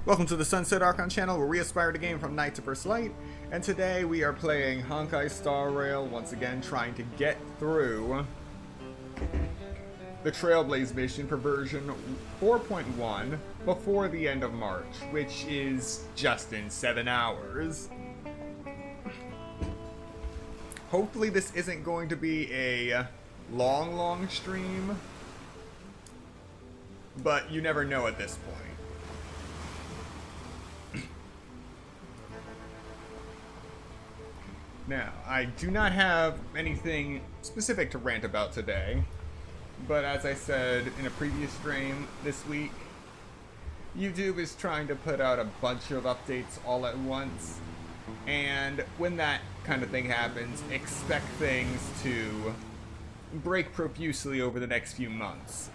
Welcome to the Sunset Archon channel, where we aspire to game from night to first light, and today we are playing Honkai Star Rail, once again trying to get through the Trailblaze mission for version 4.1 before the end of March, which is just in 7 hours. Hopefully this isn't going to be a long stream, but you never know at this point. Now, I do not have anything specific to rant about today, but as I said in a previous stream this week, YouTube is trying to put out a bunch of updates all at once, and when that kind of thing happens, expect things to break profusely over the next few months.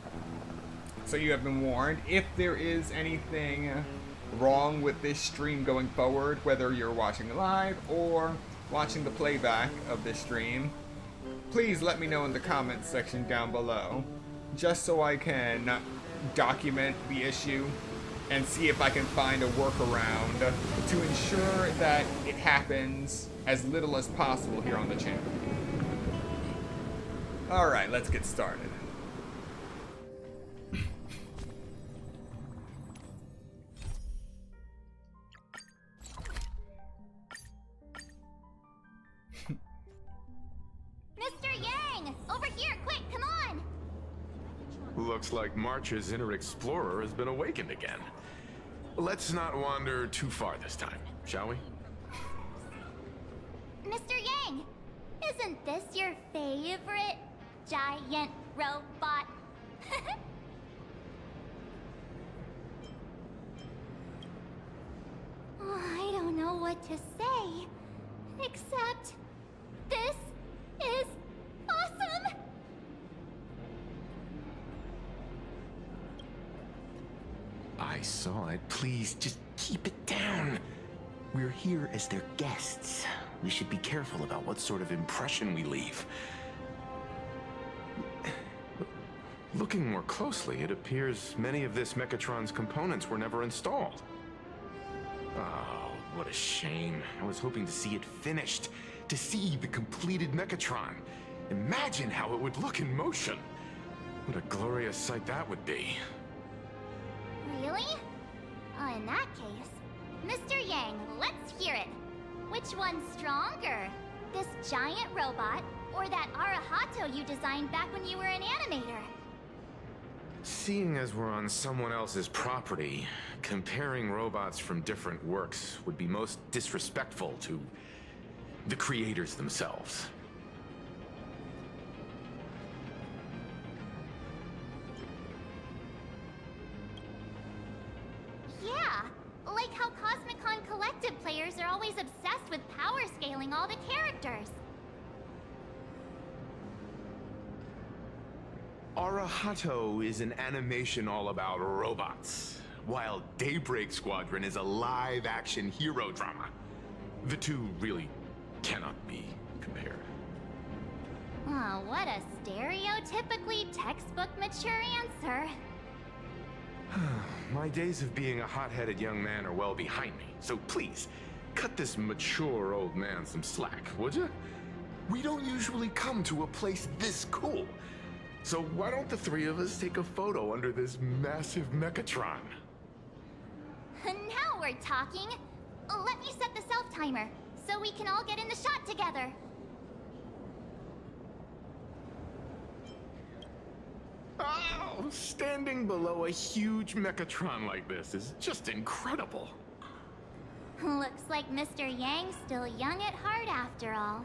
So you have been warned. If there is anything wrong with this stream going forward, whether you're watching live or watching the playback of this stream, please let me know in the comments section down below, just so I can document the issue and see if I can find a workaround to ensure that it happens as little as possible here on the channel. Alright, let's get started. Looks like March's inner explorer has been awakened again. Let's not wander too far this time, shall we? Mr. Yang, isn't this your favorite giant robot? Oh, I don't know what to say, except this is awesome! I saw it. Please, just keep it down. We're here as their guests. We should be careful about what sort of impression we leave. Looking more closely, it appears many of this Mechatron's components were never installed. Oh, what a shame. I was hoping to see it finished, to see the completed Mechatron. Imagine how it would look in motion. What a glorious sight that would be. Really? Oh, in that case, Mr. Yang, let's hear it. Which one's stronger? This giant robot, or that Arahato you designed back when you were an animator? Seeing as we're on someone else's property, comparing robots from different works would be most disrespectful to the creators themselves. Yeah, like how Cosmicon Collective players are always obsessed with power scaling all the characters. Arahato is an animation all about robots, while Daybreak Squadron is a live-action hero drama. The two really cannot be compared. Oh, what a stereotypically textbook mature answer. My days of being a hot-headed young man are well behind me, so please, cut this mature old man some slack, would you? We don't usually come to a place this cool. So why don't the three of us take a photo under this massive Mechatron? Now we're talking. Let me set the self-timer, so we can all get in the shot together. Oh, standing below a huge Mechatron like this is just incredible. Looks like Mr. Yang's still young at heart after all.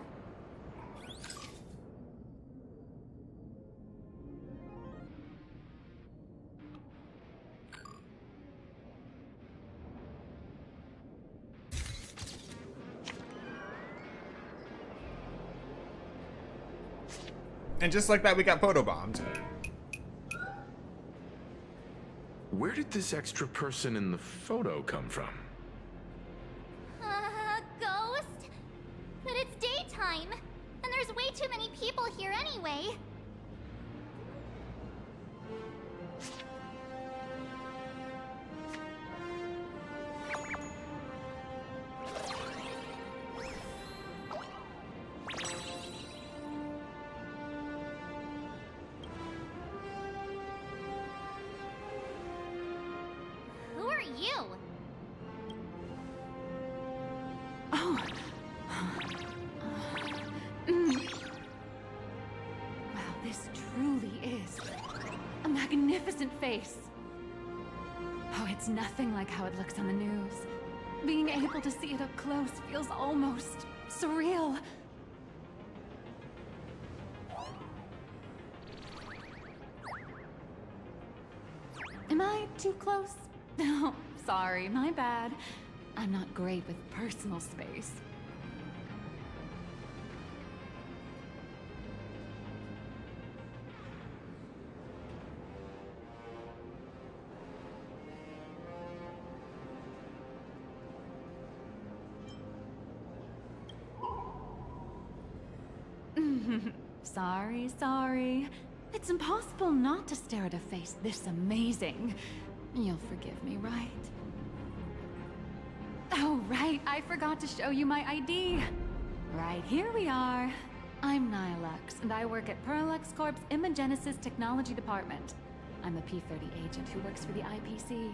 And just like that, we got photobombed. Where did this extra person in the photo come from? Ghost? But it's daytime, and there's way too many people here anyway. you? Oh. Mm. Wow, this truly is a magnificent face. Oh, it's nothing like how it looks on the news. Being able to see it up close feels almost surreal. Am I too close? Oh, sorry, my bad. I'm not great with personal space. Sorry. It's impossible not to stare at a face this amazing. You'll forgive me, right? Oh, right, I forgot to show you my ID. Right, here we are. I'm Nihilux, and I work at Parallax Corp's Imagenesis Technology Department. I'm a P-30 agent who works for the IPC.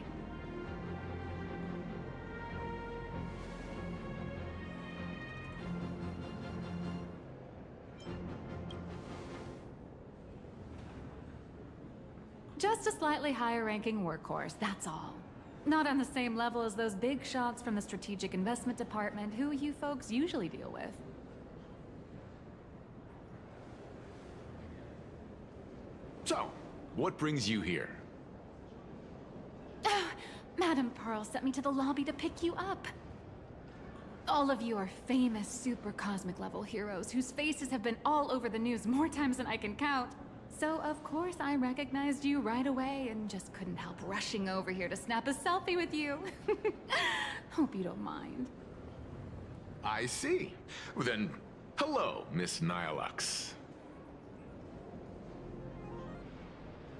Just a slightly higher-ranking workhorse, that's all. Not on the same level as those big shots from the Strategic Investment Department who you folks usually deal with. So, what brings you here? Madam Pearl sent me to the lobby to pick you up. All of you are famous super cosmic level heroes whose faces have been all over the news more times than I can count. So of course I recognized you right away and just couldn't help rushing over here to snap a selfie with you. Hope you don't mind. I see. Well, then, hello, Miss Nihilux.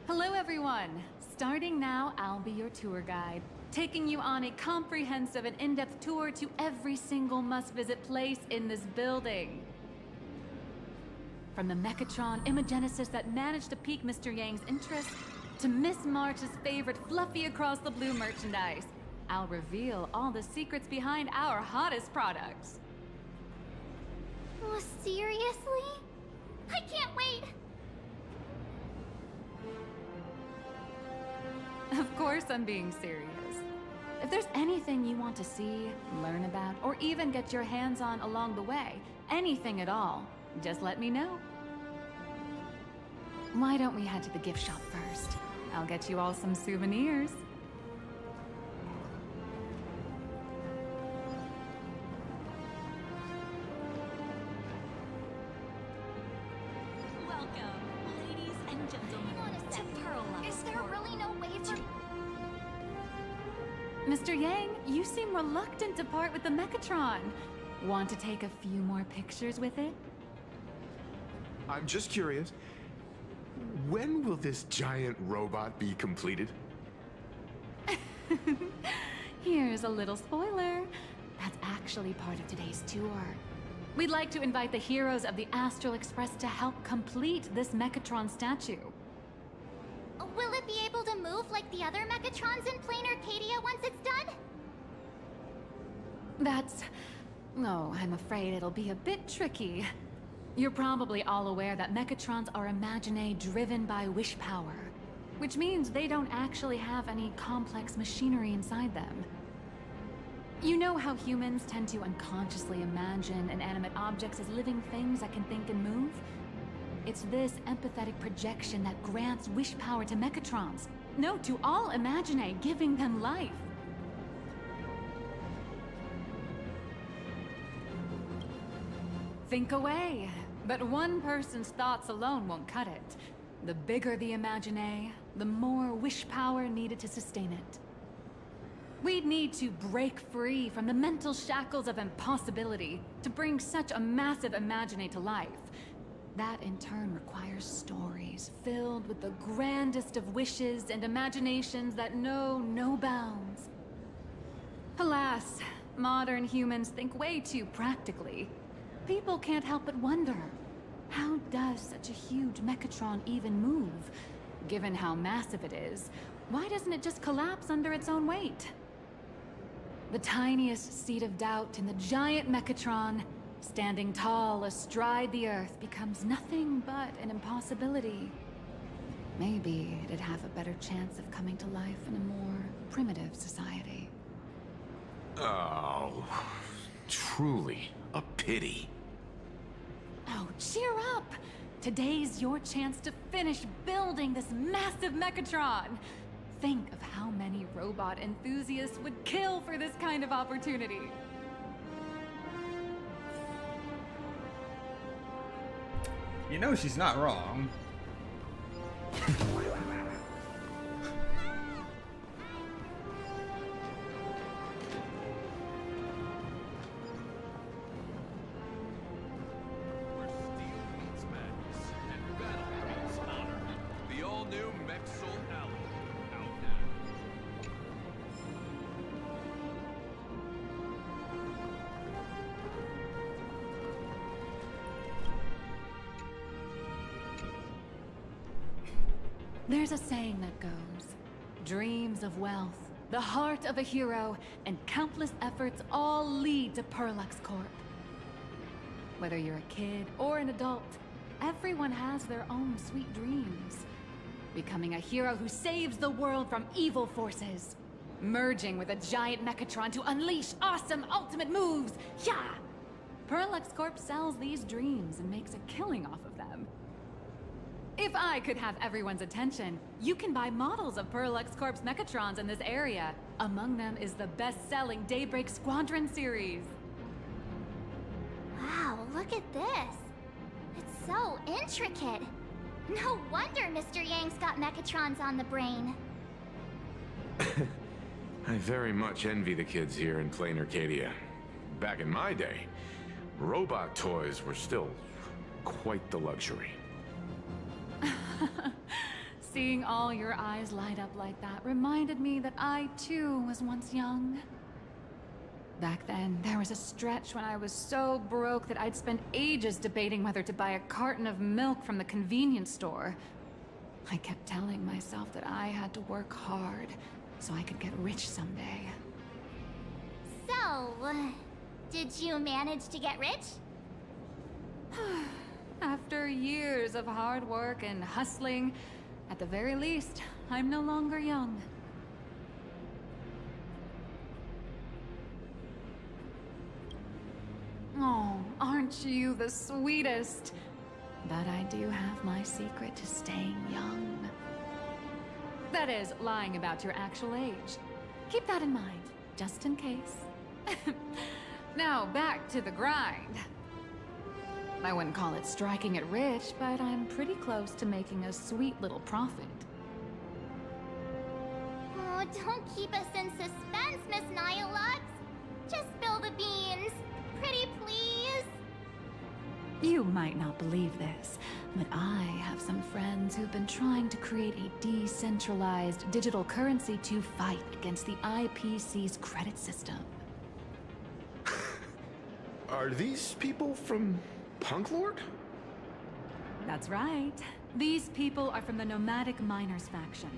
Hello everyone. Starting now, I'll be your tour guide, taking you on a comprehensive and in-depth tour to every single must-visit place in this building. From the Mechatron Imagenesis that managed to pique Mr. Yang's interest, to Miss March's favorite fluffy across the blue merchandise, I'll reveal all the secrets behind our hottest products. Oh, seriously? I can't wait! Of course I'm being serious. If there's anything you want to see, learn about, or even get your hands on along the way, anything at all, just let me know. Why don't we head to the gift shop first? I'll get you all some souvenirs. Welcome, ladies and gentlemen, Hang on a sec. to Parallax Is there Corp. really no way for... Mr. Yang, you seem reluctant to part with the Mechatron. Want to take a few more pictures with it? I'm just curious. When will this giant robot be completed? Here's a little spoiler. That's actually part of today's tour. We'd like to invite the heroes of the Astral Express to help complete this Mechatron statue. Will it be able to move like the other Mechatrons in Plain Arcadia once it's done? That's... Oh, I'm afraid it'll be a bit tricky. You're probably all aware that Mechatrons are Imaginae driven by wish power, which means they don't actually have any complex machinery inside them. You know how humans tend to unconsciously imagine inanimate objects as living things that can think and move? It's this empathetic projection that grants wish power to Mechatrons. No, to all Imaginae, giving them life. Think away. But one person's thoughts alone won't cut it. The bigger the Imaginae, the more wish power needed to sustain it. We'd need to break free from the mental shackles of impossibility to bring such a massive Imaginae to life. That in turn requires stories filled with the grandest of wishes and imaginations that know no bounds. Alas, modern humans think way too practically. People can't help but wonder, how does such a huge Mechatron even move? Given how massive it is, why doesn't it just collapse under its own weight? The tiniest seed of doubt in the giant Mechatron, standing tall astride the Earth, becomes nothing but an impossibility. Maybe it'd have a better chance of coming to life in a more primitive society. Oh, truly a pity. Oh, cheer up! Today's your chance to finish building this massive Mechatron! Think of how many robot enthusiasts would kill for this kind of opportunity. You know she's not wrong. The all-new Mexel Alley. Out now. There's a saying that goes, dreams of wealth, the heart of a hero, and countless efforts all lead to Perlux Corp. Whether you're a kid or an adult, everyone has their own sweet dreams. Becoming a hero who saves the world from evil forces. Merging with a giant Mechatron to unleash awesome ultimate moves. Yeah! Perlux Corp sells these dreams and makes a killing off of them. If I could have everyone's attention, you can buy models of Perlux Corp's Mechatrons in this area. Among them is the best-selling Daybreak Squadron series. Wow, look at this. It's so intricate. No wonder Mr. Yang's got Mechatrons on the brain. I very much envy the kids here in Plain Arcadia. Back in my day, robot toys were still quite the luxury. Seeing all your eyes light up like that reminded me that I, too, was once young. Back then, there was a stretch when I was so broke that I'd spend ages debating whether to buy a carton of milk from the convenience store. I kept telling myself that I had to work hard so I could get rich someday. So, did you manage to get rich? After years of hard work and hustling, at the very least, I'm no longer young. Oh, aren't you the sweetest? But I do have my secret to staying young. That is, lying about your actual age. Keep that in mind, just in case. Now, back to the grind. I wouldn't call it striking it rich, but I'm pretty close to making a sweet little profit. Oh, don't keep us in suspense, Miss Nihilux. Just spill the beans. Pretty please. You might not believe this, but I have some friends who've been trying to create a decentralized digital currency to fight against the IPC's credit system. Are these people from Punk Lord? That's right. These people are from the Nomadic Miners faction.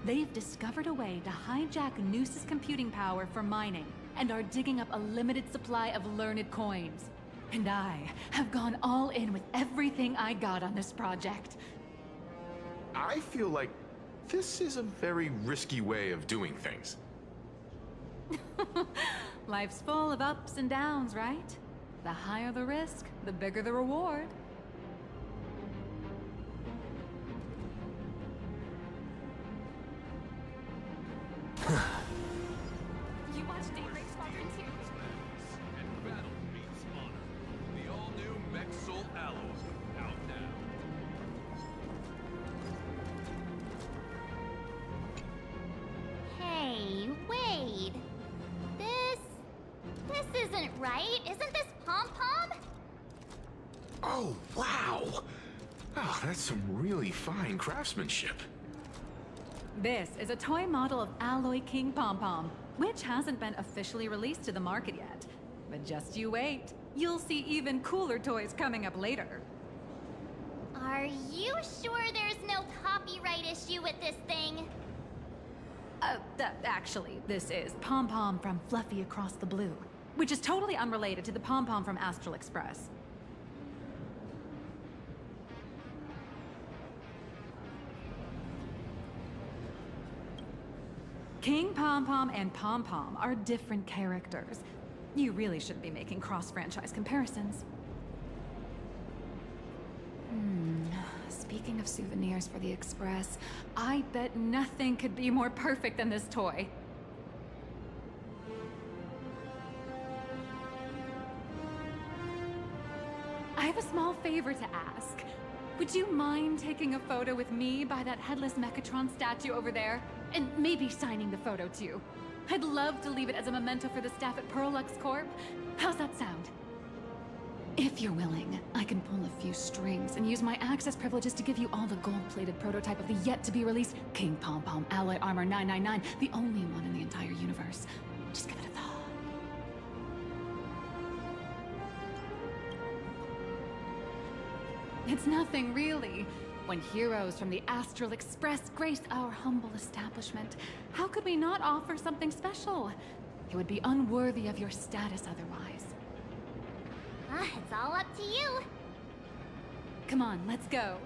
They've discovered a way to hijack Noose's computing power for mining, and are digging up a limited supply of learned coins. And I have gone all in with everything I got on this project. I feel like this is a very risky way of doing things. Life's full of ups and downs, right? The higher the risk, the bigger the reward. You watch Daybreak Squadron too? And battle meets honor. The all-new Mexel Alloy. Out now. Hey, wait. This isn't right. Isn't this Pom-Pom? Oh, wow! Oh, that's some really fine craftsmanship. This is a toy model of Alloy King Pom-Pom, which hasn't been officially released to the market yet. But just you wait. You'll see even cooler toys coming up later. Are you sure there's no copyright issue with this thing? Actually, this is Pom Pom from Fluffy Across the Blue, which is totally unrelated to the Pom Pom from Astral Express. King Pom Pom and Pom Pom are different characters. You really shouldn't be making cross-franchise comparisons. Speaking of souvenirs for the Express, I bet nothing could be more perfect than this toy. I have a small favor to ask. Would you mind taking a photo with me by that headless Mechatron statue over there? And maybe signing the photo too. I'd love to leave it as a memento for the staff at Perlux Corp. How's that sound? If you're willing, I can pull a few strings and use my access privileges to give you all the gold-plated prototype of the yet-to-be-released King Pom Pom Alloy Armor 999, the only one in the entire universe. Just give it a thought. It's nothing, really. When heroes from the Astral Express grace our humble establishment, how could we not offer something special? It would be unworthy of your status otherwise. It's all up to you. Come on, let's go.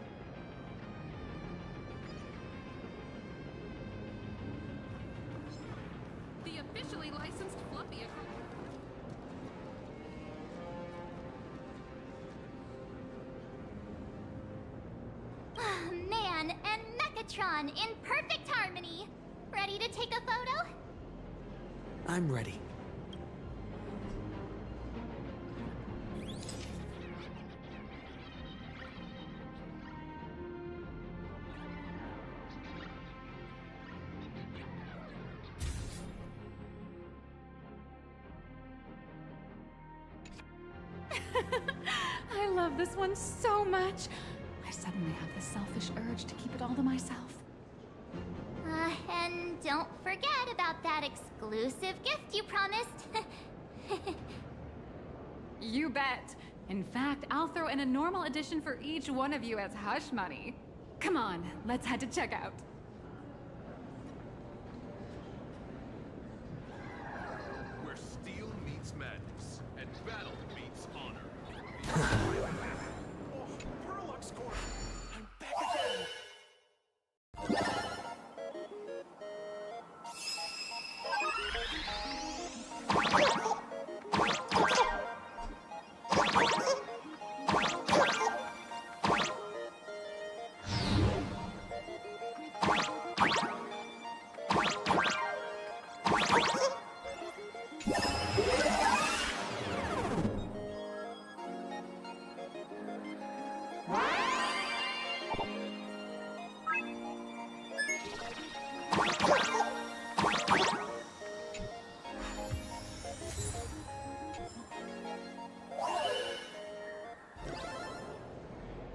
The officially licensed Fluffy. Man and Mechatron in perfect harmony. Ready to take a photo? I'm ready. I love this one so much. I suddenly have the selfish urge to keep it all to myself. And don't forget about that exclusive gift you promised. You bet. In fact, I'll throw in a normal edition for each one of you as hush money. Come on, let's head to checkout. Where steel meets madness and battle meets honor. Perlux Corp! I'm back again!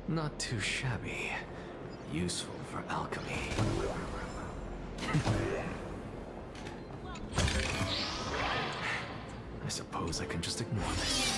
Not too shabby. Useful for alchemy. I suppose I can just ignore this.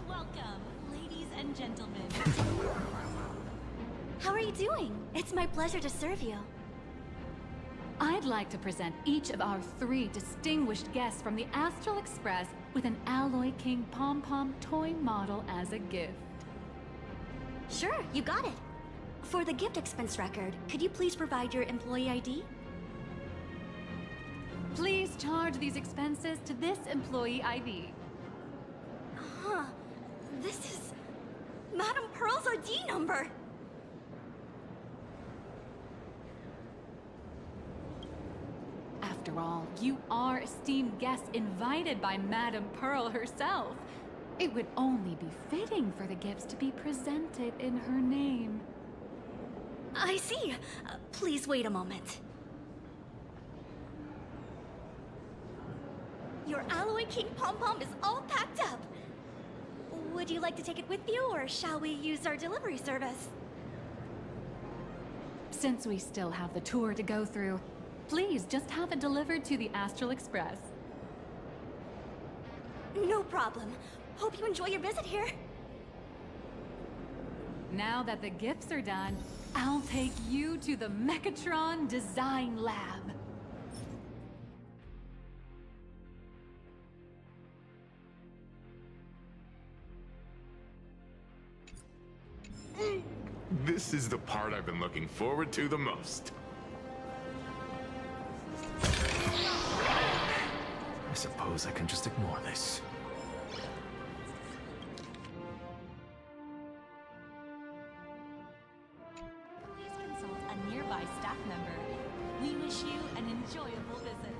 Welcome, ladies and gentlemen. How are you doing? It's my pleasure to serve you. I'd like to present each of our 3 distinguished guests from the Astral Express with an Alloy King Pom-Pom toy model as a gift. Sure, you got it. For the gift expense record, could you please provide your employee ID? Please charge these expenses to this employee ID. Huh. This is Madame Pearl's ID number. After all, you are esteemed guests invited by Madame Pearl herself. It would only be fitting for the gifts to be presented in her name. I see. Please wait a moment. Your Alloy King Pom-Pom is all packed up. Would you like to take it with you, or shall we use our delivery service? Since we still have the tour to go through, please just have it delivered to the Astral Express. No problem. Hope you enjoy your visit here. Now that the gifts are done, I'll take you to the Mechatron Design Lab. This is the part I've been looking forward to the most. I suppose I can just ignore this. Please consult a nearby staff member. We wish you an enjoyable visit.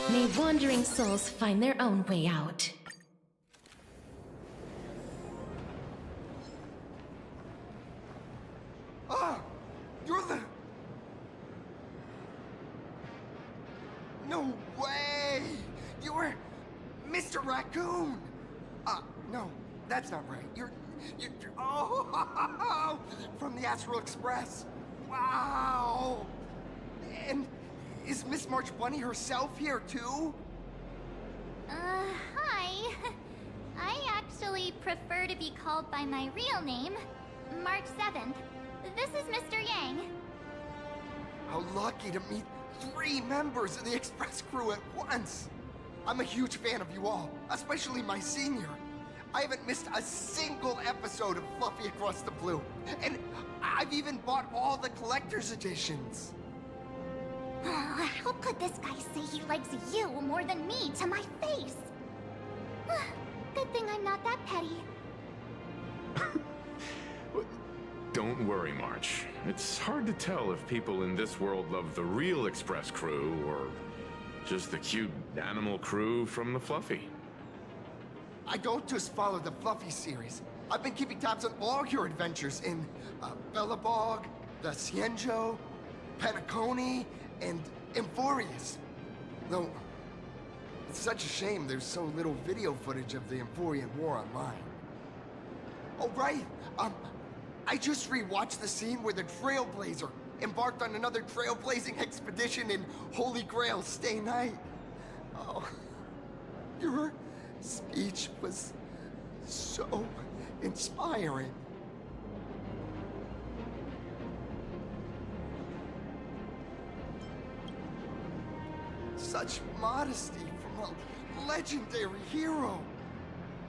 May wandering souls find their own way out. Ah! You're the... No way! You're... Mr. Raccoon! No, that's not right. You're... Oh! From the Astral Express! Wow! And is Miss March Bunny herself here, too? Hi. actually prefer to be called by my real name, March 7th. This is Mr. Yang. How lucky to meet 3 members of the Express crew at once. I'm a huge fan of you all, especially my senior. I haven't missed a single episode of Fluffy Across the Blue, and I've even bought all the collector's editions. How could this guy say he likes you more than me to my face? Good thing I'm not that petty. Don't worry, March. It's hard to tell if people in this world love the real Express crew or just the cute animal crew from the Fluffy. I don't just follow the Fluffy series. I've been keeping tabs on all your adventures in Bellabog, the Cienjo, Penacony, and Emphorius. Though, it's such a shame there's so little video footage of the Emphorian War online. Oh, right! I just rewatched the scene where the Trailblazer embarked on another trailblazing expedition in Holy Grail Stay Night. Oh, your speech was so inspiring. Such modesty from a legendary hero.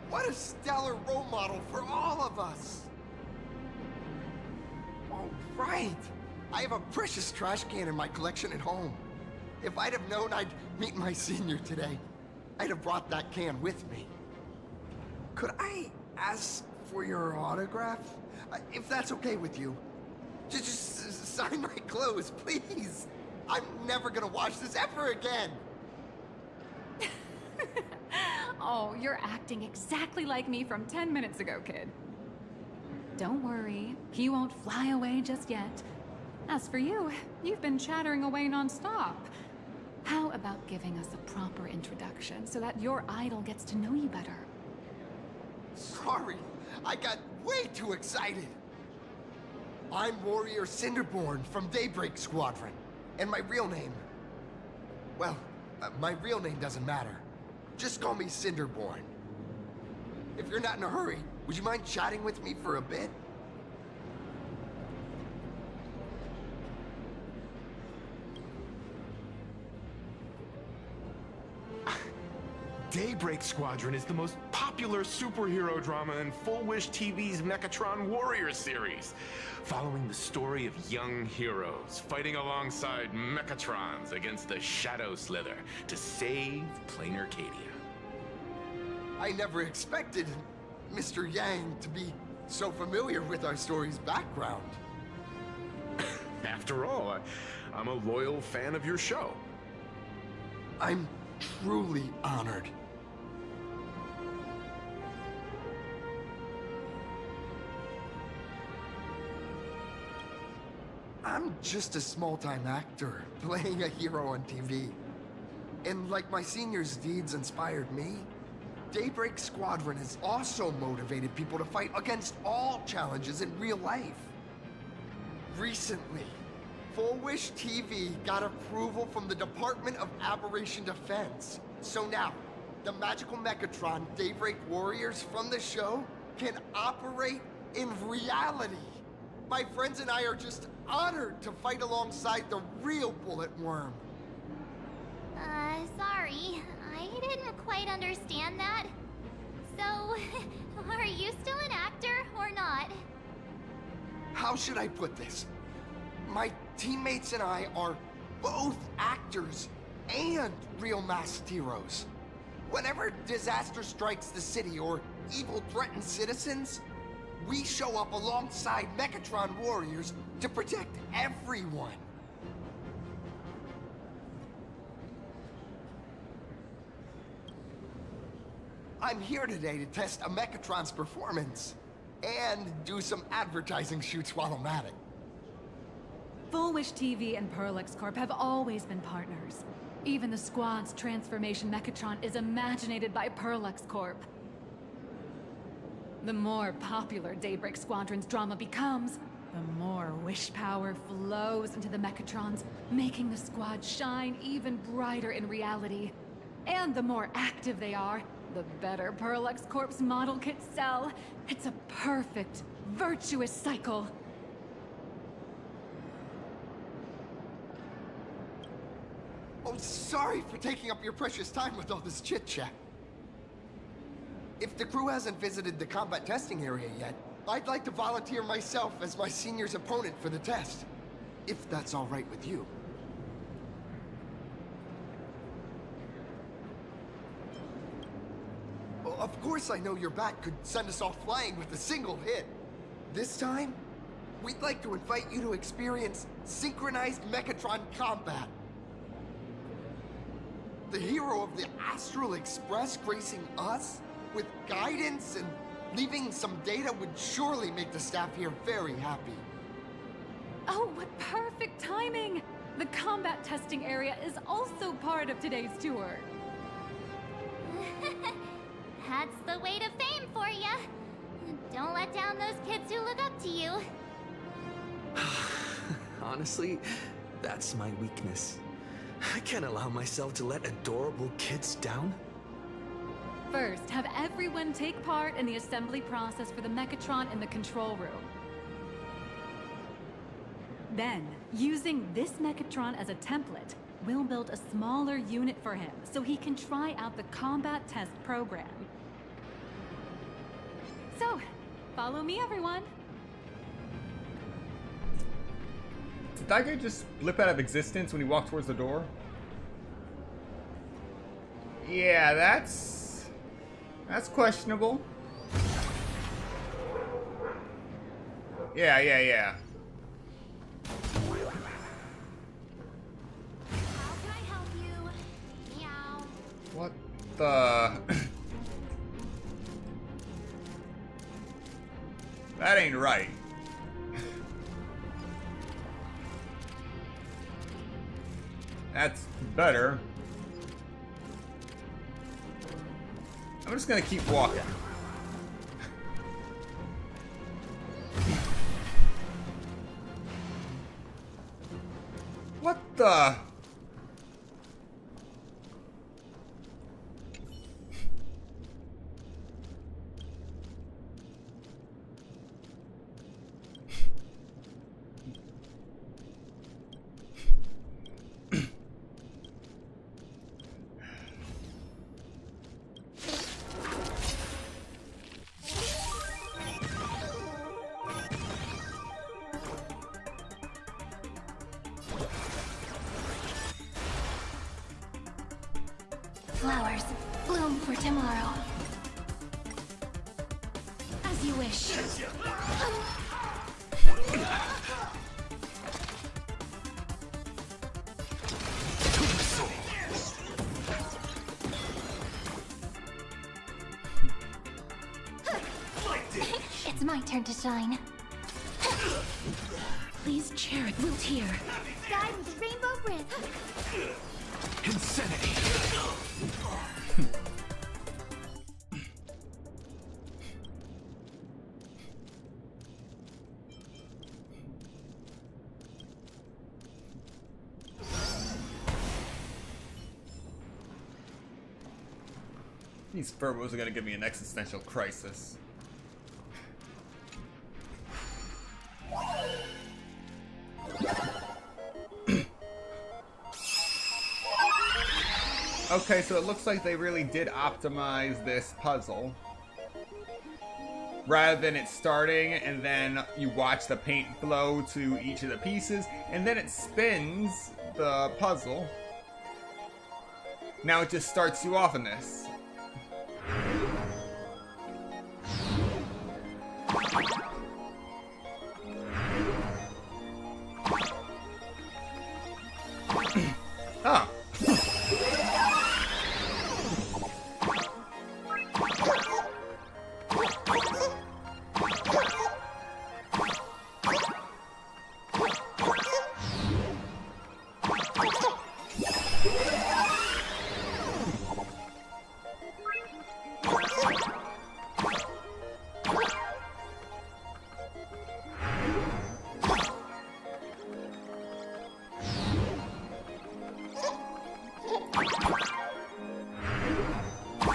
What a stellar role model for all of us. Oh, right. I have a precious trash can in my collection at home. If I'd have known I'd meet my senior today, I'd have brought that can with me. Could I ask for your autograph? If that's okay with you. Just sign my clothes, please. I'm never gonna watch this ever again. Oh, you're acting exactly like me from 10 minutes ago, kid. Don't worry, he won't fly away just yet. As for you, you've been chattering away non-stop. How about giving us a proper introduction so that your idol gets to know you better? Sorry, I got way too excited. I'm Warrior Cinderborn from Daybreak Squadron, and my real name... Well, my real name doesn't matter. Just call me Cinderborn. If you're not in a hurry, would you mind chatting with me for a bit? Daybreak Squadron is the most popular superhero drama in Full Wish TV's Mechatron Warrior series, following the story of young heroes fighting alongside Mechatrons against the Shadow Slither to save Plain Arcadia. I never expected Mr. Yang to be so familiar with our story's background. After all, I'm a loyal fan of your show. I'm truly honored. I'm just a small-time actor playing a hero on TV. And like my senior's deeds inspired me, Daybreak Squadron has also motivated people to fight against all challenges in real life. Recently, Full Wish TV got approval from the Department of Aberration Defense. So now, the magical Mechatron Daybreak Warriors from the show can operate in reality. My friends and I are just honored to fight alongside the real Bullet Worm. Sorry. I didn't quite understand that. So, are you still an actor or not? How should I put this? My teammates and I are both actors and real masked heroes. Whenever disaster strikes the city or evil threatens citizens, we show up alongside Mechatron warriors to protect everyone. I'm here today to test a Mechatron's performance and do some advertising shoots while I'm at it. Full Wish TV and Perlex Corp have always been partners. Even the squad's transformation Mechatron is imaginated by Perlex Corp. The more popular Daybreak Squadron's drama becomes, the more wish power flows into the Mechatrons, making the squad shine even brighter in reality. And the more active they are, the better Perlex Corp's model kits sell. It's a perfect, virtuous cycle. Oh, sorry for taking up your precious time with all this chit-chat. If the crew hasn't visited the combat testing area yet, I'd like to volunteer myself as my senior's opponent for the test. If that's all right with you. Of course I know your bat could send us all flying with a single hit. This time, we'd like to invite you to experience synchronized Mechatron combat. The hero of the Astral Express gracing us with guidance and leaving some data would surely make the staff here very happy. Oh, what perfect timing! The combat testing area is also part of today's tour. That's the way to fame for ya. Don't let down those kids who look up to you. Honestly, that's my weakness. I can't allow myself to let adorable kids down. First, have everyone take part in the assembly process for the Mechatron in the control room. Then, using this Mechatron as a template, we'll build a smaller unit for him so he can try out the combat test program. So, follow me, everyone. Did that guy just blip out of existence when he walked towards the door? Yeah, that's questionable. Yeah. How can I help you? Meow. What the? That ain't right. That's better. I'm just gonna keep walking. What the? Flowers, bloom for tomorrow. As you wish. It's my turn to shine. Please, Chariot, wilt here. Guide with rainbow breath. Insanity! These Furbos are gonna give me an existential crisis. Okay, so it looks like they really did optimize this puzzle. Rather than it starting and then you watch the paint flow to each of the pieces and then it spins the puzzle. Now it just starts you off in this. Oh.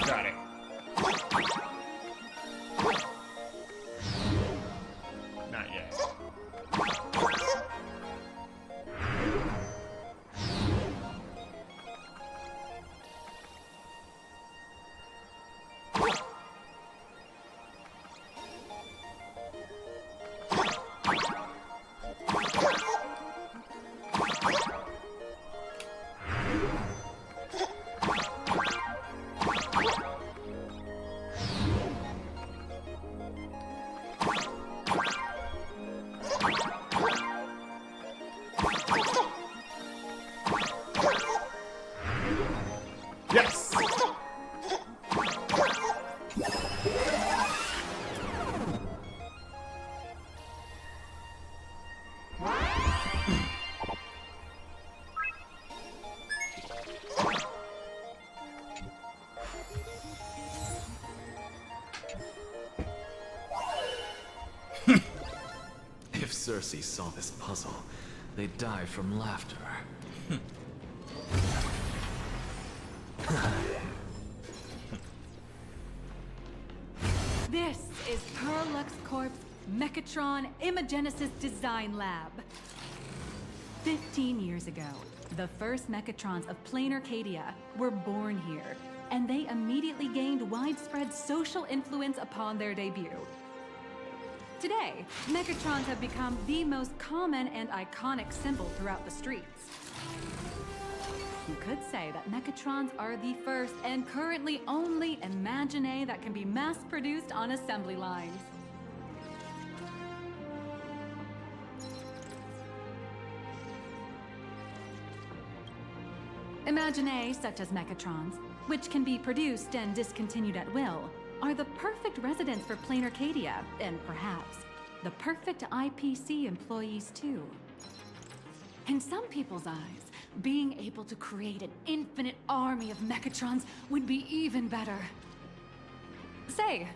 Got it. Cersei saw this puzzle, they'd die from laughter. This is Perlux Corp's Mechatron Imagenesis Design Lab. 15 years ago, the first Mechatrons of Plain Arcadia were born here, and they immediately gained widespread social influence upon their debut. Today, Mechatrons have become the most common and iconic symbol throughout the streets. You could say that Mechatrons are the first and currently only Imagine that can be mass-produced on assembly lines. Imagine such as Mechatrons, which can be produced and discontinued at will, are the perfect residents for Plain Arcadia, and perhaps the perfect IPC employees too. In some people's eyes, being able to create an infinite army of Mechatrons would be even better. Say,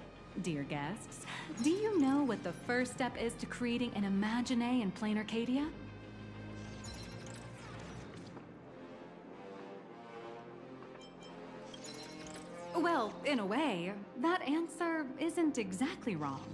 dear guests, do you know what the first step is to creating an Imagine in Plain Arcadia? Well, in a way, that answer isn't exactly wrong.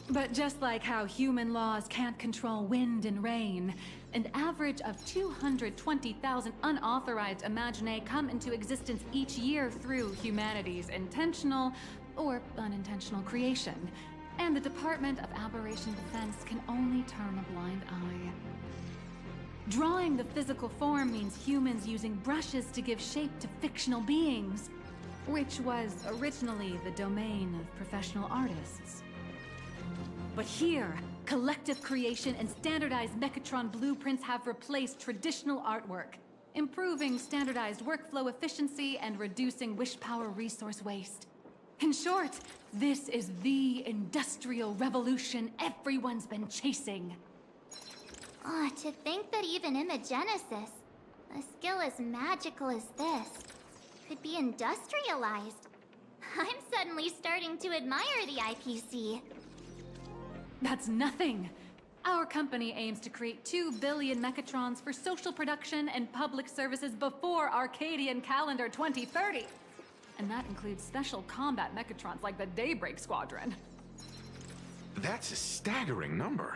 But just like how human laws can't control wind and rain, an average of 220,000 unauthorized Imagine come into existence each year through humanity's intentional or unintentional creation, and the Department of Aberration Defense can only turn a blind eye. Drawing the physical form means humans using brushes to give shape to fictional beings, which was originally the domain of professional artists. But here, collective creation and standardized Mechatron blueprints have replaced traditional artwork, improving standardized workflow efficiency and reducing wish power resource waste. In short, this is the industrial revolution everyone's been chasing. To think that even Imagenesis, a skill as magical as this, could be industrialized. I'm suddenly starting to admire the IPC. That's nothing. Our company aims to create 2 billion Mechatrons for social production and public services before Arcadian calendar 2030. And that includes special combat Mechatrons like the Daybreak Squadron. That's a staggering number.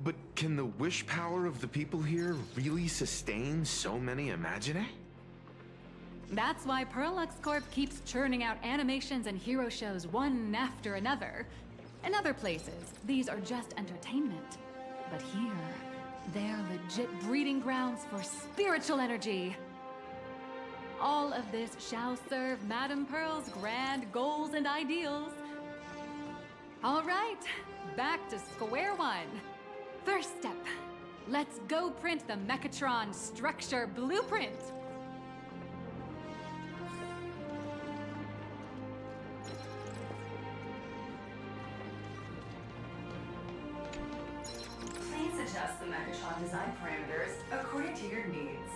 But can the wish power of the people here really sustain so many Imagine? That's why Perlux Corp keeps churning out animations and hero shows one after another. In other places, these are just entertainment. But here, they're legit breeding grounds for spiritual energy. All of this shall serve Madame Pearl's grand goals and ideals. All right, back to square one. First step, let's go print the Mechatron structure blueprint. Please adjust the Mechatron design parameters according to your needs.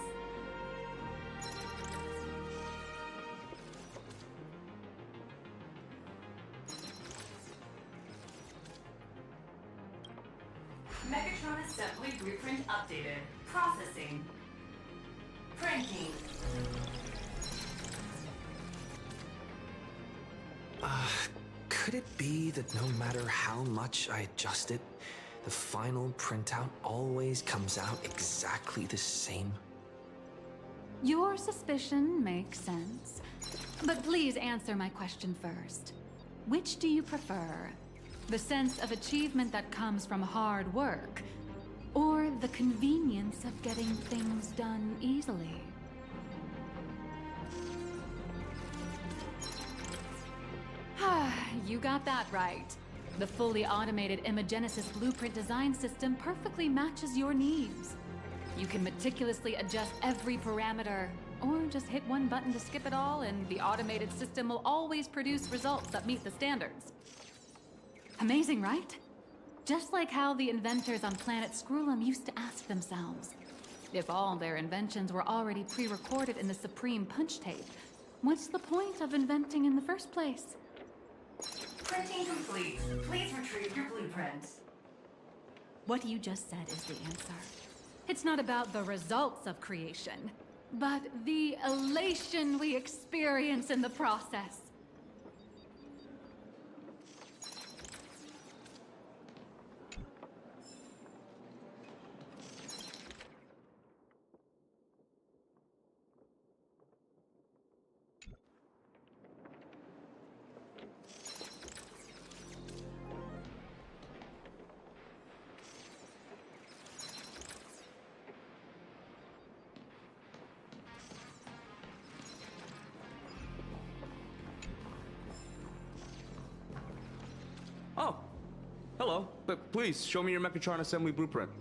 Mechatron assembly blueprint updated. Processing. Printing. Could it be that no matter how much I adjust it, the final printout always comes out exactly the same? Your suspicion makes sense. But please answer my question first. Which do you prefer? The sense of achievement that comes from hard work, or the convenience of getting things done easily? You got that right. The fully automated Imagenesis blueprint design system perfectly matches your needs. You can meticulously adjust every parameter, or just hit one button to skip it all, and the automated system will always produce results that meet the standards. Amazing, right? Just like how the inventors on planet Scrulum used to ask themselves, if all their inventions were already pre-recorded in the Supreme Punch Tape, what's the point of inventing in the first place? Printing complete. Please retrieve your blueprint. What you just said is the answer. It's not about the results of creation, but the elation we experience in the process. Oh, hello. But please, show me your Mechatron assembly blueprint.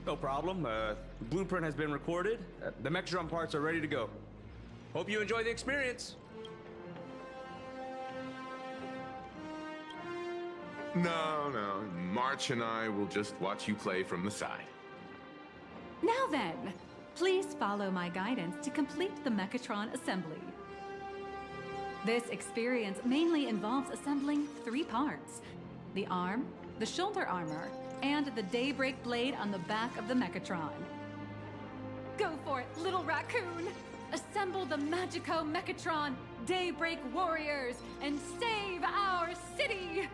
No problem. The blueprint has been recorded. The Mechatron parts are ready to go. Hope you enjoy the experience. No. March and I will just watch you play from the side. Now then, please follow my guidance to complete the Mechatron assembly. This experience mainly involves assembling 3 parts: the arm, the shoulder armor, and the Daybreak blade on the back of the Mechatron. Go for it, little raccoon! Assemble the Magico Mechatron Daybreak Warriors and save our city!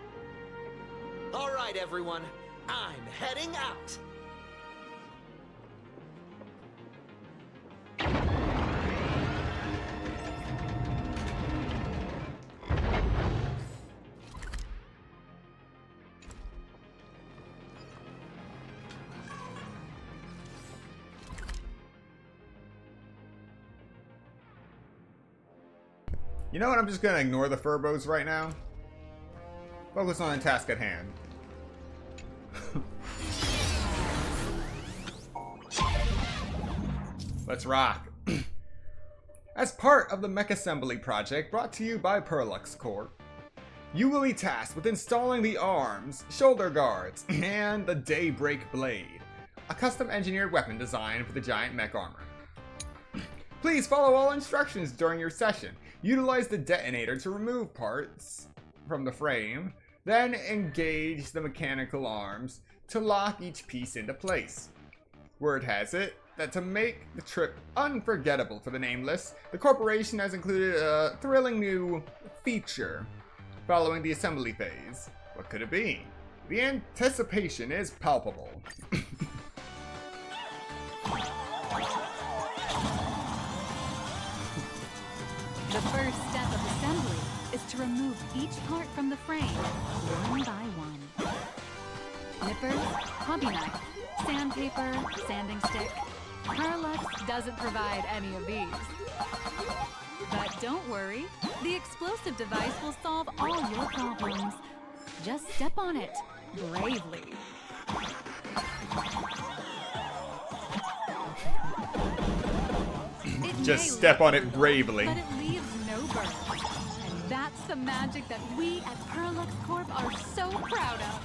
All right, everyone. I'm heading out. You know what? I'm just gonna ignore the Furbos right now. Focus on the task at hand. Let's rock. As part of the mech assembly project brought to you by Perlux Corp, you will be tasked with installing the arms, shoulder guards, and the Daybreak blade, a custom engineered weapon designed for the giant mech armor. Please follow all instructions during your session. Utilize the detonator to remove parts from the frame, then engage the mechanical arms to lock each piece into place. Word has it that to make the trip unforgettable for the Nameless, the corporation has included a thrilling new feature following the assembly phase. What could it be? The anticipation is palpable. The first step of assembly is to remove each part from the frame, one by one. Nippers, hobby knife, sandpaper, sanding stick. Perlux doesn't provide any of these. But don't worry, the explosive device will solve all your problems. Just step on it, bravely. Just step on it bravely. But it leaves no burn. And that's the magic that we at Perlux Corp are so proud of.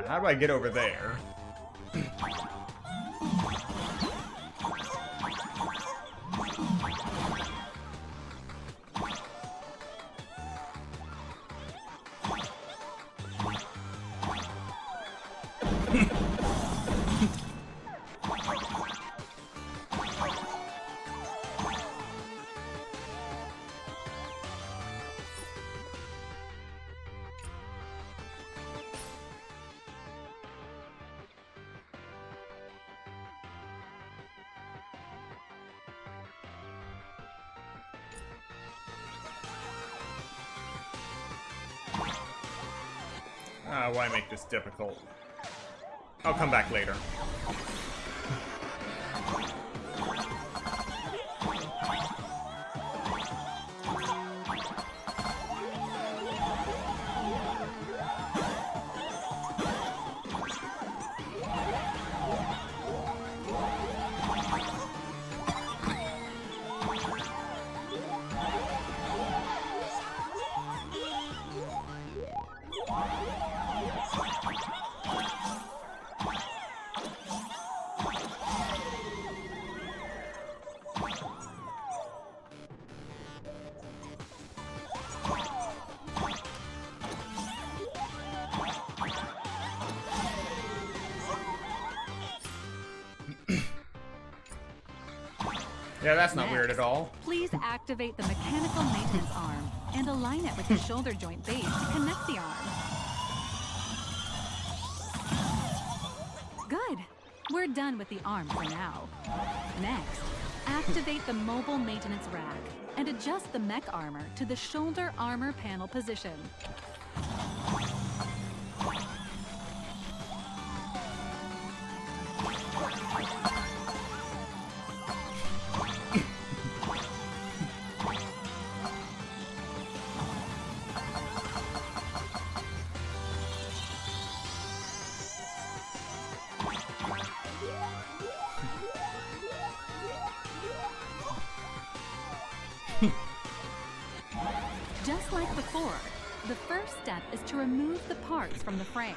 How do I get over there? Why make this difficult? I'll come back later. Yeah, that's not weird at all. Please activate the mechanical maintenance arm and align it with the shoulder joint base to connect the arm. Good. We're done with the arm for now. Next, activate the mobile maintenance rack and adjust the mech armor to the shoulder armor panel position. Just like before, the first step is to remove the parts from the frame.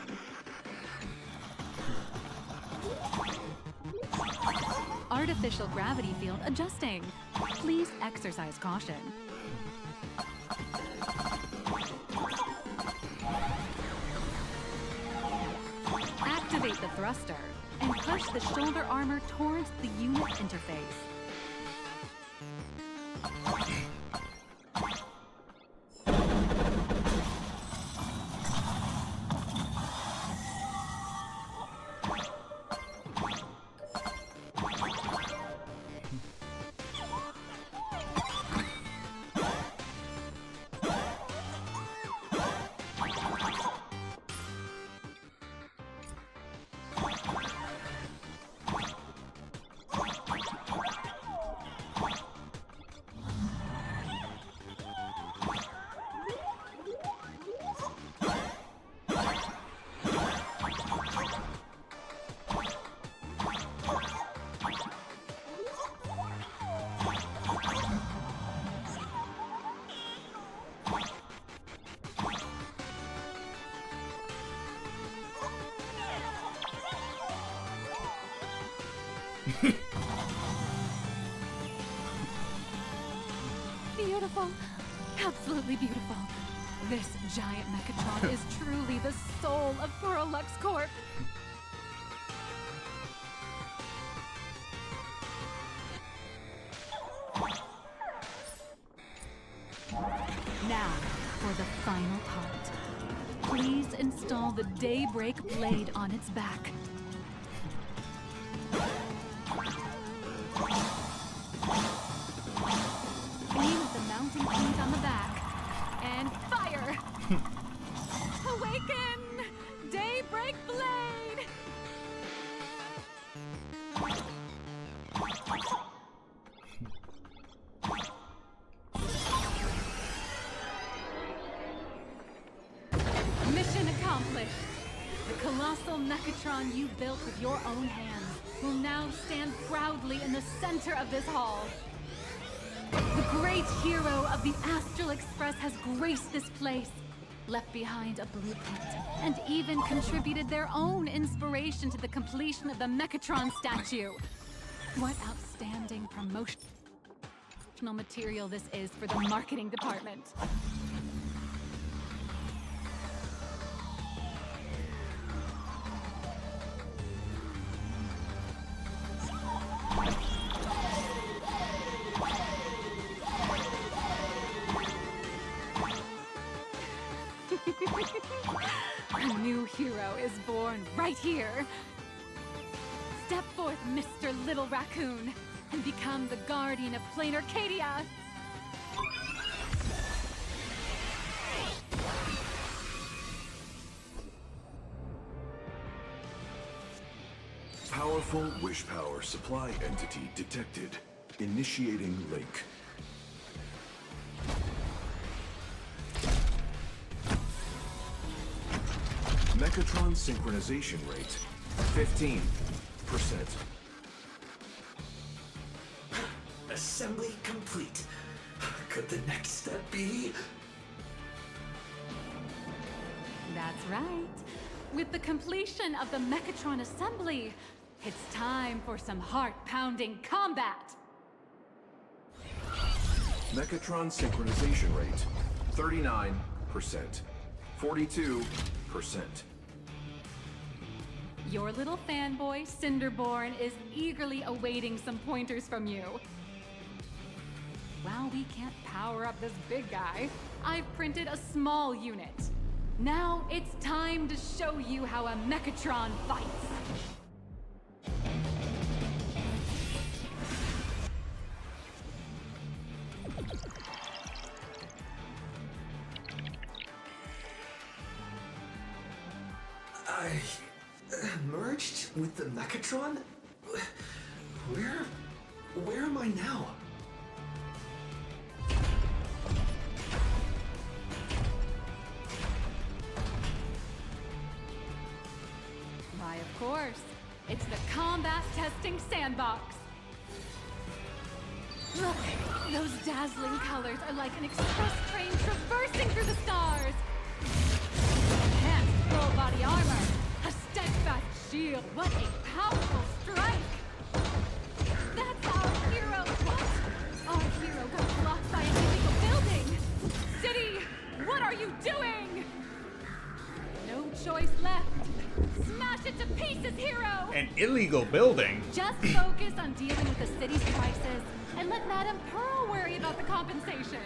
Artificial gravity field adjusting. Please exercise caution. Activate the thruster and push the shoulder armor towards the unit interface. Beautiful. Absolutely beautiful. This giant Mechatron is truly the soul of Lux Corp. Now, for the final part. Please install the Daybreak blade on its back. Aim at the mounting point on the back. And fire! Awaken! Daybreak blade! Mission accomplished. The colossal Mechatron you built with your own hands will now stand proudly in the center of this hall. The great hero of the Astral Express has graced this place, left behind a blueprint, and even contributed their own inspiration to the completion of the Mechatron statue. What outstanding promotional material this is for the marketing department. A new hero is born right here. Step forth, Mr. Little Raccoon, and become the guardian of Plain Arcadia. Powerful wish power supply entity detected. Initiating link. Mechatron synchronization rate, 15%. Assembly complete. Could the next step be? That's right. With the completion of the Mechatron assembly, it's time for some heart-pounding combat. Mechatron synchronization rate, 39%. 42%. Your little fanboy, Cinderborn, is eagerly awaiting some pointers from you. while we can't power up this big guy, I've printed a small unit. Now it's time to show you how a Mechatron fights. I merged with the Mechatron? Where am I now? Why, of course. It's the combat testing sandbox. Look, those dazzling colors are like an express train traversing through the stars. Enhanced full body armor, a steadfast shield. What a powerful strike! That's our hero. What? Our hero got blocked by an illegal building. City, what are you doing? No choice left. Smash it to pieces, hero! An illegal building? Just focus on dealing with the city's crisis and let Madame Pearl worry about the compensation.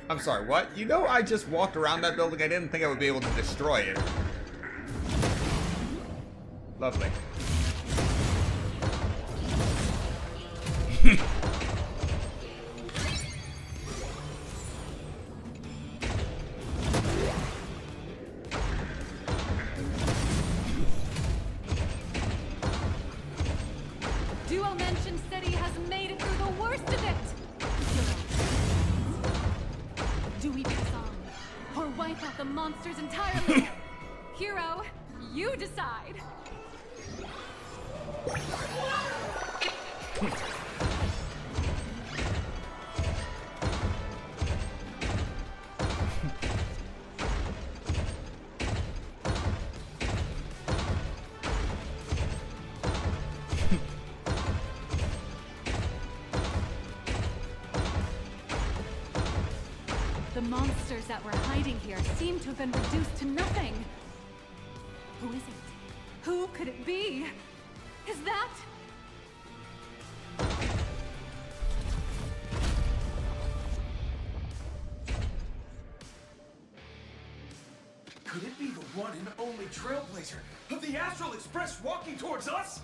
I'm sorry, what? You know I just walked around that building. I didn't think I would be able to destroy it. Lovely. Duo Mention City has made it through the worst of it! Do we press on, or wipe out the monsters entirely? Hero, you decide! The monsters that were hiding here seem to have been reduced to nothing. Who is it? Who could it be? Is that... Could it be the one and only trailblazer of the Astral Express walking towards us?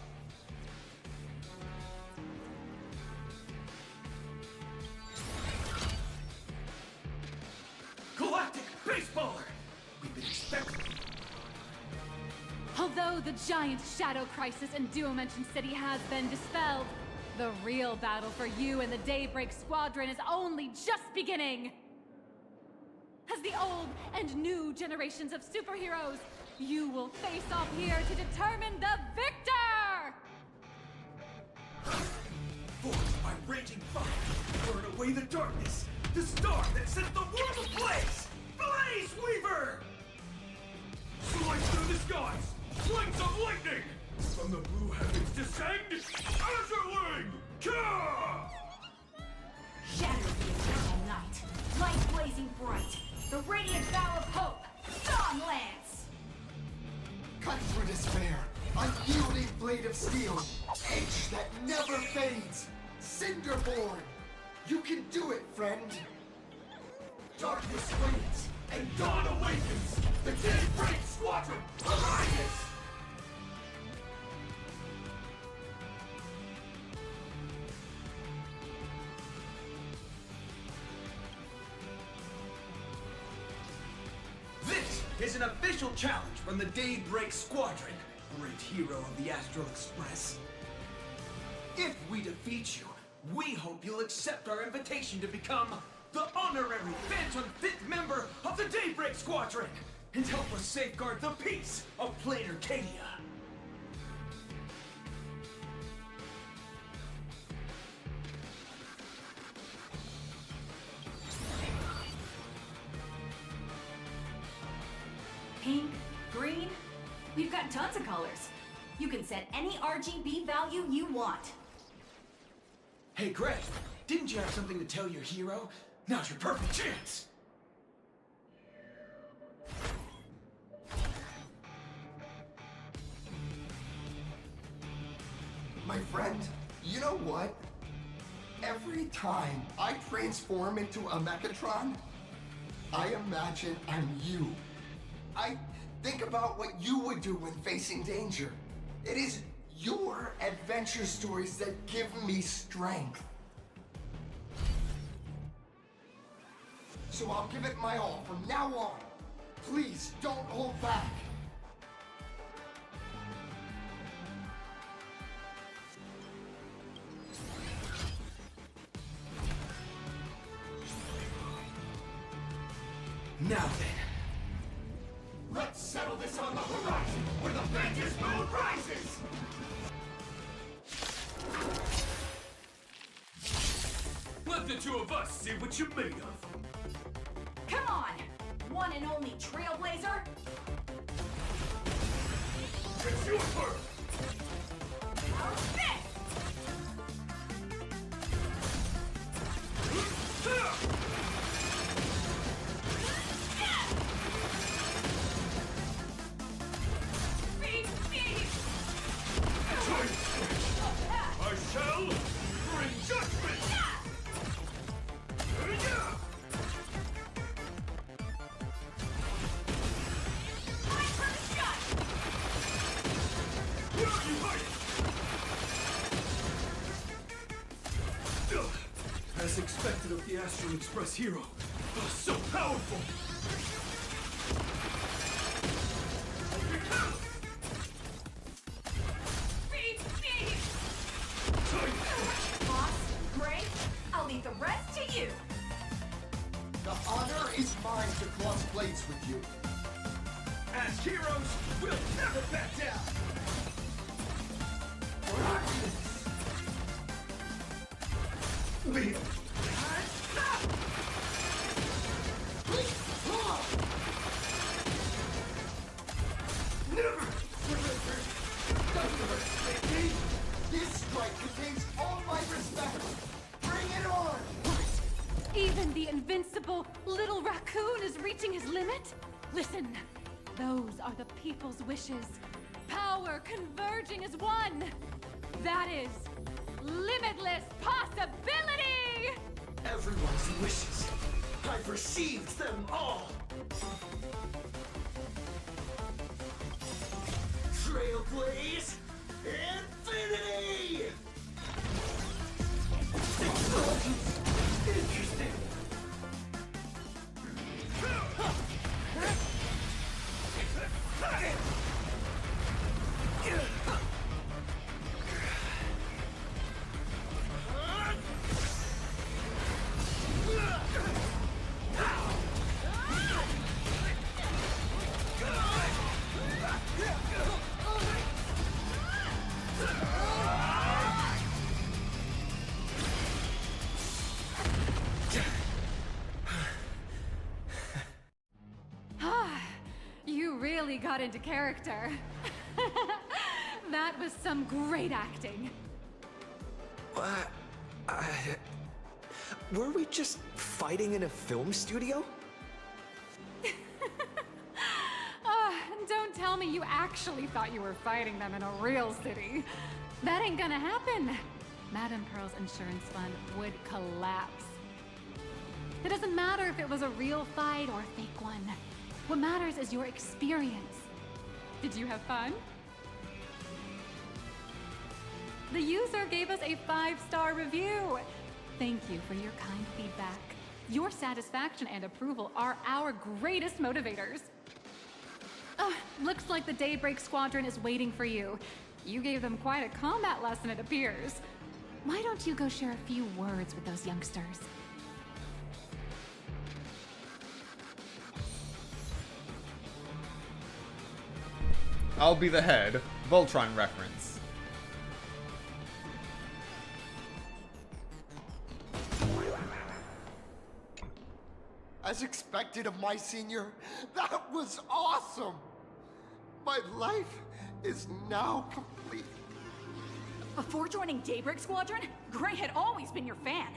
Galactic Baseballer! We've been expecting... Although the giant shadow crisis in Duo Mention City has been dispelled, the real battle for you and the Daybreak Squadron is only just beginning! As the old and new generations of superheroes, you will face off here to determine the victor! Forged by raging fire, burn away the darkness, the star that set the world ablaze! Blaze Weaver! Slice through the skies, flames of lightning! From the blue heavens descend, Azurling! Ka! Shatter the eternal night, light blazing bright, the radiant bow of hope, Dawn Lance! Cut through despair, unyielding blade of steel, edge that never fades, Cinderborn! You can do it, friend! Darkness wanes, and dawn awakens! The Daybreak Squadron arises! This is an official challenge from the Daybreak Squadron, great hero of the Astral Express. If we defeat you, we hope you'll accept our invitation to become the honorary Phantom 5th member of the Daybreak Squadron and help us safeguard the peace of Plain Arcadia. Pink, green, we've got tons of colors. You can set any RGB value you want. Hey Greg, didn't you have something to tell your hero? Now's your perfect chance! My friend, you know what? Every time I transform into a Mechatron, I imagine I'm you. I think about what you would do when facing danger. It is your adventure stories that give me strength. So I'll give it my all from now on. Please don't hold back. Now then. Let's settle this on the horizon, where the Vengeance moon rises! Let the two of us see what you're made of. Come on! One and only Trailblazer! It's your turn! How's this? I shall bring judgment! As expected of the Astral Express hero. So powerful! Boss, great. I'll leave the rest to you. The honor is mine to cross blades with you. As heroes, we'll never back down! Leave. Never! This strike contains all my respect. Bring it on! Even the invincible little raccoon is reaching his limit? Listen, those are the people's wishes. Power converging as one. That is limitless possibility! Everyone's wishes. I've received them all! Trailblaze Infinity! Interesting. You really got into character. That was some great acting. What? Were we just fighting in a film studio? Don't tell me you actually thought you were fighting them in a real city. That ain't gonna happen. Madame Pearl's insurance fund would collapse. It doesn't matter if it was a real fight or a fake one. What matters is your experience. Did you have fun? The user gave us a 5-star review. Thank you for your kind feedback. Your satisfaction and approval are our greatest motivators. Looks like the Daybreak Squadron is waiting for you. You gave them quite a combat lesson, it appears. Why don't you go share a few words with those youngsters? I'll be the head. Voltron reference. As expected of my senior, that was awesome! My life is now complete. Before joining Daybreak Squadron, Gray had always been your fan.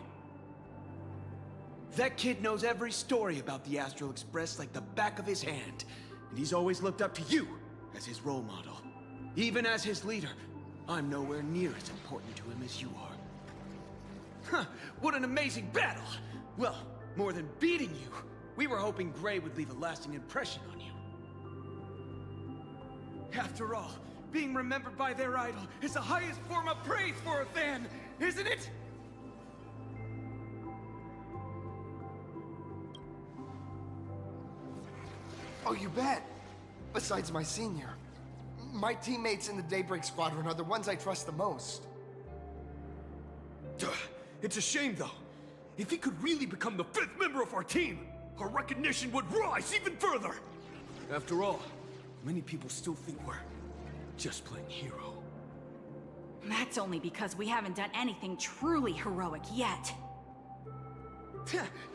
That kid knows every story about the Astral Express like the back of his hand. And he's always looked up to you as his role model. Even as his leader, I'm nowhere near as important to him as you are. Huh, what an amazing battle! Well, more than beating you, we were hoping Gray would leave a lasting impression on you. After all, being remembered by their idol is the highest form of praise for a fan, isn't it? Oh, you bet. Besides my senior. My teammates in the Daybreak Squadron are the ones I trust the most. It's a shame, though. If he could really become the 5th member of our team, our recognition would rise even further. After all, many people still think we're just playing hero. That's only because we haven't done anything truly heroic yet.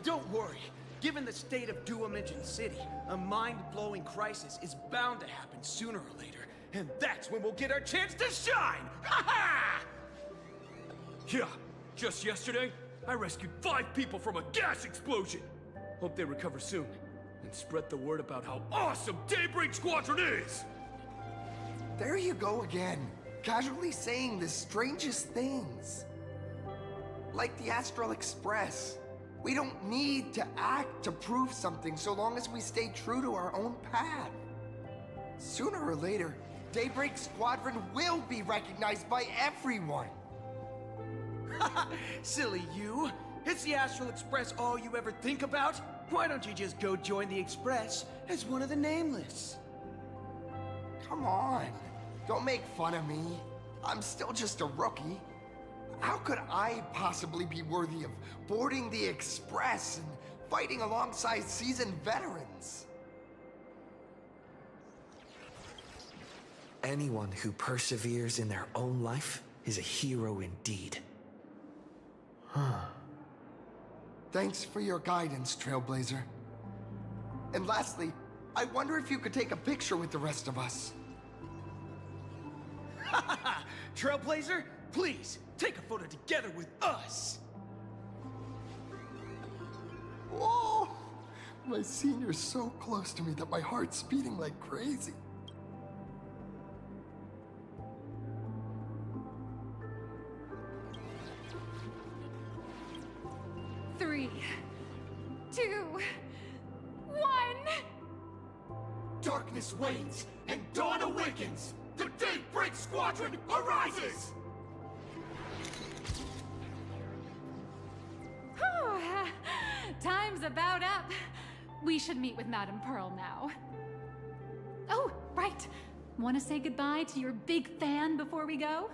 Don't worry. Given the state of Duomension City, a mind-blowing crisis is bound to happen sooner or later. And that's when we'll get our chance to shine! Ha ha! Yeah, just yesterday, I rescued 5 people from a gas explosion. Hope they recover soon, and spread the word about how awesome Daybreak Squadron is! There you go again, casually saying the strangest things. Like the Astral Express. We don't need to act to prove something so long as we stay true to our own path. Sooner or later, Daybreak Squadron will be recognized by everyone. Silly you. Is the Astral Express all you ever think about? Why don't you just go join the Express as one of the Nameless? Come on. Don't make fun of me. I'm still just a rookie. How could I possibly be worthy of boarding the Express and fighting alongside seasoned veterans? Anyone who perseveres in their own life is a hero indeed. Thanks for your guidance, Trailblazer. And lastly, I wonder if you could take a picture with the rest of us. Trailblazer, please, take a photo together with us! Whoa! My senior's so close to me that my heart's beating like crazy. Three, 2, 1. Darkness wanes, and dawn awakens! The Daybreak Squadron arises! Time's about up. We should meet with Madame Pearl now. Oh, right. Want to say goodbye to your big fan before we go?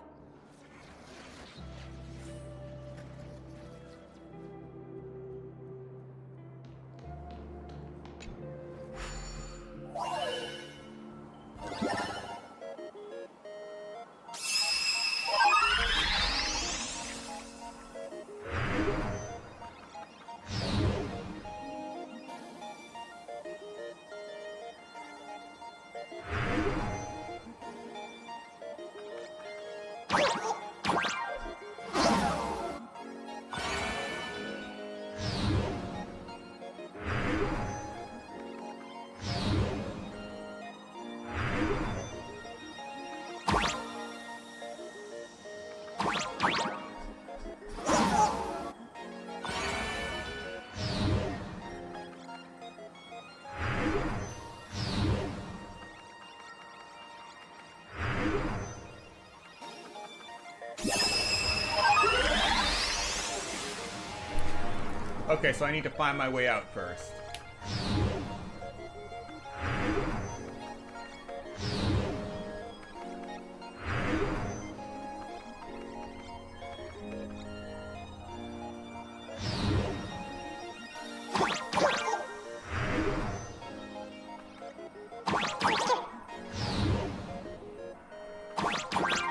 Okay, so I need to find my way out first.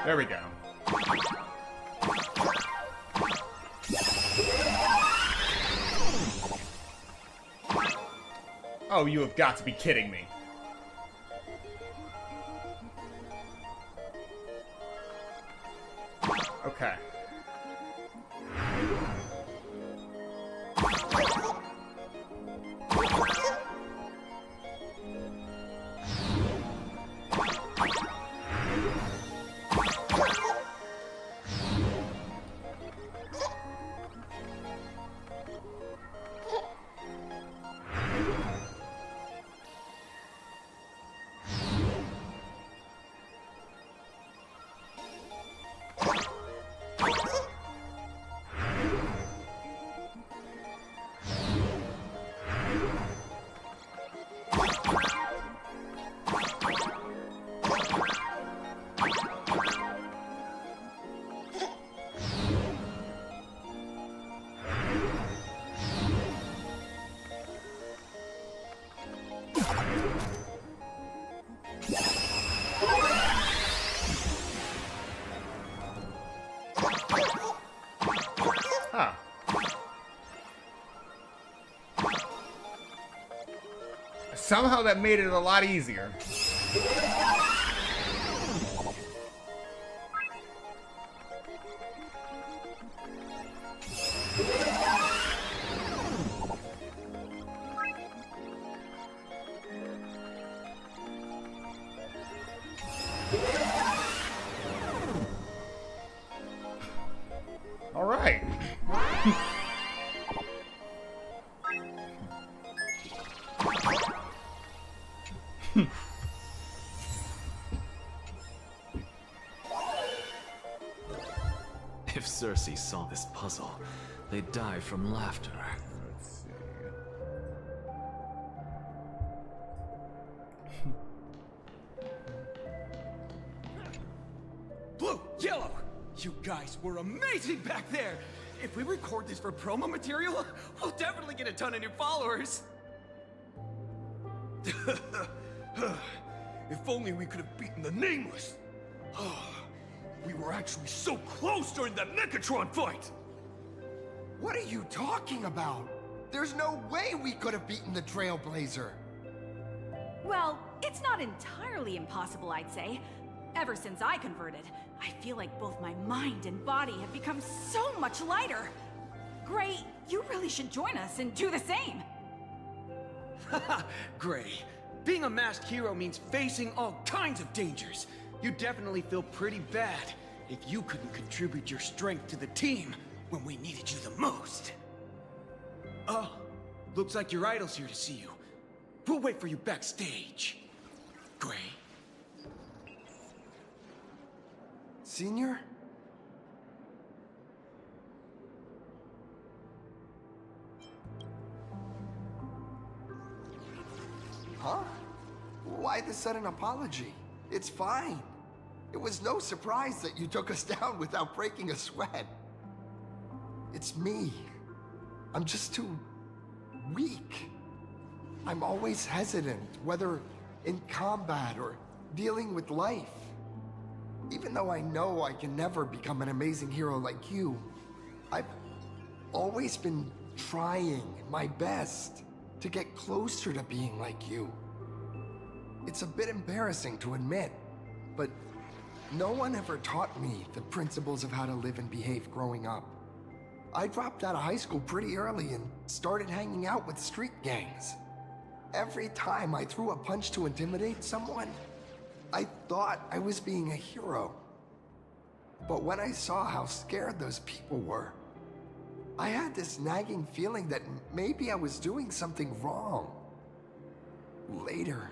There we go. Oh, you have got to be kidding me. Okay. somehow that made it a lot easier. All right. If Cersei saw this puzzle, they'd die from laughter. Let's see. Blue, yellow! You guys were amazing back there! If we record this for promo material, we'll definitely get a ton of new followers! If only we could have beaten the Nameless! We were actually so close during that Mechatron fight! What are you talking about? There's no way we could have beaten the Trailblazer. Well, it's not entirely impossible, I'd say. Ever since I converted, I feel like both my mind and body have become so much lighter. Gray, you really should join us and do the same. Haha, Gray. Being a masked hero means facing all kinds of dangers. You definitely feel pretty bad if you couldn't contribute your strength to the team when we needed you the most. Oh, looks like your idol's here to see you. We'll wait for you backstage. Gray. Senior? Huh? Why the sudden apology? It's fine. It was no surprise that you took us down without breaking a sweat. It's me. I'm just too weak. I'm always hesitant, whether in combat or dealing with life. Even though I know I can never become an amazing hero like you, I've always been trying my best to get closer to being like you. It's a bit embarrassing to admit, but no one ever taught me the principles of how to live and behave growing up. I dropped out of high school pretty early and started hanging out with street gangs. Every time I threw a punch to intimidate someone, I thought I was being a hero. But when I saw how scared those people were, I had this nagging feeling that maybe I was doing something wrong. Later,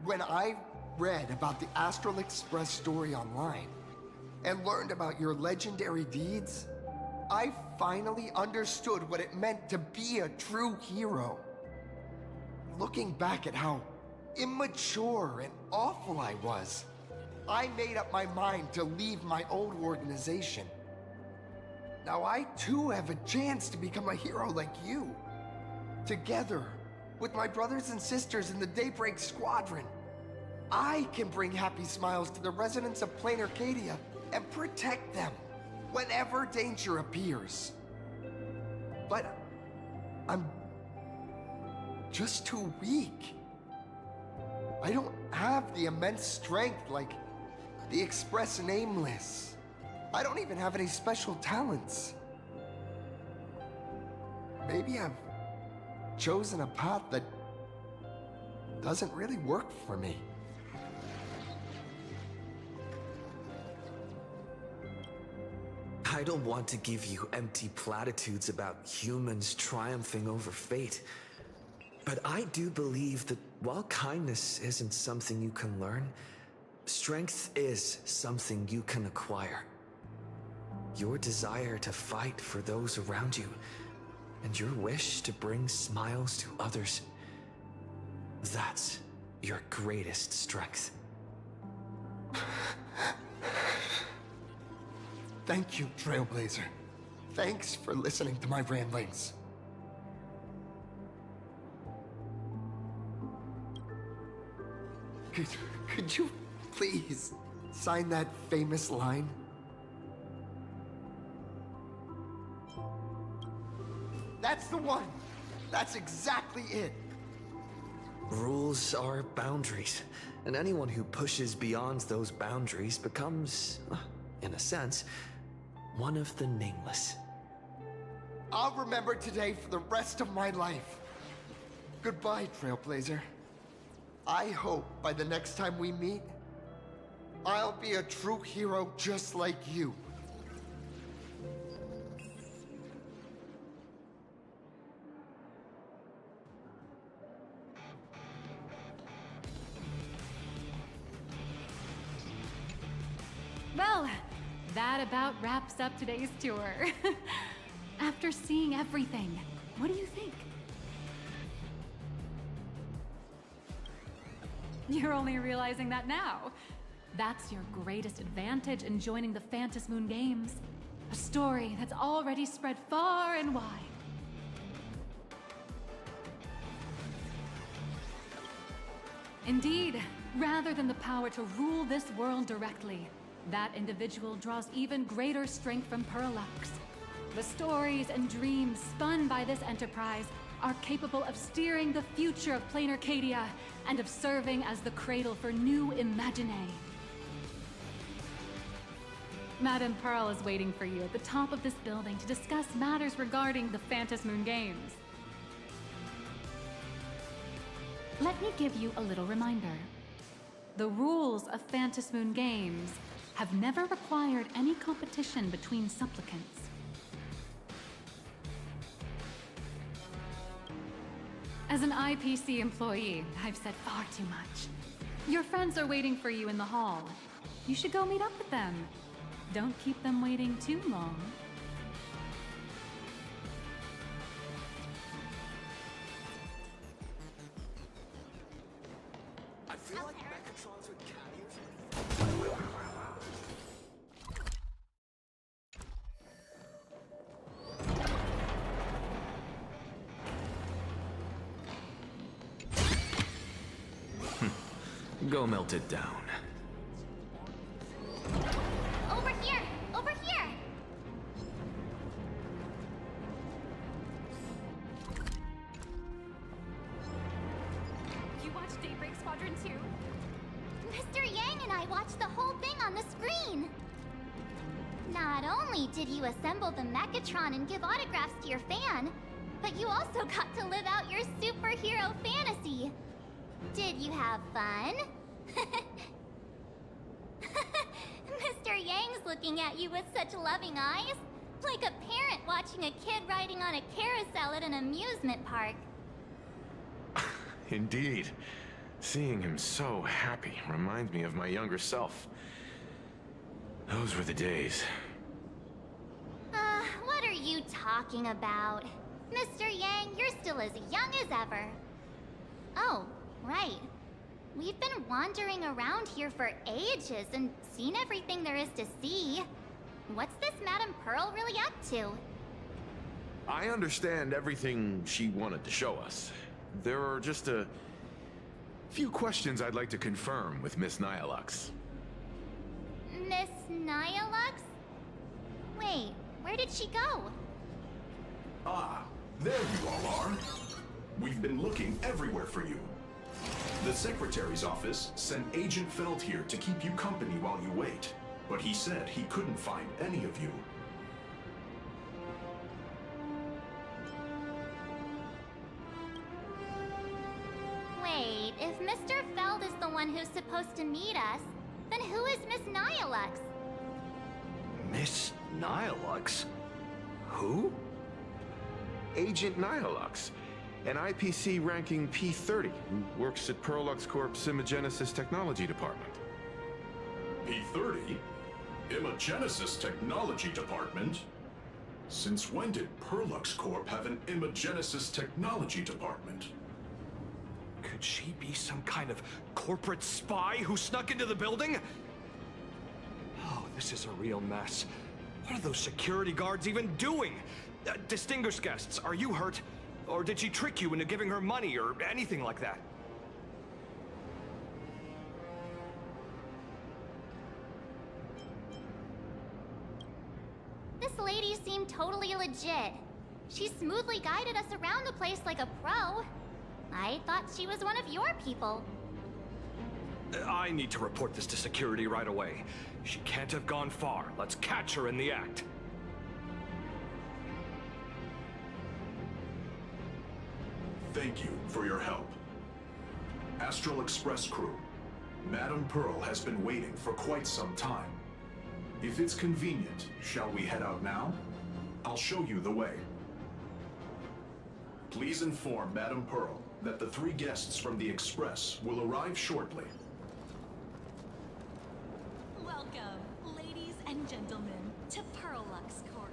when I read about the Astral Express story online and learned about your legendary deeds, I finally understood what it meant to be a true hero. Looking back at how immature and awful I was, I made up my mind to leave my old organization. Now I too have a chance to become a hero like you. Together, with my brothers and sisters in the Daybreak Squadron, I can bring happy smiles to the residents of Plain Arcadia and protect them whenever danger appears. But I'm just too weak. I don't have the immense strength like the Express and Aimless. I don't even have any special talents. Maybe I've chosen a path that doesn't really work for me. I don't want to give you empty platitudes about humans triumphing over fate. But I do believe that while kindness isn't something you can learn, strength is something you can acquire. Your desire to fight for those around you, and your wish to bring smiles to others, that's your greatest strength. Thank you, Trailblazer. Thanks for listening to my ramblings. Could you please sign that famous line? That's the one! That's exactly it! Rules are boundaries, and anyone who pushes beyond those boundaries becomes, in a sense, one of the nameless. I'll remember today for the rest of my life. Goodbye, Trailblazer. I hope by the next time we meet, I'll be a true hero just like you. Well, that about wraps up today's tour. After seeing everything, what do you think? You're only realizing that now. That's your greatest advantage in joining the Phantom Moon Games. A story that's already spread far and wide. Indeed, rather than the power to rule this world directly, that individual draws even greater strength from Parallax. The stories and dreams spun by this enterprise are capable of steering the future of Plain Arcadia and of serving as the cradle for new Imaginae. Madame Pearl is waiting for you at the top of this building to discuss matters regarding the Phantom Moon Games. Let me give you a little reminder. The rules of Phantom Moon Games have never required any competition between supplicants. As an IPC employee, I've said far too much. Your friends are waiting for you in the hall. You should go meet up with them. Don't keep them waiting too long. I feel like Mechatrons with caddies. Go melt it down. Over here! Over here! You watched Daybreak Squadron 2? Mr. Yang and I watched the whole thing on the screen! Not only did you assemble the Mechatron and give autographs to your fan, but you also got to live out your superhero fantasy! Did you have fun? Mr. Yang's looking at you with such loving eyes, like a parent watching a kid riding on a carousel at an amusement park. Indeed. Seeing him so happy reminds me of my younger self. Those were the days. What are you talking about? Mr. Yang, you're still as young as ever. Oh, right. We've been wandering around here for ages and seen everything there is to see. What's this Madame Pearl really up to? I understand everything she wanted to show us. There are just a few questions I'd like to confirm with Miss Nihilux. Miss Nihilux? Wait, where did she go? Ah, there you all are. We've been looking everywhere for you. The Secretary's office sent Agent Feld here to keep you company while you wait, but he said he couldn't find any of you. Wait, if Mr. Feld is the one who's supposed to meet us, then who is Miss Nihilux? Miss Nihilux? Who? Agent Nihilux, an IPC ranking P30 who works at Perlux Corp's Imagenesis Technology Department. P30? Imagenesis Technology Department? Since when did Perlux Corp have an Imagenesis Technology Department? Could she be some kind of corporate spy who snuck into the building? Oh, this is a real mess. What are those security guards even doing? Distinguished guests, are you hurt? Or did she trick you into giving her money or anything like that? This lady seemed totally legit. She smoothly guided us around the place like a pro. I thought she was one of your people. I need to report this to security right away. She can't have gone far. Let's catch her in the act. Thank you for your help. Astral Express crew, Madame Pearl has been waiting for quite some time. If it's convenient, shall we head out now? I'll show you the way. Please inform Madame Pearl that the 3 guests from the Express will arrive shortly. Welcome, ladies and gentlemen, to Pearlux Corp.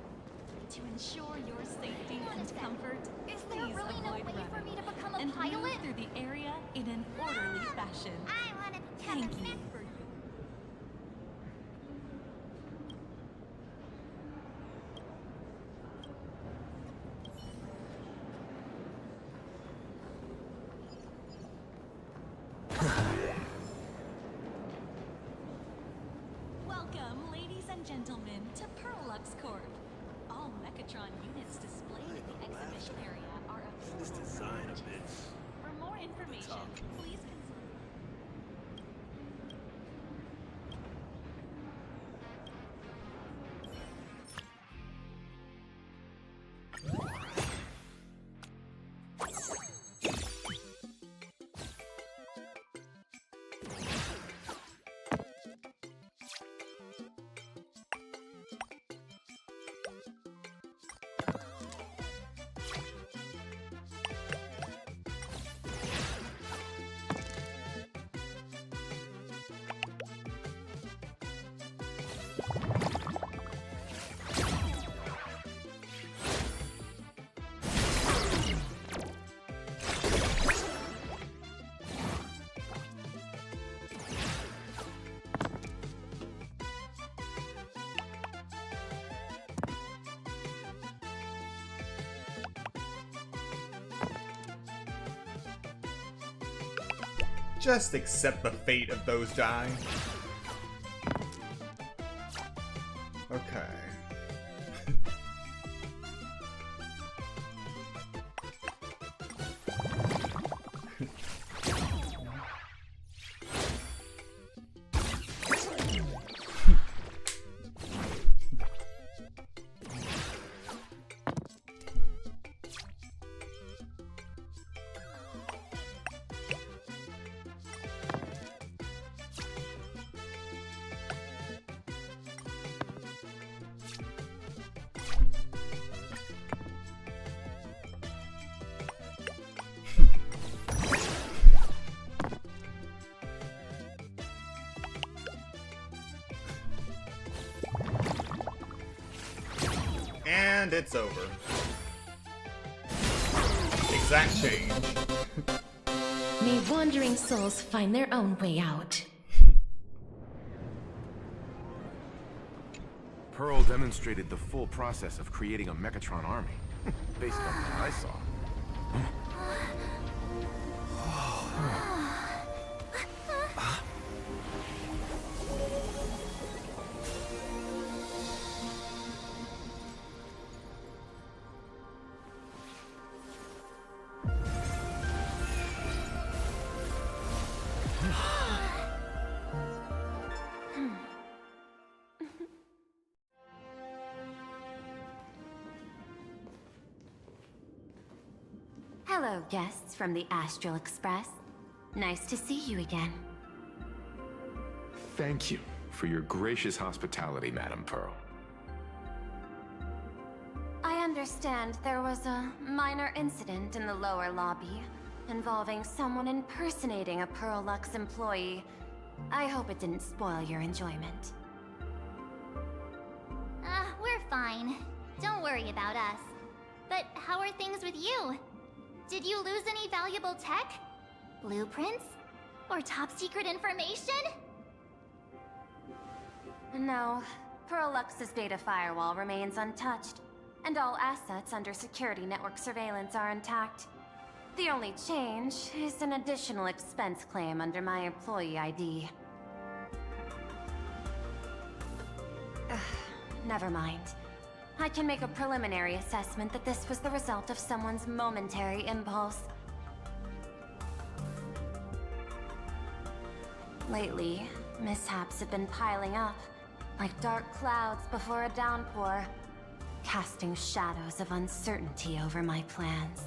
To ensure your safety and comfort, Is there please really no avoid way for running me to become a and pilot? move through the area in an orderly fashion. I want to become Thank a you for Welcome, ladies and gentlemen, to Pearlux Corp. All Mechatron units displayed in the exhibition area are available. This design a bit. For more information, please consult. Just accept the fate of those die. Okay. And it's over. Exact change. May wandering souls find their own way out. Pearl demonstrated the full process of creating a Mechatron army, based on what I saw. Hello, guests from the Astral Express. Nice to see you again. Thank you for your gracious hospitality, Madame Pearl. I understand there was a minor incident in the lower lobby involving someone impersonating a Pearlux employee. I hope it didn't spoil your enjoyment. We're fine. Don't worry about us. But how are things with you? Did you lose any valuable tech? Blueprints? Or top secret information? No, Pearlux's data firewall remains untouched, and all assets under security network surveillance are intact. The only change is an additional expense claim under my employee ID. Never mind. I can make a preliminary assessment that this was the result of someone's momentary impulse. Lately, mishaps have been piling up, like dark clouds before a downpour, casting shadows of uncertainty over my plans.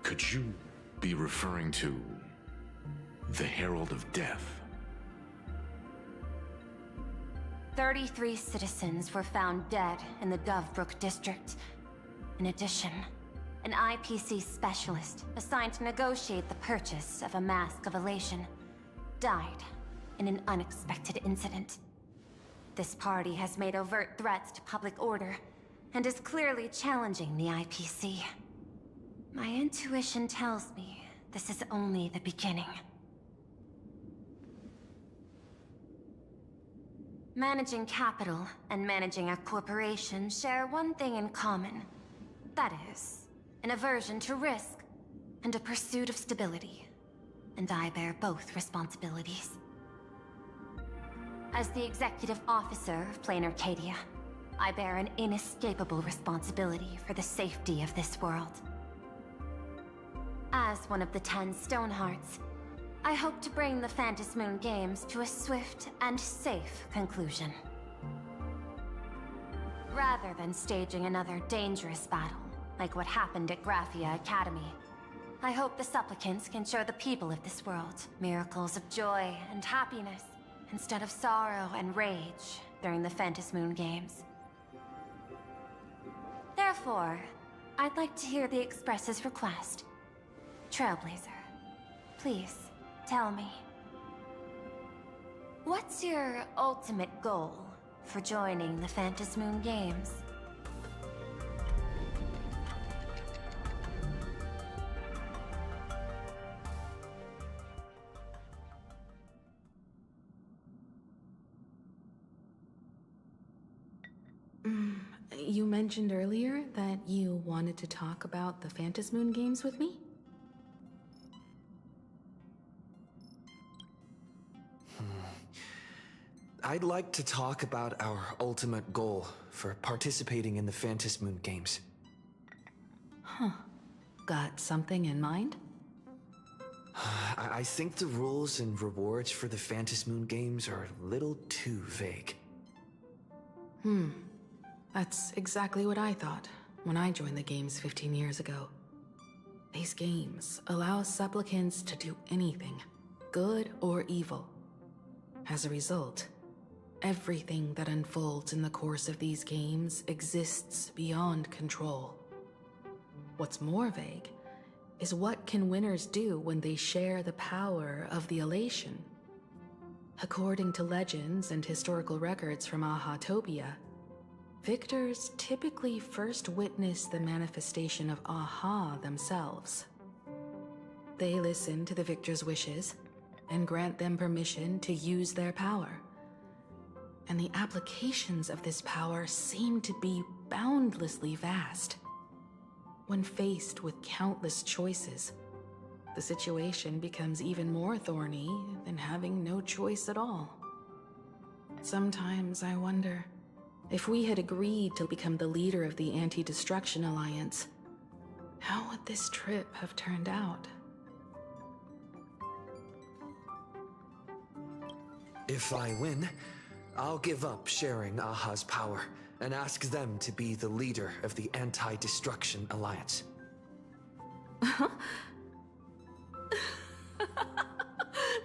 Could you be referring to the Herald of Death? 33 citizens were found dead in the Dovebrook district. In addition, an IPC specialist assigned to negotiate the purchase of a Mask of Elation died in an unexpected incident. This party has made overt threats to public order and is clearly challenging the IPC. My intuition tells me this is only the beginning. Managing capital and managing a corporation share one thing in common. That is, an aversion to risk and a pursuit of stability. And I bear both responsibilities. As the executive officer of Plain Arcadia, I bear an inescapable responsibility for the safety of this world. As one of the 10 Stonehearts, I hope to bring the Phantom Moon Games to a swift and safe conclusion. Rather than staging another dangerous battle, like what happened at Graphia Academy, I hope the supplicants can show the people of this world miracles of joy and happiness, instead of sorrow and rage during the Phantom Moon Games. Therefore, I'd like to hear the Express's request. Trailblazer, please, tell me. What's your ultimate goal for joining the Phantom Moon Games? You mentioned earlier that you wanted to talk about the Phantom Moon Games with me? I'd like to talk about our ultimate goal for participating in the Phantom Moon Games. Huh. Got something in mind? I think the rules and rewards for the Phantom Moon Games are a little too vague. That's exactly what I thought when I joined the games 15 years ago. These games allow supplicants to do anything, good or evil. As a result, everything that unfolds in the course of these games exists beyond control. What's more vague is what can winners do when they share the power of the elation. According to legends and historical records from Ahatopia, victors typically first witness the manifestation of Aha themselves. They listen to the victor's wishes and grant them permission to use their power. And the applications of this power seem to be boundlessly vast. When faced with countless choices, the situation becomes even more thorny than having no choice at all. Sometimes I wonder, if we had agreed to become the leader of the Anti-Destruction Alliance, how would this trip have turned out? If I win, I'll give up sharing Aha's power and ask them to be the leader of the Anti-Destruction Alliance.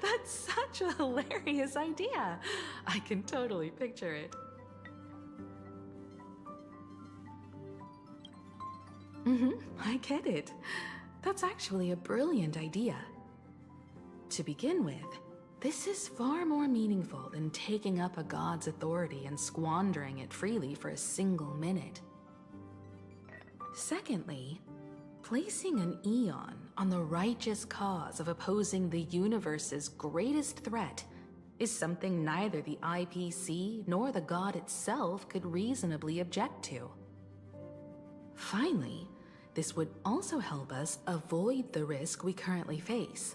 That's such a hilarious idea. I can totally picture it. I get it. That's actually a brilliant idea. To begin with, this is far more meaningful than taking up a god's authority and squandering it freely for a single minute. Secondly, placing an Eon on the righteous cause of opposing the universe's greatest threat is something neither the IPC nor the god itself could reasonably object to. Finally, this would also help us avoid the risk we currently face,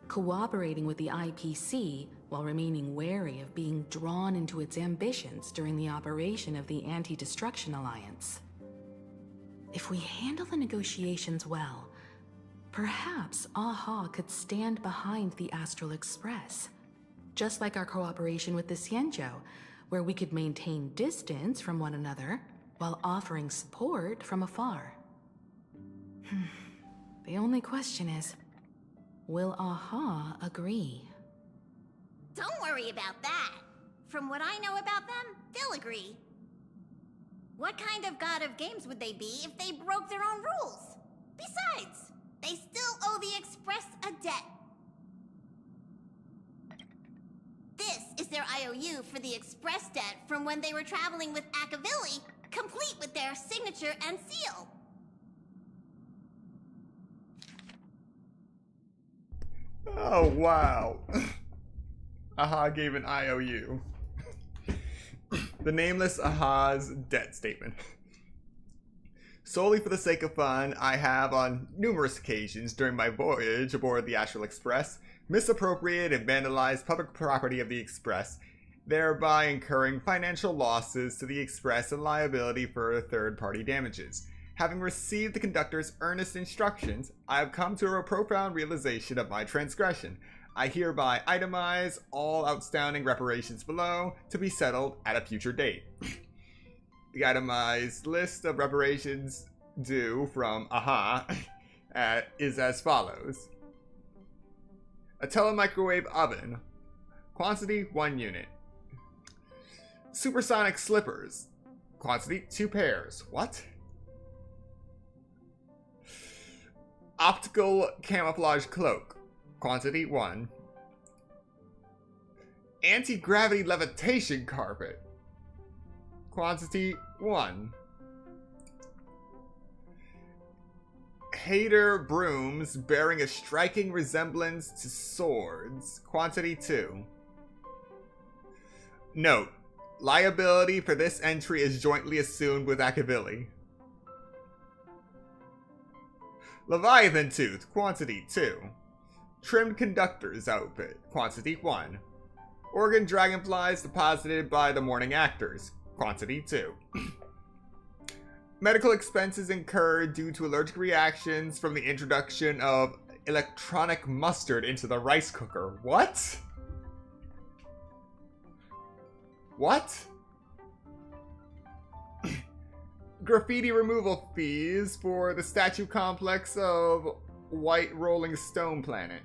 cooperating with the IPC while remaining wary of being drawn into its ambitions during the operation of the Anti-Destruction Alliance. If we handle the negotiations well, Perhaps Aha could stand behind the Astral Express. Just like our cooperation with the Xianzhou, where we could maintain distance from one another while offering support from afar. The only question is, will Aha agree? Don't worry about that. From what I know about them, they'll agree. What kind of god of games would they be if they broke their own rules? Besides, they still owe the Express a debt. This is their IOU for the Express debt from when they were traveling with Akavili, complete with their signature and seal. Oh, wow. Aha gave an IOU. The nameless Aha's debt statement. Solely for the sake of fun, I have on numerous occasions during my voyage aboard the Astral Express misappropriated and vandalized public property of the Express, thereby incurring financial losses to the Express and liability for third-party damages. Having received the conductor's earnest instructions, I have come to a profound realization of my transgression. I hereby itemize all outstanding reparations below to be settled at a future date. The itemized list of reparations due from Aha is as follows. A telemicrowave oven, quantity 1 unit. Supersonic slippers, quantity 2 pairs. What? Optical camouflage cloak, quantity 1. Anti-gravity levitation carpet, quantity 1. Hater brooms bearing a striking resemblance to swords, quantity 2. Note, liability for this entry is jointly assumed with Akavili. Leviathan tooth, quantity 2. Trimmed conductor's outfit, quantity 1. Organ dragonflies deposited by the morning actors, quantity 2. Medical expenses incurred due to allergic reactions from the introduction of electronic mustard into the rice cooker. What? What? Graffiti removal fees for the statue complex of White Rolling Stone Planet.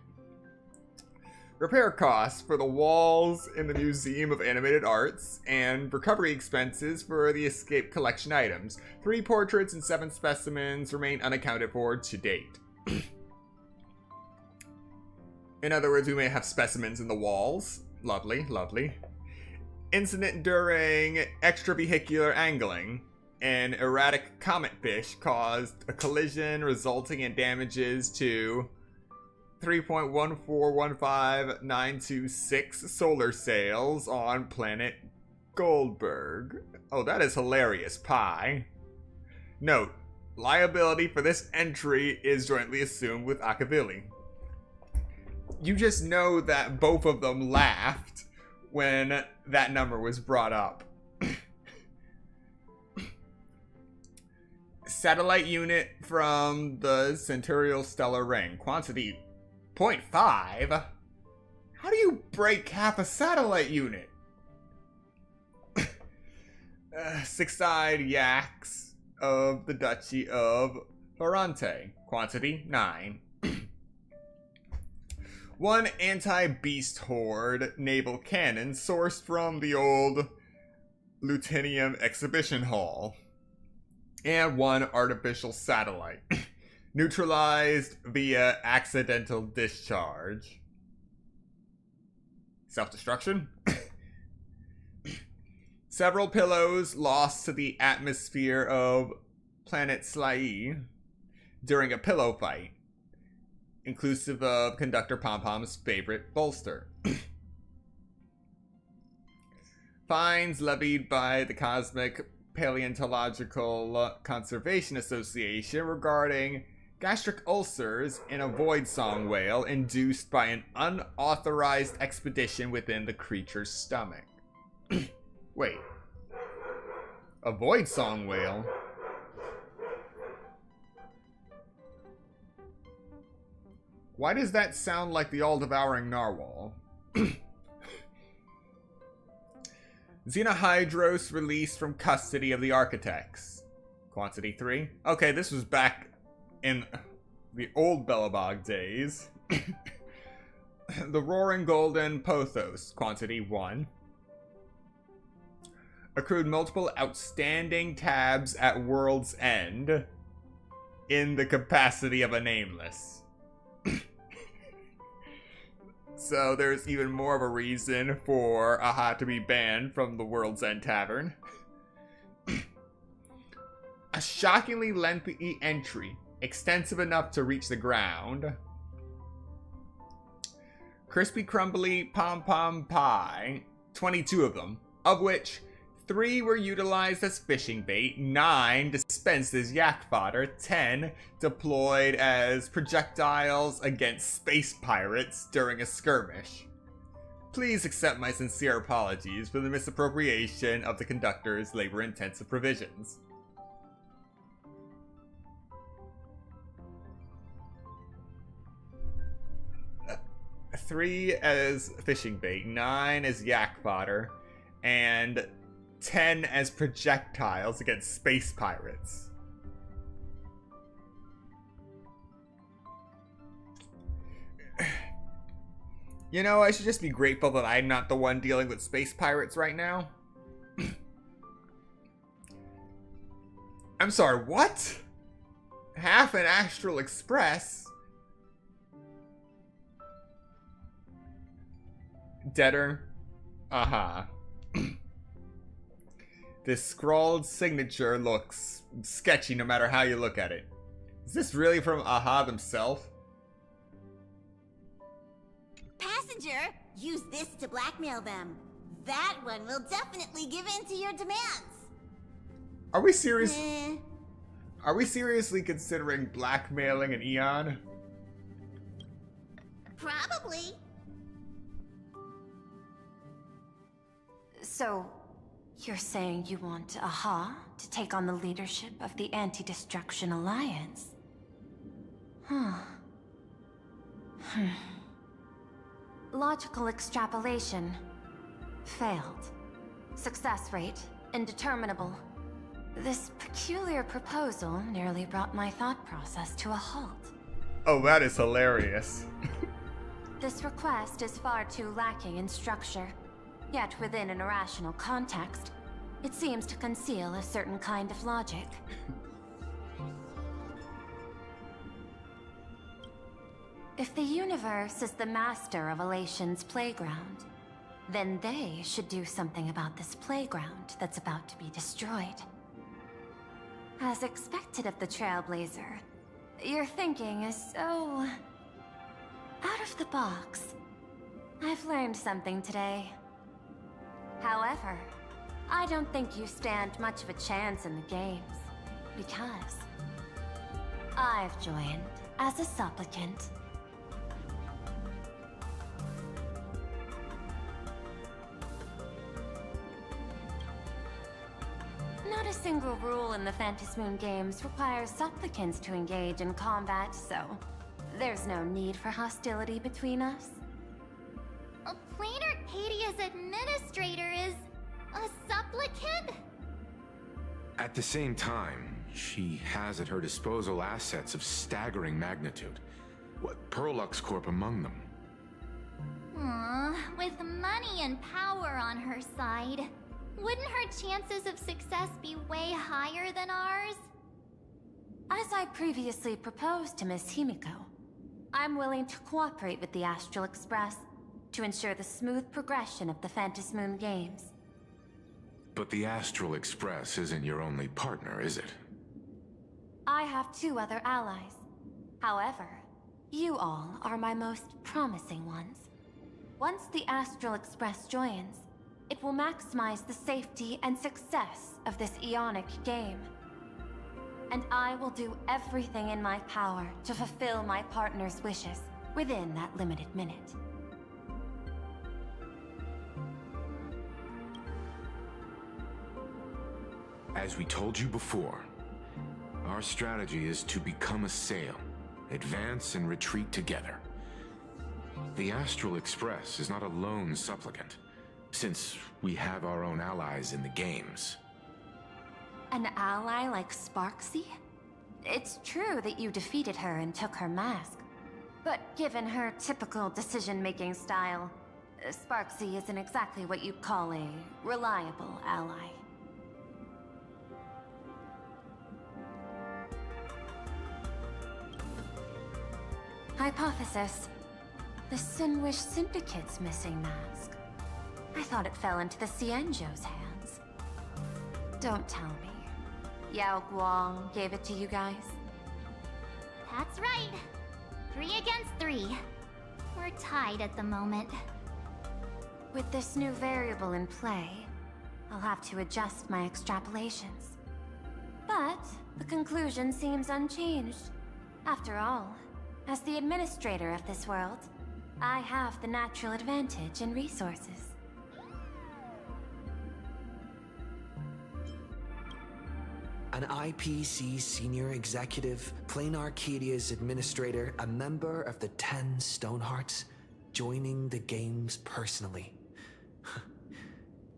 Repair costs for the walls in the Museum of Animated Arts, and recovery expenses for the escape collection items. 3 portraits and 7 specimens remain unaccounted for to date. In other words, we may have specimens in the walls. Lovely, lovely. Incident during extravehicular angling. An erratic comet fish caused a collision resulting in damages to 3.1415926 solar sails on planet Goldberg. Oh, that is hilarious, Pi. Note, liability for this entry is jointly assumed with Akavili. You just know that both of them laughed when that number was brought up. Satellite unit from the Centurial Stellar Ring. Quantity 0.5? How do you break half a satellite unit? 6-eyed yaks of the Duchy of Ferrante. Quantity 9. 1 anti-beast horde naval cannon sourced from the old Lutinium exhibition hall. And 1 artificial satellite. Neutralized via accidental discharge. Self-destruction? Several pillows lost to the atmosphere of planet Slai during a pillow fight, inclusive of Conductor Pom-Pom's favorite bolster. Fines levied by the Cosmic Paleontological Conservation Association regarding gastric ulcers in a void song whale induced by an unauthorized expedition within the creature's stomach. Wait. A void song whale? Why does that sound like the all-devouring narwhal? Xenohydros released from custody of the architects. Quantity 3. Okay, this was back in the old Belobog days. The Roaring Golden Pothos. Quantity 1. Accrued multiple outstanding tabs at World's End in the capacity of a nameless. So there's even more of a reason for Aha to be banned from the World's End Tavern. A shockingly lengthy entry, extensive enough to reach the ground. Crispy Crumbly Pom Pom Pie, 22 of them, of which 3 were utilized as fishing bait, 9 dispensed as yak fodder, 10 deployed as projectiles against space pirates during a skirmish. Please accept my sincere apologies for the misappropriation of the conductor's labor-intensive provisions. Three as fishing bait, 9 as yak fodder, and 10 as projectiles against space pirates. You know, I should just be grateful that I'm not the one dealing with space pirates right now. I'm sorry, what? Half an Astral Express? Deader? Aha. This scrawled signature looks sketchy no matter how you look at it. Is this really from Aha themselves? Passenger, use this to blackmail them. That one will definitely give in to your demands. Are we serious? Are we seriously considering blackmailing an Eon? Probably. So, you're saying you want Aha to take on the leadership of the Anti-Destruction Alliance? Logical extrapolation. Failed. Success rate indeterminable. This peculiar proposal nearly brought my thought process to a halt. Oh, that is hilarious. This request is far too lacking in structure. Yet within an irrational context, it seems to conceal a certain kind of logic. If the universe is the master of Elation's playground, then they should do something about this playground that's about to be destroyed. As expected of the Trailblazer, your thinking is so out of the box. I've learned something today. However, I don't think you stand much of a chance in the games, because I've joined as a supplicant. Not a single rule in the Phantasmoon games requires supplicants to engage in combat, so there's no need for hostility between us. Plain Arcadia's administrator is a supplicant? At the same time, she has at her disposal assets of staggering magnitude. What, Perlux Corp among them. With money and power on her side, wouldn't her chances of success be way higher than ours? As I previously proposed to Miss Himiko, I'm willing to cooperate with the Astral Express to ensure the smooth progression of the Phantasmoon games. But the Astral Express isn't your only partner, is it? I have 2 other allies. However, you all are my most promising ones. Once the Astral Express joins, it will maximize the safety and success of this Eonic game. And I will do everything in my power to fulfill my partner's wishes within that limited minute. As we told you before, our strategy is to become a sail advance and retreat together. The Astral Express is not a lone supplicant, since we have our own allies in the games. An ally like Sparksy? It's true that you defeated her and took her mask. But given her typical decision-making style, Sparksy isn't exactly what you'd call a reliable ally. Hypothesis. The Sinwish Syndicate's missing mask. I thought it fell into the Xianzhou's hands. Don't tell me. Yao Guang gave it to you guys? That's right. 3 against 3. We're tied at the moment. With this new variable in play, I'll have to adjust my extrapolations. But the conclusion seems unchanged. After all, as the administrator of this world, I have the natural advantage in resources. An IPC senior executive, Plain Arcadia's administrator, a member of the 10 Stonehearts, joining the games personally.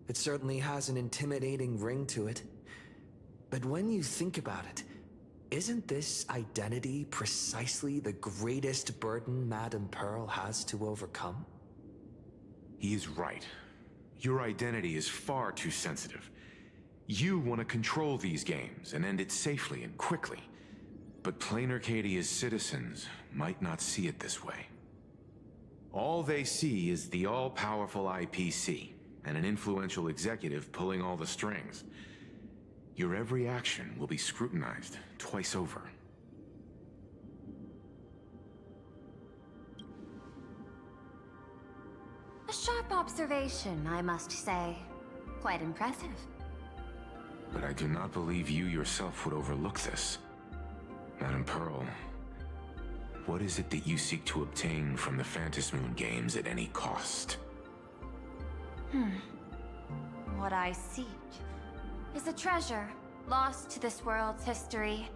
It certainly has an intimidating ring to it. But when you think about it, isn't this identity precisely the greatest burden Madame Pearl has to overcome? He is right. Your identity is far too sensitive. You want to control these games and end it safely and quickly. But Plain Arcadia's citizens might not see it this way. All they see is the all-powerful IPC and an influential executive pulling all the strings. Your every action will be scrutinized twice over. A sharp observation, I must say. Quite impressive. But I do not believe you yourself would overlook this. Madame Pearl, what is it that you seek to obtain from the Phantasmoon games at any cost? What I seek is a treasure lost to this world's history.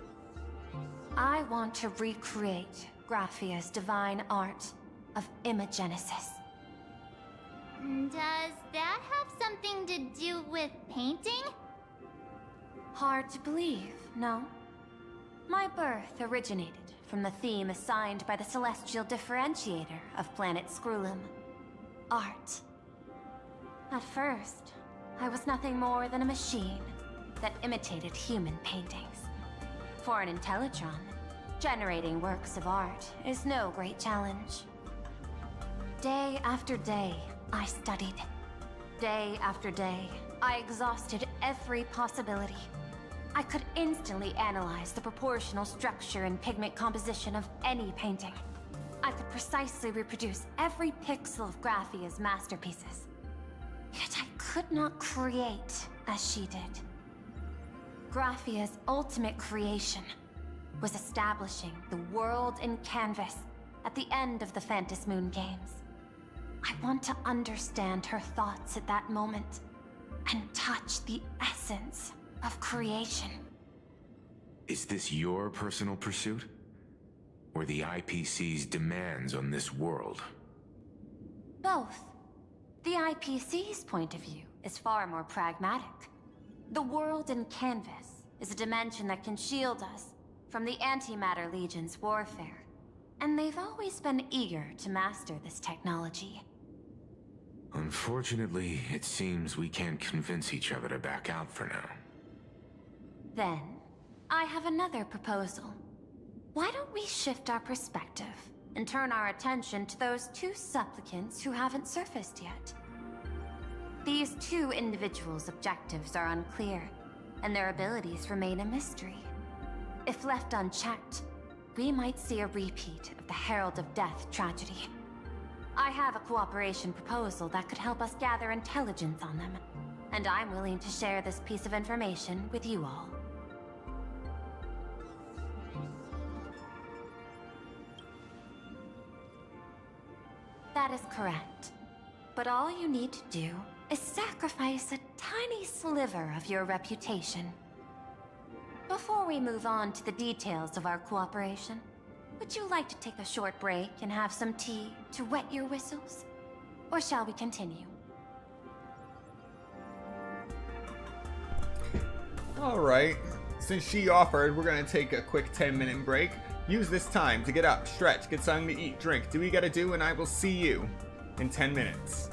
I want to recreate Graphia's divine art of imagenesis. Does that have something to do with painting? Hard to believe, no? My birth originated from the theme assigned by the celestial differentiator of planet Scrulum: art. At first, I was nothing more than a machine that imitated human paintings. For an Intellitron, generating works of art is no great challenge. Day after day, I studied. Day after day, I exhausted every possibility. I could instantly analyze the proportional structure and pigment composition of any painting. I could precisely reproduce every pixel of Graphia's masterpieces. Yet I could not create as she did. Graphia's ultimate creation was establishing the world in canvas at the end of the Phantasmoon games. I want to understand her thoughts at that moment and touch the essence of creation. Is this your personal pursuit? Or the IPC's demands on this world? Both. The IPC's point of view is far more pragmatic. The world in canvas is a dimension that can shield us from the Antimatter Legion's warfare, and they've always been eager to master this technology. Unfortunately, it seems we can't convince each other to back out for now. Then, I have another proposal. Why don't we shift our perspective and turn our attention to those 2 supplicants who haven't surfaced yet? These 2 individuals' objectives are unclear, and their abilities remain a mystery. If left unchecked, we might see a repeat of the Herald of Death tragedy. I have a cooperation proposal that could help us gather intelligence on them, and I'm willing to share this piece of information with you all. That is correct. But all you need to do is sacrifice a tiny sliver of your reputation. Before we move on to the details of our cooperation, Would you like to take a short break and have some tea to wet your whistles? Or shall we continue? Alright, since she offered, we're gonna take a quick 10-minute break. Use this time to get up, stretch, get something to eat, drink, do what you gotta do, and I will see you in 10 minutes.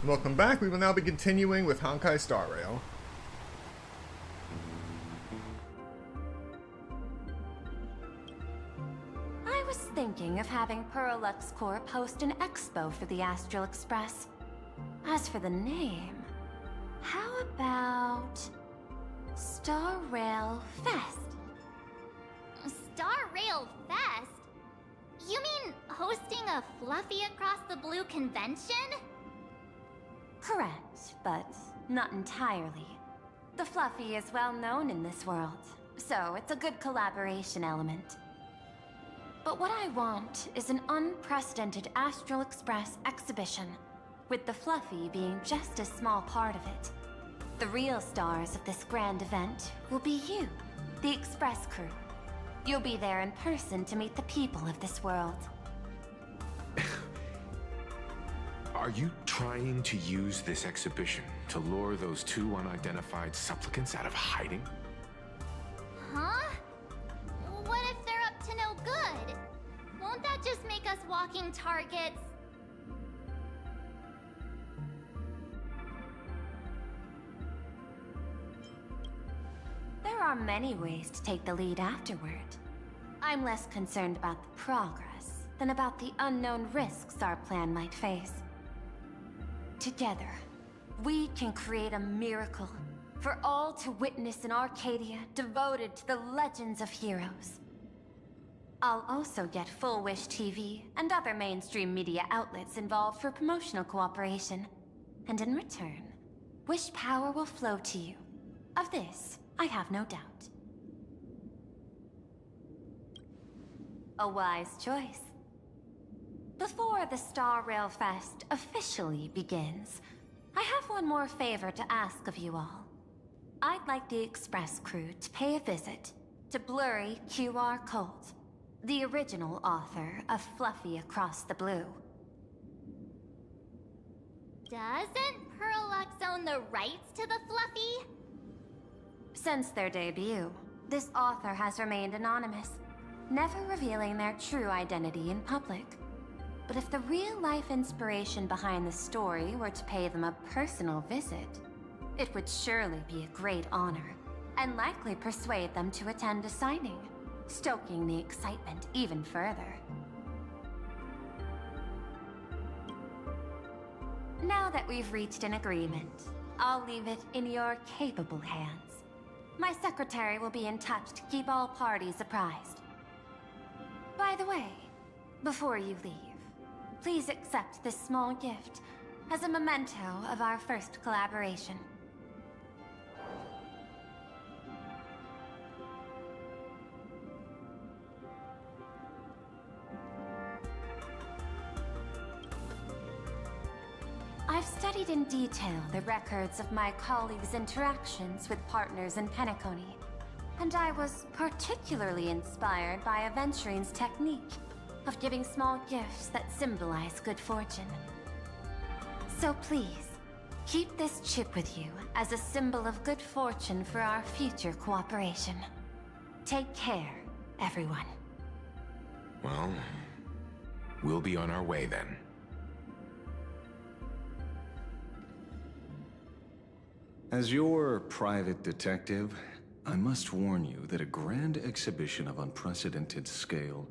Welcome back. We will now be continuing with Honkai Star Rail. I was thinking of having Perlux Corp host an expo for the Astral Express. As for the name, how about Star Rail Fest? Star Rail Fest? You mean hosting a Fluffy Across the Blue convention? Correct, but not entirely. The Fluffy is well known in this world, so it's a good collaboration element. But what I want is an unprecedented Astral Express exhibition, with the Fluffy being just a small part of it. The real stars of this grand event will be you, the Express crew. You'll be there in person to meet the people of this world. Are you trying to use this exhibition to lure those two unidentified supplicants out of hiding? Huh? What if they're up to no good? Won't that just make us walking targets? There are many ways to take the lead afterward. I'm less concerned about the progress than about the unknown risks our plan might face. Together, we can create a miracle for all to witness in Arcadia devoted to the legends of heroes. I'll also get Full Wish TV and other mainstream media outlets involved for promotional cooperation. And in return, Wish power will flow to you. Of this, I have no doubt. A wise choice. Before the Star Rail Fest officially begins, I have one more favor to ask of you all. I'd like the Express crew to pay a visit to Blurry QR Colt, the original author of Fluffy Across the Blue. Doesn't Perlux own the rights to the Fluffy? Since their debut, this author has remained anonymous, never revealing their true identity in public. But if the real-life inspiration behind the story were to pay them a personal visit, it would surely be a great honor, and likely persuade them to attend a signing, stoking the excitement even further. Now that we've reached an agreement, I'll leave it in your capable hands. My secretary will be in touch to keep all parties apprised. By the way, before you leave, please accept this small gift as a memento of our first collaboration. I've studied in detail the records of my colleagues' interactions with partners in Penacony, and I was particularly inspired by Aventurine's technique of giving small gifts that symbolize good fortune. So please, keep this chip with you as a symbol of good fortune for our future cooperation. Take care, everyone. Well, we'll be on our way then. As your private detective, I must warn you that a grand exhibition of unprecedented scale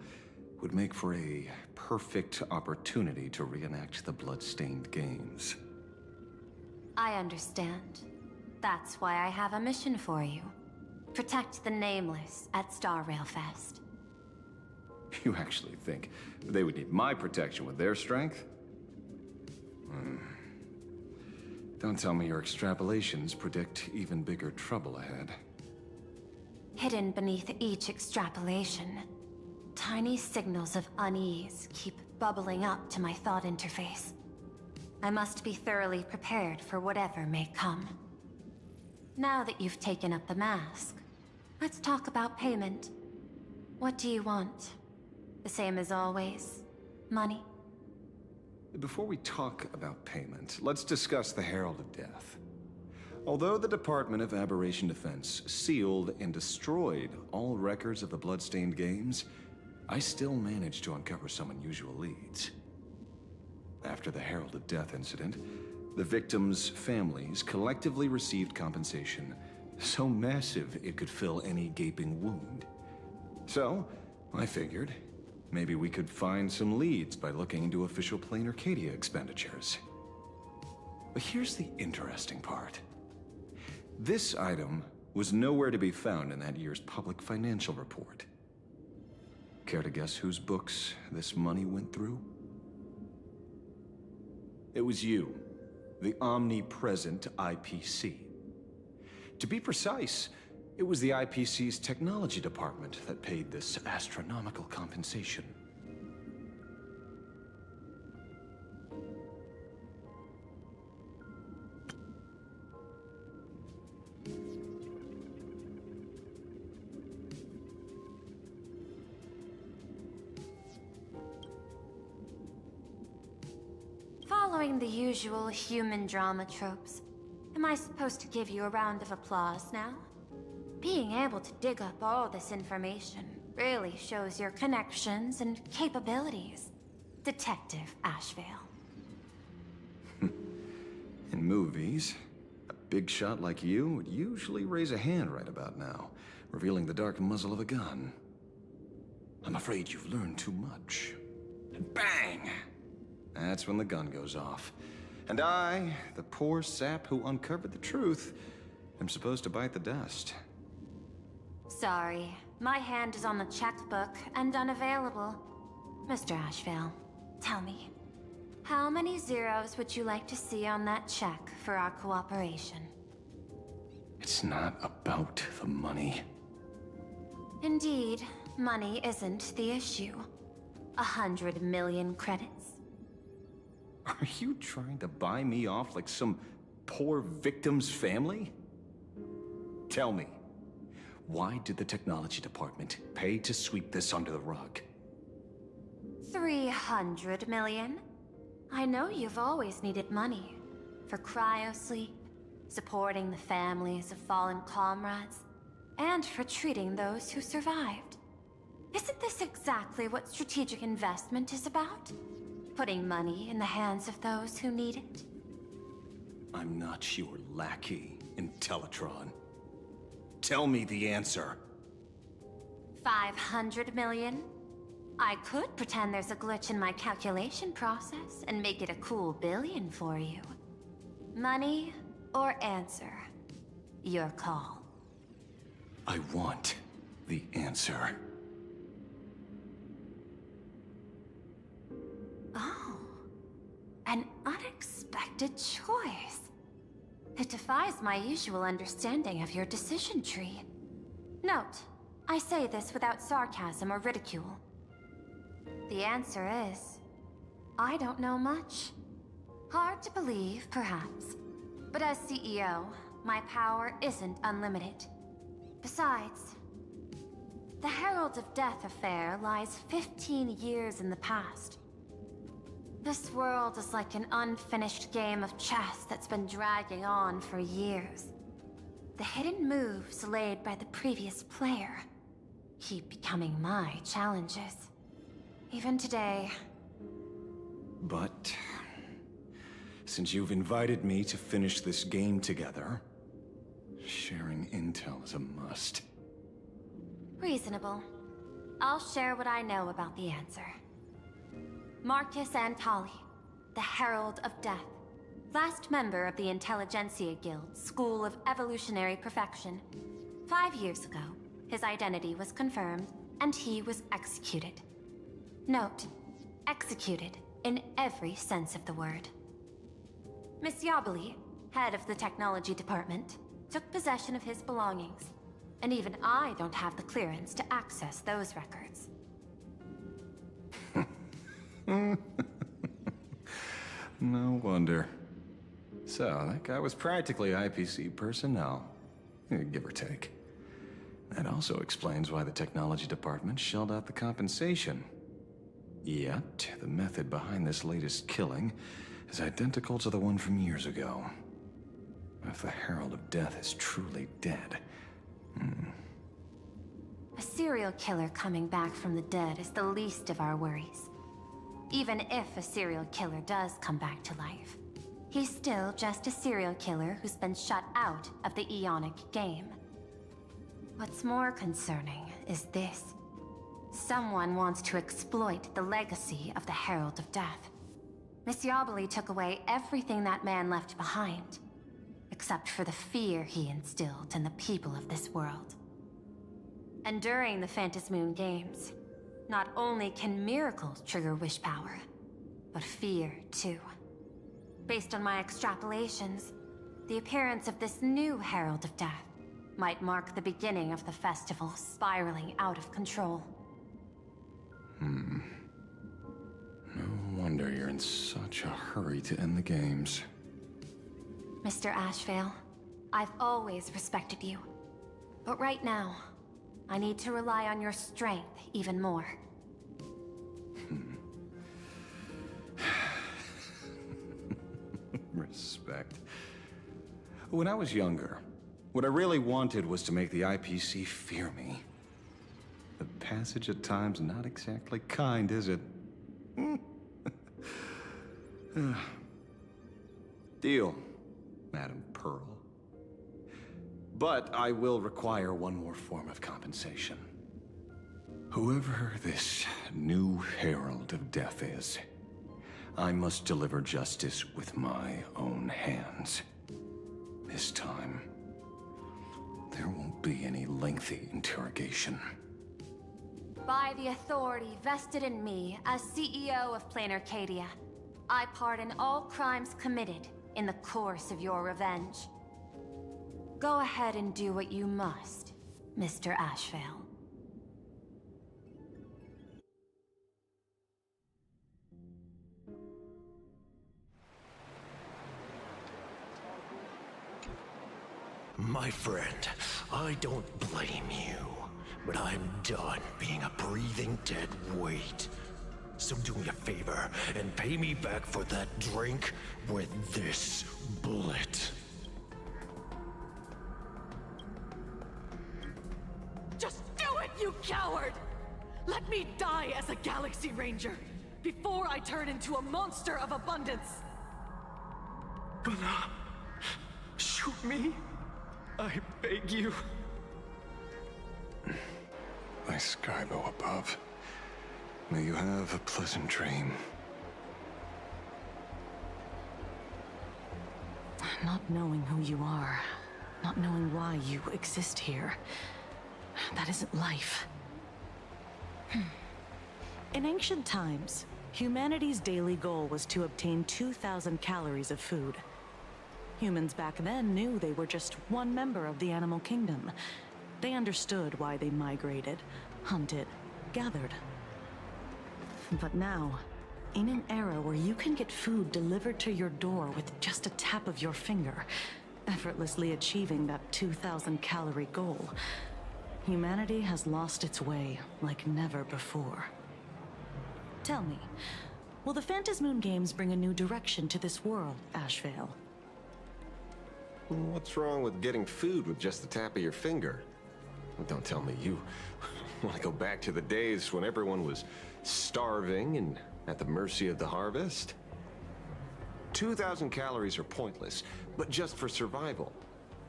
would make for a perfect opportunity to reenact the blood-stained games. I understand. That's why I have a mission for you. Protect the Nameless at Star Rail Fest. You actually think they would need my protection with their strength? Don't tell me your extrapolations predict even bigger trouble ahead. Hidden beneath each extrapolation, tiny signals of unease keep bubbling up to my thought interface. I must be thoroughly prepared for whatever may come. Now that you've taken up the mask, let's talk about payment. What do you want? The same as always? Money? Before we talk about payment, let's discuss the Herald of Death. Although the Department of Aberration Defense sealed and destroyed all records of the Bloodstained Games, I still managed to uncover some unusual leads. After the Herald of Death incident, The victims' families collectively received compensation so massive it could fill any gaping wound. So, I figured, maybe we could find some leads by looking into official Plain Arcadia expenditures. But here's the interesting part. This item was nowhere to be found in that year's public financial report. Care to guess whose books this money went through? It was you, the omnipresent IPC. To be precise, it was the IPC's technology department that paid this astronomical compensation. Following the usual human drama tropes, am I supposed to give you a round of applause now? Being able to dig up all this information really shows your connections and capabilities, Detective Ashvale. In movies, a big shot like you would usually raise a hand right about now, revealing the dark muzzle of a gun. I'm afraid you've learned too much. And bang! That's when the gun goes off. And I, the poor sap who uncovered the truth, am supposed to bite the dust. Sorry, my hand is on the checkbook and unavailable. Mr. Ashvale, tell me, how many zeros would you like to see on that check for our cooperation? It's not about the money. Indeed, money isn't the issue. 100 million credits. Are you trying to buy me off like some poor victim's family? Tell me, why did the technology department pay to sweep this under the rug? 300 million? I know you've always needed money. For cryosleep, supporting the families of fallen comrades, and for treating those who survived. Isn't this exactly what strategic investment is about? Putting money in the hands of those who need it? I'm not your lackey, Intellitron. Tell me the answer. 500 million? I could pretend there's a glitch in my calculation process and make it a cool billion for you. Money or answer? Your call. I want the answer. Oh, an unexpected choice. It defies my usual understanding of your decision tree. Note, I say this without sarcasm or ridicule. The answer is, I don't know much. Hard to believe, perhaps. But as CEO, my power isn't unlimited. Besides, the Herald of Death affair lies 15 years in the past. This world is like an unfinished game of chess that's been dragging on for years. The hidden moves laid by the previous player keep becoming my challenges. Even today. But since you've invited me to finish this game together, sharing intel is a must. Reasonable. I'll share what I know about the answer. Marcus Antali, the Herald of Death, last member of the Intelligentsia Guild School of Evolutionary Perfection. 5 years ago, his identity was confirmed, and he was executed. Note, executed in every sense of the word. Miss Yabali, head of the technology department, took possession of his belongings, and even I don't have the clearance to access those records. No wonder. So, that guy was practically IPC personnel, give or take. That also explains why the technology department shelled out the compensation. Yet, the method behind this latest killing is identical to the one from years ago. If the Herald of Death is truly dead... A serial killer coming back from the dead is the least of our worries. Even if a serial killer does come back to life, he's still just a serial killer who's been shut out of the Ionic game. What's more concerning is this. Someone wants to exploit the legacy of the Herald of Death. Miss Yobeli took away everything that man left behind, except for the fear he instilled in the people of this world. And during the Phantasmoon Games, not only can miracles trigger wish power, but fear too. Based on my extrapolations, the appearance of this new Herald of Death might mark the beginning of the festival spiraling out of control. No wonder you're in such a hurry to end the games. Mr. Ashvale, I've always respected you. But right now, I need to rely on your strength even more. Respect. When I was younger, what I really wanted was to make the IPC fear me. The passage of time's not exactly kind, is it? Deal, Madam Pearl. But I will require one more form of compensation. Whoever this new Herald of Death is, I must deliver justice with my own hands. This time, there won't be any lengthy interrogation. By the authority vested in me as CEO of Plain Arcadia, I pardon all crimes committed in the course of your revenge. Go ahead and do what you must, Mr. Ashvale. My friend, I don't blame you, but I'm done being a breathing dead weight. So do me a favor and pay me back for that drink with this bullet. Just do it, you coward! Let me die as a Galaxy Ranger before I turn into a monster of abundance! Shoot me? I beg you. My Skybo above, may you have a pleasant dream. Not knowing who you are, not knowing why you exist here, that isn't life. In ancient times, humanity's daily goal was to obtain 2,000 calories of food. Humans back then knew they were just one member of the animal kingdom. They understood why they migrated, hunted, gathered. But now, in an era where you can get food delivered to your door with just a tap of your finger, effortlessly achieving that 2,000 calorie goal, humanity has lost its way like never before. Tell me, will the Phantasmoon Games bring a new direction to this world, Ashvale? What's wrong with getting food with just the tap of your finger? Don't tell me you want to go back to the days when everyone was starving and at the mercy of the harvest? 2,000 calories are pointless, but just for survival.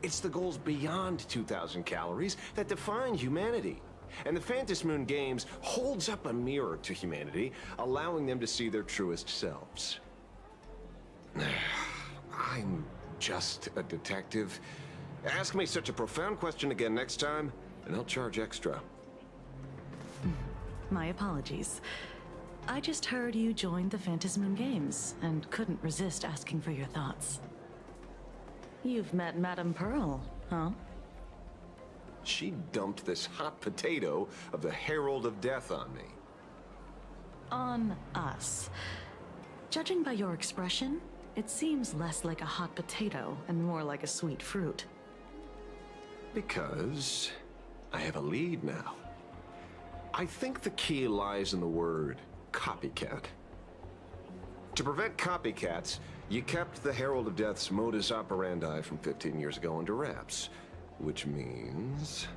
It's the goals beyond 2,000 calories that define humanity. And the Phantasmoon Games holds up a mirror to humanity, allowing them to see their truest selves. I'm just a detective. Ask me such a profound question again next time, and I'll charge extra. My apologies. I just heard you joined the Phantasmoon Games and couldn't resist asking for your thoughts. You've met Madame Pearl, huh? She dumped this hot potato of the Herald of Death on me. On us. Judging by your expression, it seems less like a hot potato and more like a sweet fruit. Because I have a lead now. I think the key lies in the word copycat. To prevent copycats, you kept the Herald of Death's modus operandi from 15 years ago under wraps, which means...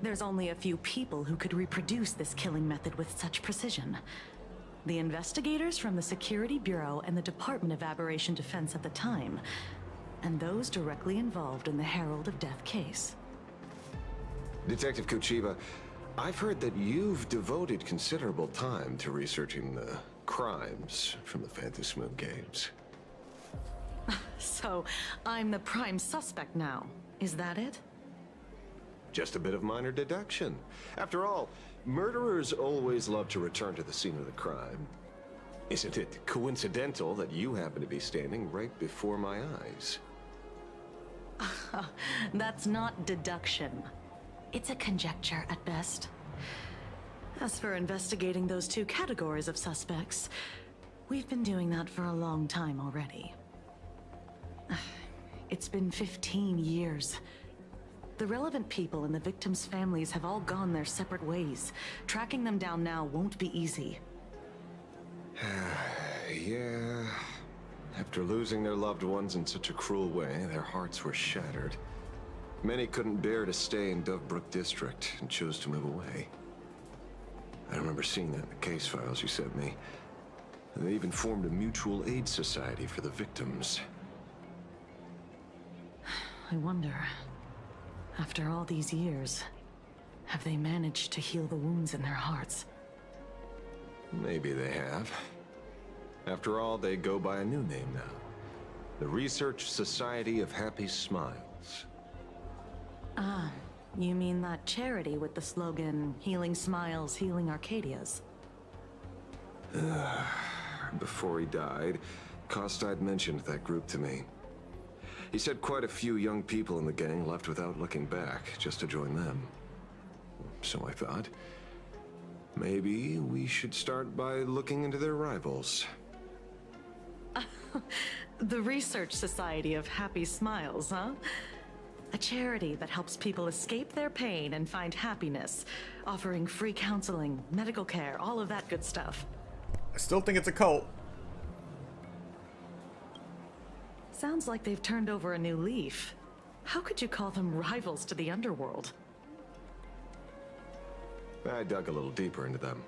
There's only a few people who could reproduce this killing method with such precision. the investigators from the Security Bureau and the Department of Aberration Defense at the time, and those directly involved in the Herald of Death case. Detective Kuchiba, I've heard that you've devoted considerable time to researching the crimes from the Phantasmoon games. So, I'm the prime suspect now. Is that it? Just a bit of minor deduction. After all, murderers always love to return to the scene of the crime. Isn't it coincidental that you happen to be standing right before my eyes? That's not deduction. It's a conjecture at best. As for investigating those two categories of suspects, we've been doing that for a long time already. It's been 15 years. The relevant people and the victims' families have all gone their separate ways. Tracking them down now won't be easy. Yeah. After losing their loved ones in such a cruel way, their hearts were shattered. Many couldn't bear to stay in Dovebrook District and chose to move away. I remember seeing that in the case files you sent me. And they even formed a mutual aid society for the victims. I wonder, after all these years, have they managed to heal the wounds in their hearts? Maybe they have. After all, they go by a new name now. The Research Society of Happy Smiles. Ah, you mean that charity with the slogan, Healing Smiles, Healing Arcadias? Before he died, Kostide mentioned that group to me. He said quite a few young people in the gang left without looking back, just to join them. So I thought, maybe we should start by looking into their rivals. The Research Society of Happy Smiles, huh? A charity that helps people escape their pain and find happiness, offering free counseling, medical care, all of that good stuff. I still think it's a cult. Sounds like they've turned over a new leaf. How could you call them rivals to the underworld? I dug a little deeper into them,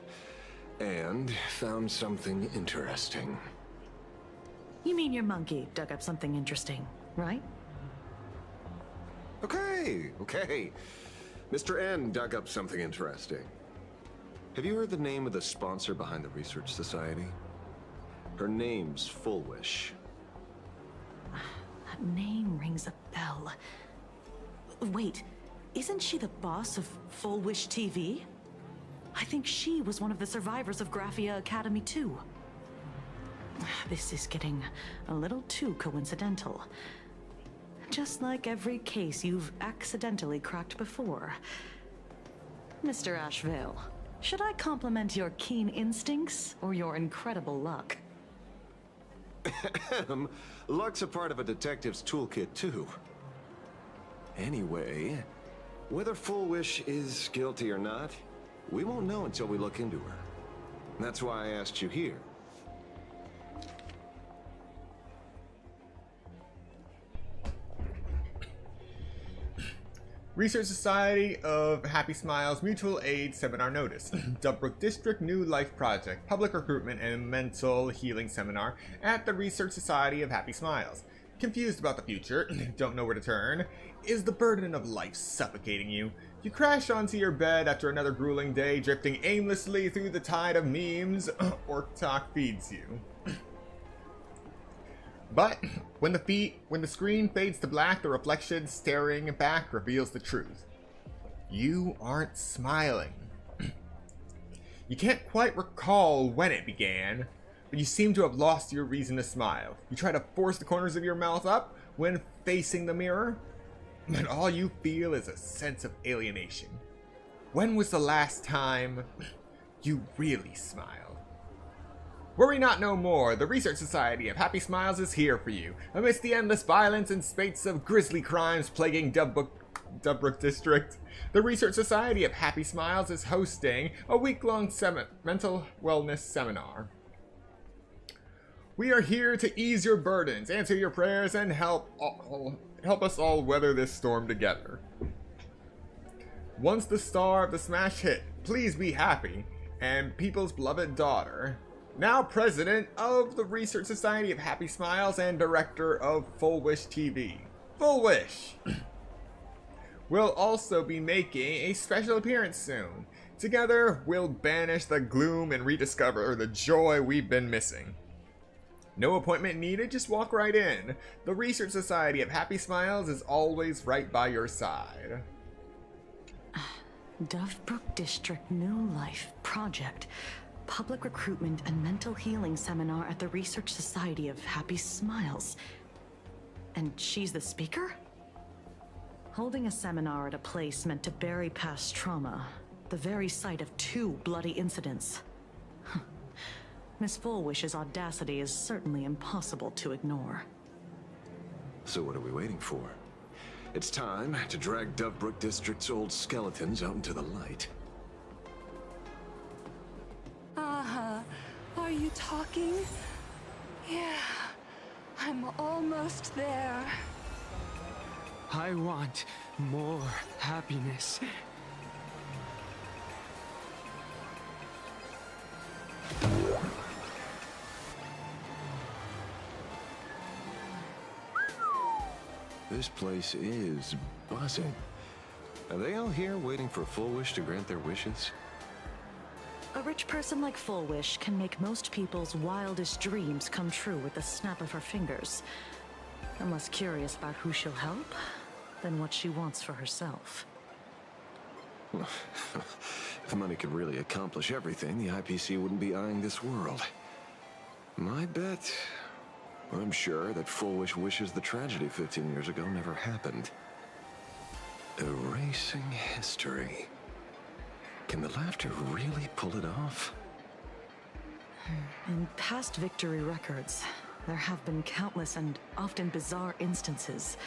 and found something interesting. You mean your monkey dug up something interesting, right? Okay. Mr. N dug up something interesting. Have you heard the name of the sponsor behind the Research Society? Her name's Full Wish. That name rings a bell. Wait, isn't she the boss of Full Wish TV? I think she was one of the survivors of Graphia Academy 2. This is getting a little too coincidental. Just like every case you've accidentally cracked before. Mr. Ashvale, should I compliment your keen instincts or your incredible luck? Luck's a part of a detective's toolkit, too. Anyway, whether Full Wish is guilty or not, we won't know until we look into her. That's why I asked you here. Research Society of Happy Smiles Mutual Aid Seminar Notice. Dovebrook District New Life Project. Public Recruitment and Mental Healing Seminar at the Research Society of Happy Smiles. Confused about the future? Don't know where to turn? Is the burden of life suffocating you? You crash onto your bed after another grueling day, drifting aimlessly through the tide of memes Orc Talk feeds you. But when the screen fades to black, the reflection staring back reveals the truth. You aren't smiling. You can't quite recall when it began, but you seem to have lost your reason to smile. You try to force the corners of your mouth up when facing the mirror, but all you feel is a sense of alienation. When was the last time you really smiled? Worry not no more. The Research Society of Happy Smiles is here for you. Amidst the endless violence and spates of grisly crimes plaguing Dovebrook District, the Research Society of Happy Smiles is hosting a week-long mental wellness seminar. We are here to ease your burdens, answer your prayers, and help us all weather this storm together. Once the star of the smash hit, Please Be Happy, and People's Beloved Daughter, now president of the Research Society of Happy Smiles and director of Full Wish TV. Full Wish will also be making a special appearance soon. Together, we'll banish the gloom and rediscover the joy we've been missing. No appointment needed, just walk right in. The Research Society of Happy Smiles is always right by your side. Dovebrook District New Life Project. Public Recruitment and Mental Healing Seminar at the Research Society of Happy Smiles. And she's the speaker? Holding a seminar at a place meant to bury past trauma. The very site of 2 bloody incidents. Miss Fullwish's audacity is certainly impossible to ignore. So what are we waiting for? It's time to drag Dovebrook District's old skeletons out into the light. Are you talking? Yeah, I'm almost there. I want more happiness. This place is buzzing. Are they all here waiting for Full Wish to grant their wishes? A rich person like Full Wish can make most people's wildest dreams come true with the snap of her fingers. I'm less curious about who she'll help than what she wants for herself. If money could really accomplish everything, the IPC wouldn't be eyeing this world. My bet, I'm sure that Full Wish wishes the tragedy 15 years ago never happened. Erasing history. Can the laughter really pull it off? In past victory records, there have been countless and often bizarre instances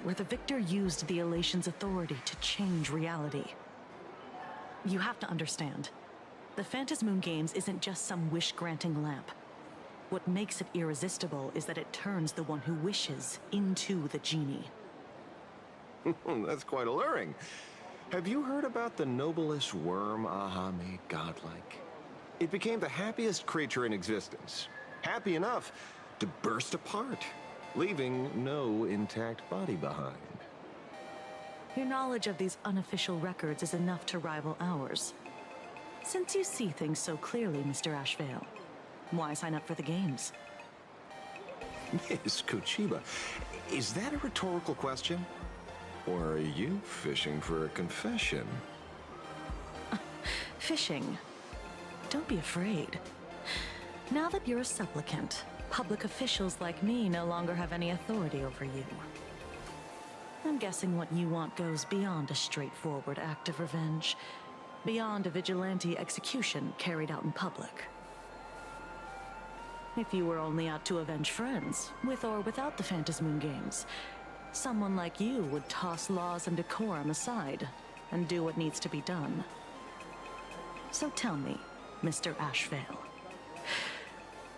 where the victor used the Elation's authority to change reality. You have to understand, the Phantasmoon Games isn't just some wish-granting lamp. What makes it irresistible is that it turns the one who wishes into the genie. That's quite alluring. Have you heard about the noblest worm Aha made godlike? It became the happiest creature in existence. Happy enough to burst apart, leaving no intact body behind. Your knowledge of these unofficial records is enough to rival ours. Since you see things so clearly, Mr. Ashvale, why sign up for the games? Miss Kochiba, is that a rhetorical question? Or are you fishing for a confession? Fishing. Don't be afraid. Now that you're a supplicant, public officials like me no longer have any authority over you. I'm guessing what you want goes beyond a straightforward act of revenge, beyond a vigilante execution carried out in public. If you were only out to avenge friends, with or without the Phantasmoon Games, someone like you would toss laws and decorum aside and do what needs to be done. So tell me, Mr. Ashvale,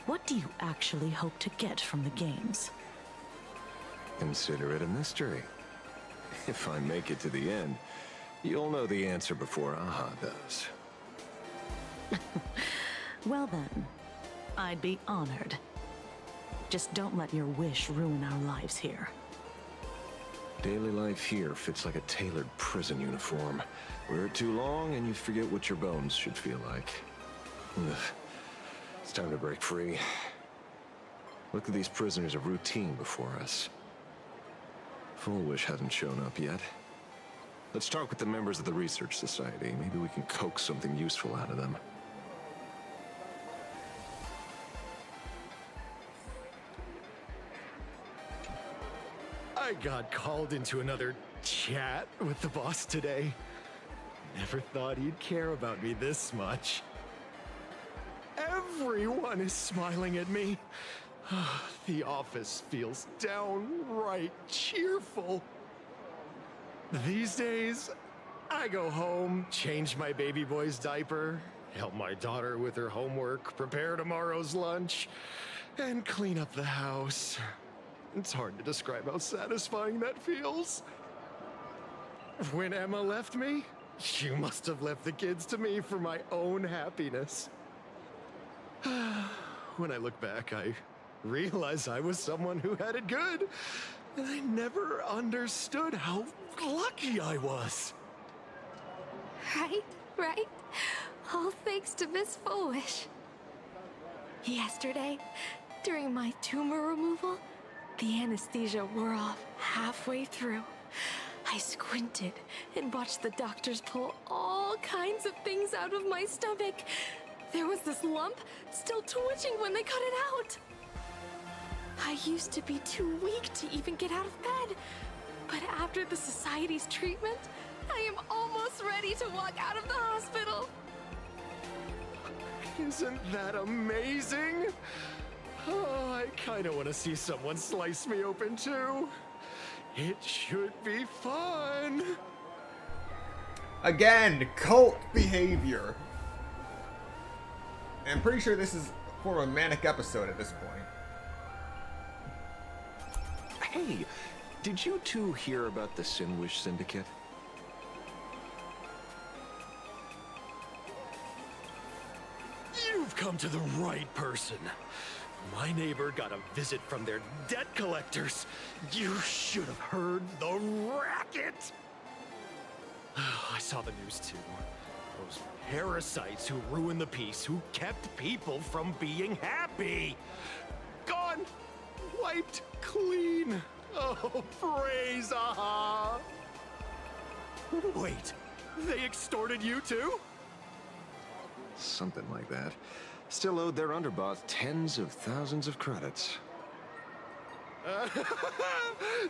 what do you actually hope to get from the games? Consider it a mystery. If I make it to the end, you'll know the answer before Aha does. Well then, I'd be honored. Just don't let your wish ruin our lives here. Daily life here fits like a tailored prison uniform. Wear it too long and you forget what your bones should feel like. Ugh. It's time to break free. Look at these prisoners of routine before us. Full Wish hasn't shown up yet. Let's talk with the members of the Research Society. Maybe we can coax something useful out of them. I got called into another chat with the boss today. Never thought he'd care about me this much. Everyone is smiling at me. The office feels downright cheerful. These days, I go home, change my baby boy's diaper, help my daughter with her homework, prepare tomorrow's lunch, and clean up the house. It's hard to describe how satisfying that feels. When Emma left me, you must have left the kids to me for my own happiness. When I look back, I realize I was someone who had it good. And I never understood how lucky I was. Right? All thanks to Miss Foolish. Yesterday, during my tumor removal, the anesthesia wore off halfway through. I squinted and watched the doctors pull all kinds of things out of my stomach. There was this lump still twitching when they cut it out. I used to be too weak to even get out of bed. But after the Society's treatment, I am almost ready to walk out of the hospital. Isn't that amazing? Oh, I kind of want to see someone slice me open too. It should be fun. Again, cult behavior. I'm pretty sure this is a form of a manic episode at this point. Hey, did you two hear about the Sinwish Syndicate? You've come to the right person. My neighbor got a visit from their debt collectors. You should have heard the racket. I saw the news too. Those parasites who ruined the peace, who kept people from being happy. Gone. Wiped clean. Oh, praise Aha. Wait, they extorted you too? Something like that. Still owed their underboss tens of thousands of credits.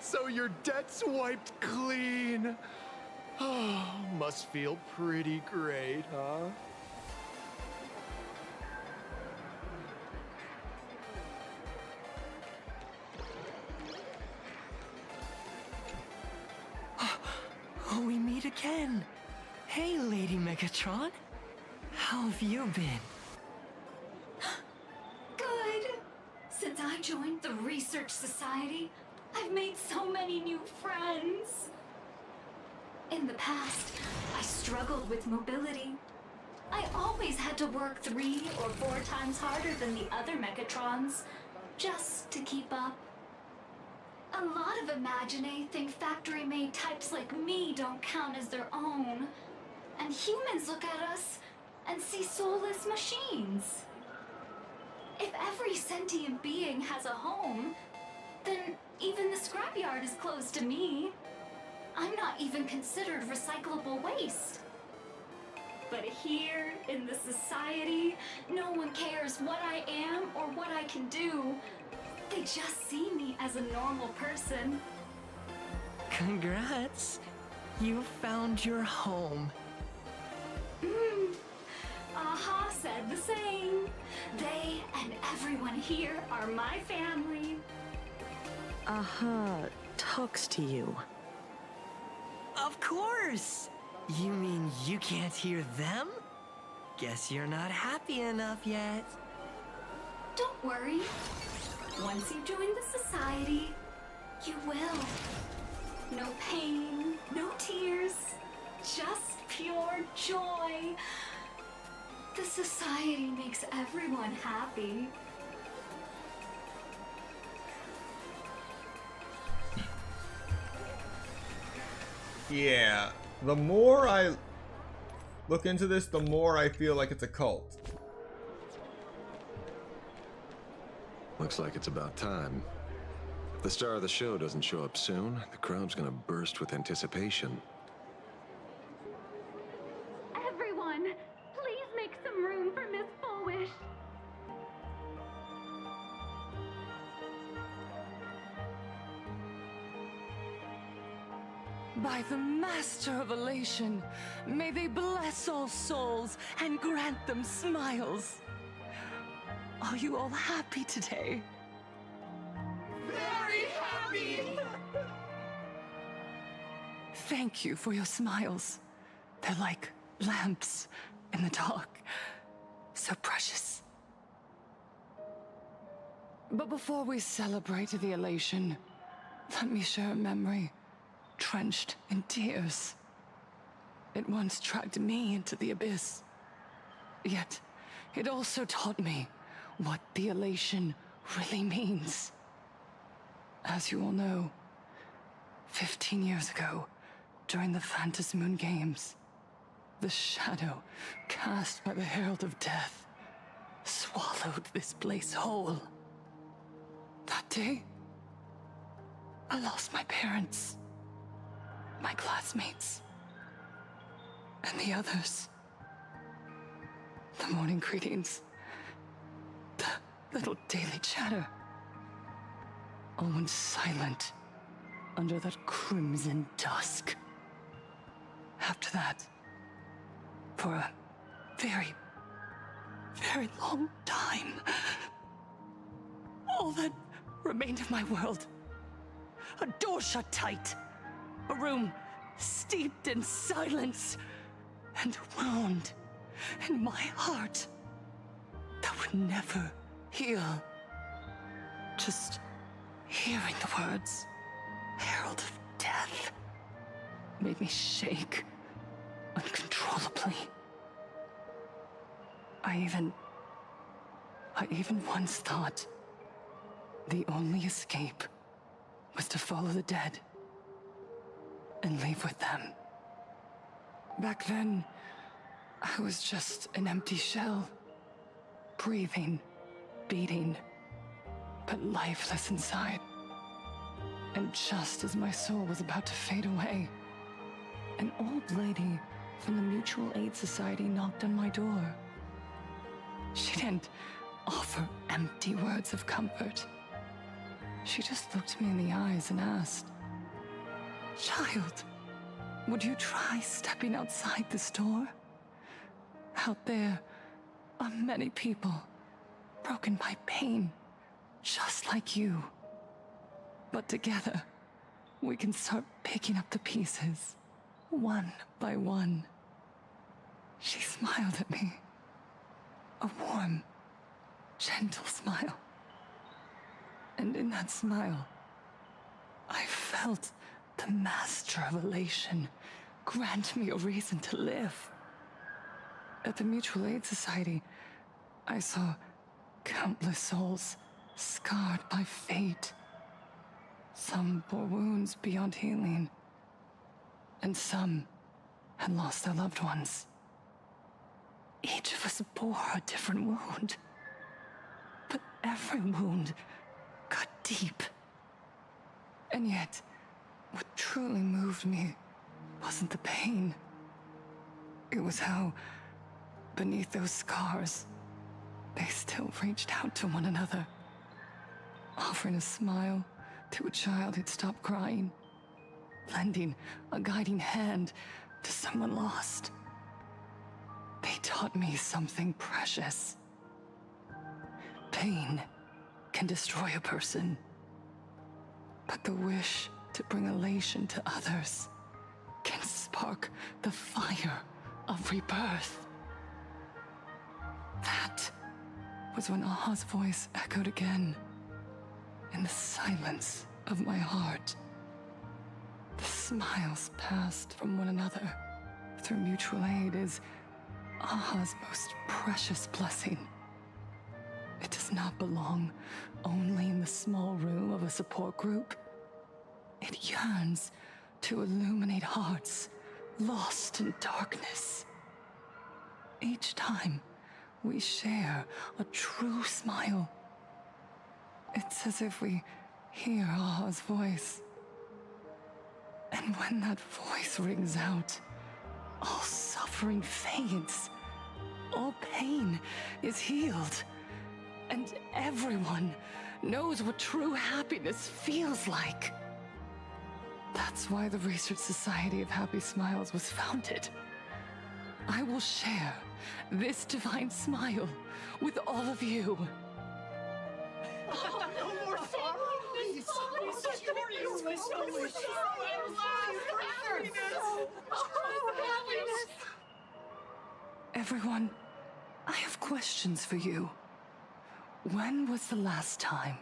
So your debt's wiped clean. Oh, must feel pretty great, huh? Oh, we meet again. Hey, Lady Megatron. How have you been? Good. Since I joined the Research Society, I've made so many new friends. In the past, I struggled with mobility. I always had to work 3 or 4 times harder than the other Megatrons, just to keep up. A lot of Imaginae think factory-made types like me don't count as their own. And humans look at us and see soulless machines. If every sentient being has a home, then even the scrapyard is closed to me. I'm not even considered recyclable waste. But here, in the society, no one cares what I am or what I can do. They just see me as a normal person. Congrats. You found your home. Aha said the same. They and everyone here are my family. Aha talks to you. Of course! You mean you can't hear them? Guess you're not happy enough yet. Don't worry. Once you join the society, you will. No pain, no tears, just pure joy. The society makes everyone happy. Yeah, the more I look into this, the more I feel like it's a cult. Looks like it's about time. If the star of the show doesn't show up soon, the crowd's gonna burst with anticipation. Everyone, please make some room for Miss Foolish. By the Master of Elation, may they bless all souls and grant them smiles. Are you all happy today? Very happy! Thank you for your smiles. They're like lamps in the dark. So precious. But before we celebrate the elation, let me share a memory drenched in tears. It once dragged me into the abyss. Yet, it also taught me what the elation really means. As you all know, 15 years ago, during the Phantom Moon Games, the shadow cast by the Herald of Death swallowed this place whole. That day, I lost my parents, my classmates, and the others. The morning greetings, the little daily chatter, all went silent under that crimson dusk. After that, for a very, very long time, all that remained of my world, a door shut tight, a room steeped in silence, and a wound in my heart that would never heal. Just hearing the words, Herald of Death, made me shake uncontrollably. I even once thought the only escape was to follow the dead and leave with them. Back then, I was just an empty shell, breathing, beating, but lifeless inside. And just as my soul was about to fade away, an old lady from the Mutual Aid Society knocked on my door. She didn't offer empty words of comfort. She just looked me in the eyes and asked, "Child, would you try stepping outside this door? Out there are many people broken by pain, just like you. But together, we can start picking up the pieces, one by one." She smiled at me, a warm, gentle smile. And in that smile, I felt the Master of Elation grant me a reason to live. At the Mutual Aid Society, I saw countless souls scarred by fate. Some bore wounds beyond healing, and some had lost their loved ones. Each of us bore a different wound, but every wound cut deep. And yet, what truly moved me wasn't the pain. It was how, beneath those scars, they still reached out to one another, offering a smile to a child who'd stopped crying, lending a guiding hand to someone lost. They taught me something precious. Pain can destroy a person, but the wish to bring elation to others can spark the fire of rebirth. That was when Aha's voice echoed again in the silence of my heart. The smiles passed from one another through mutual aid is Aha's most precious blessing. It does not belong only in the small room of a support group. It yearns to illuminate hearts lost in darkness. Each time we share a true smile, it's as if we hear Aha's voice. And when that voice rings out, all suffering fades, all pain is healed, and everyone knows what true happiness feels like. That's why the Research Society of Happy Smiles was founded. I will share this divine smile with all of you. Oh, no more sorrow! Please! Everyone, I have questions for you. When was the last time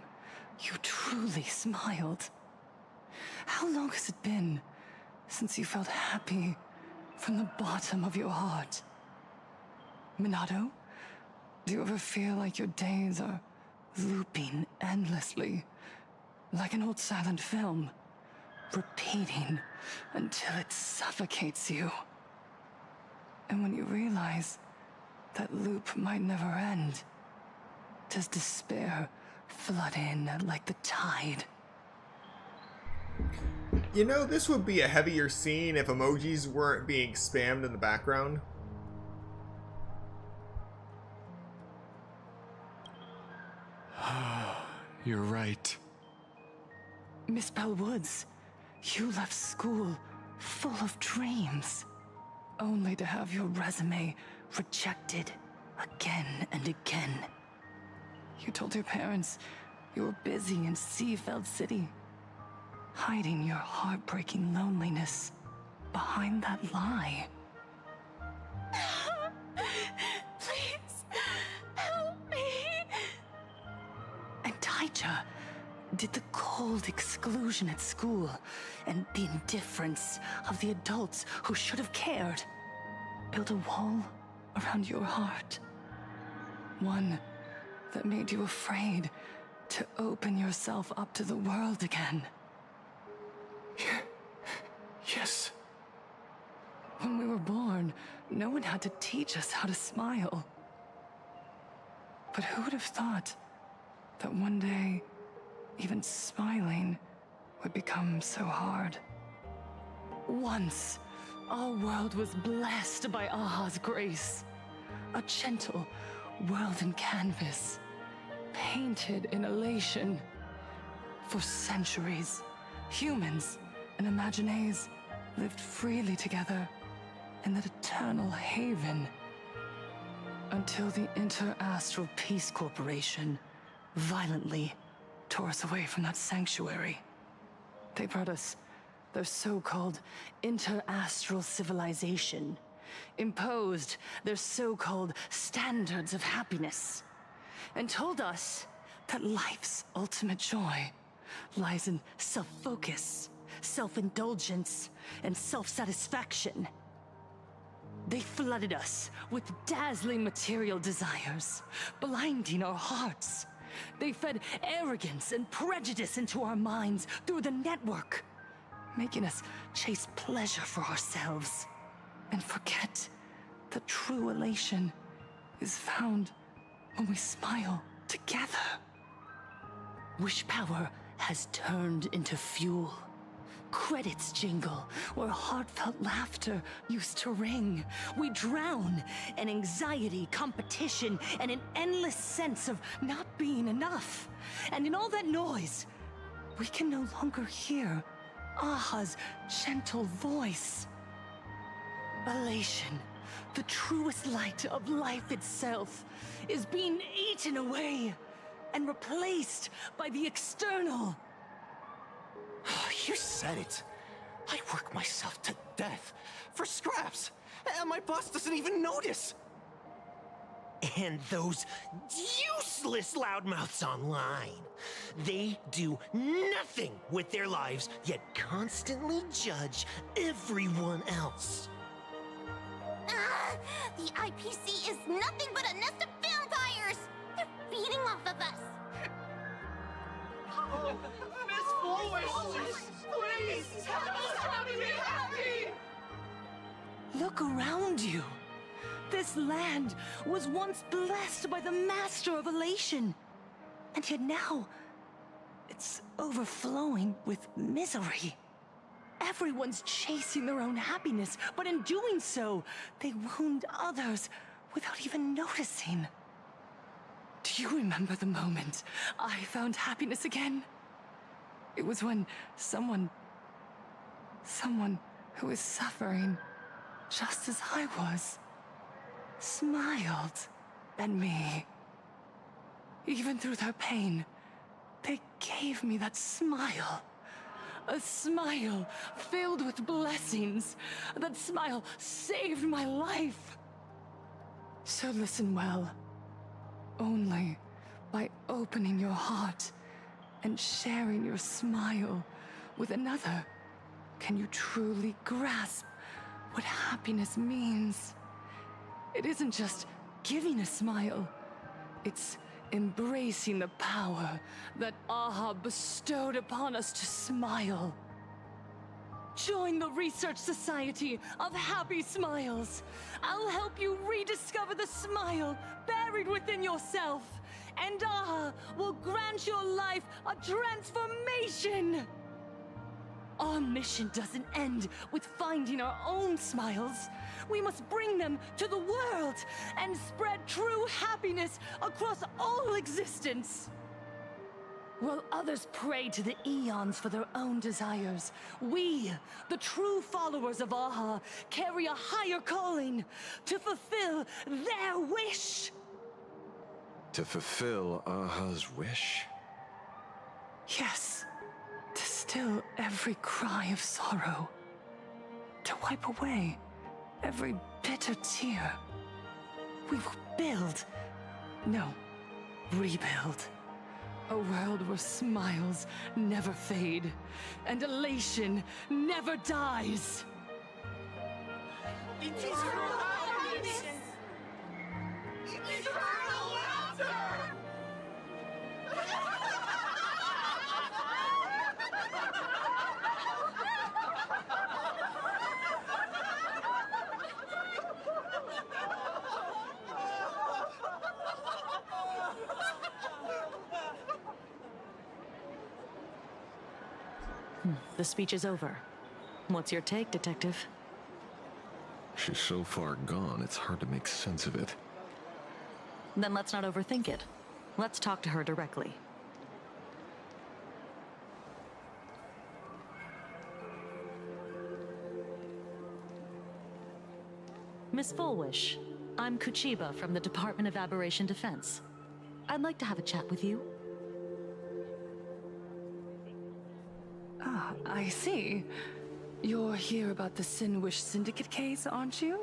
you truly smiled? How long has it been since you felt happy from the bottom of your heart? Minato, Do you ever feel like your days are looping endlessly? Like an old silent film, repeating until it suffocates you. And when you realize that loop might never end, does despair flood in like the tide? You know, this would be a heavier scene if emojis weren't being spammed in the background. You're right. Miss Bellwoods, you left school full of dreams, only to have your resume rejected again and again. You told your parents you were busy in Seafeld City, hiding your heartbreaking loneliness behind that lie. Please, help me. And Taija did the cold exclusion at school and the indifference of the adults who should have cared build a wall around your heart. One that made you afraid to open yourself up to the world again. Yes. When we were born, no one had to teach us how to smile. But who would have thought that one day, even smiling would become so hard? Once, our world was blessed by Aha's grace. A gentle world in canvas, painted in elation. For centuries, humans and Imaginaes lived freely together in that eternal haven. Until the Inter-Astral Peace Corporation violently tore us away from that sanctuary. They brought us their so-called inter-astral civilization, imposed their so-called standards of happiness, and told us that life's ultimate joy lies in self-focus, self-indulgence, and self-satisfaction. They flooded us with dazzling material desires, blinding our hearts. They fed arrogance and prejudice into our minds through the network, making us chase pleasure for ourselves and forget that true elation is found when we smile together. Wish power has turned into fuel. Credits jingle where heartfelt laughter used to ring. We drown in anxiety, competition, and an endless sense of not being enough. And in all that noise, we can no longer hear Aha's gentle voice. Elation, the truest light of life itself, is being eaten away and replaced by the external. You said it. I work myself to death for scraps, and my boss doesn't even notice. And those useless loudmouths online. They do nothing with their lives, yet constantly judge everyone else. The IPC is nothing but a nest of vampires! They're feeding off of us! Oh, Miss Foolish! Please! Help me be happy! Look around you. This land was once blessed by the Master of Elation. And yet now, it's overflowing with misery. Everyone's chasing their own happiness, but in doing so, they wound others without even noticing. Do you remember the moment I found happiness again? It was when someone who was suffering just as I was, smiled at me. Even through their pain, they gave me that smile. A smile filled with blessings. That smile saved my life. So listen well. Only by opening your heart and sharing your smile with another can you truly grasp what happiness means. It isn't just giving a smile, It's embracing the power that Aha bestowed upon us to smile. Join the Research Society of Happy Smiles. I'll help you rediscover the smile buried within yourself. And Aha will grant your life a transformation. Our mission doesn't end with finding our own smiles. We must bring them to the world and spread true happiness across all existence. While others pray to the eons for their own desires, we, the true followers of Aha, carry a higher calling to fulfill their wish. To fulfill Aha's wish? Yes, to still every cry of sorrow, to wipe away every bitter tear. We will build, no, rebuild. A world where smiles never fade, and elation never dies. Eternal happiness! Eternal laughter! The speech is over. What's your take, Detective? She's so far gone, it's hard to make sense of it. Then let's not overthink it. Let's talk to her directly. Miss Fullwish, I'm Kuchiba from the Department of Aberration Defense. I'd like to have a chat with you. Ah, I see. You're here about the Sinwish Syndicate case, aren't you?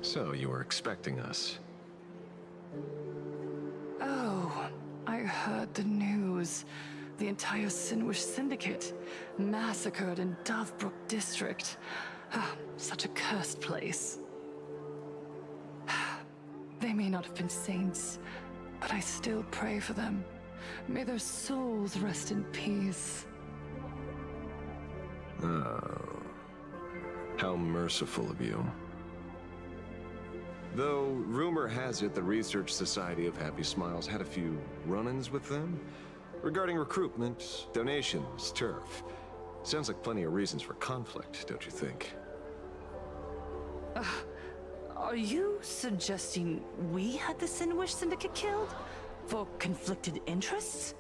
So, you were expecting us. Oh, I heard the news. The entire Sinwish Syndicate massacred in Dovebrook District. Ah, such a cursed place. They may not have been saints, but I still pray for them. May their souls rest in peace. Oh. How merciful of you. Though, rumor has it the Research Society of Happy Smiles had a few run-ins with them regarding recruitment, donations, turf. Sounds like plenty of reasons for conflict, don't you think? Are you suggesting we had the Sinwish Syndicate killed? For conflicted interests?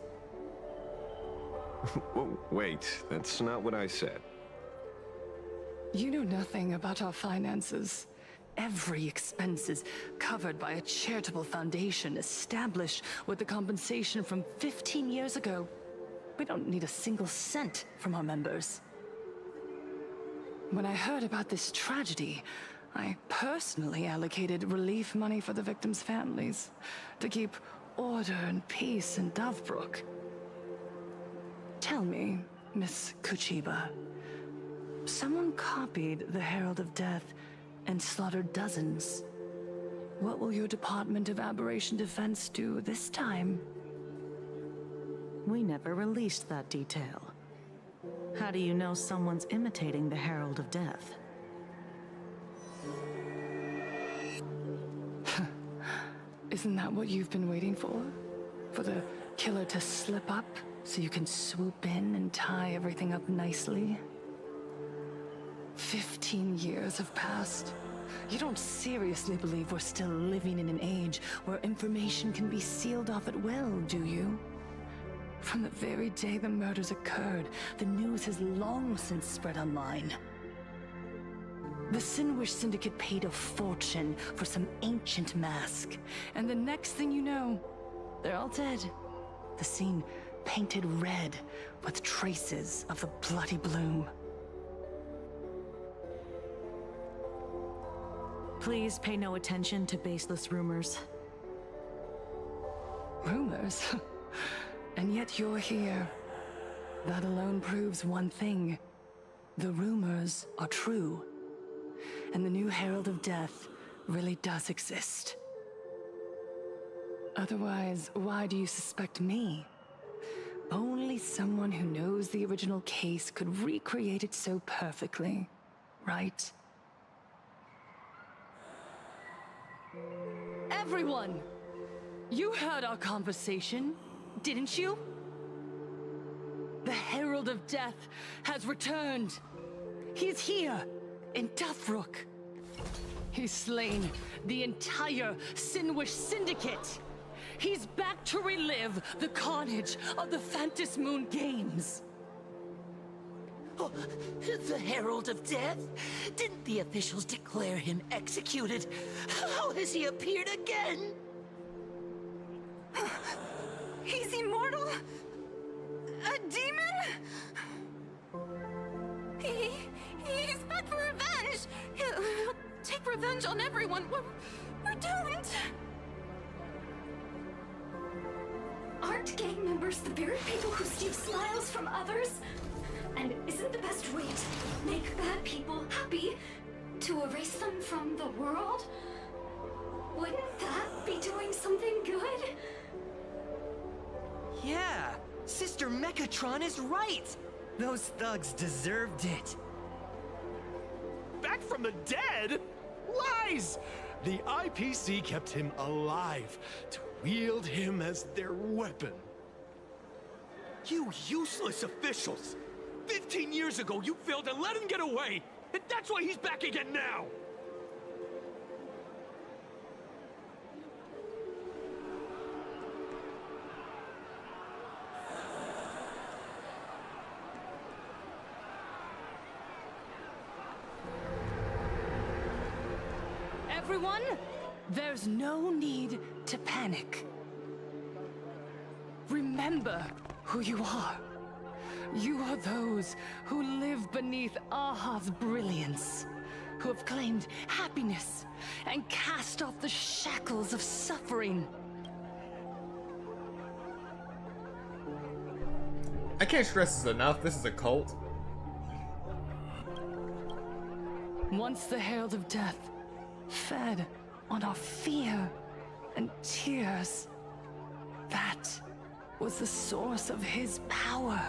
Whoa, wait, that's not what I said. You know nothing about our finances. Every expense is covered by a charitable foundation established with the compensation from 15 years ago. We don't need a single cent from our members. When I heard about this tragedy, I personally allocated relief money for the victims' families to keep order and peace in Dovebrook. Tell me, Miss Kuchiba, someone copied the Herald of Death and slaughtered dozens. What will your Department of Aberration Defense do this time? We never released that detail. How do you know someone's imitating the Herald of Death? Isn't that what you've been waiting for? For the killer to slip up so you can swoop in and tie everything up nicely? 15 years have passed. You don't seriously believe we're still living in an age where information can be sealed off at will, do you? From the very day the murders occurred, the news has long since spread online. The Sinwish Syndicate paid a fortune for some ancient mask, and the next thing you know, they're all dead. The scene painted red with traces of the bloody bloom. Please pay no attention to baseless rumors. Rumors? And yet you're here. That alone proves one thing. The rumors are true. And the new Herald of Death really does exist. Otherwise, why do you suspect me? Only someone who knows the original case could recreate it so perfectly, right? Everyone! You heard our conversation, didn't you? The Herald of Death has returned. He's here, in Dufrook. He's slain the entire Sinwish Syndicate. He's back to relive the carnage of the Phantom Moon Games. Oh, the Herald of Death? Didn't the officials declare him executed? How has he appeared again? He's immortal? A demon? He's back for revenge! He'll take revenge on everyone. We're doomed! Aren't gang members the very people who steal smiles from others? And isn't the best way to make bad people happy to erase them from the world? Wouldn't that be doing something good? Yeah, Sister Mechatron is right. Those thugs deserved it. Back from the dead? Lies! The IPC kept him alive to wield him as their weapon. You useless officials! 15 years ago, you failed and let him get away! And that's why he's back again now! Everyone, there's no need to panic. Remember who you are. You are those who live beneath Aha's brilliance, who have claimed happiness and cast off the shackles of suffering. I can't stress this enough, this is a cult. Once the Herald of Death fed on our fear and tears, that was the source of his power.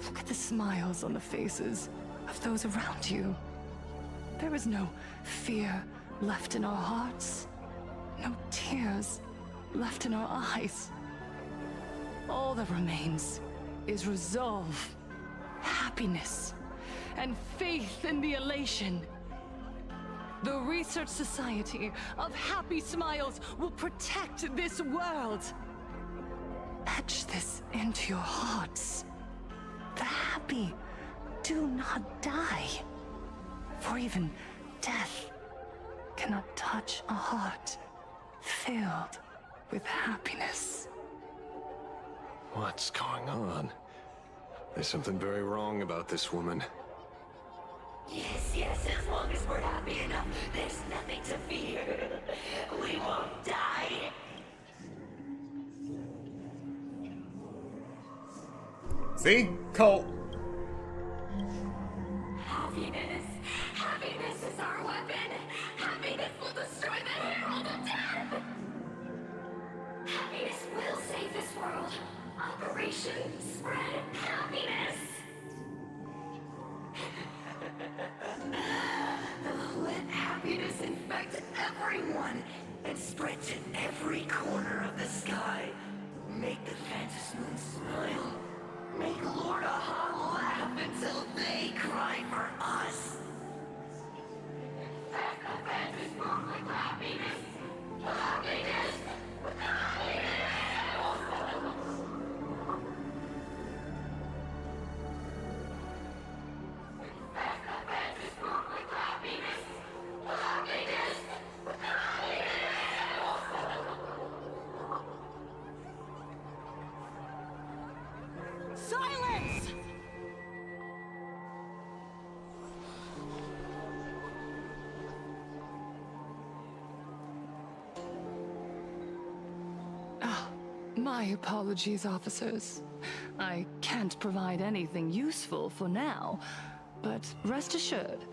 Look at the smiles on the faces of those around you. There is no fear left in our hearts, no tears left in our eyes. All that remains is resolve, happiness, and faith in the elation. The Research Society of Happy Smiles will protect this world. Etch this into your hearts. The happy do not die, for even death cannot touch a heart filled with happiness. What's going on? There's something very wrong about this woman. Yes, as long as we're happy enough, there's nothing to fear. We won't die. See? Cult. Happiness is our weapon. Happiness will destroy the Herald of Death. Happiness will save this world. Operation Spread Happiness. Let happiness infect everyone and spread to every corner of the sky. Make the Phantom Moon smile. Make Lord Aha laugh until they cry for us. Infect the Phantom Moon with happiness. Happiness. Happiness. Silence! My apologies, officers. I can't provide anything useful for now, but rest assured,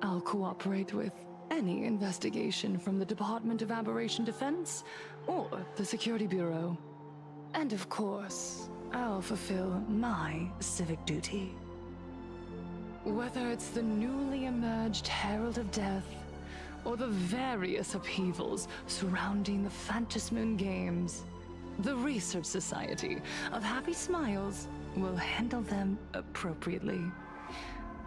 I'll cooperate with any investigation from the Department of Aberration Defense or the Security Bureau. And of course, I'll fulfill my civic duty. Whether it's the newly emerged Herald of Death, or the various upheavals surrounding the Phantasmoon Games, the Research Society of Happy Smiles will handle them appropriately.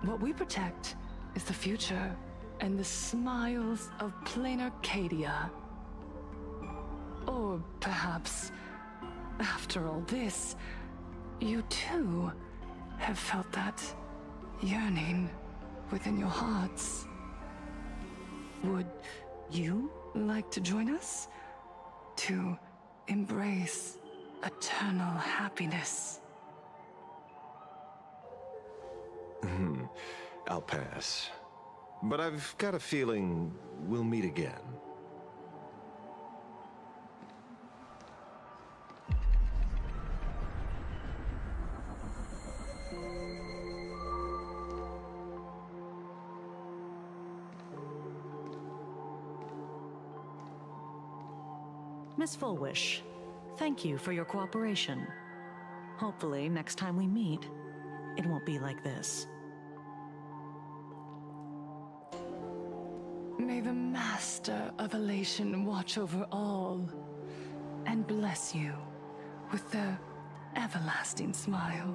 What we protect is the future and the smiles of plain Arcadia. Or perhaps, after all this, you too have felt that yearning within your hearts. Would you like to join us to embrace eternal happiness? I'll pass. But I've got a feeling we'll meet again. Miss Fullwish, thank you for your cooperation. Hopefully, next time we meet, it won't be like this. May the Master of Elation watch over all and bless you with their everlasting smile.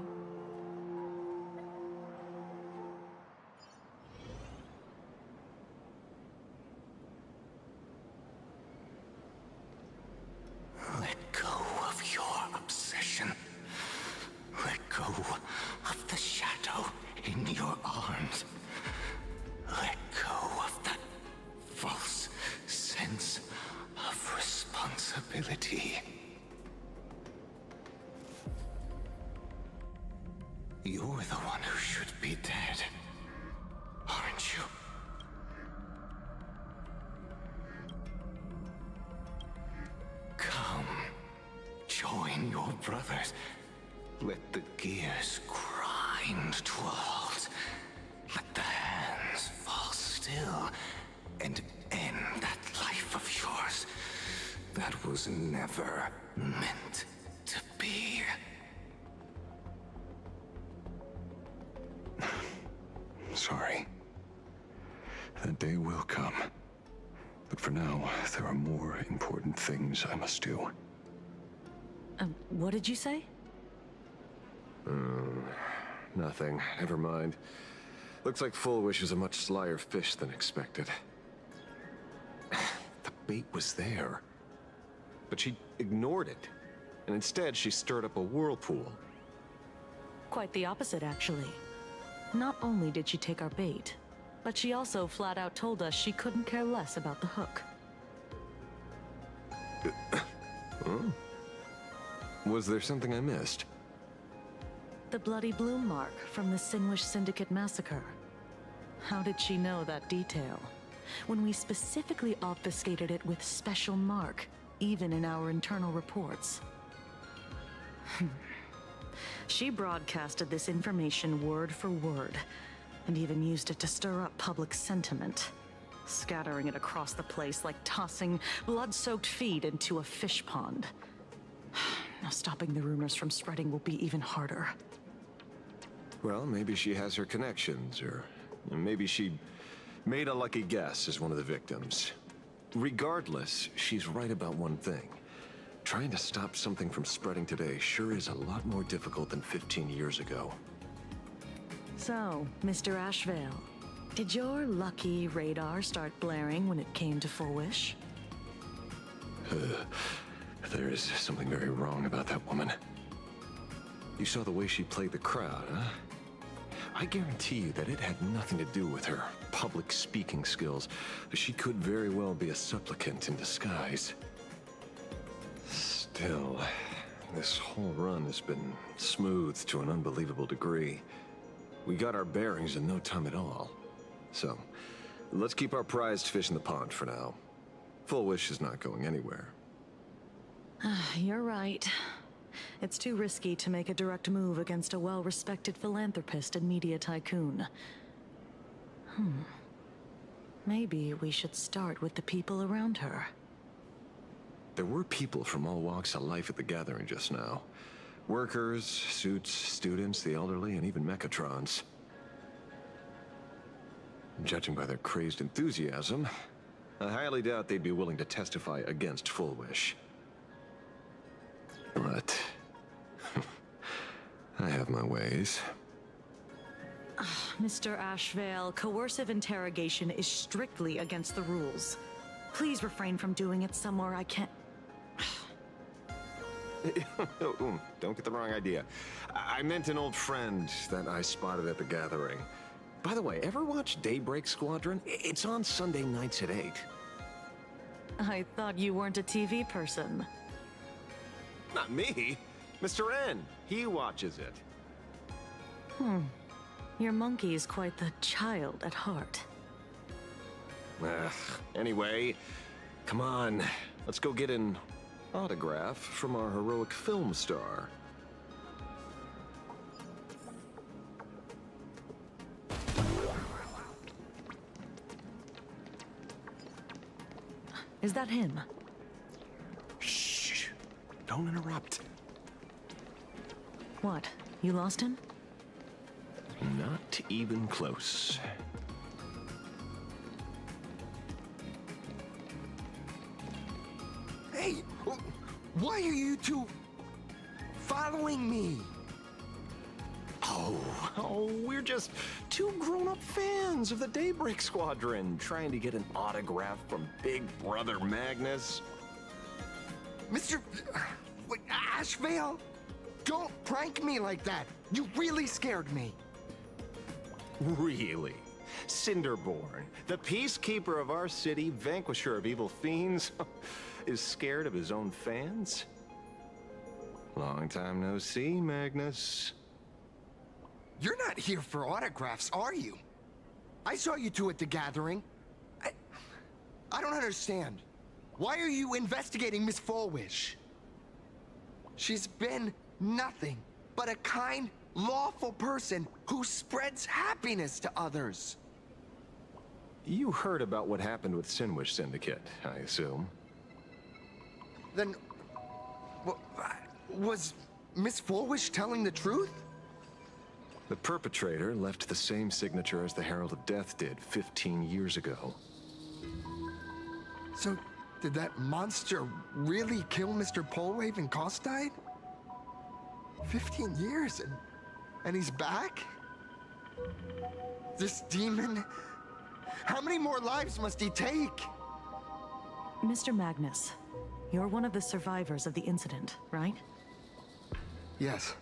Let go of your obsession. Let go of the shadow in your arms. Let go of that false sense of responsibility. You're the one who should be dead, aren't you? Come, join your brothers. Let the gears grind to a halt. Let the hands fall still and end that life of yours that was never meant to be. Sorry. That day will come. But for now, there are more important things I must do. What did you say? Nothing. Never mind. Looks like Fullwish is a much slyer fish than expected. The bait was there. But she ignored it. And instead, she stirred up a whirlpool. Quite the opposite, actually. Not only did she take our bait, but she also flat out told us she couldn't care less about the hook. Oh. Was there something I missed? The bloody bloom mark from the Sinwish Syndicate massacre. How did she know that detail? When we specifically obfuscated it with special mark, even in our internal reports. She broadcasted this information word for word, and even used it to stir up public sentiment, scattering it across the place like tossing blood-soaked feed into a fish pond. Now stopping the rumors from spreading will be even harder. Well, maybe she has her connections, or maybe she made a lucky guess as one of the victims. Regardless, she's right about one thing. Trying to stop something from spreading today sure is a lot more difficult than 15 years ago. So, Mr. Ashvale, did your lucky radar start blaring when it came to Fullwish? There is something very wrong about that woman. You saw the way she played the crowd, huh? I guarantee you that it had nothing to do with her public speaking skills. She could very well be a supplicant in disguise. Still, this whole run has been smooth to an unbelievable degree. We got our bearings in no time at all. So, let's keep our prized fish in the pond for now. Fullwish is not going anywhere. You're right. It's too risky to make a direct move against a well-respected philanthropist and media tycoon. Maybe we should start with the people around her. There were people from all walks of life at the gathering just now. Workers, suits, students, the elderly, and even Mechatrons. Judging by their crazed enthusiasm, I highly doubt they'd be willing to testify against Full Wish. But I have my ways. Mr. Ashvale, coercive interrogation is strictly against the rules. Please refrain from doing it somewhere I can't... Don't get the wrong idea. I meant an old friend that I spotted at the gathering. By the way, ever watch Daybreak Squadron? It's on Sunday nights at 8. I thought you weren't a TV person. Not me. Mr. N. He watches it. Your monkey is quite the child at heart. Anyway, come on. Let's go get an autograph from our heroic film star. Is that him? Shh. Don't interrupt. What? You lost him? Not even close. Hey, why are you two following me? Oh, we're just two grown-up fans of the Daybreak Squadron trying to get an autograph from Big Brother Magnus. Mr. Ashvale? Don't prank me like that. You really scared me. Really? Cinderborn, the peacekeeper of our city, vanquisher of evil fiends, is scared of his own fans? Long time no see, Magnus. You're not here for autographs, are you? I saw you two at the gathering. I don't understand. Why are you investigating Miss Fullwish? She's been nothing but a kind, lawful person who spreads happiness to others. You heard about what happened with Sinwish Syndicate, I assume. Then, was Miss Fullwish telling the truth? The perpetrator left the same signature as the Herald of Death did 15 years ago. So, did that monster really kill Mr. Polwave and Costide? 15 years and he's back? This demon? How many more lives must he take? Mr. Magnus, you're one of the survivors of the incident, right? Yes.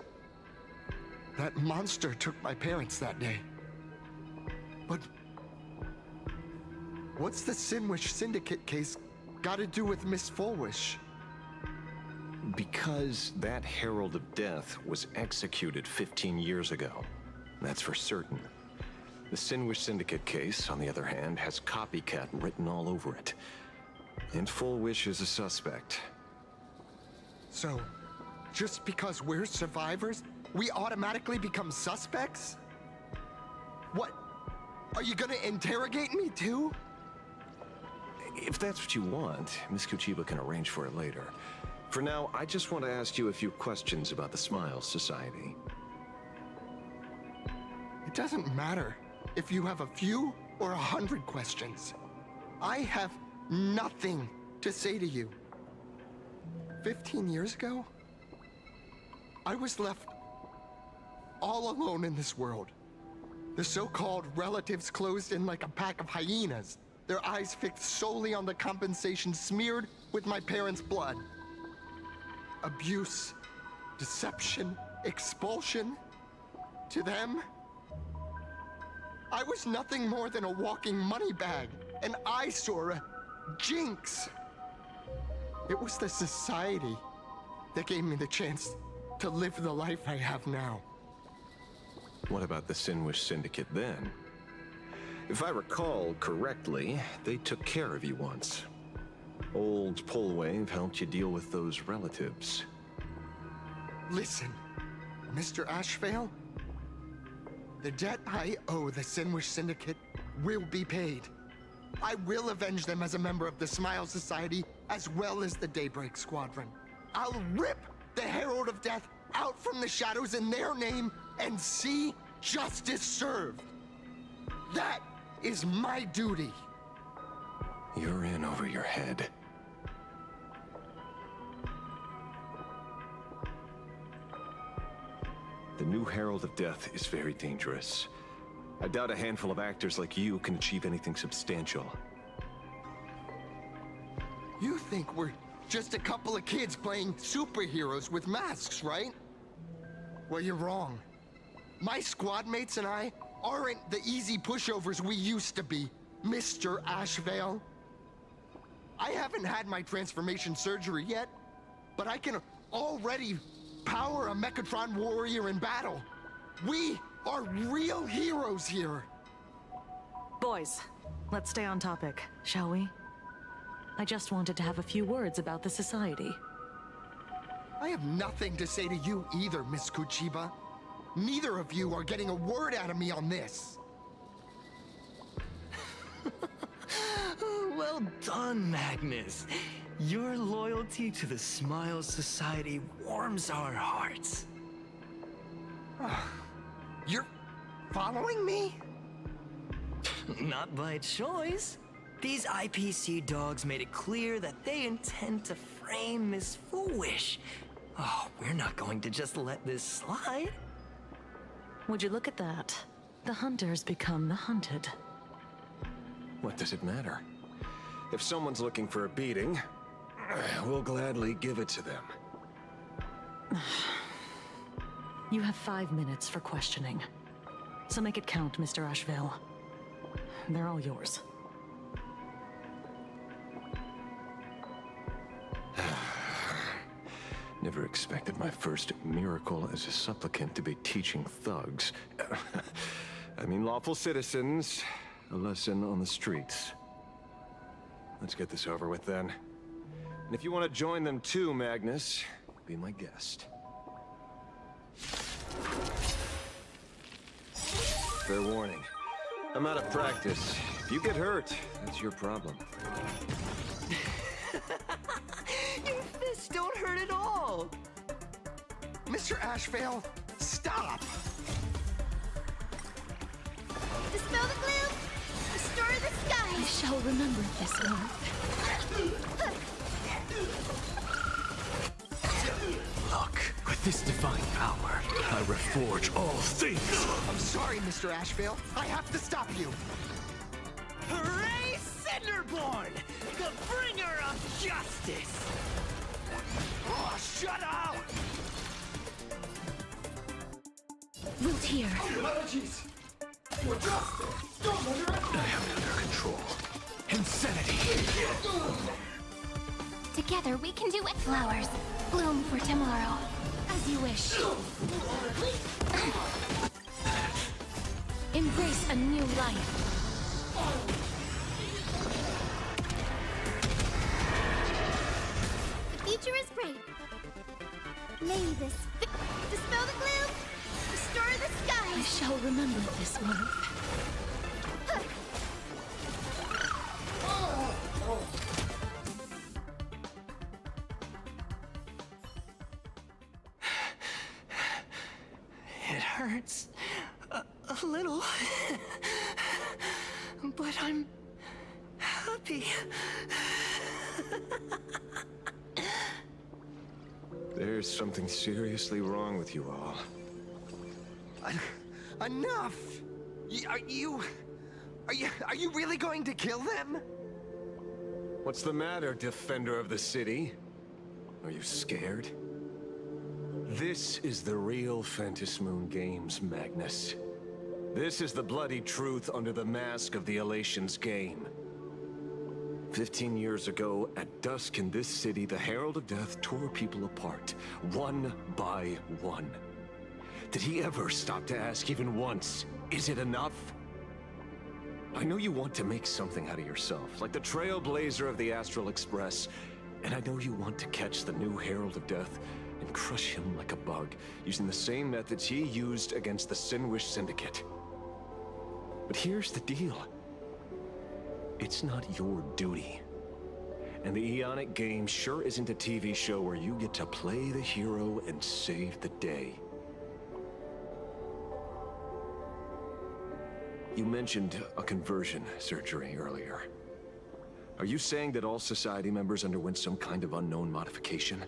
That monster took my parents that day. But what's the Sinwish Syndicate case got to do with Miss Fullwish? Because that Herald of Death was executed 15 years ago. That's for certain. The Sinwish Syndicate case, on the other hand, has copycat written all over it. And Fullwish is a suspect. So, just because we're survivors, we automatically become suspects? What? Are you gonna interrogate me too? If that's what you want, Miss Kuchiba can arrange for it later. For now, I just want to ask you a few questions about the Smiles Society. It doesn't matter if you have a few or 100 questions. I have nothing to say to you. 15 years ago, I was left all alone in this world. The so-called relatives closed in like a pack of hyenas, their eyes fixed solely on the compensation smeared with my parents' blood. Abuse, deception, expulsion. To them, I was nothing more than a walking money bag, an eyesore, a jinx. It was the society that gave me the chance to live the life I have now. What about the Sinwish Syndicate then? If I recall correctly, they took care of you once. Old Polwave helped you deal with those relatives. Listen, Mr. Ashvale, the debt I owe the Sinwish Syndicate will be paid. I will avenge them as a member of the Smile Society, as well as the Daybreak Squadron. I'll rip the Herald of Death out from the shadows in their name and see justice served. That is my duty. You're in over your head. The new Herald of Death is very dangerous. I doubt a handful of actors like you can achieve anything substantial. You think we're just a couple of kids playing superheroes with masks, right? Well, you're wrong. My squad mates and I aren't the easy pushovers we used to be, Mr. Ashvale. I haven't had my transformation surgery yet, but I can already power a Mechatron warrior in battle. We are real heroes here. Boys, let's stay on topic, shall we? I just wanted to have a few words about the society. I have nothing to say to you either, Miss Kuchiba. Neither of you are getting a word out of me on this. Well done, Magnus. Your loyalty to the Smile Society warms our hearts. You're following me? Not by choice. These IPC dogs made it clear that they intend to frame Miss Foolish. Oh, we're not going to just let this slide. Would you look at that? The hunters become the hunted. What does it matter? If someone's looking for a beating, we'll gladly give it to them. You have 5 minutes for questioning. So make it count, Mr. Ashvale. They're all yours. Never expected my first miracle as a supplicant to be teaching thugs. I mean lawful citizens, a lesson on the streets. Let's get this over with then. And if you want to join them too, Magnus, be my guest. Fair warning. I'm out of practice. If you get hurt, that's your problem. Your fists don't hurt at all. Mr. Ashvale, stop! Dispel the gloom! Restore the sky! I shall remember this one. Look, with this divine power, I reforge all things. I'm sorry, Mr. Ashvale. I have to stop you. Hooray, Cinderborn! The bringer of justice! Oh, shut up! Wilt here. Apologies. For justice. Don't underestimate. I have it under control. Insanity! Together we can do it. Flowers, bloom for tomorrow. As you wish. Embrace a new life. The future is bright. May this dispel the gloom. Restore the sky. I shall remember this one. It hurts a little, but I'm happy. There's something seriously wrong with you all. Enough! Are you really going to kill them? What's the matter, defender of the city? Are you scared? This is the real Phantasmoon Games, Magnus. This is the bloody truth under the mask of the Elation's game. 15 years ago, at dusk in this city, the Herald of Death tore people apart, one by one. Did he ever stop to ask even once, is it enough? I know you want to make something out of yourself, like the trailblazer of the Astral Express, and I know you want to catch the new Herald of Death and crush him like a bug, using the same methods he used against the Sinwish Syndicate. But here's the deal. It's not your duty. And the Eonic game sure isn't a TV show where you get to play the hero and save the day. You mentioned a conversion surgery earlier. Are you saying that all Society members underwent some kind of unknown modification?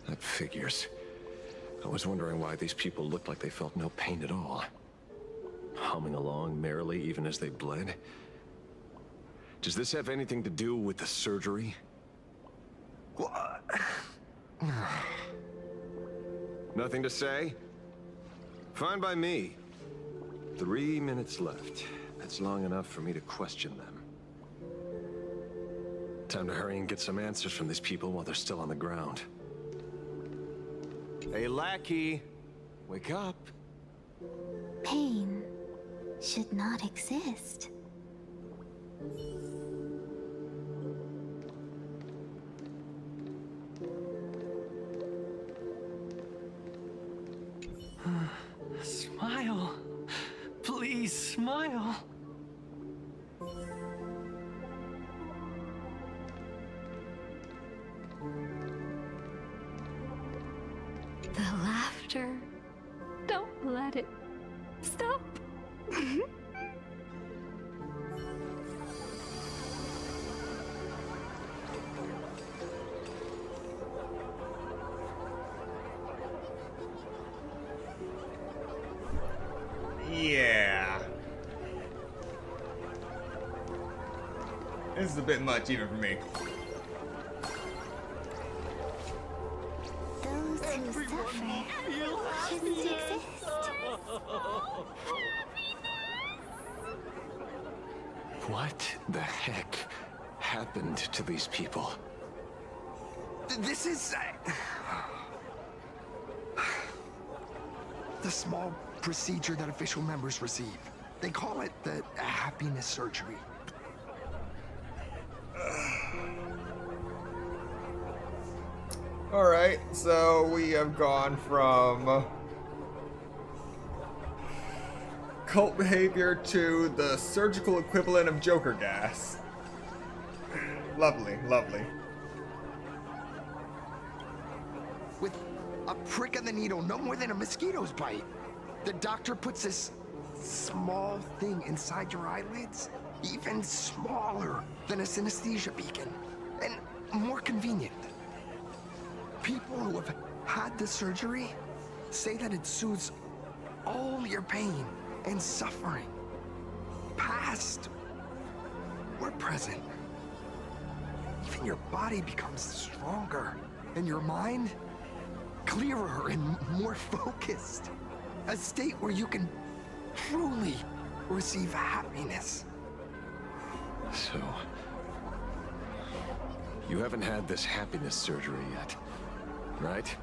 That figures. I was wondering why these people looked like they felt no pain at all. Humming along merrily even as they bled. Does this have anything to do with the surgery? What? Nothing to say? Fine by me. 3 minutes left. That's long enough for me to question them. Time to hurry and get some answers from these people while they're still on the ground. Hey, lackey! Wake up! Pain should not exist. Smile. Please smile. The laughter. Don't let it stop. Yeah. This is a bit much even for me. Those who suffer shouldn't exist. What the heck happened to these people? This is... the small procedure that official members receive. They call it the happiness surgery. Alright, so we have gone from cult behavior to the surgical equivalent of Joker gas. Lovely, lovely. With a prick of the needle, no more than a mosquito's bite. The doctor puts this small thing inside your eyelids, even smaller than a synesthesia beacon, and more convenient. People who have had the surgery say that it soothes all your pain and suffering, past or present. Even your body becomes stronger, and your mind clearer and more focused. A state where you can truly receive happiness. So... you haven't had this happiness surgery yet, right?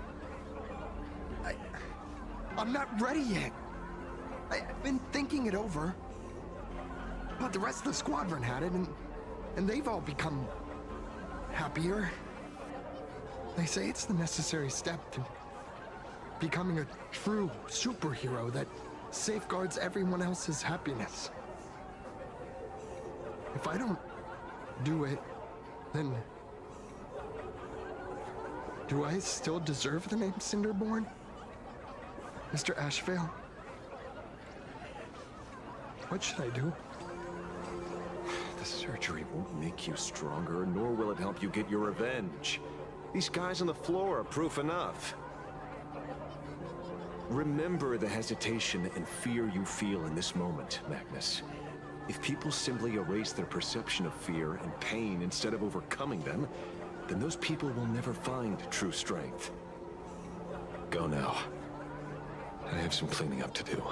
I'm not ready yet. I've been thinking it over. But the rest of the squadron had it, and they've all become happier. They say it's the necessary step to becoming a true superhero that safeguards everyone else's happiness. If I don't do it, then do I still deserve the name Cinderborn? Mr. Ashvale? What should I do? The surgery won't make you stronger, nor will it help you get your revenge. These guys on the floor are proof enough. Remember the hesitation and fear you feel in this moment, Magnus. If people simply erase their perception of fear and pain instead of overcoming them, then those people will never find true strength. Go now. I have some cleaning up to do.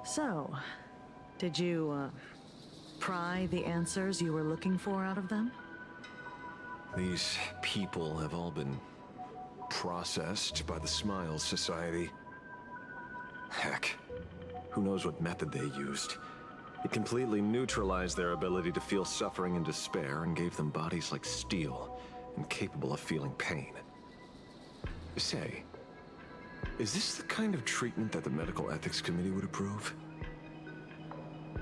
So, did you, pry the answers you were looking for out of them? These people have all been processed by the Smiles Society. Heck, who knows what method they used. It completely neutralized their ability to feel suffering and despair and gave them bodies like steel, incapable of feeling pain. Say, is this the kind of treatment that the Medical Ethics Committee would approve?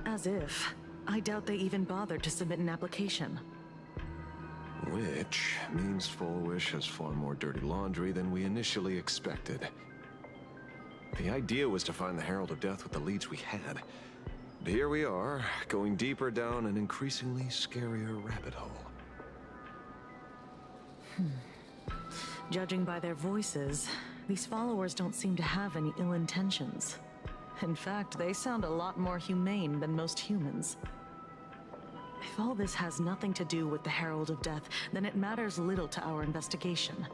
As if. I doubt they even bothered to submit an application. Which means Full Wish has far more dirty laundry than we initially expected. The idea was to find the Herald of Death with the leads we had. But here we are, going deeper down an increasingly scarier rabbit hole. Judging by their voices, these followers don't seem to have any ill intentions. In fact, they sound a lot more humane than most humans. If all this has nothing to do with the Herald of Death, then it matters little to our investigation.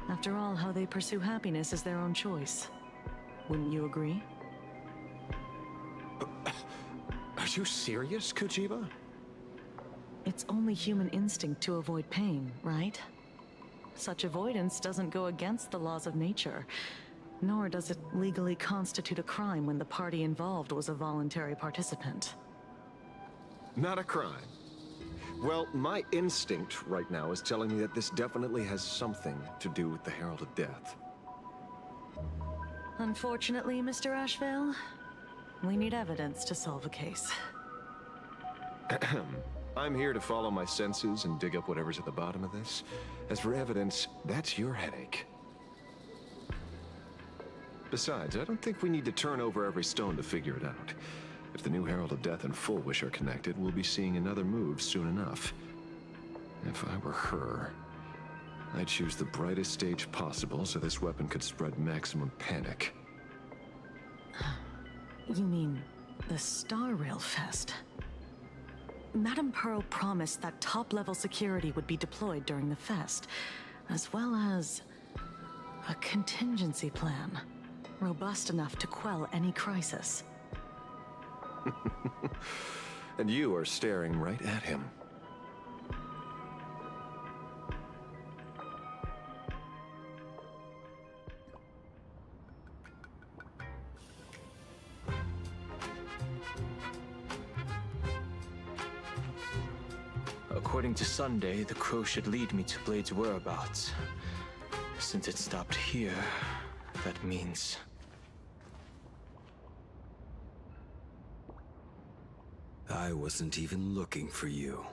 After all, how they pursue happiness is their own choice. Wouldn't you agree? Are you serious, Kujiba? It's only human instinct to avoid pain, right? Such avoidance doesn't go against the laws of nature, nor does it legally constitute a crime when the party involved was a voluntary participant. Not a crime. Well, my instinct right now is telling me that this definitely has something to do with the Herald of Death. Unfortunately, Mr. Ashvale, we need evidence to solve a case. I'm here to follow my senses and dig up whatever's at the bottom of this. As for evidence, that's your headache. Besides, I don't think we need to turn over every stone to figure it out. If the new Herald of Death and Full Wish are connected, we'll be seeing another move soon enough. If I were her, I'd choose the brightest stage possible so this weapon could spread maximum panic. You mean the Star Rail Fest? Madame Pearl promised that top-level security would be deployed during the fest, as well as a contingency plan, robust enough to quell any crisis. And you are staring right at him. According to Sunday, the crow should lead me to Blade's whereabouts. Since it stopped here, that means... I wasn't even looking for you.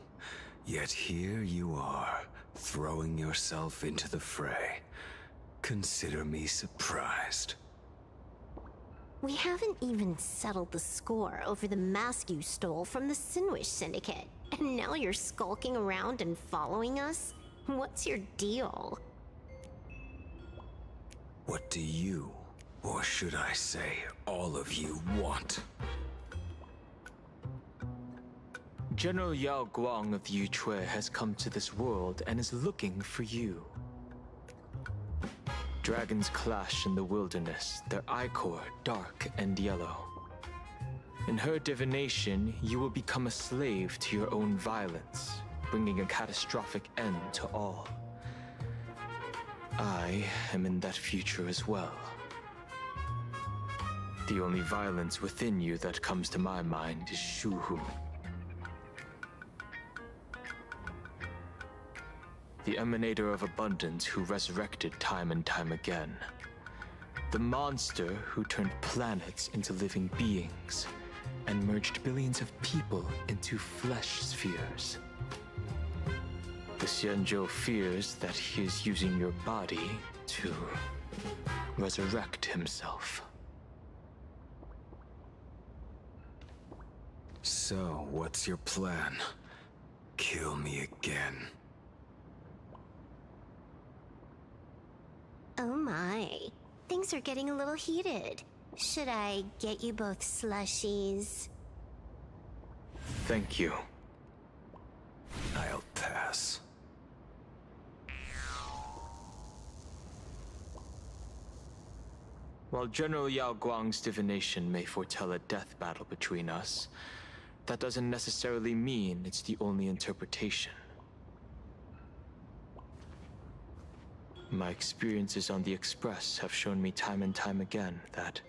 Yet here you are, throwing yourself into the fray. Consider me surprised. We haven't even settled the score over the mask you stole from the Sinwish Syndicate. And now you're skulking around and following us? What's your deal? What do you, or should I say, all of you, want? General Yao Guang of the Yuchui has come to this world and is looking for you. Dragons clash in the wilderness, their ichor dark and yellow. In her divination, you will become a slave to your own violence, bringing a catastrophic end to all. I am in that future as well. The only violence within you that comes to my mind is Shuhu. The emanator of abundance who resurrected time and time again. The monster who turned planets into living beings and merged billions of people into flesh spheres. The Xianzhou fears that he is using your body to resurrect himself. So, what's your plan? Kill me again. Oh my. Things are getting a little heated. Should I get you both slushies? Thank you. I'll pass. While General Yao Guang's divination may foretell a death battle between us, that doesn't necessarily mean it's the only interpretation. My experiences on the Express have shown me time and time again that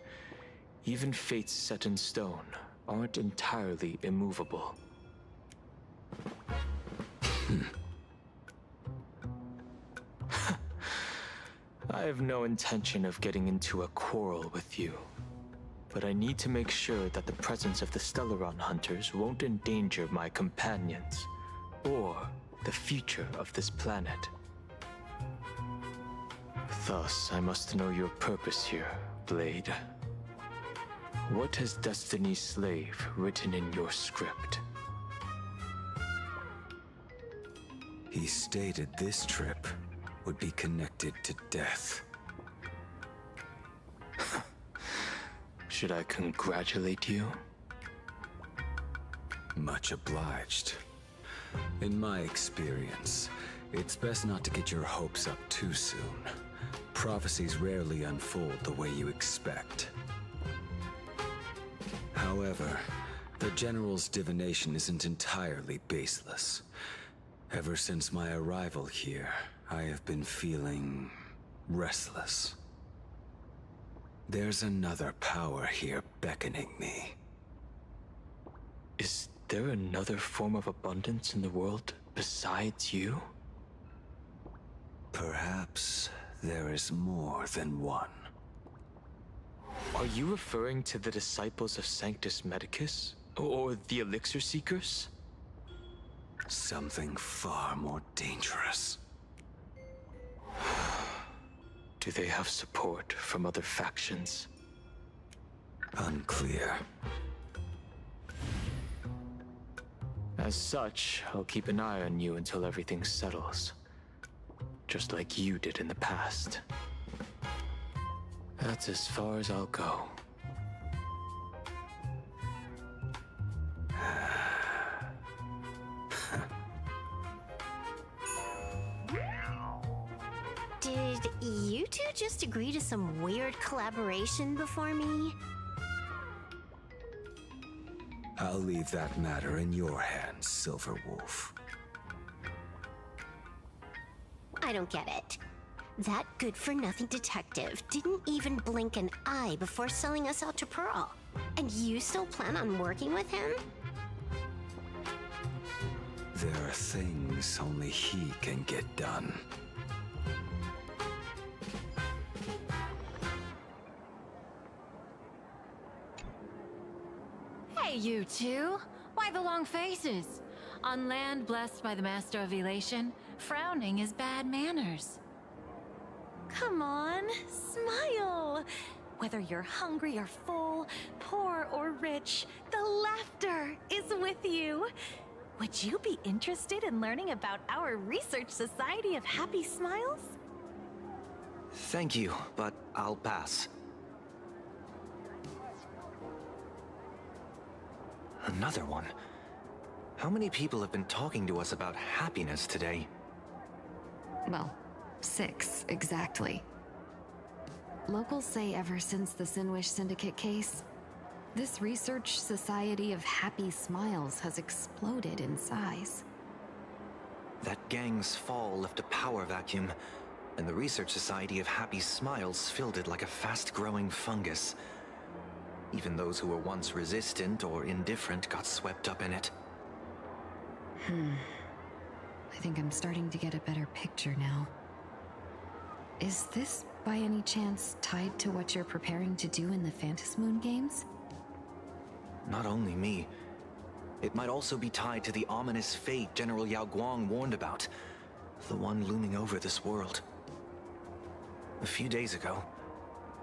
Even fates set in stone aren't entirely immovable. I have no intention of getting into a quarrel with you, but I need to make sure that the presence of the Stellaron hunters won't endanger my companions, or the future of this planet. Thus, I must know your purpose here, Blade. What has Destiny's Slave written in your script? He stated this trip would be connected to death. Should I congratulate you? Much obliged. In my experience, it's best not to get your hopes up too soon. Prophecies rarely unfold the way you expect. However, the General's divination isn't entirely baseless. Ever since my arrival here, I have been feeling restless. There's another power here beckoning me. Is there another form of abundance in the world besides you? Perhaps there is more than one. Are you referring to the disciples of Sanctus Medicus? Or the Elixir Seekers? Something far more dangerous. Do they have support from other factions? Unclear. As such, I'll keep an eye on you until everything settles. Just like you did in the past. That's as far as I'll go. Did you two just agree to some weird collaboration before me? I'll leave that matter in your hands, Silverwolf. I don't get it. That good-for-nothing detective didn't even blink an eye before selling us out to Pearl. And you still plan on working with him? There are things only he can get done. Hey, you two! Why the long faces? On land blessed by the Master of Elation, frowning is bad manners. Come on, smile! Whether you're hungry or full, poor or rich, the laughter is with you. Would you be interested in learning about our Research Society of Happy Smiles? Thank you, but I'll pass. Another one. How many people have been talking to us about happiness today? Well, 6, exactly. Locals say ever since the Sinwish Syndicate case, this Research Society of Happy Smiles has exploded in size. That gang's fall left a power vacuum, and the Research Society of Happy Smiles filled it like a fast-growing fungus. Even those who were once resistant or indifferent got swept up in it. I think I'm starting to get a better picture now. Is this, by any chance, tied to what you're preparing to do in the Phantasmoon games? Not only me. It might also be tied to the ominous fate General Yao Guang warned about. The one looming over this world. A few days ago,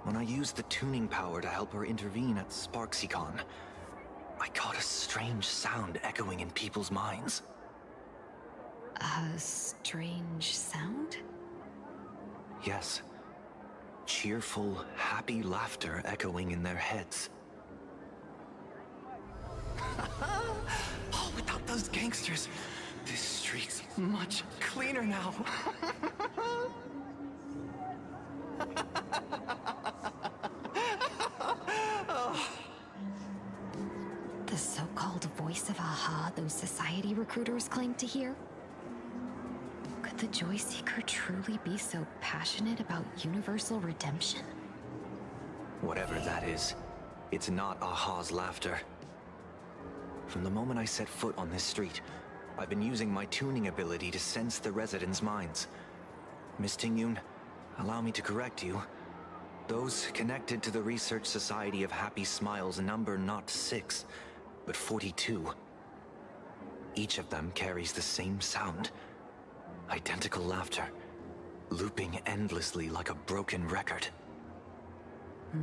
when I used the tuning power to help her intervene at Sparksicon, I caught a strange sound echoing in people's minds. A strange sound? Yes. Cheerful, happy laughter echoing in their heads. Oh, without those gangsters, this street's much cleaner now. The so-called voice of Aha those society recruiters claim to hear? Could the Joy Seeker truly be so passionate about universal redemption? Whatever that is, It's not Aha's laughter. From the moment I set foot on this street, I've been using my tuning ability to sense the residents' minds. Miss Tingyun, allow me to correct you. Those connected to the Research Society of Happy Smiles number not 6, but 42. Each of them carries the same sound. Identical laughter, looping endlessly like a broken record.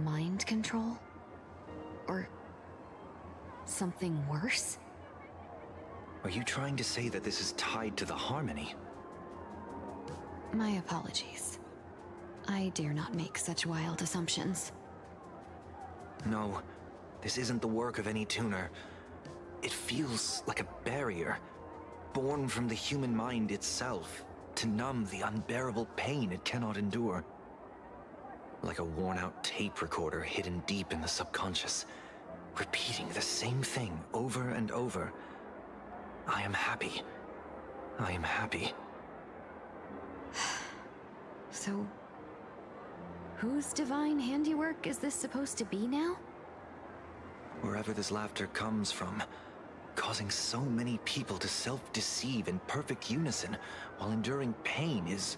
Mind control? Or something worse? Are you trying to say that this is tied to the harmony? My apologies. I dare not make such wild assumptions. No, this isn't the work of any tuner. It feels like a barrier, born from the human mind itself, to numb the unbearable pain it cannot endure. Like a worn-out tape recorder hidden deep in the subconscious, repeating the same thing over and over. I am happy. I am happy. So, whose divine handiwork is this supposed to be now? Wherever this laughter comes from, causing so many people to self-deceive in perfect unison while enduring pain is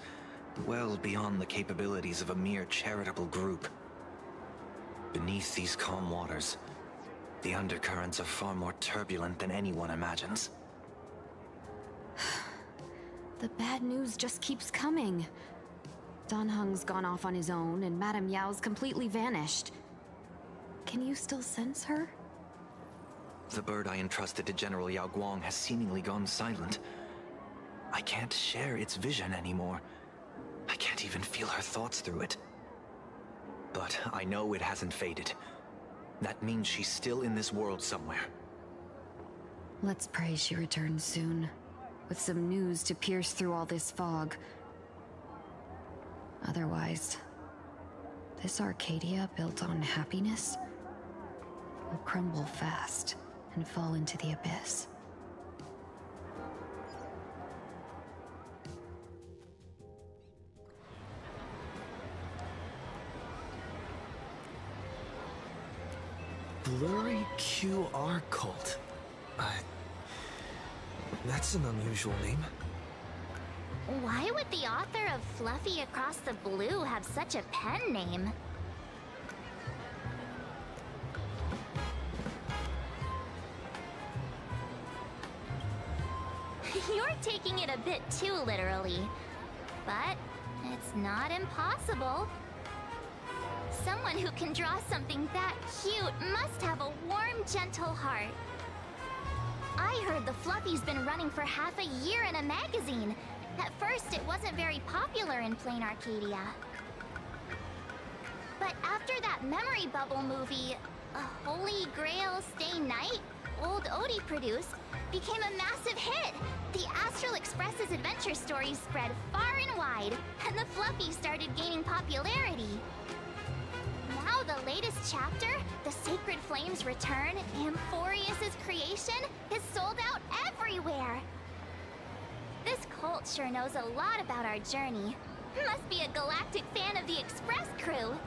well beyond the capabilities of a mere charitable group. Beneath these calm waters, the undercurrents are far more turbulent than anyone imagines. The bad news just keeps coming. Dan Heng's gone off on his own, and Madame Yao's completely vanished. Can you still sense her? The bird I entrusted to General Yao Guang has seemingly gone silent. I can't share its vision anymore. I can't even feel her thoughts through it. But I know it hasn't faded. That means she's still in this world somewhere. Let's pray she returns soon, with some news to pierce through all this fog. Otherwise, this Arcadia built on happiness will crumble fast and fall into the abyss. Blurry QR cult. That's an unusual name. Why would the author of Fluffy Across the Blue have such a pen name? You're taking it a bit too literally. But it's not impossible. Someone who can draw something that cute must have a warm, gentle heart. I heard the Fluffy's been running for half a year in a magazine. At first, it wasn't very popular in Plain Arcadia. But after that memory bubble movie, A Holy Grail Stay Night, Old Odie produced, became a massive hit. The Astral Express's adventure stories spread far and wide, and the Fluffy started gaining popularity. Now the latest chapter, The Sacred Flames Return, Amphorius's creation, is sold out everywhere. This cult sure knows a lot about our journey. Must be a galactic fan of the Express crew.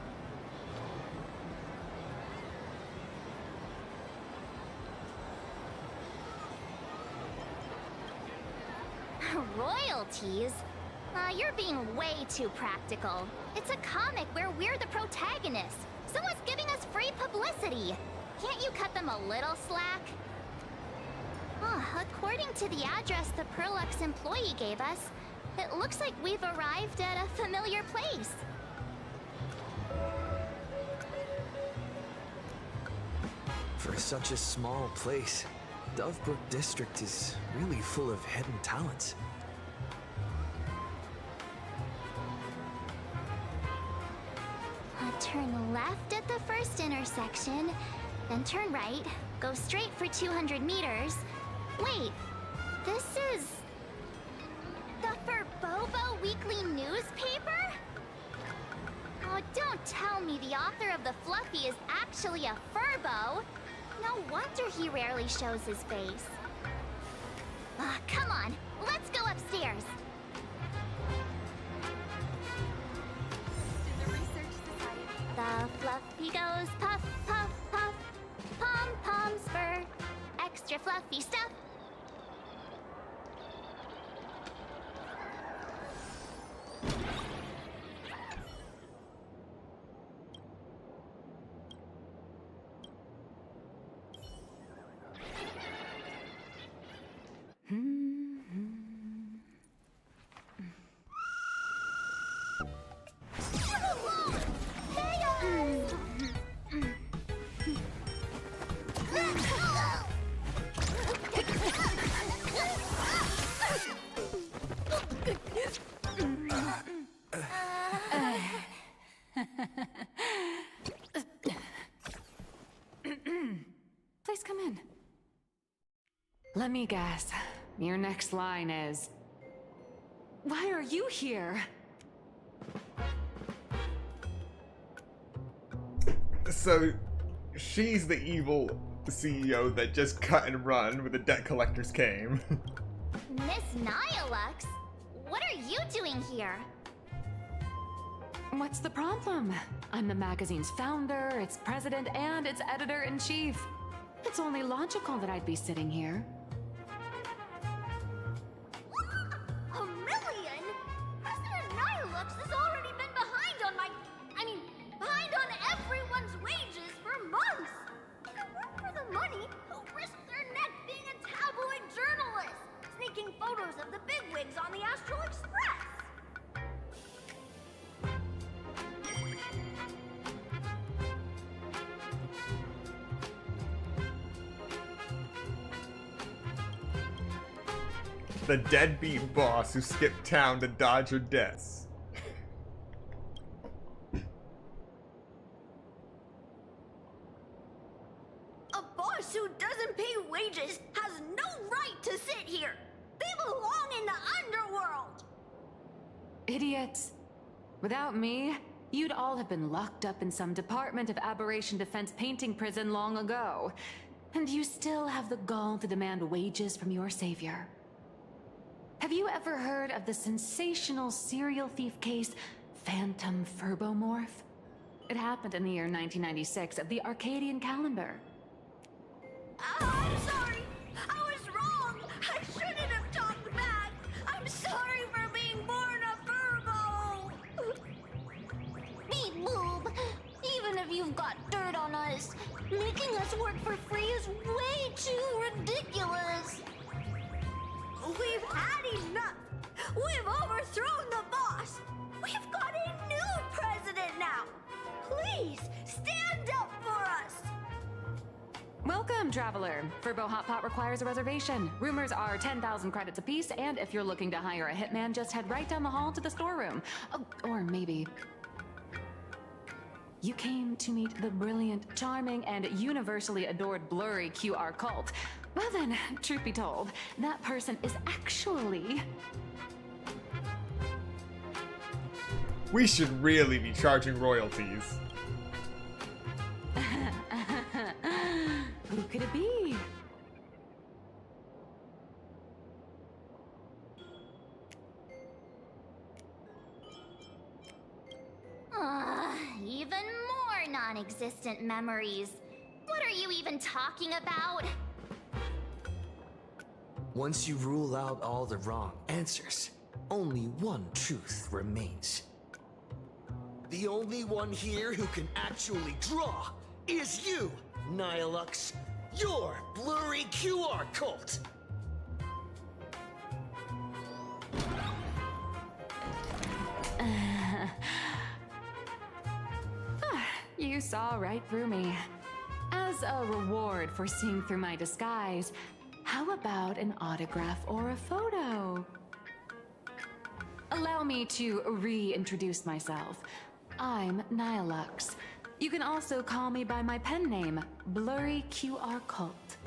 Royalties? You're being way too practical. It's a comic where we're the protagonists. Someone's giving us free publicity. Can't you cut them a little slack? According to the address the Perlux employee gave us, it looks like we've arrived at a familiar place. For such a small place, Dovebrook District is really full of hidden talents. Turn left at the first intersection, then turn right, go straight for 200 meters. Wait, this is... the Furbobo Weekly newspaper? Oh, don't tell me the author of the Fluffy is actually a Furbo. No wonder he rarely shows his face. Come on, let's go upstairs. The Fluffy goes puff, puff, puff. Mr. Fluffy Stuff. Please come in. Let me guess. Your next line is... Why are you here? So, she's the evil CEO that just cut and run when the debt collectors came. Miss Nihilux, what are you doing here? What's the problem? I'm the magazine's founder, its president, and its editor-in-chief. It's only logical that I'd be sitting here. A million? President Nihilux has already been behind on behind on everyone's wages for months. If it weren't for the money, who risked their neck being a tabloid journalist, sneaking photos of the bigwigs on the Astral Express? The deadbeat boss who skipped town to dodge her debts. A boss who doesn't pay wages has no right to sit here. They belong in the underworld. Idiots. Without me, you'd all have been locked up in some Department of Aberration Defense painting prison long ago. And you still have the gall to demand wages from your savior. Have you ever heard of the sensational serial thief case, Phantom Furbomorph? It happened in the year 1996 of the Arcadian calendar. I'm sorry. I was wrong. I shouldn't have talked back. I'm sorry for being born a Furbo. Beep boop. Even if you've got dirt on us, making us work for free is way too ridiculous. We've had enough. We've overthrown the boss. We've got a new president now. Please stand up for us. Welcome, traveler. Furbo Hot Pot requires a reservation. Rumors are 10,000 credits apiece, and if you're looking to hire a hitman, just head right down the hall to the storeroom. Oh, or maybe... You came to meet the brilliant, charming, and universally adored blurry QR cult. Well then, truth be told, that person is actually... We should really be charging royalties. Who could it be? Even more non-existent memories. What are you even talking about? Once you rule out all the wrong answers, only one truth remains. The only one here who can actually draw is you, Nihilux. Your blurry QR cult. You saw right through me. As a reward for seeing through my disguise, how about an autograph or a photo? Allow me to reintroduce myself. I'm Nihilux. You can also call me by my pen name, Blurry QR Cult.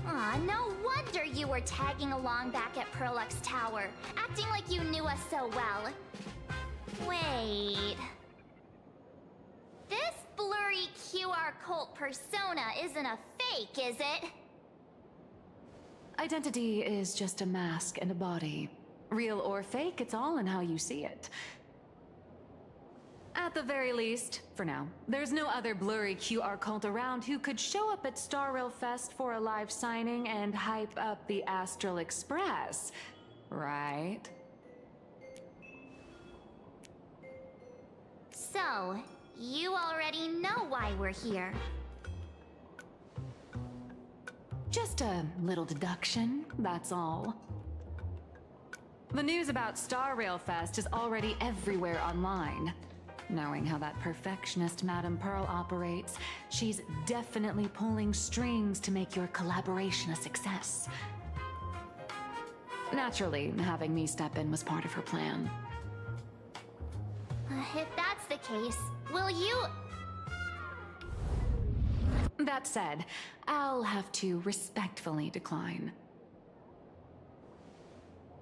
Aw, no wonder you were tagging along back at Perlux Tower, acting like you knew us so well. Wait... This blurry QR cult persona isn't a fake, is it? Identity is just a mask and a body. Real or fake, it's all in how you see it. At the very least, for now, there's no other blurry QR cult around who could show up at Star Rail Fest for a live signing and hype up the Astral Express, right? So, you already know why we're here. Just a little deduction, that's all. The news about Star Rail Fest is already everywhere online. Knowing how that perfectionist Madame Pearl operates, she's definitely pulling strings to make your collaboration a success. Naturally, having me step in was part of her plan. If that's the case, will you... That said, I'll have to respectfully decline.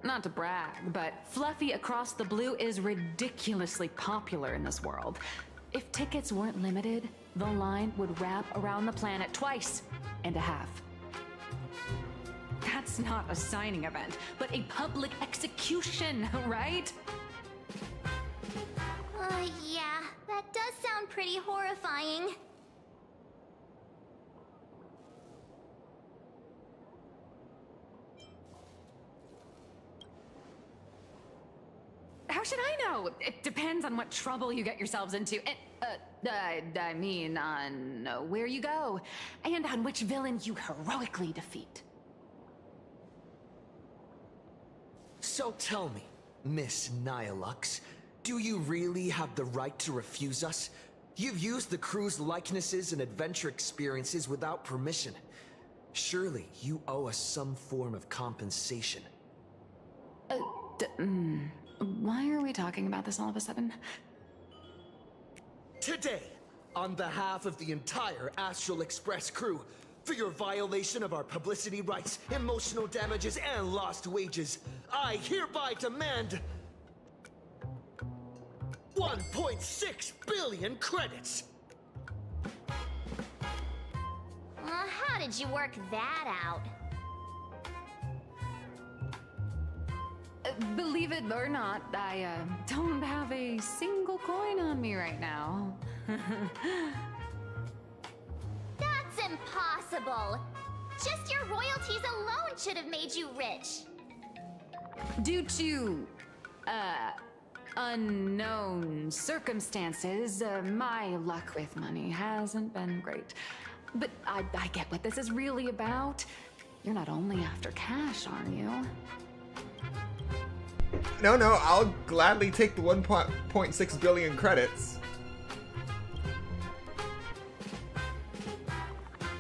Not to brag, but Fluffy Across the Blue is ridiculously popular in this world. If tickets weren't limited, the line would wrap around the planet twice and a half. That's not a signing event, but a public execution, right? Yeah, that does sound pretty horrifying. How should I know? It depends on what trouble you get yourselves into. I mean, on where you go, and on which villain you heroically defeat. So tell me, Miss Nihilux, do you really have the right to refuse us? You've used the crew's likenesses and adventure experiences without permission. Surely you owe us some form of compensation. Why are we talking about this all of a sudden? Today, on behalf of the entire Astral Express crew, for your violation of our publicity rights, emotional damages, and lost wages, I hereby demand 1.6 billion credits! How did you work that out? Believe it or not, I don't have a single coin on me right now. That's impossible! Just your royalties alone should have made you rich! Due to, unknown circumstances, my luck with money hasn't been great. But I get what this is really about. You're not only after cash, are you? No, I'll gladly take the 1.6 billion credits.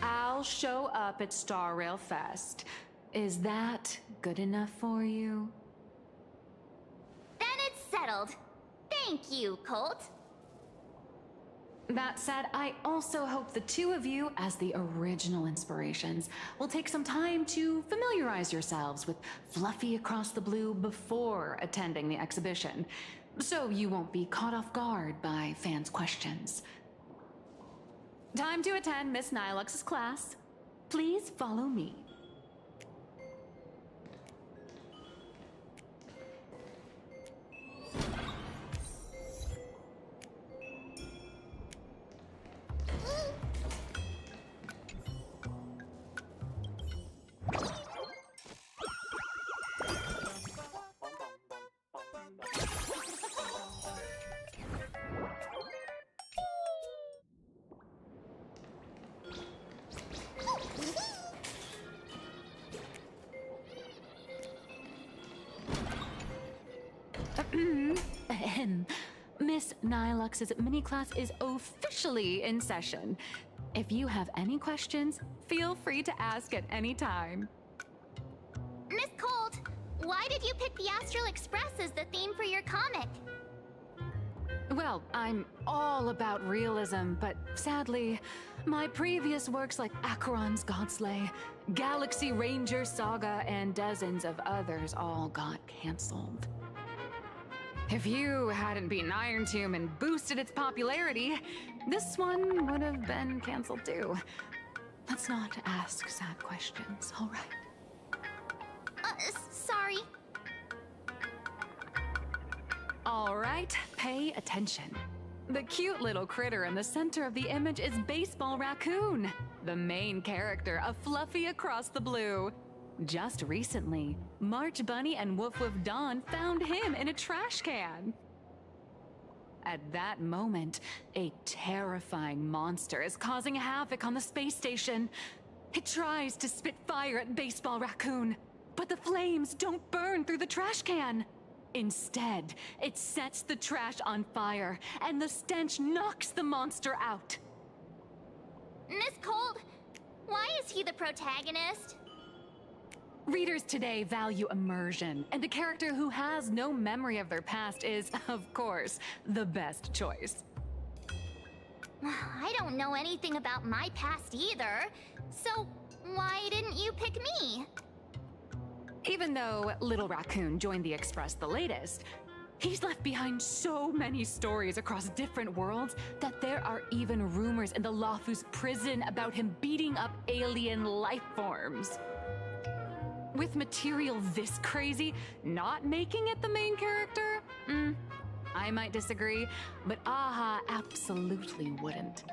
I'll show up at Star Rail Fest. Is that good enough for you? Then it's settled. Thank you, Colt. That said, I also hope the two of you, as the original inspirations, will take some time to familiarize yourselves with Fluffy Across the Blue before attending the exhibition, so you won't be caught off guard by fans' questions. Time to attend Miss Nihilux's class. Please follow me. Miss Nihilux's mini class is officially in session. If you have any questions, feel free to ask at any time. Miss Colt, why did you pick the Astral Express as the theme for your comic? Well, I'm all about realism, but sadly, my previous works like Acheron's Godslay, Galaxy Ranger Saga, and dozens of others all got cancelled. If you hadn't beaten Iron Tomb and boosted its popularity, this one would have been cancelled too. Let's not ask sad questions, all right? Sorry. All right, pay attention. The cute little critter in the center of the image is Baseball Raccoon, the main character of Fluffy Across the Blue. Just recently, March Bunny and Woof Woof Dawn found him in a trash can. At that moment, a terrifying monster is causing havoc on the space station. It tries to spit fire at Baseball Raccoon, but the flames don't burn through the trash can. Instead, it sets the trash on fire, and the stench knocks the monster out. Miss Cold, why is he the protagonist? Readers today value immersion, and a character who has no memory of their past is, of course, the best choice. I don't know anything about my past either, so why didn't you pick me? Even though Little Raccoon joined the Express the latest, he's left behind so many stories across different worlds that there are even rumors in the Lafu's prison about him beating up alien life forms. With material this crazy not making it the main character? I might disagree, but Aha absolutely wouldn't.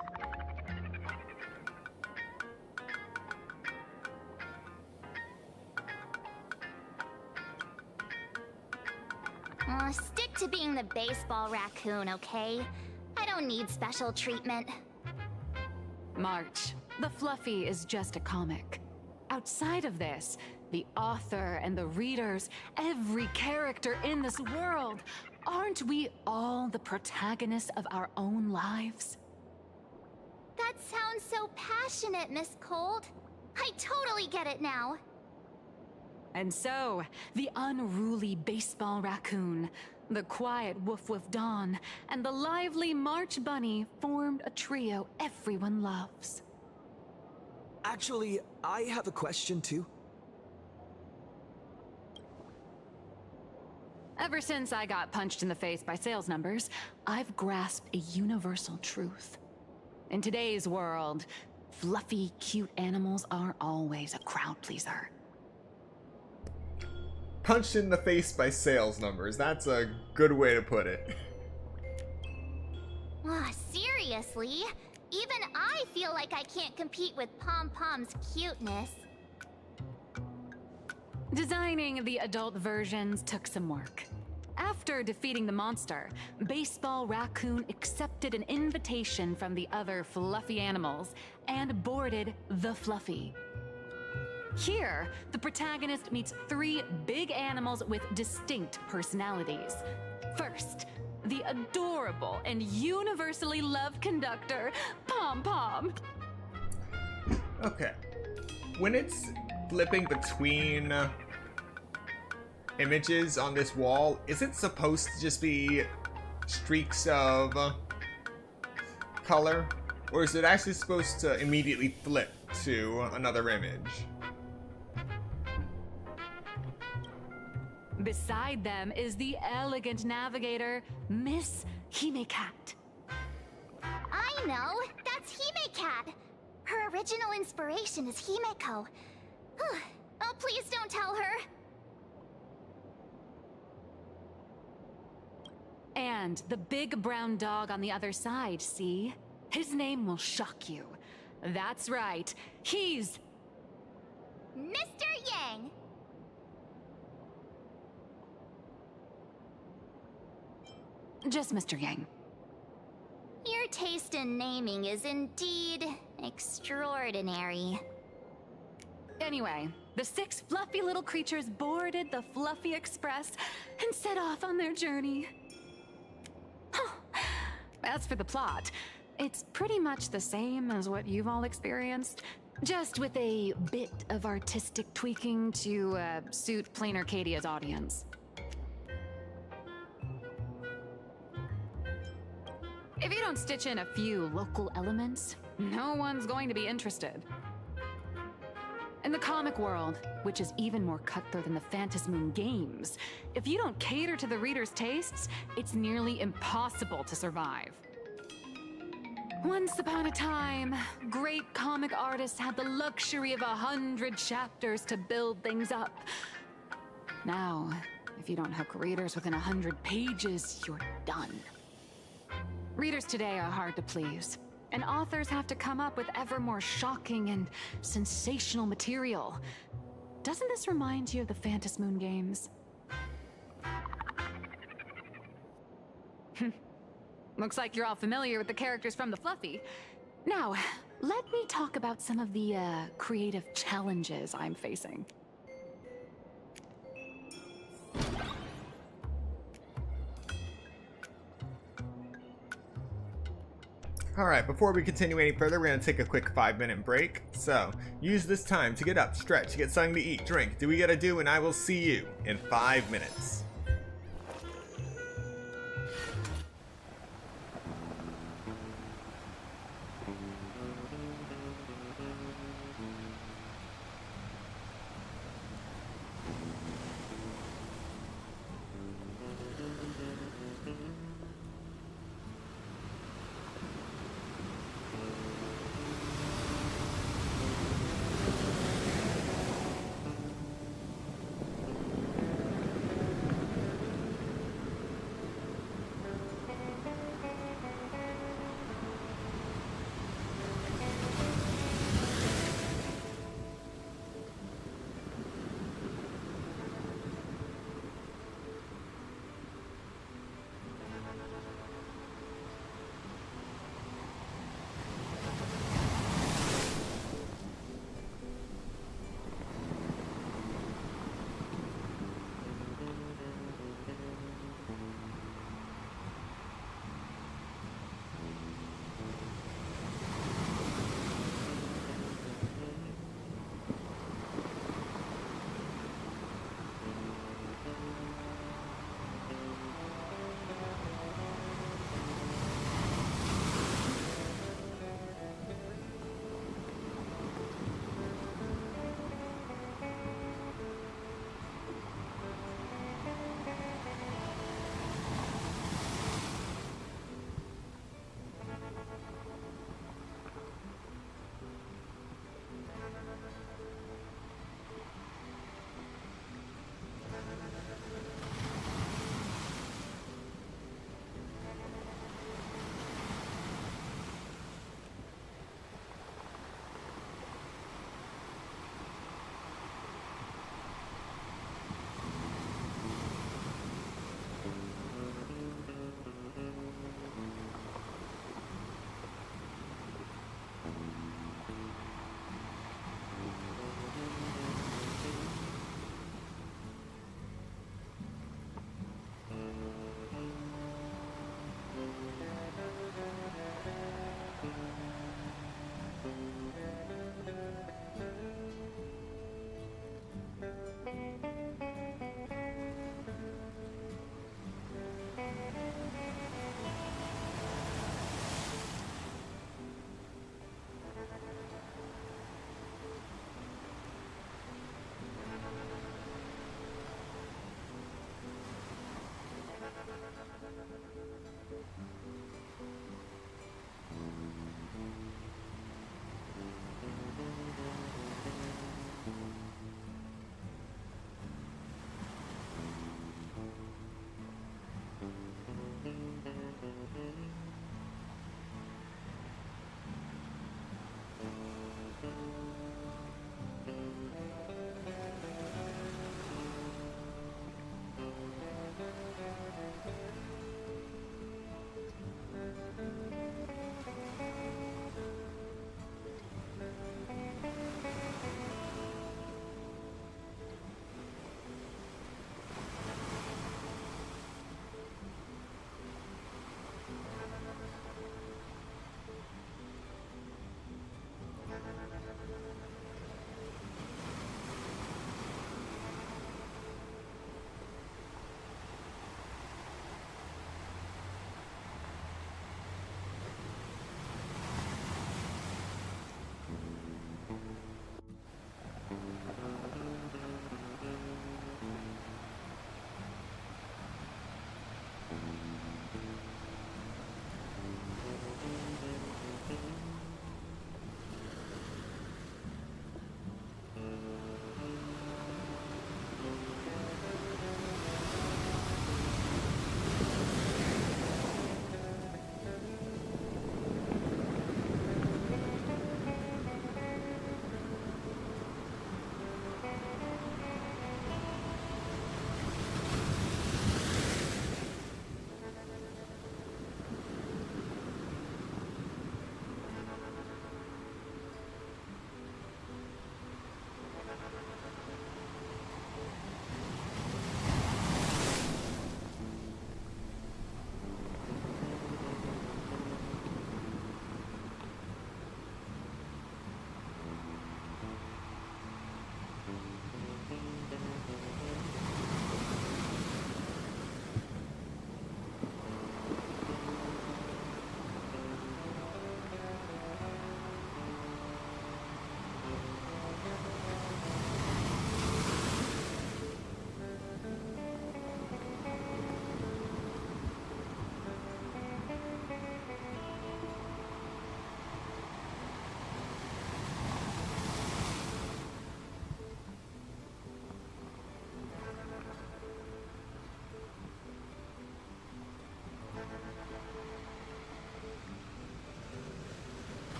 Stick to being the Baseball Raccoon, okay? I don't need special treatment. March, the Fluffy is just a comic. Outside of this, the author and the readers, every character in this world, aren't we all the protagonists of our own lives? That sounds so passionate, Miss Cold. I totally get it now. And so, the unruly Baseball Raccoon, the quiet Woof Woof Dawn, and the lively March Bunny formed a trio everyone loves. Actually, I have a question too. Ever since I got punched in the face by sales numbers, I've grasped a universal truth. In today's world, fluffy, cute animals aren't always a crowd pleaser. Punched in the face by sales numbers. That's a good way to put it. Seriously? Even I feel like I can't compete with Pom Pom's cuteness. Designing the adult versions took some work. After defeating the monster, Baseball Raccoon accepted an invitation from the other fluffy animals and boarded the Fluffy. Here, the protagonist meets 3 big animals with distinct personalities. First, the adorable and universally loved conductor, Pom Pom. Okay. When it's flipping between images on this wall, is it supposed to just be streaks of color? Or is it actually supposed to immediately flip to another image? Beside them is the elegant navigator, Miss Hime-Cat. I know! That's Hime-Cat! Her original inspiration is Himeko. Oh, please don't tell her! And the big brown dog on the other side, see? His name will shock you. That's right, he's... Mr. Yang! Just Mr. Yang. Your taste in naming is indeed extraordinary. Anyway, the 6 fluffy little creatures boarded the Fluffy Express and set off on their journey. As for the plot, it's pretty much the same as what you've all experienced, just with a bit of artistic tweaking to suit Plain Arcadia's audience. If you don't stitch in a few local elements, no one's going to be interested. In the comic world, which is even more cutthroat than the Phantasmoon games, if you don't cater to the reader's tastes, it's nearly impossible to survive. Once upon a time, great comic artists had the luxury of 100 chapters to build things up. Now, if you don't hook readers within 100 pages, you're done. Readers today are hard to please, and authors have to come up with ever more shocking and sensational material. Doesn't this remind you of the Phantom Moon games? Looks like you're all familiar with the characters from the Fluffy. Now, let me talk about some of the creative challenges I'm facing. Alright, before we continue any further, we're going to take a quick 5-minute break. So, use this time to get up, stretch, get something to eat, drink, do what you gotta do, and I will see you in 5 minutes.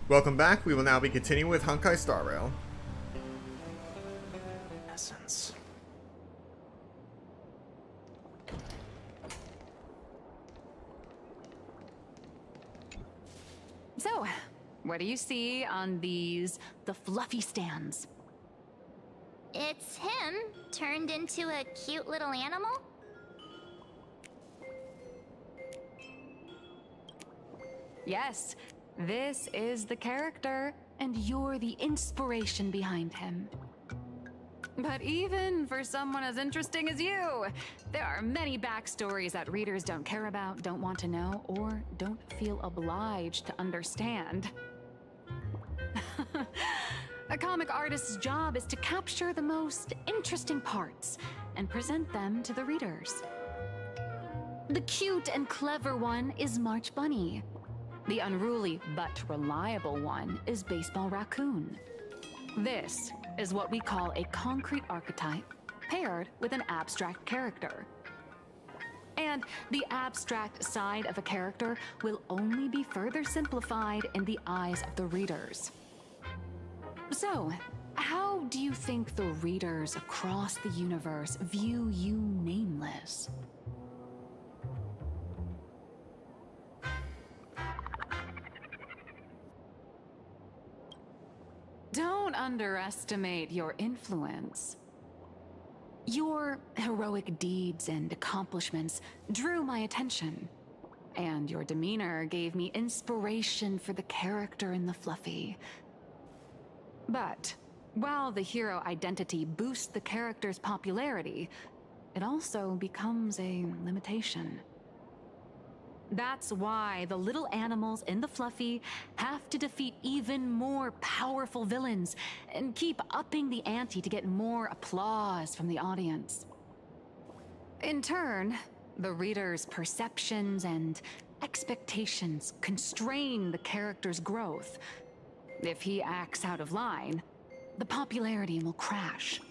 Welcome back. We will now be continuing with Honkai Star Rail. Essence. So, what do you see on the fluffy stands? It's him turned into a cute little animal? Yes, this is the character, and you're the inspiration behind him. But even for someone as interesting as you, there are many backstories that readers don't care about, don't want to know, or don't feel obliged to understand. A comic artist's job is to capture the most interesting parts and present them to the readers. The cute and clever one is March Bunny. The unruly but reliable one is Baseball Raccoon. This is what we call a concrete archetype paired with an abstract character. And the abstract side of a character will only be further simplified in the eyes of the readers. So, how do you think the readers across the universe view you nameless? Don't underestimate your influence. Your heroic deeds and accomplishments drew my attention, and your demeanor gave me inspiration for the character in the Fluffy. But while the hero identity boosts the character's popularity, it also becomes a limitation. That's why the little animals in the Fluffy have to defeat even more powerful villains and keep upping the ante to get more applause from the audience. In turn, the reader's perceptions and expectations constrain the character's growth. If he acts out of line, the popularity will crash.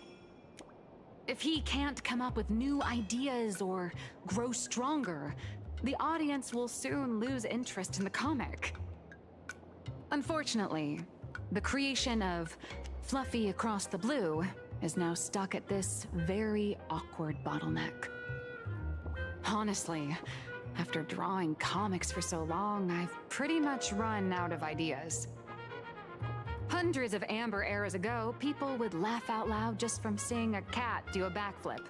If he can't come up with new ideas or grow stronger, the audience will soon lose interest in the comic. Unfortunately, the creation of Fluffy Across the Blue is now stuck at this very awkward bottleneck. Honestly, after drawing comics for so long, I've pretty much run out of ideas. Hundreds of Amber eras ago, people would laugh out loud just from seeing a cat do a backflip.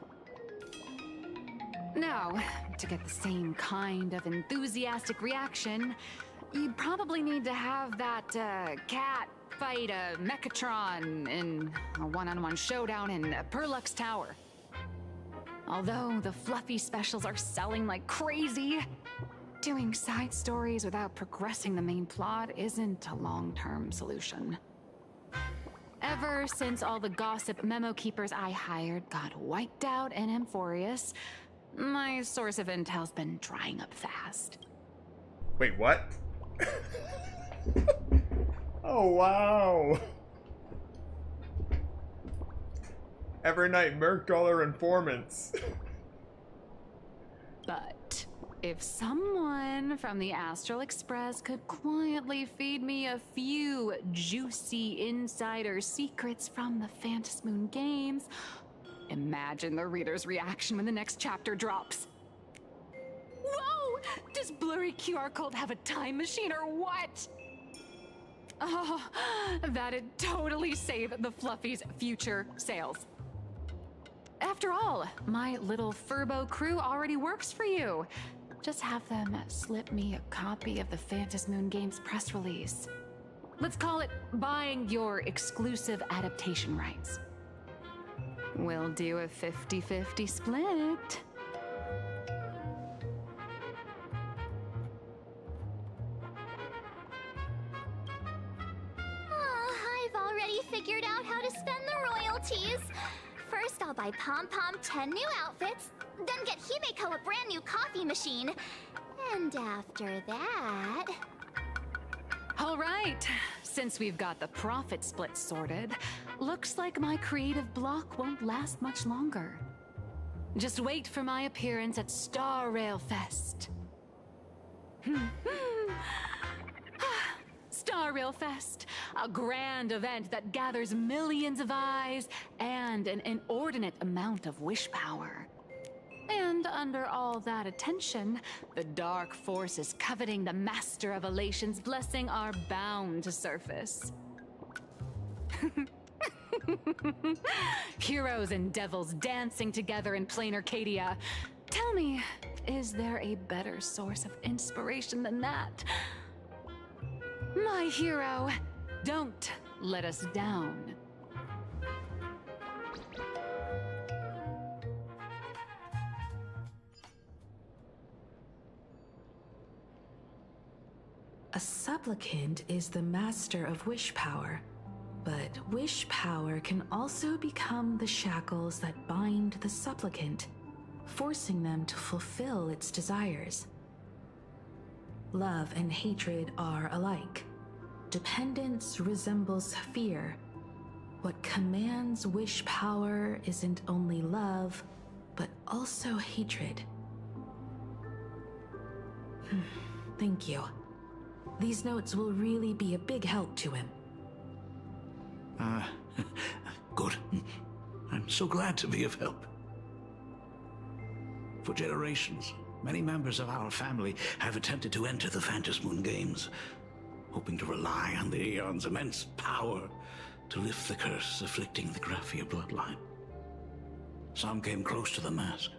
Now, to get the same kind of enthusiastic reaction, you probably need to have that cat fight a Mechatron in a one-on-one showdown in Perlux Tower. Although the Fluffy specials are selling like crazy, doing side stories without progressing the main plot isn't a long-term solution. Ever since all the gossip memo keepers I hired got wiped out in Amphorius, my source of intel's been drying up fast. Wait, what? Oh, wow. Evernight Merc-Dollar informants. But if someone from the Astral Express could quietly feed me a few juicy insider secrets from the Phantasmoon games, Imagine the reader's reaction when the next chapter drops. Whoa! Does blurry QR code have a time machine or what? Oh, that'd totally save the Fluffy's future sales. After all, my little Furbo crew already works for you. Just have them slip me a copy of the Phantasmoon Games press release. Let's call it buying your exclusive adaptation rights. We'll do a 50-50 split. I've already figured out how to spend the royalties. First, I'll buy Pom Pom 10 new outfits, then get Himeko a brand new coffee machine. And after that... All right, since we've got the profit split sorted, looks like my creative block won't last much longer. Just wait for my appearance at Star Rail Fest. Star Rail Fest, a grand event that gathers millions of eyes and an inordinate amount of wish power. And under all that attention, the dark forces coveting the Master of Elation's blessing are bound to surface. Heroes and devils dancing together in plain Arcadia. Tell me, is there a better source of inspiration than that? My hero, don't let us down. A supplicant is the master of wish power, but wish power can also become the shackles that bind the supplicant, forcing them to fulfill its desires. Love and hatred are alike. Dependence resembles fear. What commands wish power isn't only love, but also hatred. Thank you. These notes will really be a big help to him. Good. I'm so glad to be of help. For generations, many members of our family have attempted to enter the Phantasmoon Games, hoping to rely on the Aeon's immense power to lift the curse afflicting the Graphia bloodline. Some came close to the mask,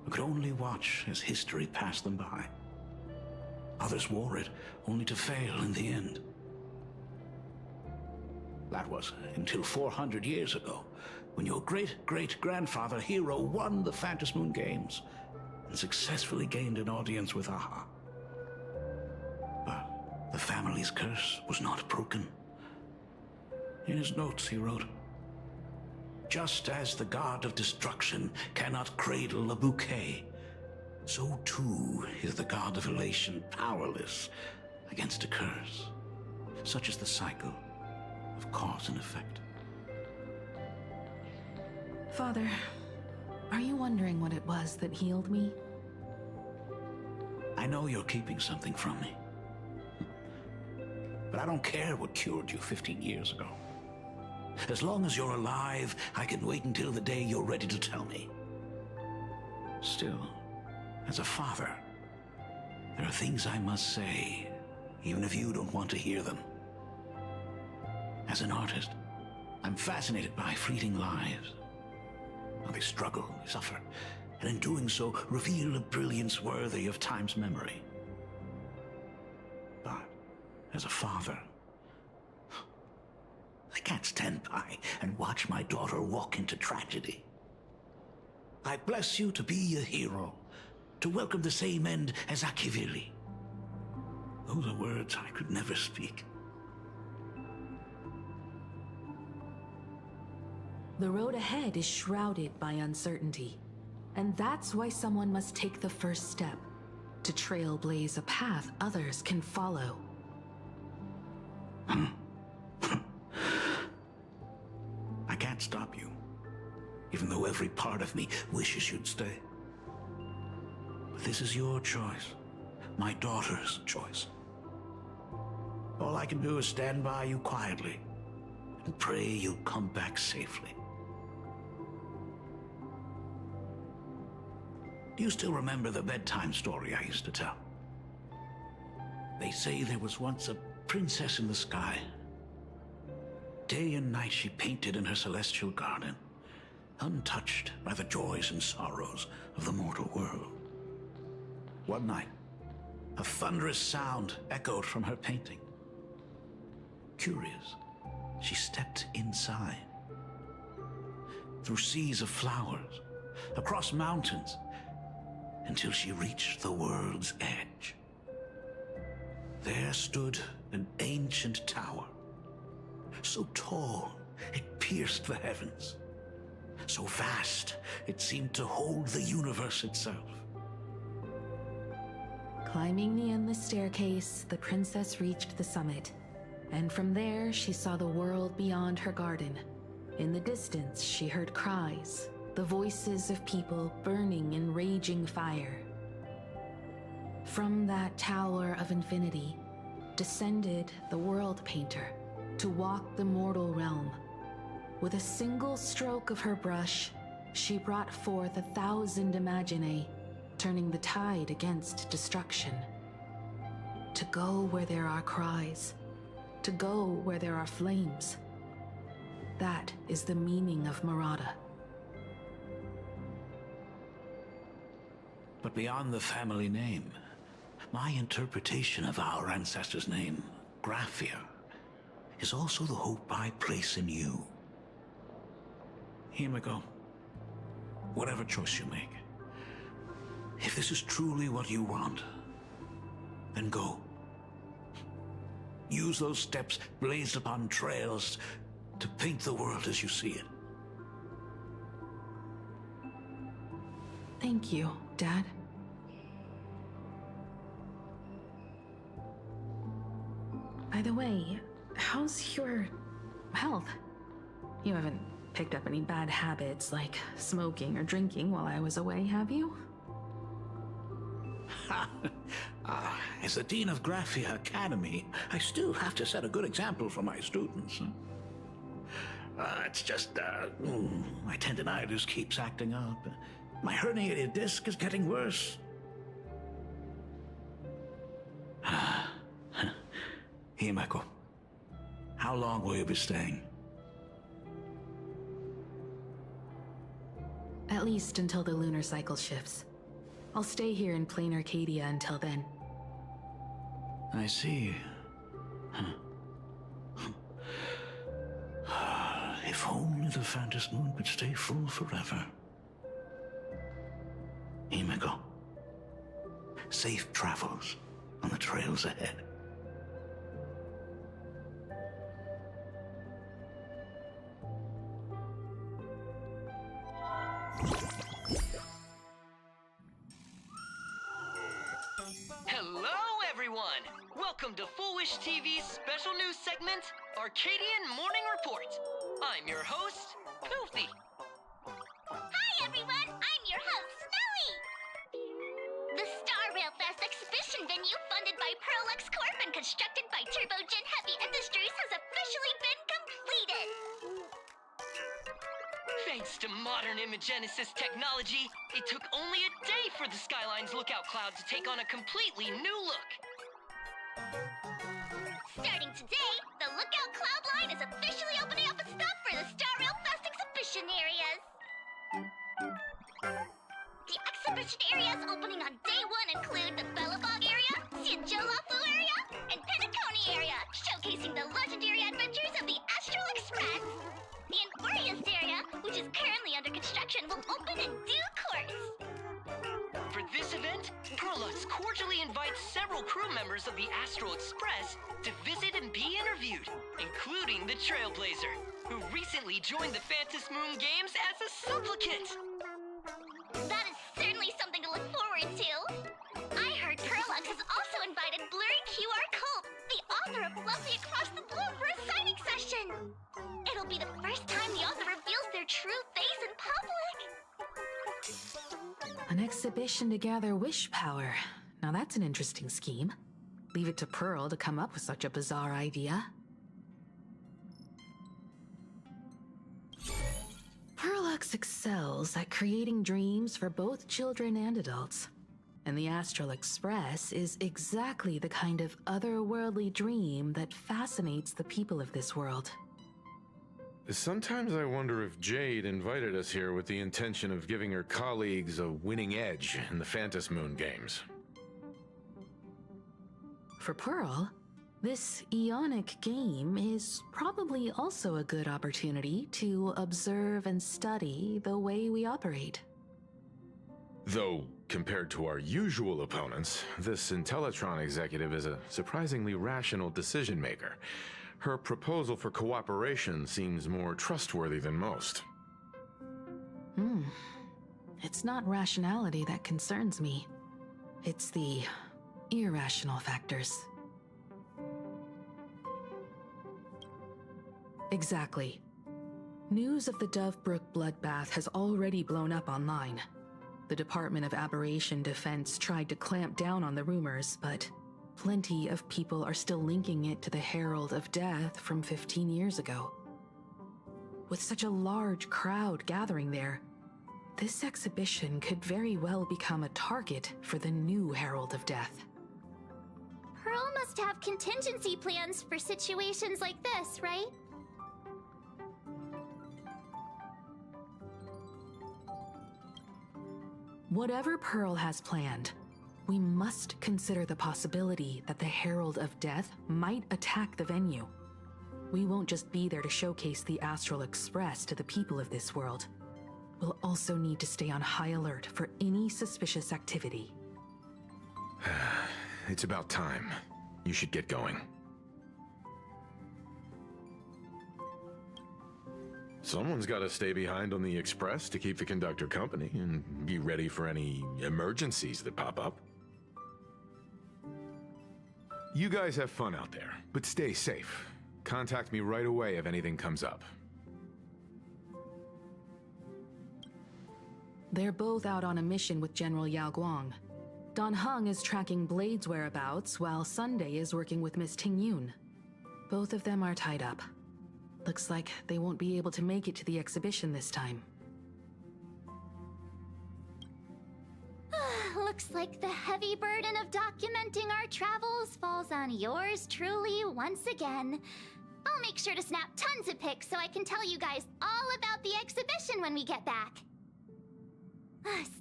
but could only watch as history passed them by. Others wore it, only to fail in the end. That was until 400 years ago, when your great-great-grandfather Hero won the Phantasmoon Games and successfully gained an audience with Aha. But the family's curse was not broken. In his notes he wrote, "Just as the god of destruction cannot cradle a bouquet, so too is the god of elation powerless against a curse. Such is the cycle of cause and effect." Father, are you wondering what it was that healed me? I know you're keeping something from me. But I don't care what cured you 15 years ago. As long as you're alive, I can wait until the day you're ready to tell me. Still, as a father, there are things I must say, even if you don't want to hear them. As an artist, I'm fascinated by fleeting lives. How they struggle, they suffer, and in doing so, reveal a brilliance worthy of time's memory. But, as a father, I can't stand by and watch my daughter walk into tragedy. I bless you to be a hero, to welcome the same end as Akivili. Those are words I could never speak. The road ahead is shrouded by uncertainty, and that's why someone must take the first step, to trailblaze a path others can follow. I can't stop you, even though every part of me wishes you'd stay. But this is your choice, my daughter's choice. All I can do is stand by you quietly and pray you'll come back safely. Do you still remember the bedtime story I used to tell? They say there was once a princess in the sky. Day and night she painted in her celestial garden, untouched by the joys and sorrows of the mortal world. One night, a thunderous sound echoed from her painting. Curious, she stepped inside. Through seas of flowers, across mountains, until she reached the world's edge. There stood an ancient tower, so tall it pierced the heavens, so vast it seemed to hold the universe itself. Climbing the endless staircase, the princess reached the summit, and from there she saw the world beyond her garden. In the distance, she heard cries, the voices of people burning in raging fire. From that tower of infinity descended the world painter to walk the mortal realm. With a single stroke of her brush, she brought forth 1,000 imaginae, turning the tide against destruction. To go where there are cries, to go where there are flames. That is the meaning of Murata. But beyond the family name, my interpretation of our ancestor's name, Graphia, is also the hope I place in you. Himiko, whatever choice you make, if this is truly what you want, then go. Use those steps blazed upon trails to paint the world as you see it. Thank you, Dad. By the way, how's your health? You haven't picked up any bad habits like smoking or drinking while I was away, have you? As the Dean of Graphia Academy, I still have to set a good example for my students. It's just, my tendinitis keeps acting up. My herniated disc is getting worse. Himeko, how long will you be staying? At least until the lunar cycle shifts. I'll stay here in plain Arcadia until then. I see. If only the Phantom Moon could stay full forever. Himeko, safe travels on the trails ahead. Hello, everyone! Welcome to Foolish TV's special news segment, Arcadian Morning Report. I'm your host, Goofy. Hi, everyone! I'm your host, Snowy! The Star Rail Fest exhibition venue funded by Pearlux Corp and constructed by Turbogen Heavy Industries has officially been completed! Thanks to modern imagenesis technology, it took only a day for the Skyline's lookout cloud to take on a completely new look. Starting today, the Lookout Cloud line is officially opening up its stuff for the Star Rail Fest exhibition areas. The exhibition areas opening on day one include the Bellabog area, Siajolafu area, and Penacony area, showcasing the legendary adventures of the Astral Express. The Enfurious area, which is currently under construction, will open in due course. For this event, Pearlux cordially invites several crew members of the Astral Express to visit and be interviewed, including the Trailblazer, who recently joined the Phantom Moon Games as a supplicant. That is certainly something to look forward to. I heard Pearlux has also invited Blurry QR Cope, the author of Lovely Across the Blue, for a signing session. It'll be the first time the author reveals their true face in public. An exhibition to gather wish power. Now that's an interesting scheme. Leave it to Pearl to come up with such a bizarre idea. Fox excels at creating dreams for both children and adults. And the Astral Express is exactly the kind of otherworldly dream that fascinates the people of this world. Sometimes I wonder if Jade invited us here with the intention of giving her colleagues a winning edge in the Phantom Moon games. For Pearl, this Ionic game is probably also a good opportunity to observe and study the way we operate. Though, compared to our usual opponents, this Intellatron executive is a surprisingly rational decision maker. Her proposal for cooperation seems more trustworthy than most. It's not rationality that concerns me. It's the irrational factors. Exactly. News of the Dovebrook bloodbath has already blown up online. The Department of Aberration Defense tried to clamp down on the rumors, but plenty of people are still linking it to the Herald of Death from 15 years ago. With such a large crowd gathering there, this exhibition could very well become a target for the new Herald of Death. Pearl must have contingency plans for situations like this, right? Whatever Pearl has planned, we must consider the possibility that the Herald of Death might attack the venue. We won't just be there to showcase the Astral Express to the people of this world. We'll also need to stay on high alert for any suspicious activity. It's about time. You should get going. Someone's got to stay behind on the Express to keep the conductor company and be ready for any emergencies that pop up. You guys have fun out there, but stay safe. Contact me right away if anything comes up. They're both out on a mission with General Yao Guang. Don Hung is tracking Blade's whereabouts, while Sunday is working with Miss Ting Yun. Both of them are tied up. Looks like they won't be able to make it to the exhibition this time. Looks like the heavy burden of documenting our travels falls on yours truly once again. I'll make sure to snap tons of pics so I can tell you guys all about the exhibition when we get back.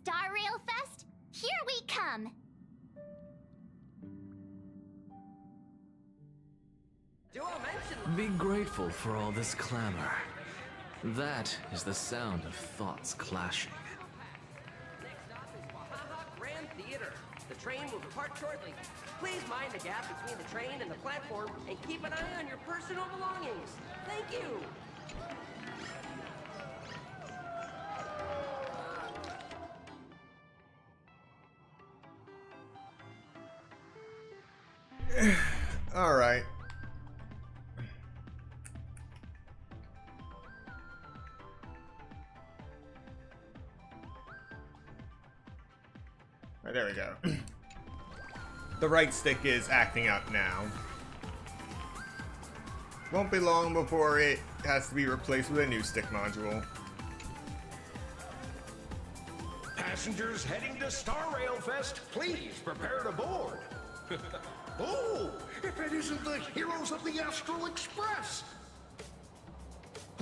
Star Rail Fest, here we come! Be grateful for all this clamor. That is the sound of thoughts clashing. Grand Theater. The train will depart shortly. Please mind the gap between the train and the platform and keep an eye on your personal belongings. Thank you. All right. There we go. The right stick is acting up now. Won't be long before it has to be replaced with a new stick module. Passengers heading to Star Rail Fest, please prepare to board. Oh, if it isn't the heroes of the Astral Express!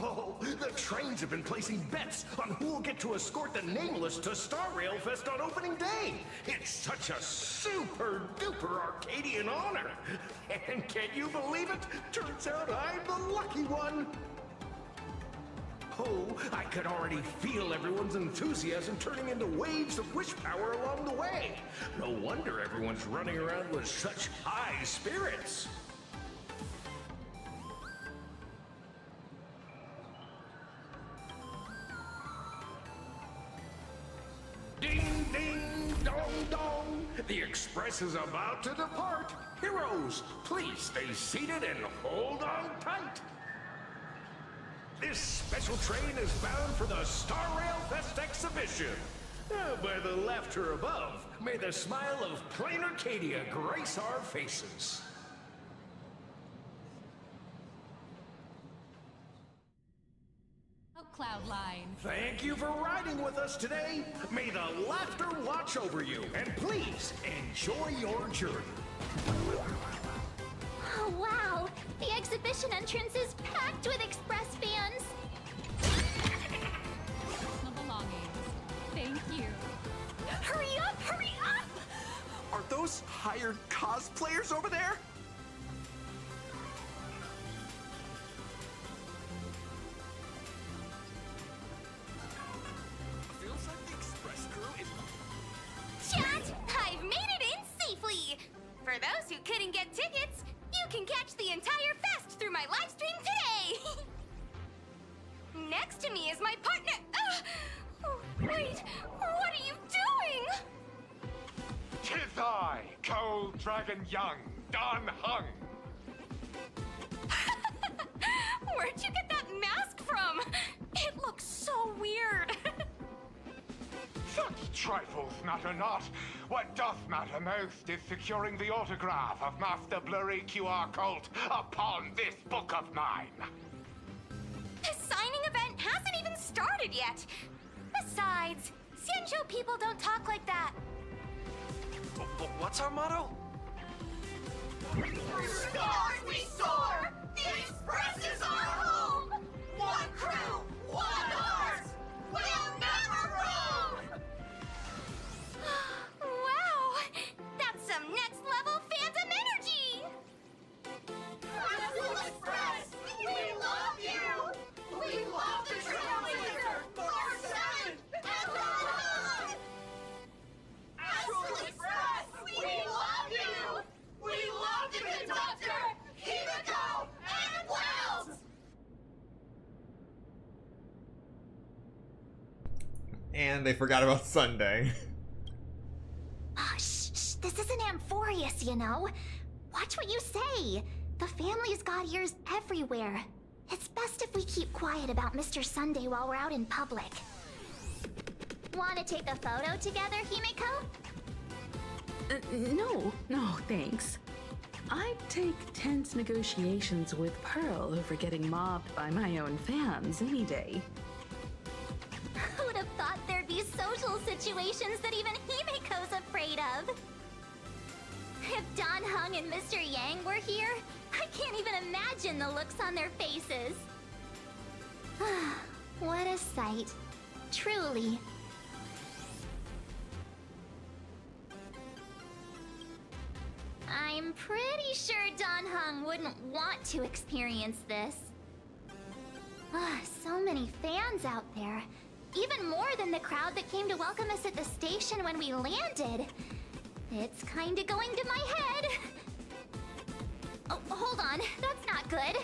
Oh, the trains have been placing bets on who will get to escort the Nameless to Star Rail Fest on opening day. It's such a super-duper Arcadian honor. And can you believe it? Turns out I'm the lucky one. Oh, I could already feel everyone's enthusiasm turning into waves of wish power along the way. No wonder everyone's running around with such high spirits. Ding, ding, dong, dong. The Express is about to depart. Heroes, please stay seated and hold on tight. This special train is bound for the Star Rail Fest exhibition. By the laughter above, may the smile of plain Arcadia grace our faces. How cloud line. Thank you for riding with us today. May the laughter watch over you, and please enjoy your journey. Oh, wow! The exhibition entrance is packed with Express fans! Personal belongings. Thank you. Hurry up! Hurry up! Are those hired cosplayers over there? Feels like the Express crew is... Chat! I've made it in safely! For those who couldn't get tickets, you can catch the entire fest through my live stream today! Next to me is my partner... Oh, wait, what are you doing? 'Tis I, Cold Dragon Young, Don Hung. Where'd you get that mask from? It looks so weird. Such trifles matter not. What doth matter most is securing the autograph of Master Blurry QR Cult upon this book of mine. The signing event hasn't even started yet. Besides, Sanjo people don't talk like that. What's our motto? Through stars we soar! The Express is our home! One crew, one heart! We'll never roam! Wow! That's some next level fandom energy! Azul Express! We love you! We love the Trailblazer! 4-7! And on! Azul Express! We love you! We love the conductor, Himiko, and Wells! And they forgot about Sunday. Oh, shh, this isn't Amphorius, you know. Watch what you say. The family's got ears everywhere. It's best if we keep quiet about Mr. Sunday while we're out in public. Want to take a photo together, Himiko? No, thanks. I'd take tense negotiations with Pearl over getting mobbed by my own fans any day. Who would have thought there'd be social situations that even Himiko's afraid of? If Don Hung and Mr. Yang were here, I can't even imagine the looks on their faces. What a sight. Truly. I'm pretty sure Don Hung wouldn't want to experience this. So many fans out there. Even more than the crowd that came to welcome us at the station when we landed. It's kinda going to my head. Oh, hold on. That's not good.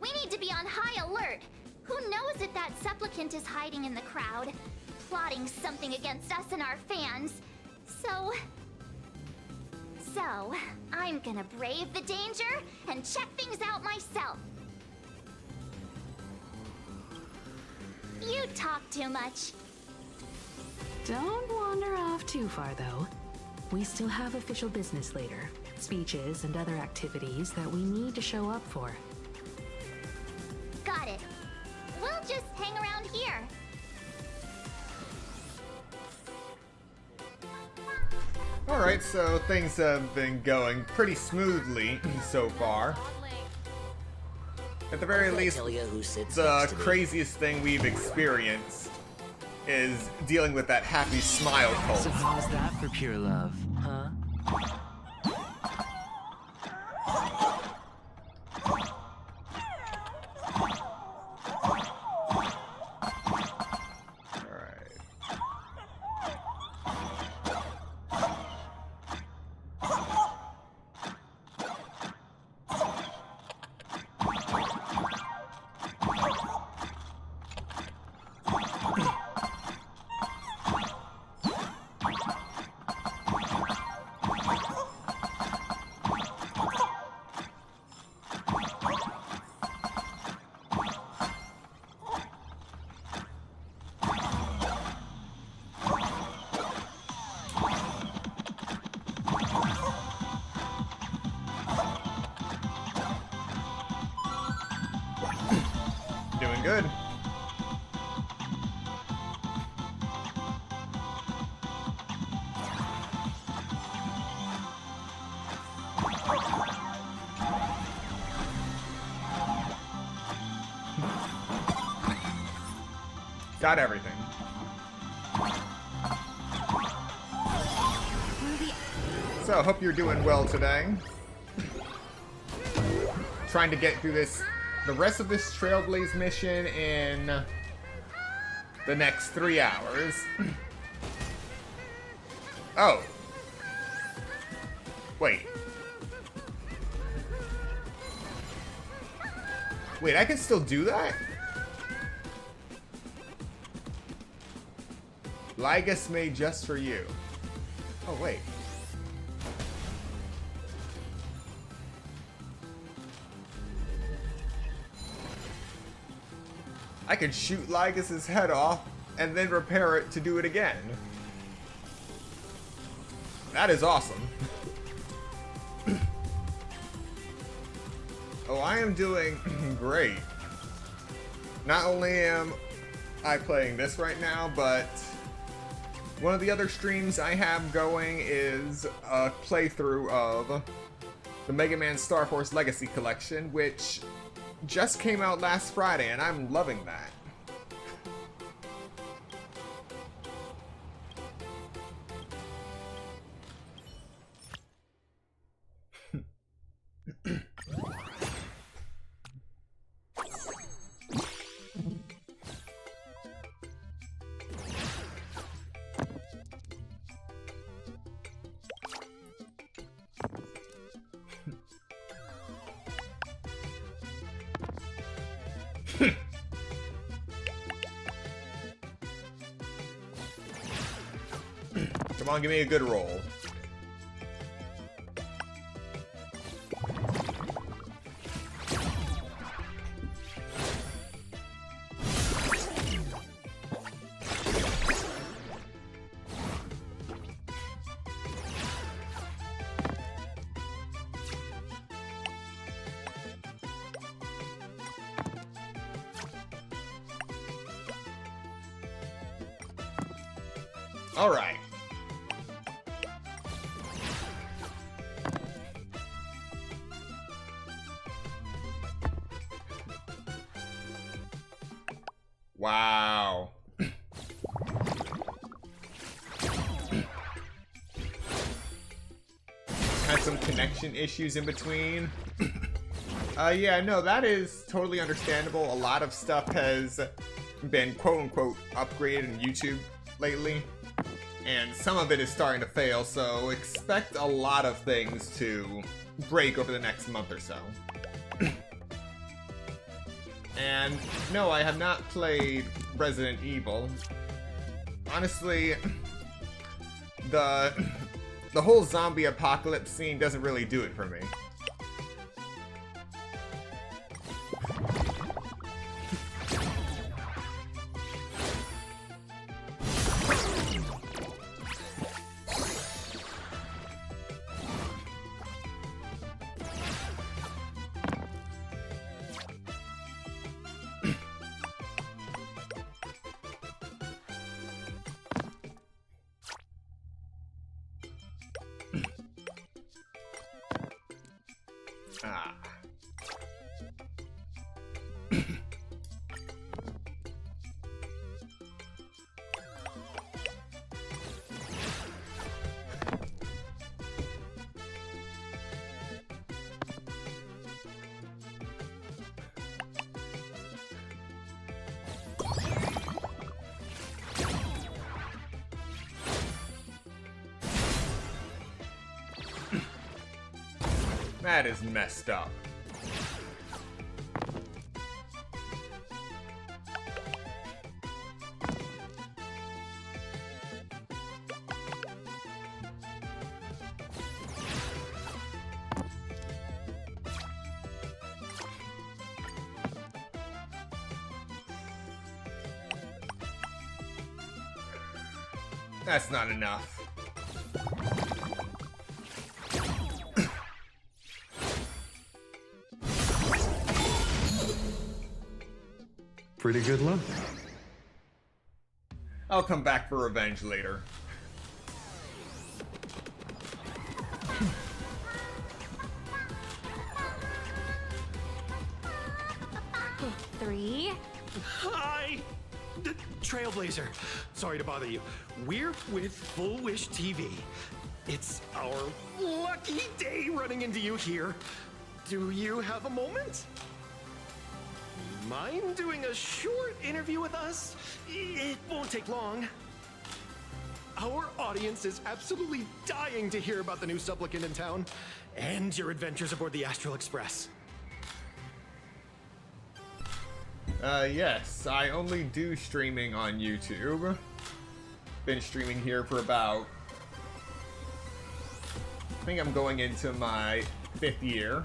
We need to be on high alert. Who knows if that supplicant is hiding in the crowd, plotting something against us and our fans. So, I'm gonna brave the danger and check things out myself. You talk too much. Don't wander off too far, though. We still have official business later, speeches and other activities that we need to show up for. Got it. We'll just hang around here. Alright, so things have been going pretty smoothly so far. At the very least, the craziest thing we've experienced is dealing with that happy smile cult. So how's that for pure love, huh? Doing good. Got everything. So, hope you're doing well today. Trying to get through the rest of this Trailblaze mission in the next 3 hours. Oh. Wait. Wait, I can still do that? Lygus made just for you. Oh, wait. I could shoot Lygus's head off and then repair it to do it again. That is awesome. Oh, I am doing great. Not only am I playing this right now, but one of the other streams I have going is a playthrough of the Mega Man Star Force Legacy Collection, which just came out last Friday, and I'm loving that. Come on, give me a good roll. All right. Wow. Had some connection issues in between. Yeah, no, that is totally understandable. A lot of stuff has been quote-unquote upgraded in YouTube lately, and some of it is starting to fail, so expect a lot of things to break over the next month or so. And no, I have not played Resident Evil. Honestly, the whole zombie apocalypse scene doesn't really do it for me. Ah. That is messed up. That's not enough. Pretty good luck. I'll come back for revenge later. Trailblazer. Sorry to bother you. We're with Full Wish TV. It's our lucky day running into you here. Do you have a moment? Mind doing a short interview with us? It won't take long. Our audience is absolutely dying to hear about the new supplicant in town and your adventures aboard the Astral Express. Yes, I only do streaming on YouTube. Been streaming here for about... I think I'm going into my 5th year.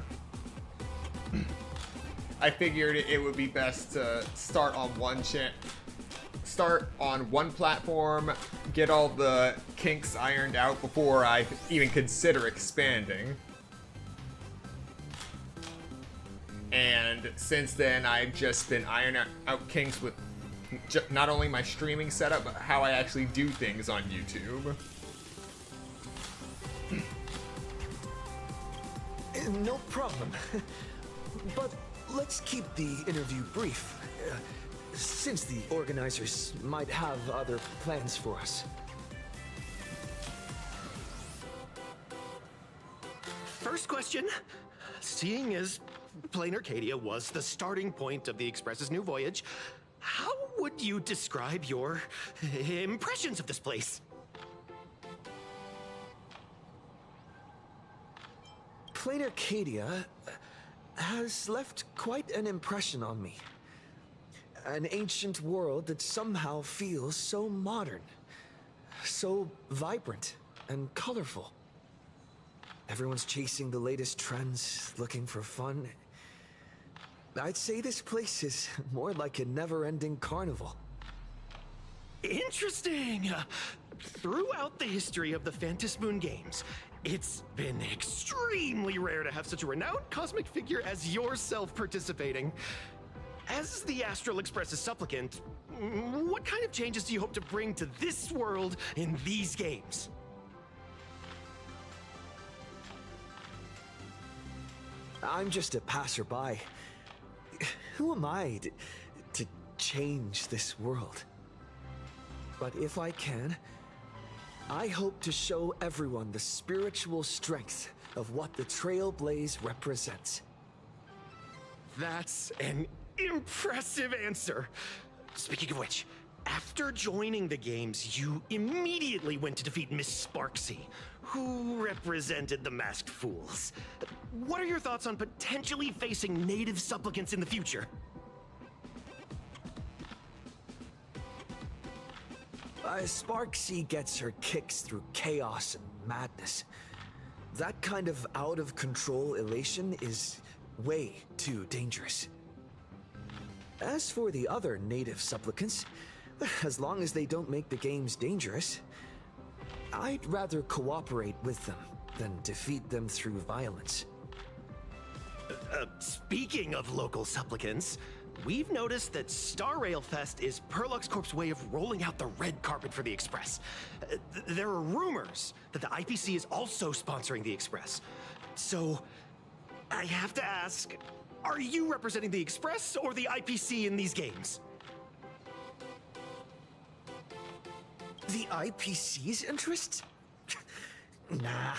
I figured it would be best to start on one platform, get all the kinks ironed out before I even consider expanding. And since then, I've just been ironing out kinks with not only my streaming setup, but how I actually do things on YouTube. No problem. But let's keep the interview brief, since the organizers might have other plans for us. First question. Seeing as Plain Arcadia was the starting point of the Express's new voyage, how would you describe your impressions of this place? Plain Arcadia has left quite an impression on me. An ancient world that somehow feels so modern, so vibrant and colorful. Everyone's chasing the latest trends, looking for fun. I'd say this place is more like a never-ending carnival. Interesting! Throughout the history of the Phantom Moon games, it's been extremely rare to have such a renowned cosmic figure as yourself participating. As the Astral Express's supplicant, what kind of changes do you hope to bring to this world in these games? I'm just a passerby. Who am I to change this world? But if I can, I hope to show everyone the spiritual strength of what the Trailblaze represents. That's an impressive answer. Speaking of which, after joining the games, you immediately went to defeat Miss Sparksy, who represented the Masked Fools. What are your thoughts on potentially facing native supplicants in the future? Sparksy gets her kicks through chaos and madness. That kind of out-of-control elation is way too dangerous. As for the other native supplicants, as long as they don't make the games dangerous, I'd rather cooperate with them than defeat them through violence. Speaking of local supplicants, we've noticed that Star Rail Fest is Perlux Corp's way of rolling out the red carpet for the Express. There are rumors that the IPC is also sponsoring the Express. So, I have to ask, are you representing the Express or the IPC in these games? The IPC's interests? Nah.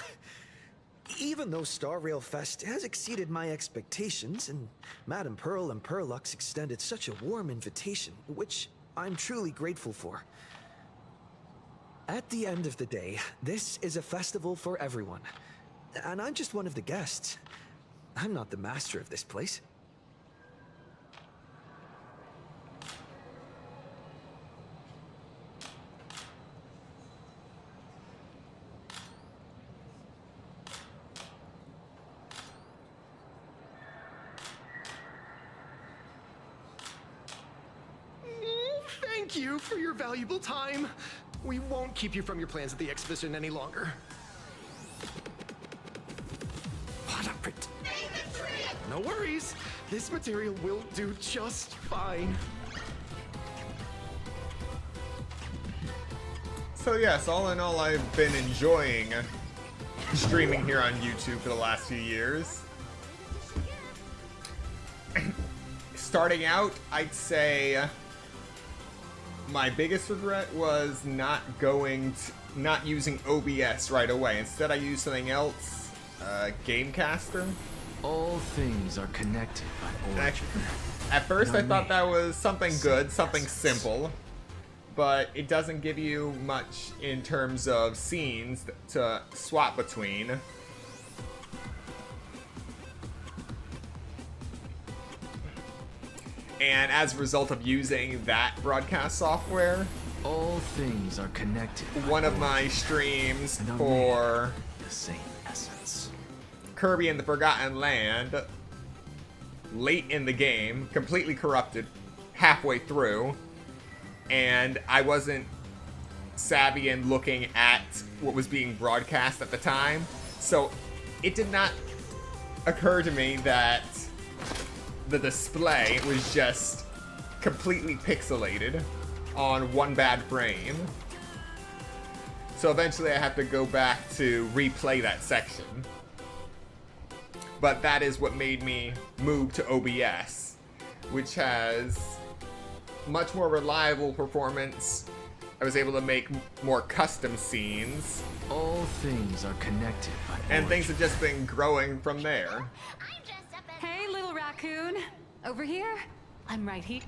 Even though Star Rail Fest has exceeded my expectations, and Madame Pearl and Perlux extended such a warm invitation, which I'm truly grateful for. At the end of the day, this is a festival for everyone. And I'm just one of the guests. I'm not the master of this place. Thank you for your valuable time. We won't keep you from your plans at the exhibition any longer. What a print. No worries. This material will do just fine. So yes, all in all, I've been enjoying streaming here on YouTube for the last few years. Starting out, I'd say my biggest regret was not using OBS right away. Instead, I used something else, Gamecaster. All things are connected by origin. At first, I thought that was something good, something simple, but it doesn't give you much in terms of scenes to swap between. And as a result of using that broadcast software, all things are connected. One of my streams for the same essence. Kirby and the Forgotten Land, late in the game, completely corrupted, halfway through, and I wasn't savvy in looking at what was being broadcast at the time, so it did not occur to me that the display was just completely pixelated on one bad frame. So eventually I have to go back to replay that section. But that is what made me move to OBS, which has much more reliable performance. I was able to make more custom scenes. All things are connected by and things have just been growing from there. Hey, little raccoon. Over here? I'm right here.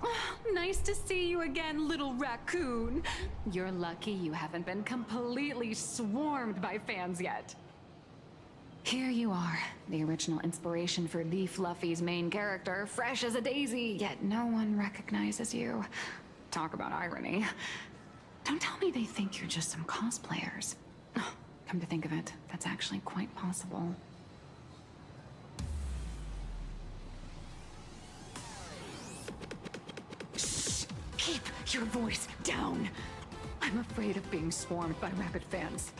Oh, nice to see you again, little raccoon. You're lucky you haven't been completely swarmed by fans yet. Here you are, the original inspiration for Lee Fluffy's main character, fresh as a daisy, yet no one recognizes you. Talk about irony. Don't tell me they think you're just some cosplayers. Oh, come to think of it, that's actually quite possible. Shh! Keep your voice down. I'm afraid of being swarmed by rabid fans.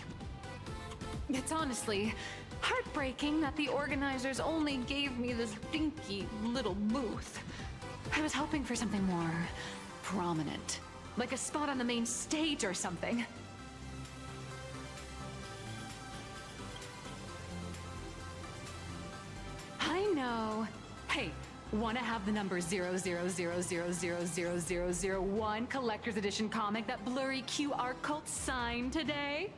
It's honestly heartbreaking that the organizers only gave me this dinky little booth. I was hoping for something more prominent, like a spot on the main stage or something. I know. Hey, wanna have the number 000000001 collector's edition comic that blurry QR cult signed today?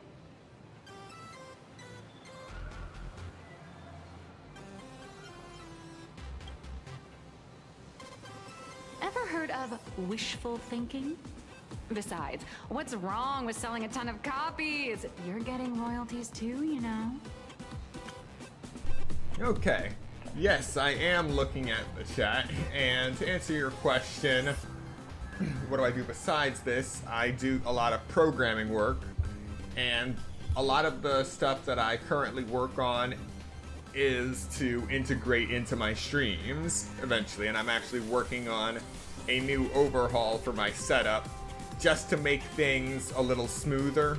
Ever heard of wishful thinking? Besides, what's wrong with selling a ton of copies? You're getting royalties too, you know. Okay. Yes, I am looking at the chat, and to answer your question, what do I do besides this? I do a lot of programming work, and a lot of the stuff that I currently work on is to integrate into my streams eventually, and I'm actually working on a new overhaul for my setup just to make things a little smoother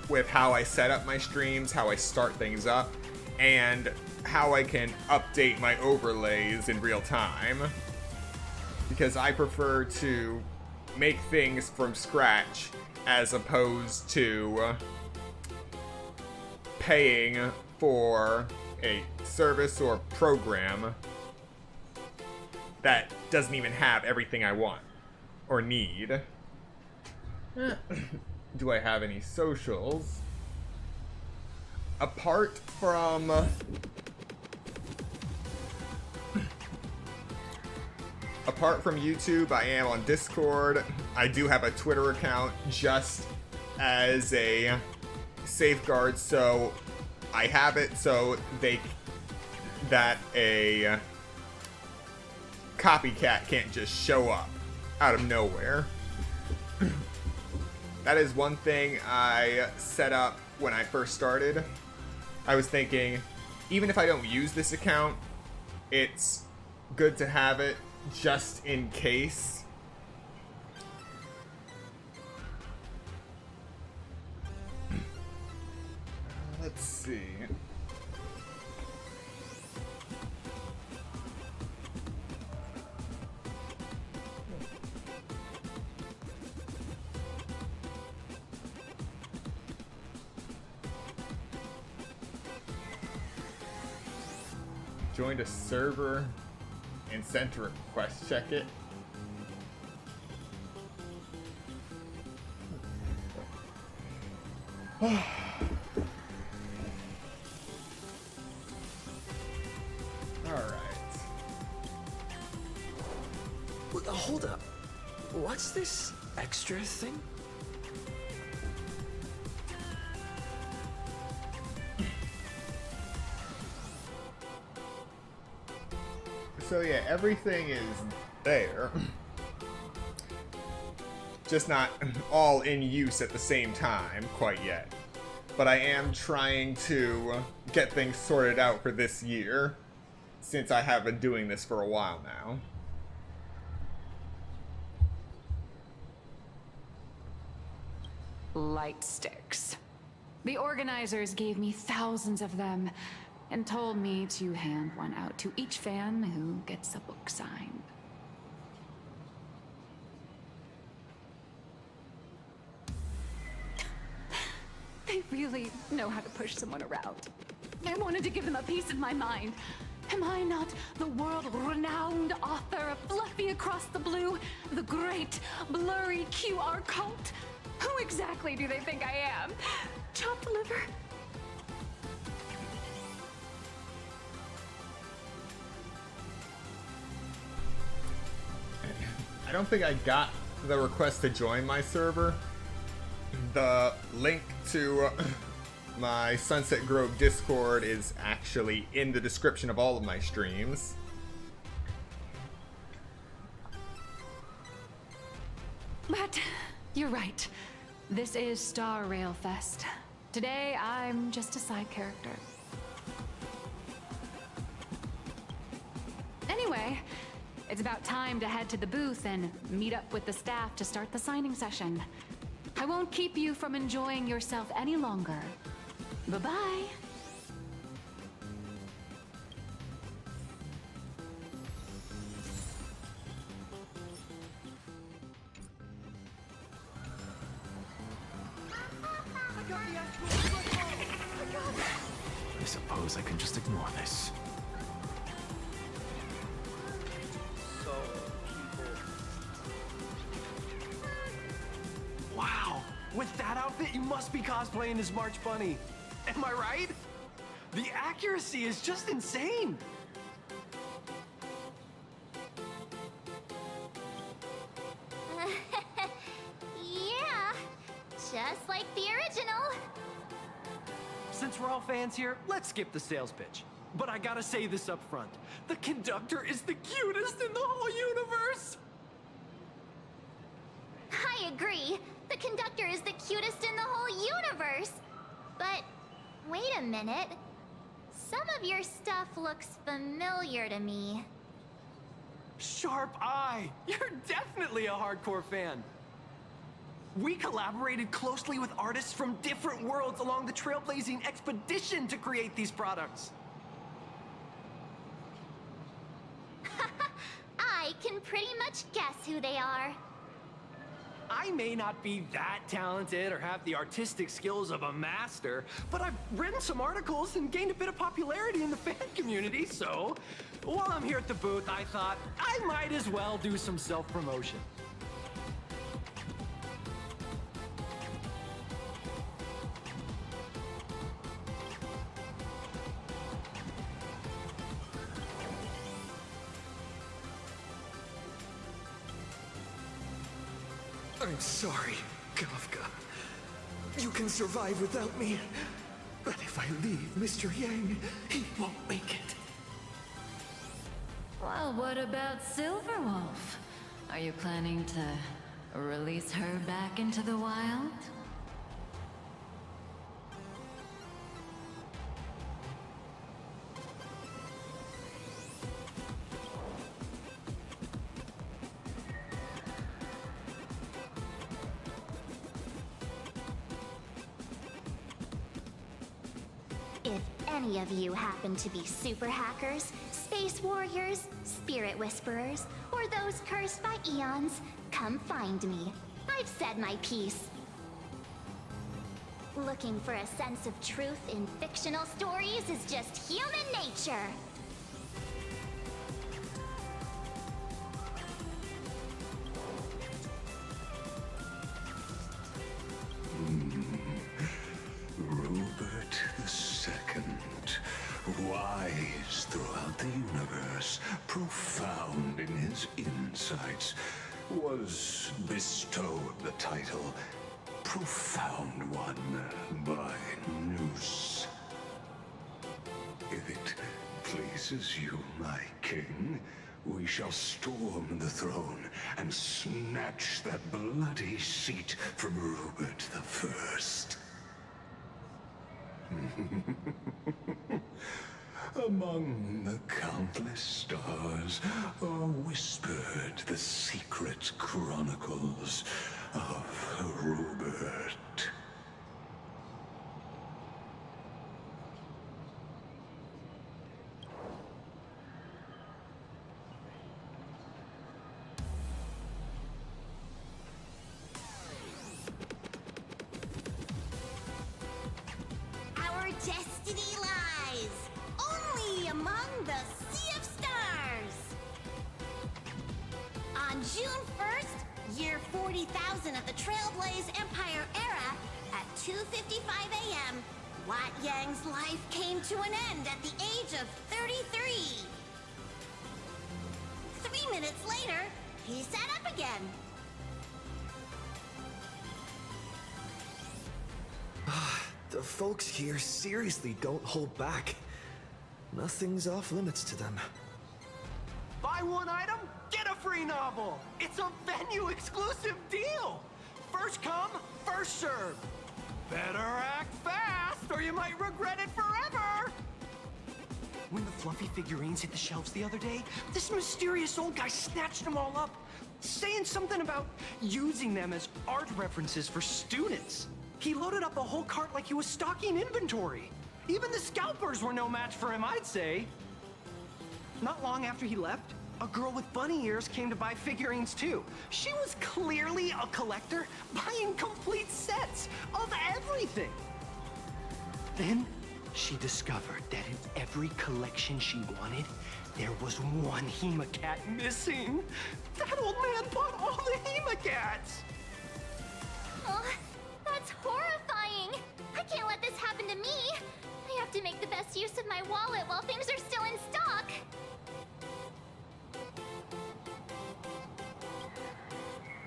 with how I set up my streams, how I start things up, and how I can update my overlays in real time, because I prefer to make things from scratch as opposed to paying for a service or program that doesn't even have everything I want or need. Do I have any socials? Apart from YouTube, I am on Discord. I do have a Twitter account just as a safeguard, so I have it so that a copycat can't just show up out of nowhere. That is one thing I set up when I first started. I was thinking, even if I don't use this account, it's good to have it just in case. Let's see. Joined a server and sent a request, check it. Hold up. What's this extra thing? So yeah, everything is there. Just not all in use at the same time quite yet. But I am trying to get things sorted out for this year, since I have been doing this for a while now. Light sticks. The organizers gave me thousands of them and told me to hand one out to each fan who gets a book signed. They really know how to push someone around. I wanted to give them a piece of my mind. Am I not the world-renowned author of Fluffy Across the Blue, the great blurry QR cult? Who exactly do they think I am? Chopped liver? I don't think I got the request to join my server. The link to my Sunset Grove Discord is actually in the description of all of my streams. But you're right. This is Star Rail Fest. Today, I'm just a side character. Anyway, it's about time to head to the booth and meet up with the staff to start the signing session. I won't keep you from enjoying yourself any longer. Bye-bye. I suppose I can just ignore this. Wow! With that outfit, you must be cosplaying as March Bunny. Am I right? The accuracy is just insane! Yeah, just like the original. Since we're all fans here, let's skip the sales pitch. But I gotta say this up front. The conductor is the cutest in the whole universe! I agree. The conductor is the cutest in the whole universe. But wait a minute. Some of your stuff looks familiar to me. Sharp eye! You're definitely a hardcore fan. We collaborated closely with artists from different worlds along the trailblazing expedition to create these products. I can pretty much guess who they are. I may not be that talented or have the artistic skills of a master, but I've written some articles and gained a bit of popularity in the fan community, so while I'm here at the booth, I thought I might as well do some self-promotion. I'm sorry, Kafka. You can survive without me. But if I leave Mr. Yang, he won't make it. Well, what about Silverwolf? Are you planning to release her back into the wild? If any of you happen to be super hackers, space warriors, spirit whisperers, or those cursed by eons, come find me. I've said my piece. Looking for a sense of truth in fictional stories is just human nature. Wise throughout the universe, profound in his insights, was bestowed the title Profound One by Noose. If it pleases you, my king, we shall storm the throne and snatch that bloody seat from Rupert the First. Among the countless stars are whispered the secret chronicles of Rupert. Our destiny lies only among the Sea of Stars. On June 1st, year 40,000 of the Trailblaze Empire era, at 2:55 a.m., Wat Yang's life came to an end at the age of 33. 3 minutes later, he sat up again. The folks here seriously don't hold back. Nothing's off limits to them. Buy one item, get a free novel! It's a venue-exclusive deal! First come, first serve. Better act fast, or you might regret it forever! When the fluffy figurines hit the shelves the other day, this mysterious old guy snatched them all up, saying something about using them as art references for students. He loaded up a whole cart like he was stocking inventory. Even the scalpers were no match for him, I'd say. Not long after he left, a girl with bunny ears came to buy figurines too. She was clearly a collector, buying complete sets of everything. Then she discovered that in every collection she wanted, there was one Hemacat missing. That old man bought all the Hemacats. Oh, that's horrifying! I can't let this happen to me! I have to make the best use of my wallet while things are still in stock!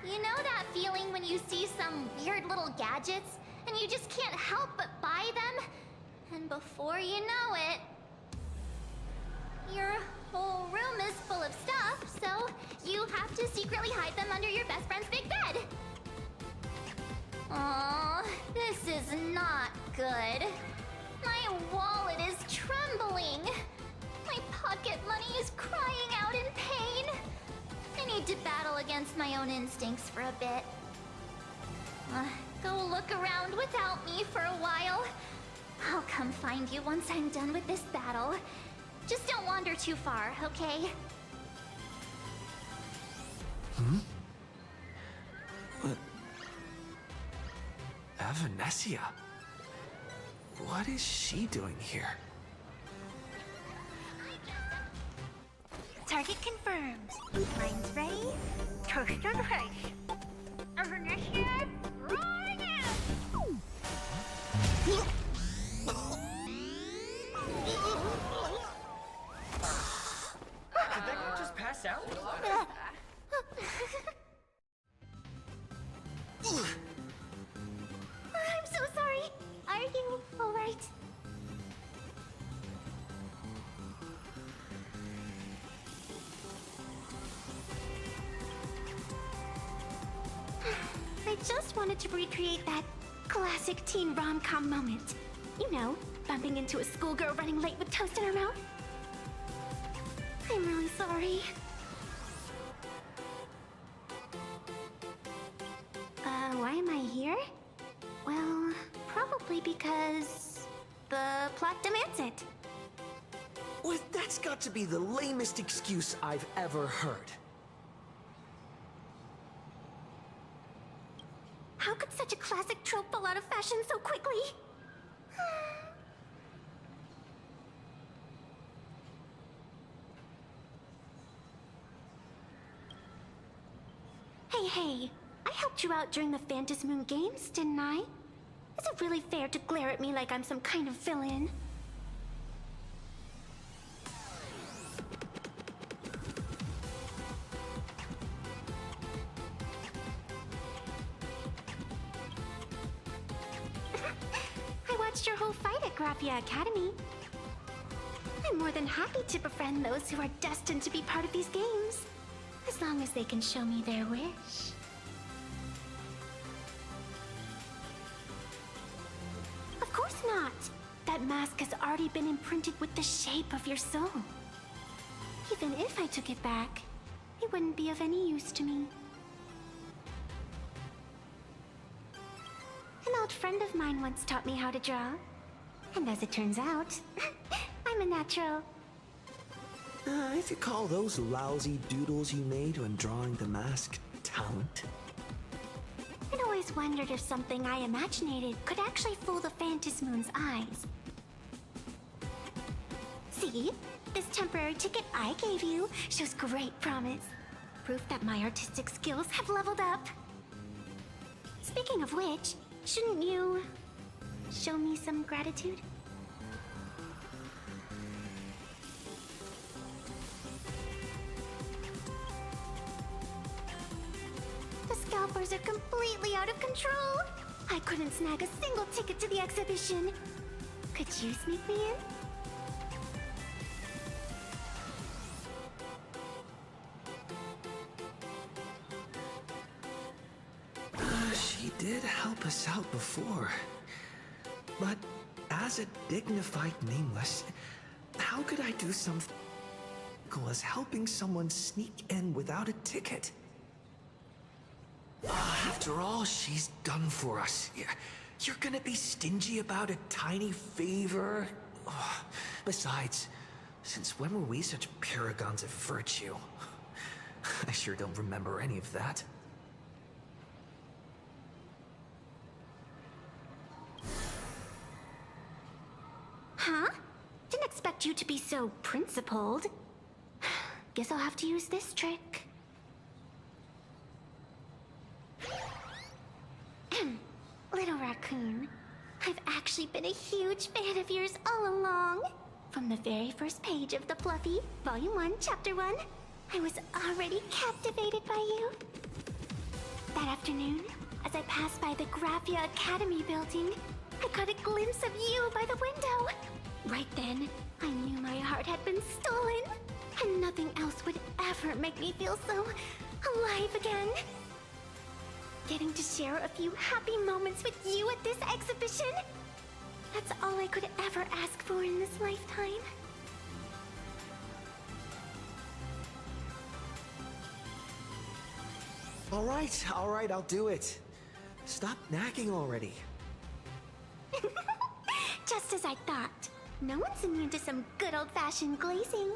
You know that feeling when you see some weird little gadgets, and you just can't help but buy them? And before you know it, your whole room is full of stuff, so you have to secretly hide them under your best friend's big bed! Aww, this is not good. My wallet is trembling. My pocket money is crying out in pain. I need to battle against my own instincts for a bit. Go look around without me for a while. I'll come find you once I'm done with this battle. Just don't wander too far, okay? Hmm? What? Avanessia? What is she doing here? Target confirmed. Mine's ready. Toast on the face. Avanessia, rolling out! Did that guy just pass out? I'm so sorry. Are you alright? I just wanted to recreate that classic teen rom-com moment. You know, bumping into a schoolgirl running late with toast in her mouth. I'm really sorry. Why am I here? Well, probably because the plot demands it. Well, that's got to be the lamest excuse I've ever heard. How could such a classic trope fall out of fashion so quickly? Hey, I helped you out during the Phantasmoon Games, didn't I? Is it really fair to glare at me like I'm some kind of villain? finished your whole fight at Graphia Academy. I'm more than happy to befriend those who are destined to be part of these games, as long as they can show me their wish. Of course not! That mask has already been imprinted with the shape of your soul. Even if I took it back, it wouldn't be of any use to me. An old friend of mine once taught me how to draw. And as it turns out, I'm a natural. If you call those lousy doodles you made when drawing the mask talent. I'd always wondered if something I imaginated could actually fool the Phantasmoon's eyes. See? This temporary ticket I gave you shows great promise. Proof that my artistic skills have leveled up. Speaking of which, shouldn't you show me some gratitude? The scalpers are completely out of control. I couldn't snag a single ticket to the exhibition. Could you sneak me in? She did help us out before. But as a dignified nameless, how could I do something as helping someone sneak in without a ticket? After all she's done for us, you're gonna be stingy about a tiny favor? Besides, since when were we such paragons of virtue? I sure don't remember any of that. Huh? Didn't expect you to be so principled. Guess I'll have to use this trick. Little raccoon, I've actually been a huge fan of yours all along. From the very first page of the Fluffy, Volume 1, Chapter 1, I was already captivated by you. That afternoon, as I passed by the Graphia Academy building, I caught a glimpse of you by the window. Right then, I knew my heart had been stolen, and nothing else would ever make me feel so alive again. Getting to share a few happy moments with you at this exhibition, that's all I could ever ask for in this lifetime. All right, I'll do it. Stop nagging already. Just as I thought. No one's immune to some good old-fashioned glazing.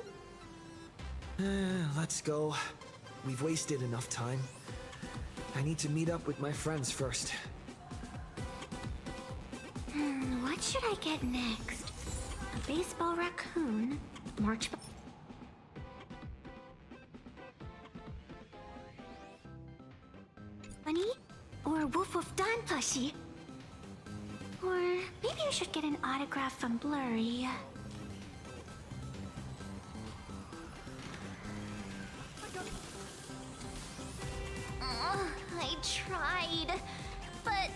Let's go. We've wasted enough time. I need to meet up with my friends first. What should I get next? A baseball raccoon? March... Bunny? Or Woof Woof Dawn plushie? Or maybe I should get an autograph from Blurry. I tried, but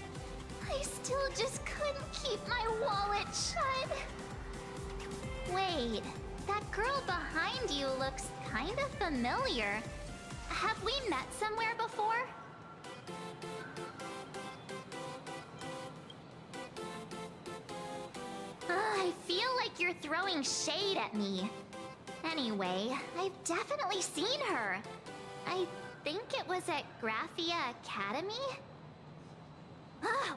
I still just couldn't keep my wallet shut. Wait, that girl behind you looks kind of familiar. Have we met somewhere before? I feel like you're throwing shade at me. Anyway, I've definitely seen her. I think it was at Graphia Academy?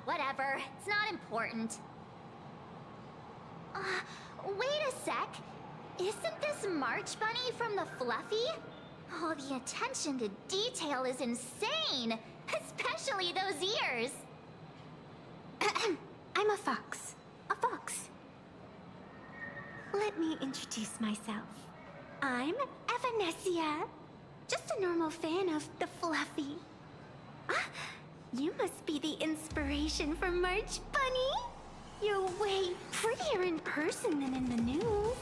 Whatever, it's not important. Wait a sec. Isn't this March Bunny from the Fluffy? Oh, the attention to detail is insane! Especially those ears! I'm a fox. A fox. Let me introduce myself. I'm Evanessia. Just a normal fan of the Fluffy. You must be the inspiration for March Bunny. You're way prettier in person than in the news.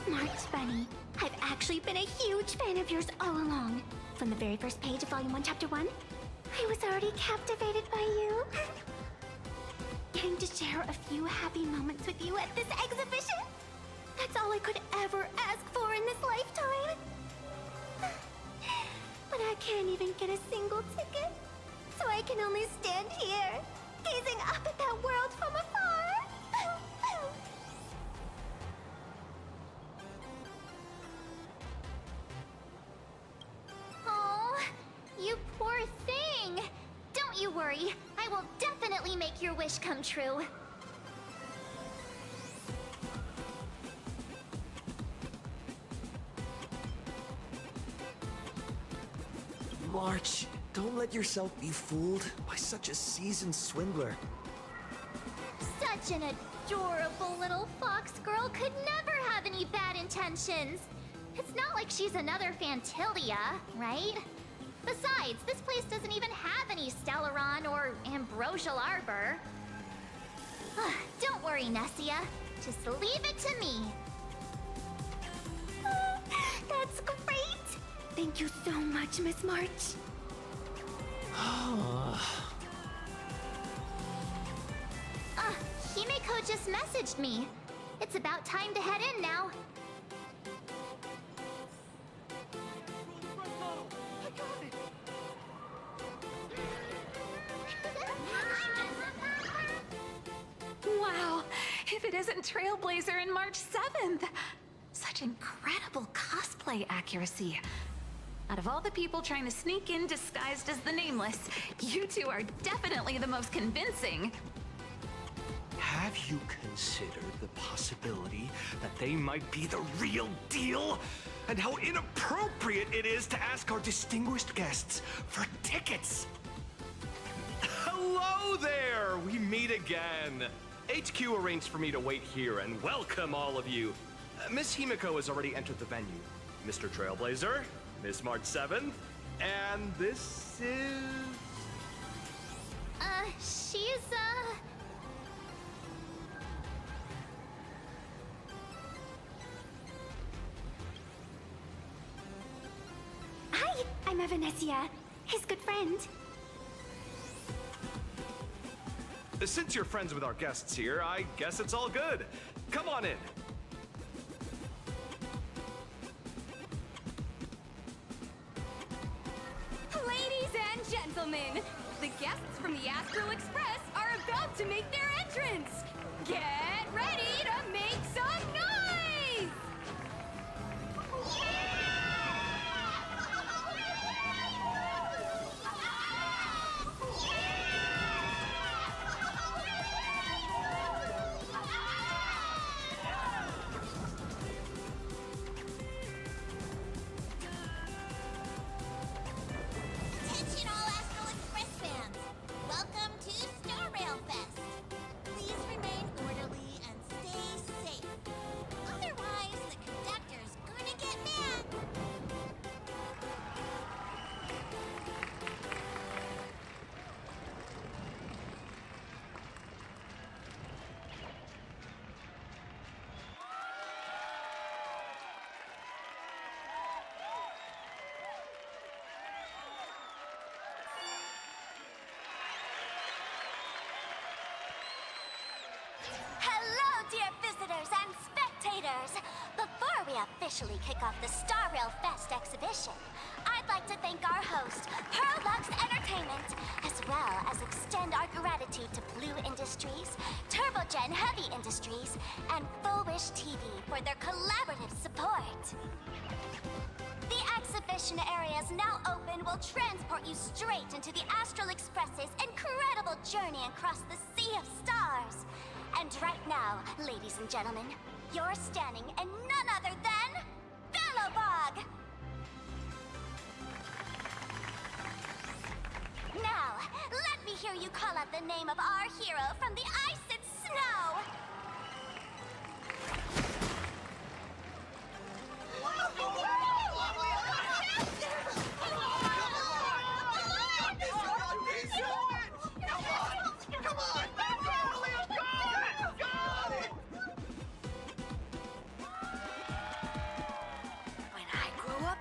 March Bunny, I've actually been a huge fan of yours all along. From the very first page of Volume 1, Chapter 1, I was already captivated by you. getting to share a few happy moments with you at this exhibition. That's all I could ever ask for in this lifetime. But I can't even get a single ticket, so I can only stand here, gazing up at that world from afar. Oh, you poor thing. Don't you worry. I will definitely make your wish come true. March, don't let yourself be fooled by such a seasoned swindler. Such an adorable little fox girl could never have any bad intentions. It's not like she's another Fantilia, right? Besides, this place doesn't even have any Stellaron or Ambrosial Arbor. Don't worry, Nessia. Just leave it to me. That's great! Thank you so much, Miss March. Himeko just messaged me. It's about time to head in now. Wow, if it isn't Trailblazer and March 7th! Such incredible cosplay accuracy. Out of all the people trying to sneak in disguised as the Nameless, you two are definitely the most convincing. Have you considered the possibility that they might be the real deal? And how inappropriate it is to ask our distinguished guests for tickets? Hello there! We meet again. HQ arranged for me to wait here and welcome all of you. Miss Himeko has already entered the venue. Mr. Trailblazer, Miss March 7th, and this is... She's, Hi, I'm Evanesia, his good friend. Since you're friends with our guests here, I guess it's all good. Come on in. Ladies and gentlemen, the guests from the Astral Express are about to make their entrance. Get ready to make some noise! Attention all Astral Express fans! Welcome to Star Rail Fest! Please remain orderly and stay safe. Otherwise, the conductor's gonna get mad. Hello, dear visitors and spectators! Before we officially kick off the Star Rail Fest exhibition, I'd like to thank our host, Pearl Lux Entertainment, as well as extend our gratitude to Blue Industries, Turbogen Heavy Industries, and Full Wish TV for their collaborative support. The exhibition area is now open will transport you straight into the Astral Express's incredible journey across the Sea of Stars. And right now, ladies and gentlemen, you're standing in none other than Bellowbog! Now, let me hear you call out the name of our hero from the ice and snow! When I grow up,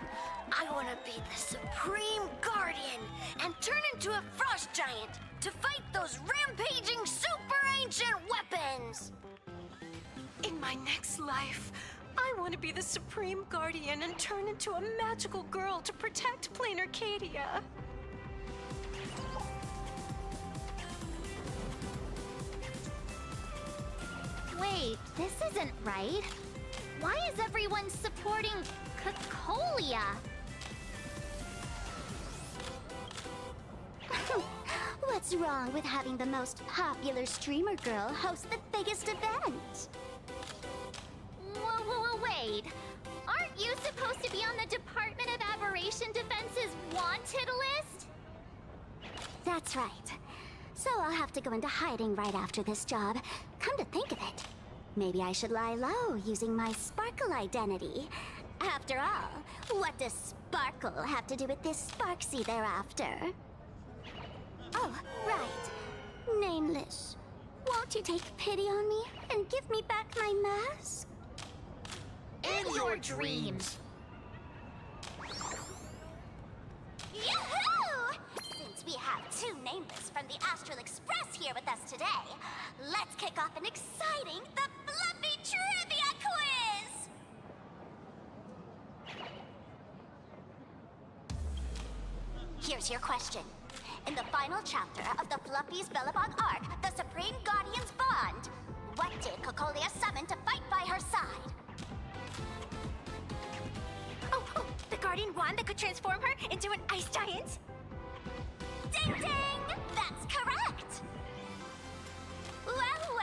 I want to be the Supreme Guardian and turn into a Frost Giant to fight those rampaging super ancient weapons! In my next life, I want to be the Supreme Guardian and turn into a magical girl to protect Plain Arcadia. Wait, this isn't right. Why is everyone supporting Cocolia? What's wrong with having the most popular streamer girl host the biggest event? Whoa, wait. Aren't you supposed to be on the Department of Aberration Defense's wanted list? That's right. So I'll have to go into hiding right after this job. Come to think of it, maybe I should lie low using my Sparkle identity. After all, what does Sparkle have to do with this Sparksy thereafter? Oh, right. Nameless. Won't you take pity on me and give me back my mask? In your dreams! Yoo-hoo! Since we have two Nameless from the Astral Express here with us today, let's kick off an exciting The Fluffy Trivia Quiz! Here's your question. In the final chapter of the Fluffy's Bellabog arc, the Supreme Guardian's Bond, what did Cocolia summon to fight by her side? Oh, the Guardian wand that could transform her into an ice giant? Ding ding! That's correct! Well,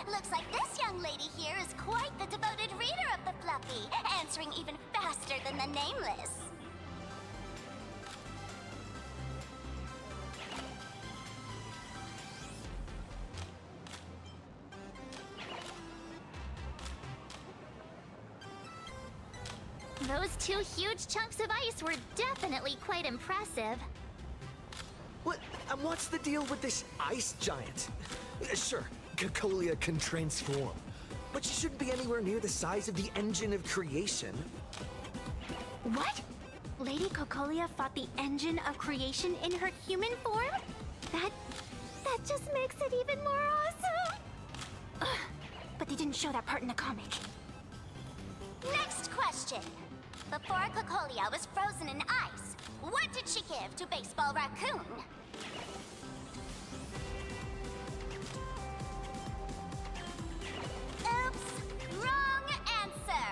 looks like this young lady here is quite the devoted reader of the Fluffy, answering even faster than the Nameless. Those two huge chunks of ice were definitely quite impressive. What's the deal with this ice giant? Sure, Cocolia can transform, but she shouldn't be anywhere near the size of the engine of creation. What? Lady Cocolia fought the engine of creation in her human form? That just makes it even more awesome! Ugh, but they didn't show that part in the comic. Next question. Before Cocolia was frozen in ice, what did she give to Baseball Raccoon? Oops! Wrong answer!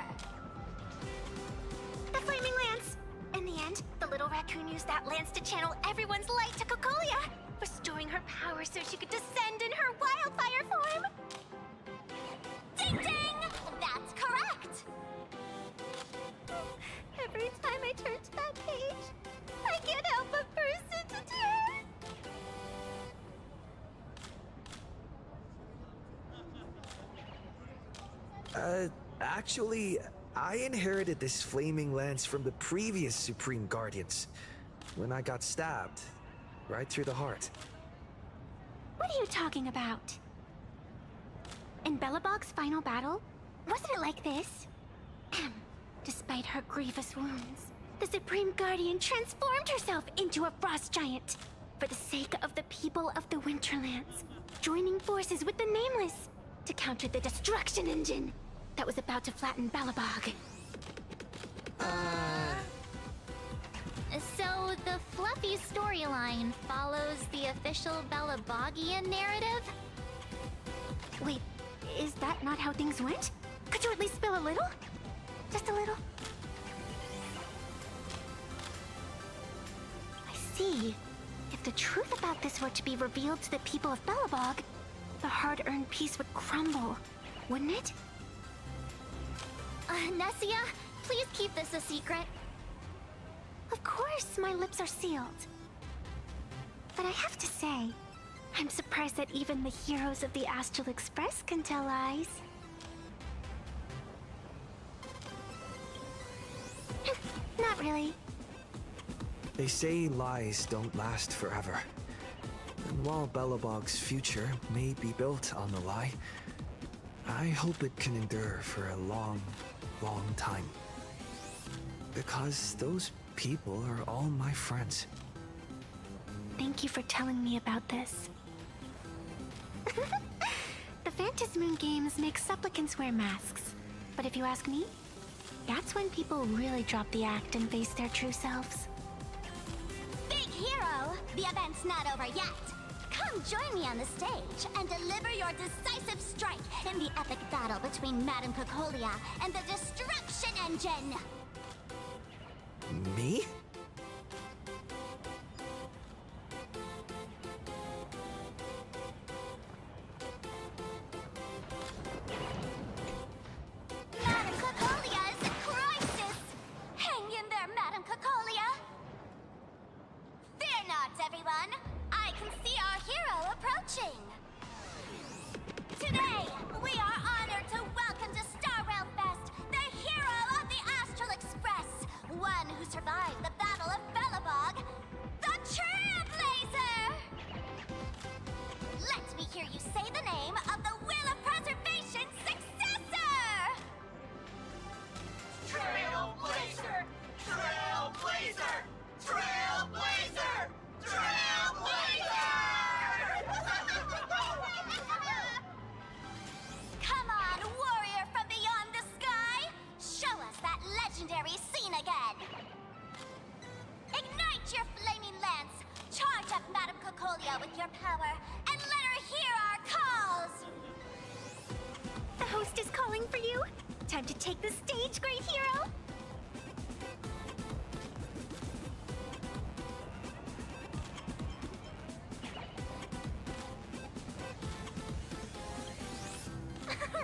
The Flaming Lance! In the end, the little raccoon used that lance to channel everyone's light to Cocolia, restoring her power so she could descend in her wildfire form! Ding ding! That's correct! Every time I turn to that page, I can't help but burst into tears! Actually, I inherited this flaming lance from the previous Supreme Guardians, when I got stabbed, right through the heart. What are you talking about? In Bellabog's final battle, wasn't it like this? Despite her grievous wounds, the Supreme Guardian transformed herself into a frost giant for the sake of the people of the Winterlands, joining forces with the Nameless to counter the destruction engine that was about to flatten Bellabog. So the Fluffy storyline follows the official Bellabogian narrative? Wait, is that not how things went? Could you at least spill a little? Just a little? I see. If the truth about this were to be revealed to the people of Bellabog, the hard-earned peace would crumble, wouldn't it? Nessia, please keep this a secret. Of course, my lips are sealed. But I have to say, I'm surprised that even the heroes of the Astral Express can tell lies. Not really. They say lies don't last forever. And while Bellabog's future may be built on the lie, I hope it can endure for a long, long time. Because those people are all my friends. thank you for telling me about this. The Phantasmoon games make supplicants wear masks. But if you ask me, that's when people really drop the act and face their true selves. Big hero! The event's not over yet! Come join me on the stage and deliver your decisive strike in the epic battle between Madame Cocolia and the Destruction Engine! Me? Madame Cocolia is in crisis! Hang in there, Madame Cocolia! Fear not, everyone! I can see our hero approaching! Today, we are honored to welcome to Star Rail Fest the hero of the Astral Express, one who survived the Battle of Belobog, the Trailblazer! Let me hear you say the name of the Will of Preservation successor! Trailblazer! Trailblazer! Trailblazer! Trailblazer! Come on, warrior from beyond the sky! Show us that legendary scene again! Ignite your flaming lance! Charge up Madame Cocolia with your power, and let her hear our calls! The host is calling for you. Time to take the stage, great hero!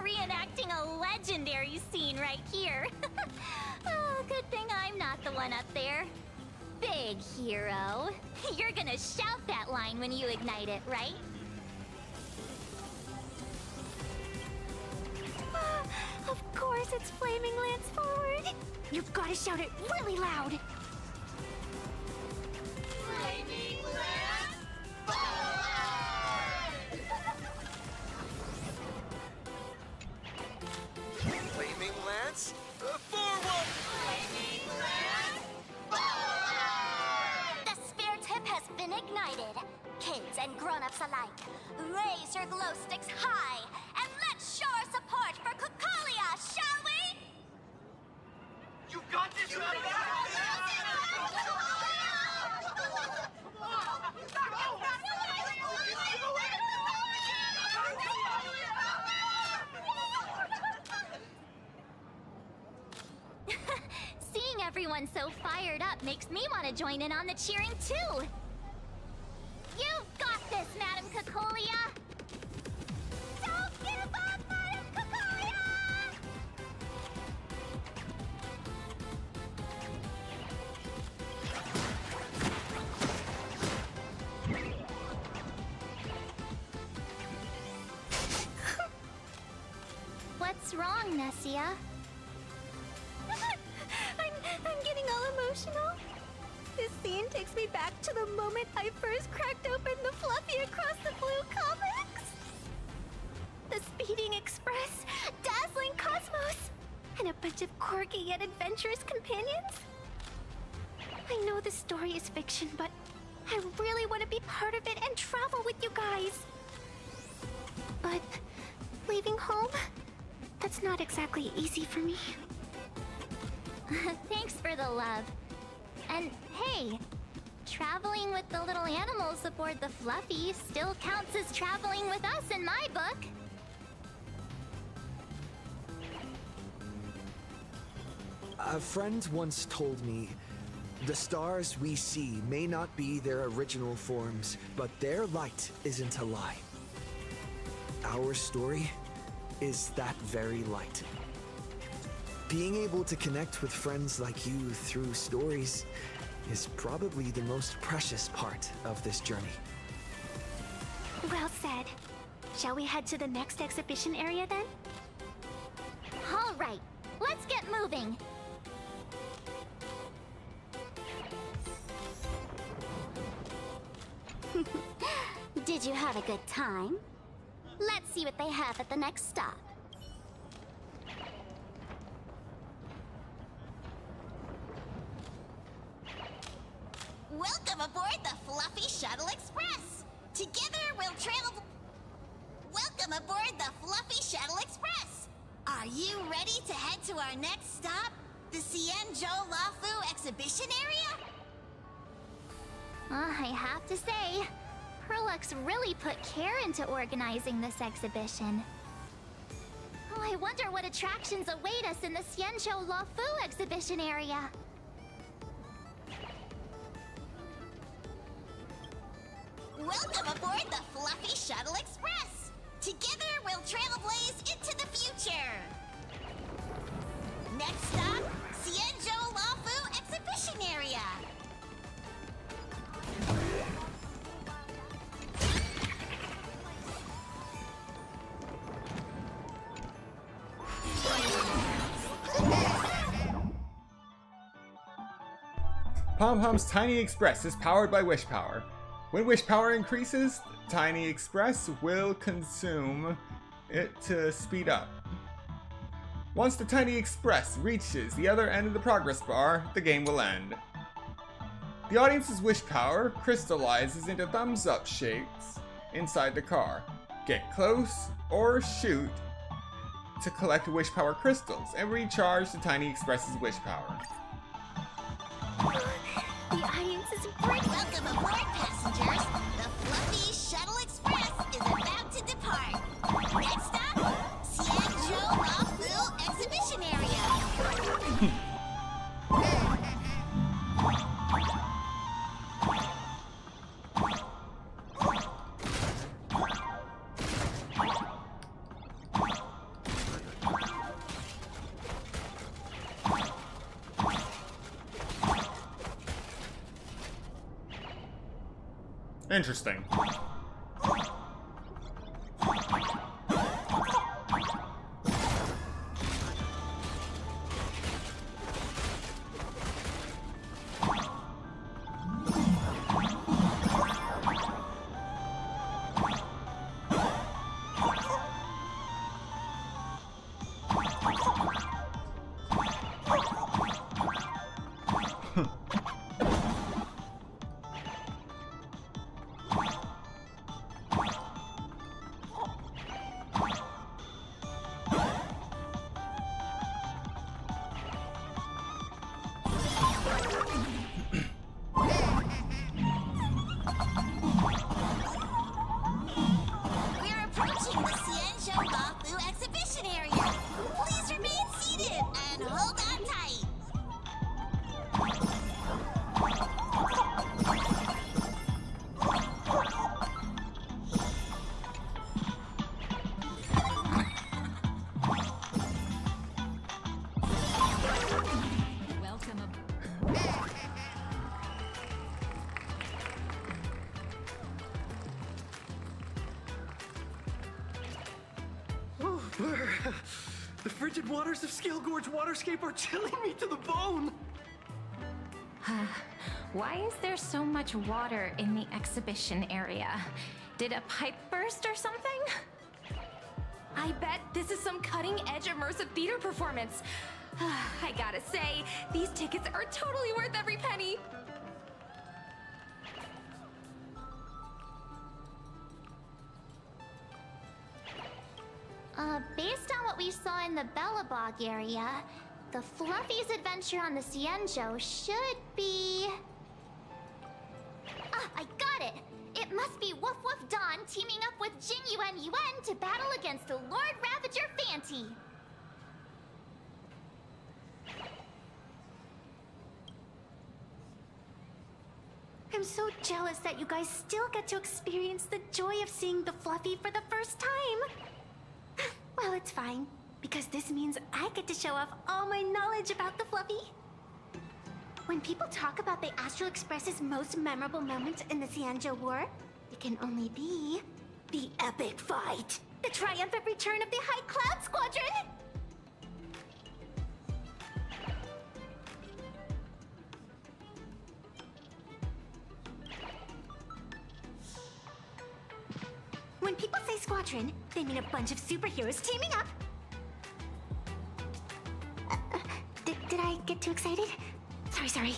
Reenacting a legendary scene right here. Oh, good thing I'm not the one up there. Big hero. You're gonna shout that line when you ignite it, right? Of course it's Flaming Lance forward! You've gotta shout it really loud! Flaming Lance Flaming Lance? Forward! Flaming Lance forward! The spear tip has been ignited. Kids and grown-ups alike, raise your glow sticks high and let's show our support for Cocolia, shall we? You got this, Seeing everyone so fired up makes me want to join in on the cheering too. You've got this, Madame Cocolia! Don't give up, Madame Cocolia! What's wrong, Nessia? I'm getting all emotional. This scene takes me back to the moment I first cracked open the Fluffy Across the Blue comics. The Speeding Express, Dazzling Cosmos, and a bunch of quirky yet adventurous companions. I know the story is fiction, but I really want to be part of it and travel with you guys. But leaving home, that's not exactly easy for me. Thanks for the love. And hey, traveling with the little animals aboard the Fluffy still counts as traveling with us in my book. A friend once told me, the stars we see may not be their original forms, but their light isn't a lie. Our story is that very light. Being able to connect with friends like you through stories is probably the most precious part of this journey. Well said. Shall we head to the next exhibition area then? All right, let's get moving. Did you have a good time? Let's see what they have at the next stop. Welcome aboard the Fluffy Shuttle Express. Together we'll travel... Welcome aboard the Fluffy Shuttle Express. Are you ready to head to our next stop? The Xianzhou Lafu exhibition area? I have to say, Perlux really put care into organizing this exhibition. Oh, I wonder what attractions await us in the Xianzhou Lafu exhibition area. Welcome aboard the Fluffy Shuttle Express. Together we'll trailblaze into the future. Next stop, Xianzhou Lafu exhibition area. Pom Pom's Tiny Express is powered by wish power. When wish power increases, Tiny Express will consume it to speed up. Once the Tiny Express reaches the other end of the progress bar, the game will end. The audience's wish power crystallizes into thumbs up shapes inside the car. Get close or shoot to collect wish power crystals and recharge the Tiny Express's wish power. The audience is great. Welcome aboard, passengers. The Fluffy Shuttle Express is about to depart. Next stop, Xianzhou Lafu exhibition area. Interesting. The frigid waters of Scale Gorge Waterscape are chilling me to the bone! Why is there so much water in the exhibition area? Did a pipe burst or something? I bet this is some cutting-edge immersive theater performance. I gotta say, these tickets are totally worth every penny. Based on what we saw in the Bellabog area, the Fluffy's adventure on the Xianzhou should be... Ah, I got it! It must be Woof Woof Dawn teaming up with Jing Yuan Yuan to battle against the Lord Ravager Fanti. I'm so jealous that you guys still get to experience the joy of seeing the Fluffy for the first time. Well, it's fine, because this means I get to show off all my knowledge about the Fluffy. When people talk about the Astral Express's most memorable moment in the Xianzhou War, it can only be the epic fight, the triumphant return of the High Cloud Squadron! When people say squadron, they mean a bunch of superheroes teaming up. Did I get too excited? Sorry.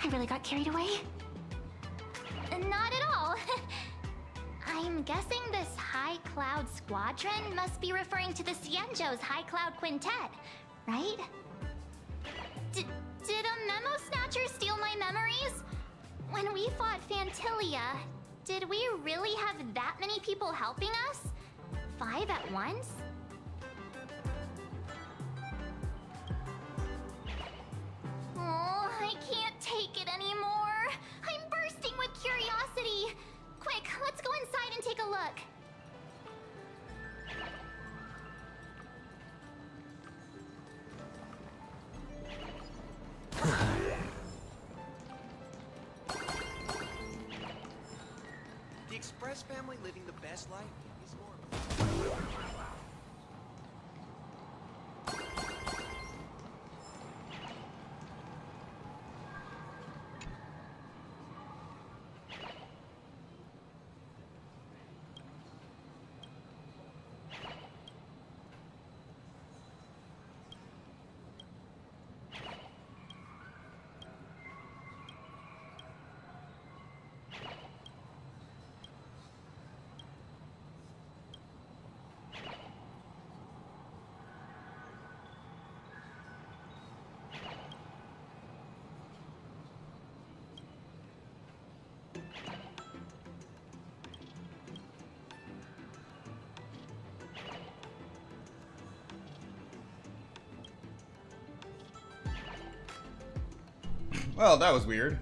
I really got carried away. not at all. I'm guessing this High Cloud Squadron must be referring to the Xianzhou's High Cloud Quintet, right? Did a Memo Snatcher steal my memories? When we fought Fantilia, did we really have that many people helping us? 5 at once? Oh, I can't take it anymore. I'm bursting with curiosity. Quick, let's go inside and take a look. The Express family living the best life is more. Well, that was weird.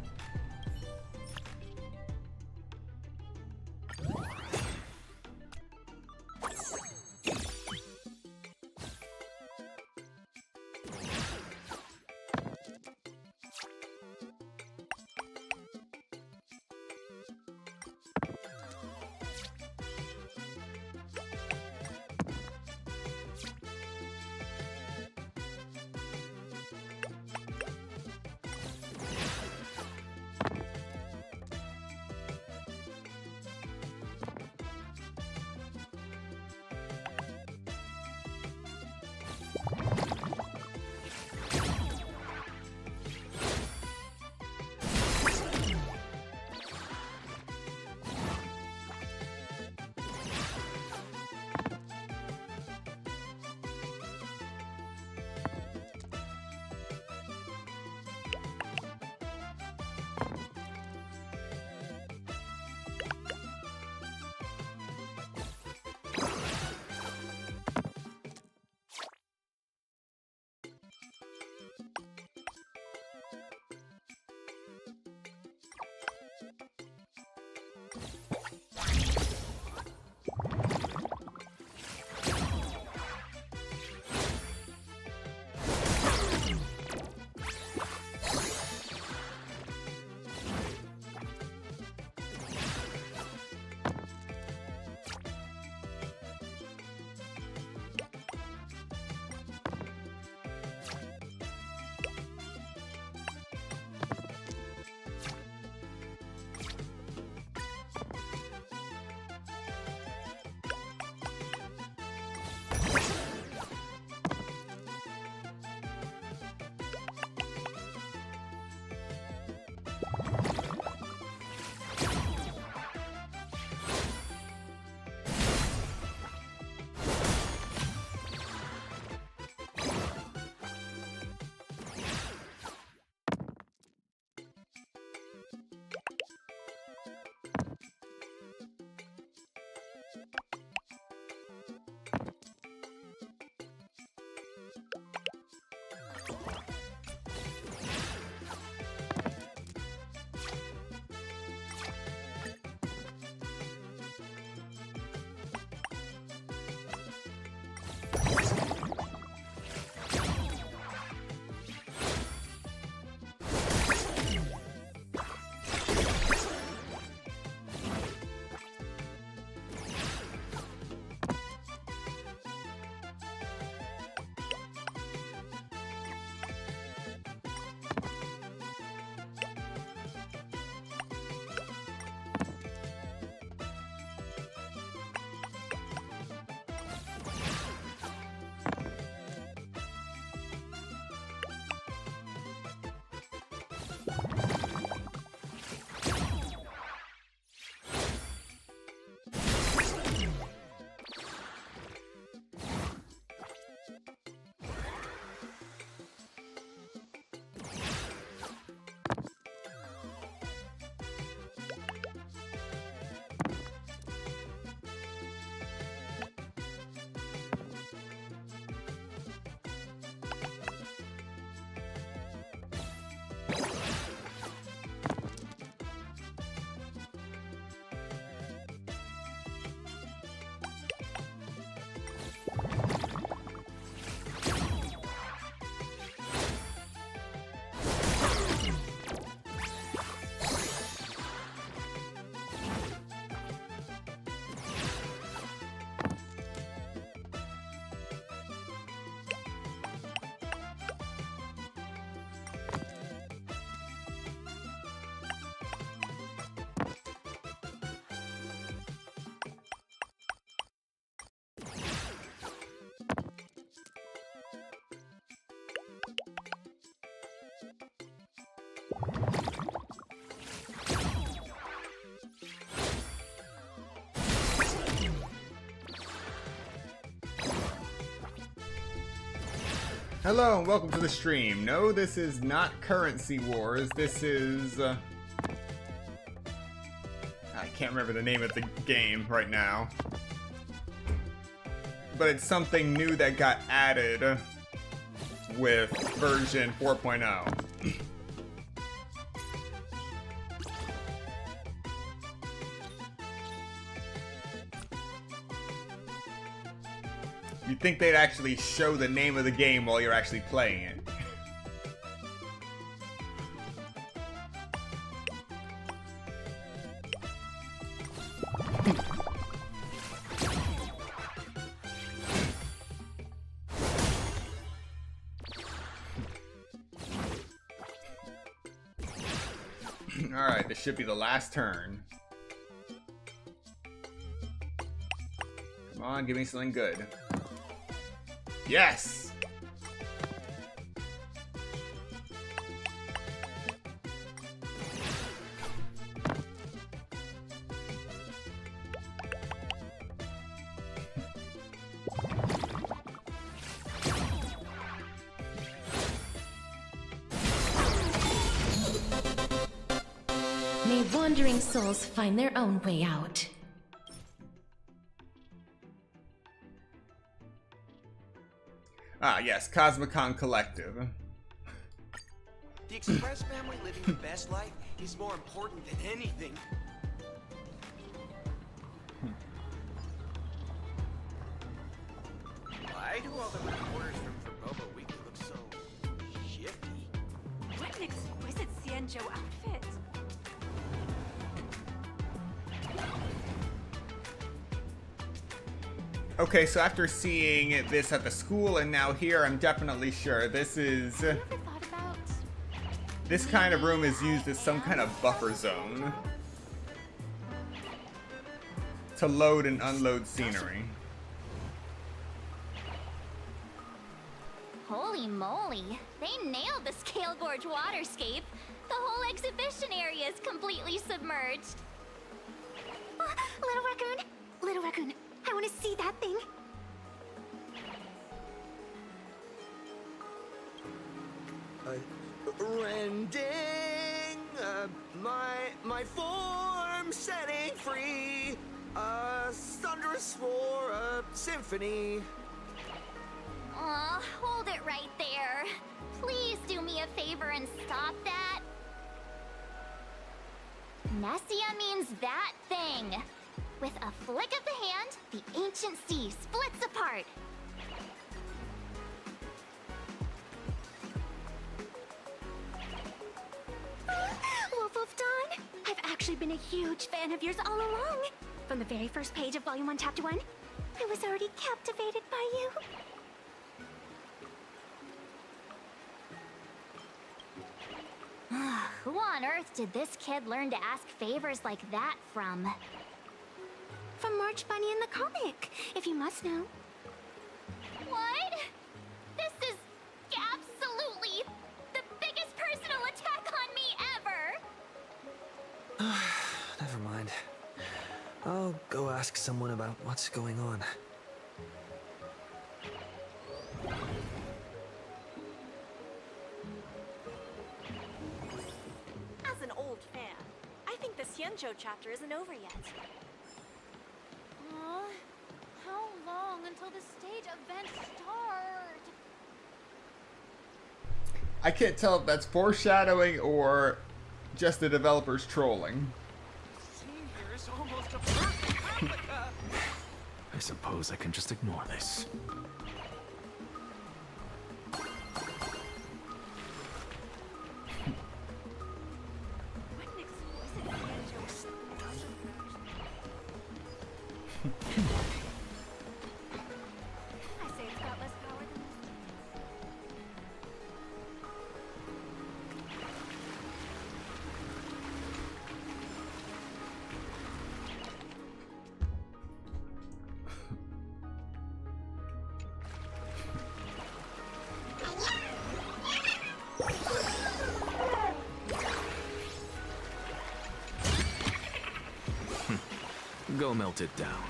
Hello and welcome to the stream. No, this is not Currency Wars. This is... I can't remember the name of the game right now. But it's something new that got added with version 4.0. You'd think they'd actually show the name of the game while you're actually playing it. Alright, this should be the last turn. Come on, give me something good. Yes! May wandering souls find their own way out. Ah, yes, Cosmicon Collective. The Express family living the best life is more important than anything. Why do all the reporters from Verboba Weekly look so shifty? What an exquisite Xianzhou outfit. Okay, so after seeing this at the school and now here, I'm definitely sure this is... This kind of room is used as some kind of buffer zone to load and unload scenery. Holy moly, they nailed the Scale Gorge waterscape. The whole exhibition area is completely submerged. Little raccoon, I want to see that thing. Rending my form setting free, a thunderous roar, a symphony. Aw, hold it right there. Please do me a favor and stop that. Nessia means that thing. With a flick of the hand, the ancient sea splits apart. Wolf of Dawn, I've actually been a huge fan of yours all along. From the very first page of Volume 1, Chapter 1, I was already captivated by you. Who on earth did this kid learn to ask favors like that from? From March Bunny in the comic, if you must know. What? This is absolutely the biggest personal attack on me ever! Never mind. I'll go ask someone about what's going on. As an old fan, I think the Xianzhou chapter isn't over yet. How long until the stage events start? I can't tell if that's foreshadowing or just the developers trolling. Here is almost a perfect replica. I suppose I can just ignore this. I say it's got less power than Go melt it down.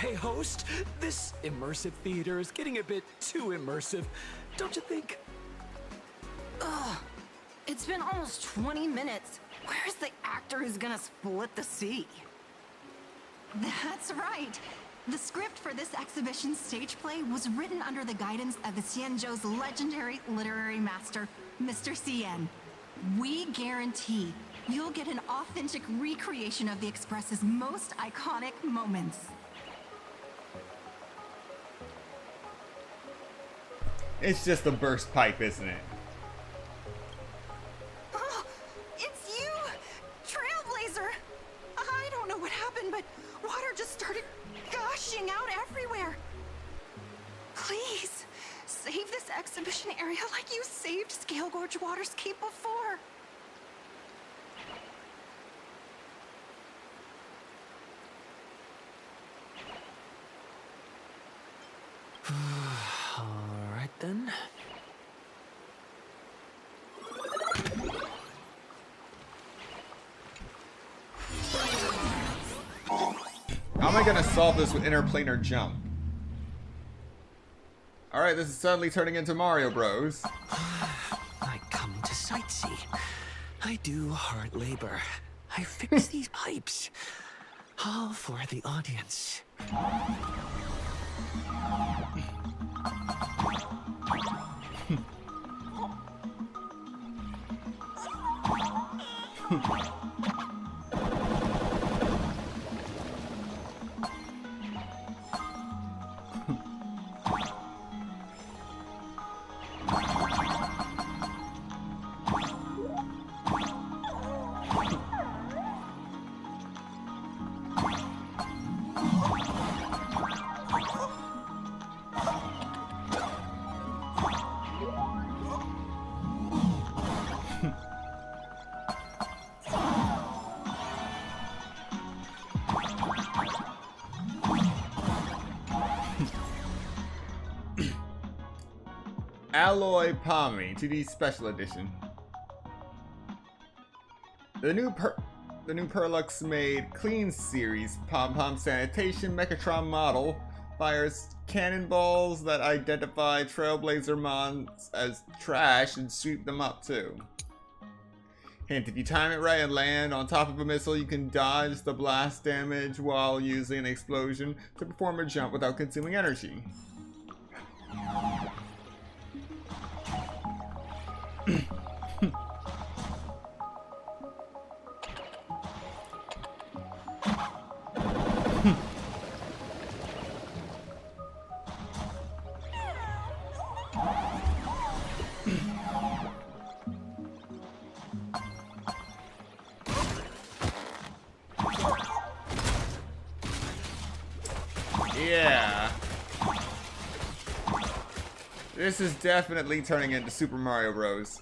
Hey, host, this immersive theater is getting a bit too immersive, don't you think? Ugh. It's been almost 20 minutes. Where's the actor who's gonna split the sea? That's right. The script for this exhibition stage play was written under the guidance of the Xianzhou's legendary literary master, Mr. Xian. We guarantee you'll get an authentic recreation of the Express's most iconic moments. It's just a burst pipe, isn't it? Oh, it's you! Trailblazer! I don't know what happened, but water just started gushing out everywhere. Please, save this exhibition area like you saved Scale Gorge Water's Keep before. All right then. How am I gonna solve this with interplanar jump? Alright, this is suddenly turning into Mario Bros. I come to sightsee. I do hard labor. I fix these pipes. All for the audience. Alloy Pommy 2D Special Edition. The new Perlux made Clean Series Pom Pom Sanitation Mechatron model fires cannonballs that identify Trailblazer mons as trash and sweep them up too. Hint, if you time it right and land on top of a missile, you can dodge the blast damage while using an explosion to perform a jump without consuming energy. Yeah. This is definitely turning into Super Mario Bros.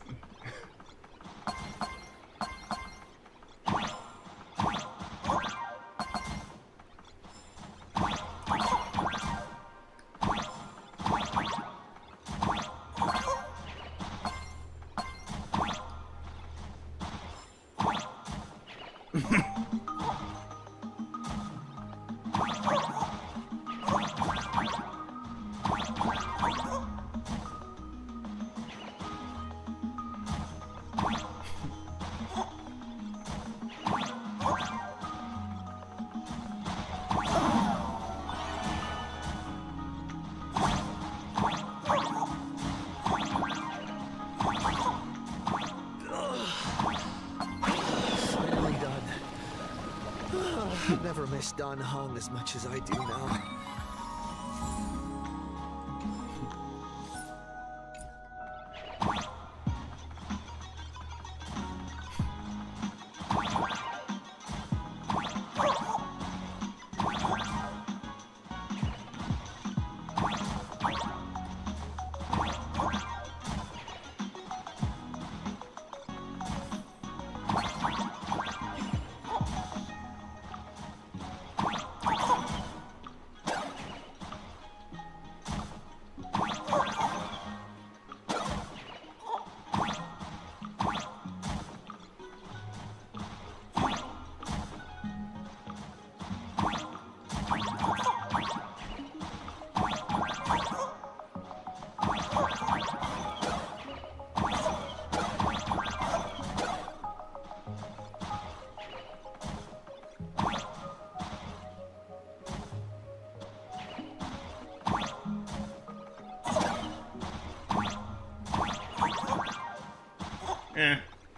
Never miss Dan Heng as much as I do now.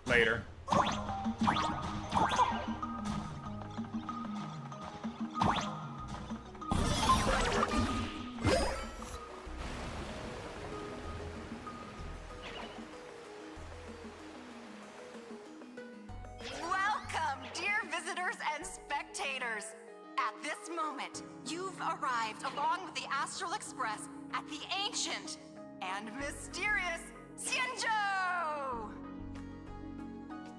Later. Welcome, dear visitors and spectators. At this moment, you've arrived along with the Astral Express at the ancient and mysterious Xianzhou!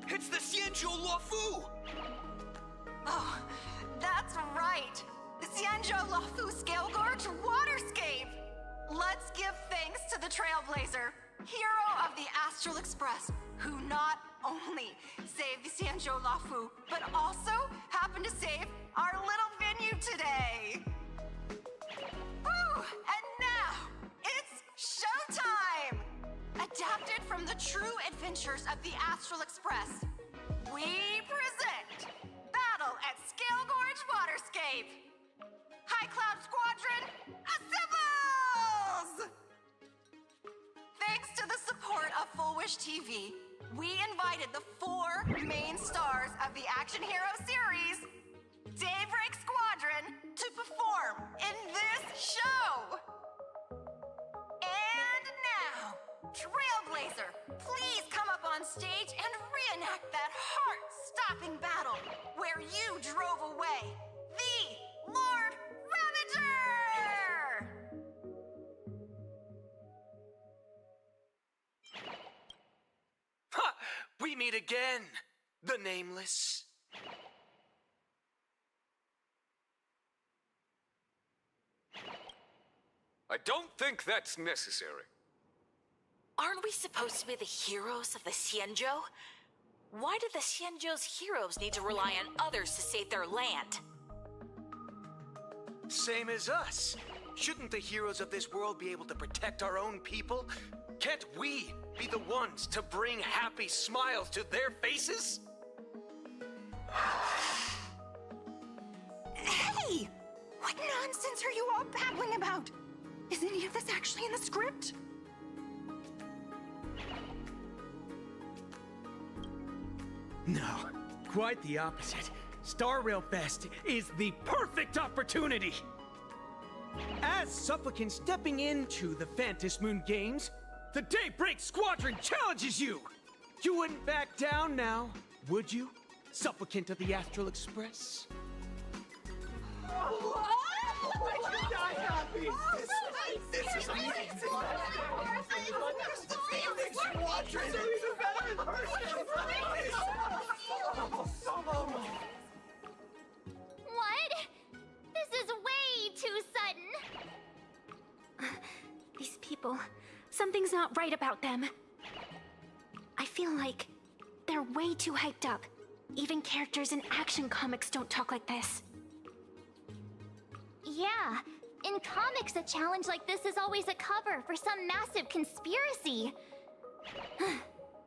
It's the Xianzhou Luofu! Oh, that's right. The Xianzhou Luofu Scale Gorge Waterscape! Let's give thanks to the Trailblazer, hero of the Astral Express, who not only saved the Xianzhou Luofu, but also happened to save our little venue today. Whew, and now, it's showtime! Adapted from the true adventures of the Astral Express, we present Battle at Scale Gorge Waterscape! High Cloud Squadron, assembles! Thanks to the support of Full Wish TV, we invited the 4 main stars of the Action Hero series, Daybreak Squadron, to perform in this show! And now, Trailblazer, please come up on stage and reenact that heart-stopping battle where you drove away the Lord Ravager! Ha! We meet again, the Nameless. I don't think that's necessary. Aren't we supposed to be the heroes of the Xianzhou? Why do the Xianzhou's heroes need to rely on others to save their land? Same as us. Shouldn't the heroes of this world be able to protect our own people? Can't we be the ones to bring happy smiles to their faces? Hey! What nonsense are you all babbling about? Is any of this actually in the script? No, quite the opposite. Star Rail Fest is the perfect opportunity! As supplicant stepping into the Phantom Moon Games, the Daybreak Squadron challenges you! You wouldn't back down now, would you, supplicant of the Astral Express? This is amazing! The Phoenix Squadron! What? This is way too sudden. These people, something's not right about them. I feel like they're way too hyped up. Even characters in action comics don't talk like this. Yeah, in comics a challenge like this is always a cover for some massive conspiracy.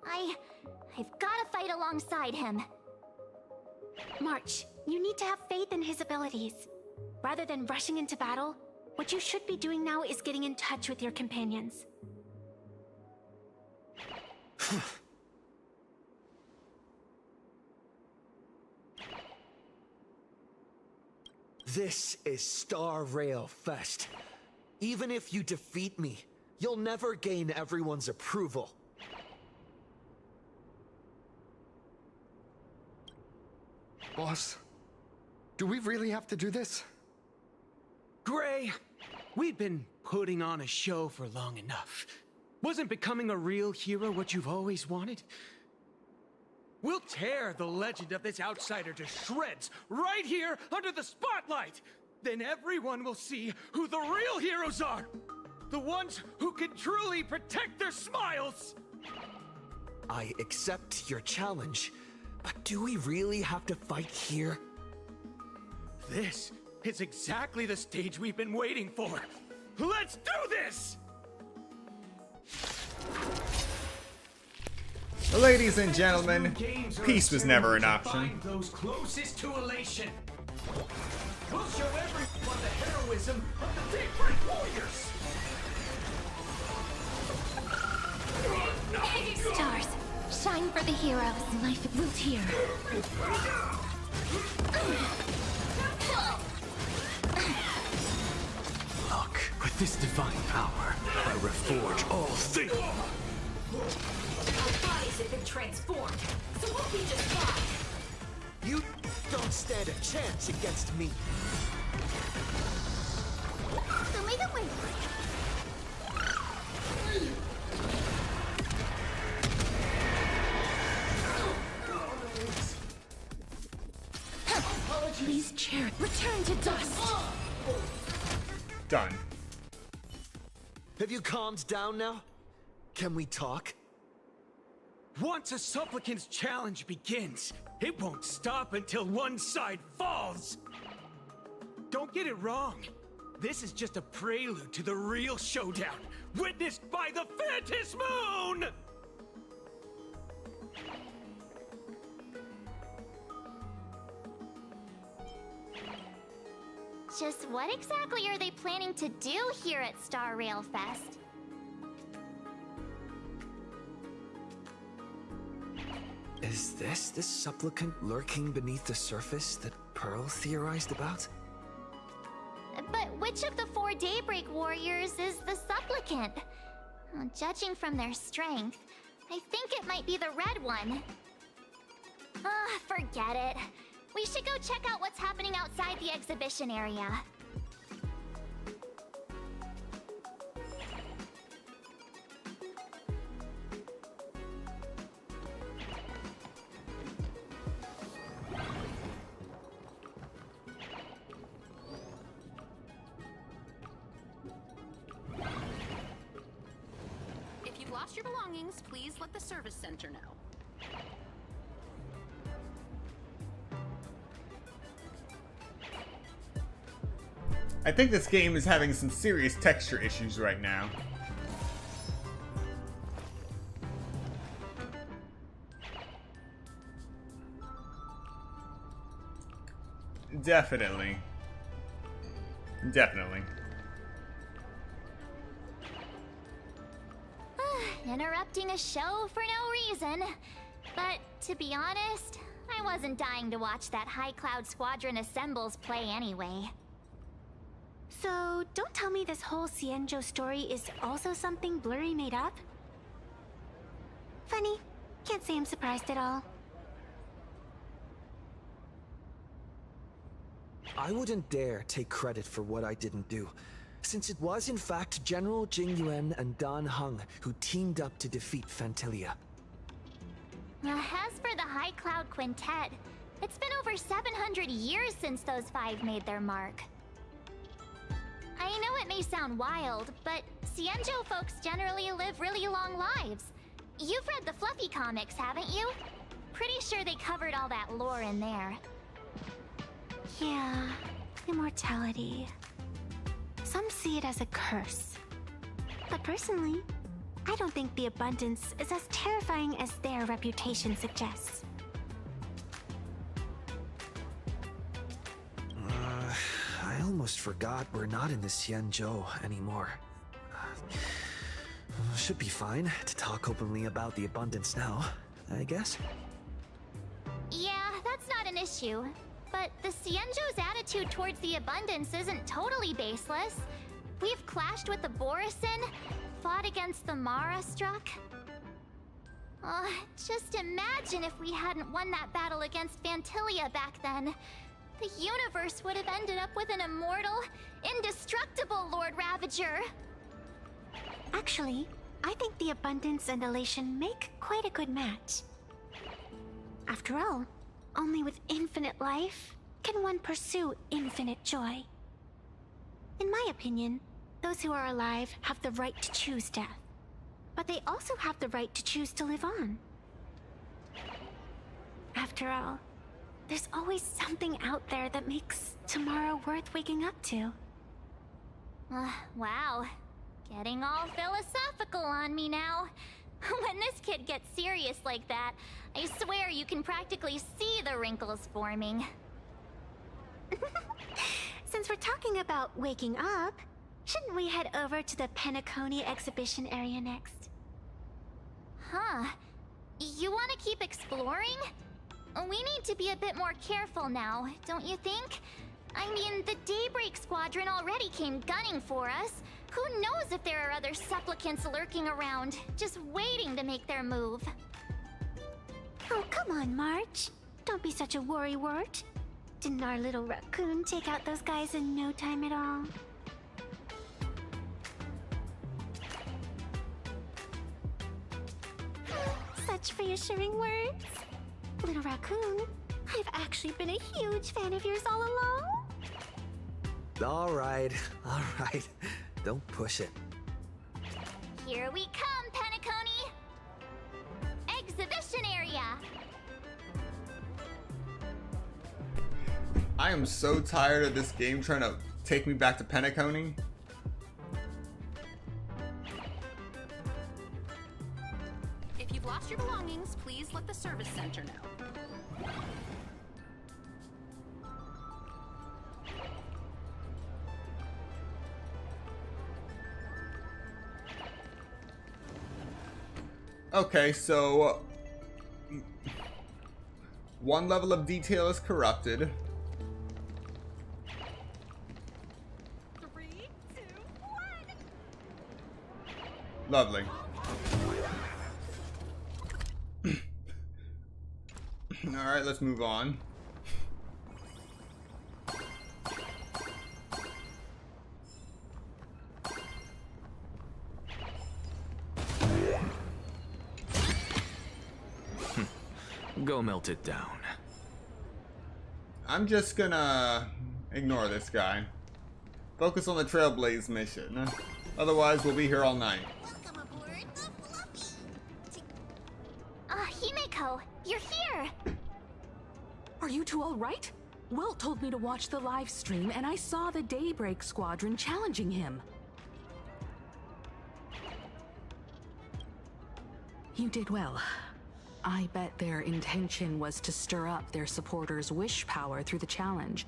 I've gotta fight alongside him. March, you need to have faith in his abilities. Rather than rushing into battle, what you should be doing now is getting in touch with your companions. This is Star Rail Fest. Even if you defeat me, you'll never gain everyone's approval. Boss, do we really have to do this? Gray, we've been putting on a show for long enough. Wasn't becoming a real hero what you've always wanted? We'll tear the legend of this outsider to shreds right here under the spotlight! Then everyone will see who the real heroes are! The ones who can truly protect their smiles! I accept your challenge, but do we really have to fight here? This is exactly the stage we've been waiting for! Let's do this! Ladies and gentlemen, peace was never an option. Those closest to elation. We'll show everyone the heroism of the Daybreak Warriors. Stars, Shine for the heroes. Life will tear. Look, with this divine power, I reforge all things. Our bodies have been transformed, so we'll be just fine. You don't stand a chance against me. Omega Wing! Please, Chair, return to dust. Done. Have you calmed down now? Can we talk? Once a supplicant's challenge begins, it won't stop until one side falls. Don't get it wrong. This is just a prelude to the real showdown, witnessed by the Phantasm Moon! Just what exactly are they planning to do here at Star Rail Fest? Is this the supplicant lurking beneath the surface that Pearl theorized about? But which of the 4 Daybreak Warriors is the supplicant? Well, judging from their strength, I think it might be the red one. Forget it. We should go check out what's happening outside the exhibition area. If you've lost your belongings, please let the service center know. I think this game is having some serious texture issues right now. Definitely. Definitely. Interrupting a show for no reason. But to be honest, I wasn't dying to watch that High Cloud Squadron Assembles play anyway. So, don't tell me this whole Xianzhou story is also something Blurry made up? Funny. Can't say I'm surprised at all. I wouldn't dare take credit for what I didn't do, since it was in fact General Jing Yuan and Dan Heng who teamed up to defeat Fantilia. As for the High Cloud Quintet, it's been over 700 years since those 5 made their mark. I know it may sound wild, but Xianzhou folks generally live really long lives. You've read the Fluffy comics, haven't you? Pretty sure they covered all that lore in there. Yeah, immortality. Some see it as a curse. But personally, I don't think the abundance is as terrifying as their reputation suggests. I almost forgot we're not in the Xianzhou anymore. Should be fine to talk openly about the abundance now, I guess. Yeah, that's not an issue. But the Xianzhou's attitude towards the abundance isn't totally baseless. We've clashed with the Borisin, fought against the Mara struck. Just imagine if we hadn't won that battle against Fantilia back then. The universe would have ended up with an immortal, indestructible Lord Ravager. Actually, I think the abundance and elation make quite a good match. After all, only with infinite life can one pursue infinite joy. In my opinion, those who are alive have the right to choose death, but they also have the right to choose to live on. After all, there's always something out there that makes tomorrow worth waking up to. Wow. Getting all philosophical on me now. When this kid gets serious like that, I swear you can practically see the wrinkles forming. Since we're talking about waking up, shouldn't we head over to the Penacony exhibition area next? Huh. You want keep exploring? We need to be a bit more careful now, don't you think? I mean, the Daybreak Squadron already came gunning for us. Who knows if there are other supplicants lurking around, just waiting to make their move. Oh, come on, March. Don't be such a worrywart. Didn't our little raccoon take out those guys in no time at all? Such reassuring words. Little raccoon, I've actually been a huge fan of yours all along. All right. Don't push it. Here we come, Penacony! Exhibition area! I am so tired of this game trying to take me back to Penacony. If you've lost your belongings, please let the service center know. Okay, so one level of detail is corrupted. 3, 2, 1. Lovely. Alright, let's move on. Go melt it down. I'm just gonna ignore this guy. Focus on the Trailblaze mission. Otherwise, we'll be here all night. Welcome aboard the Fluffy. Himeko, you're here! Are you two all right? Welt told me to watch the live stream, and I saw the Daybreak Squadron challenging him. You did well. I bet their intention was to stir up their supporters' wish power through the challenge.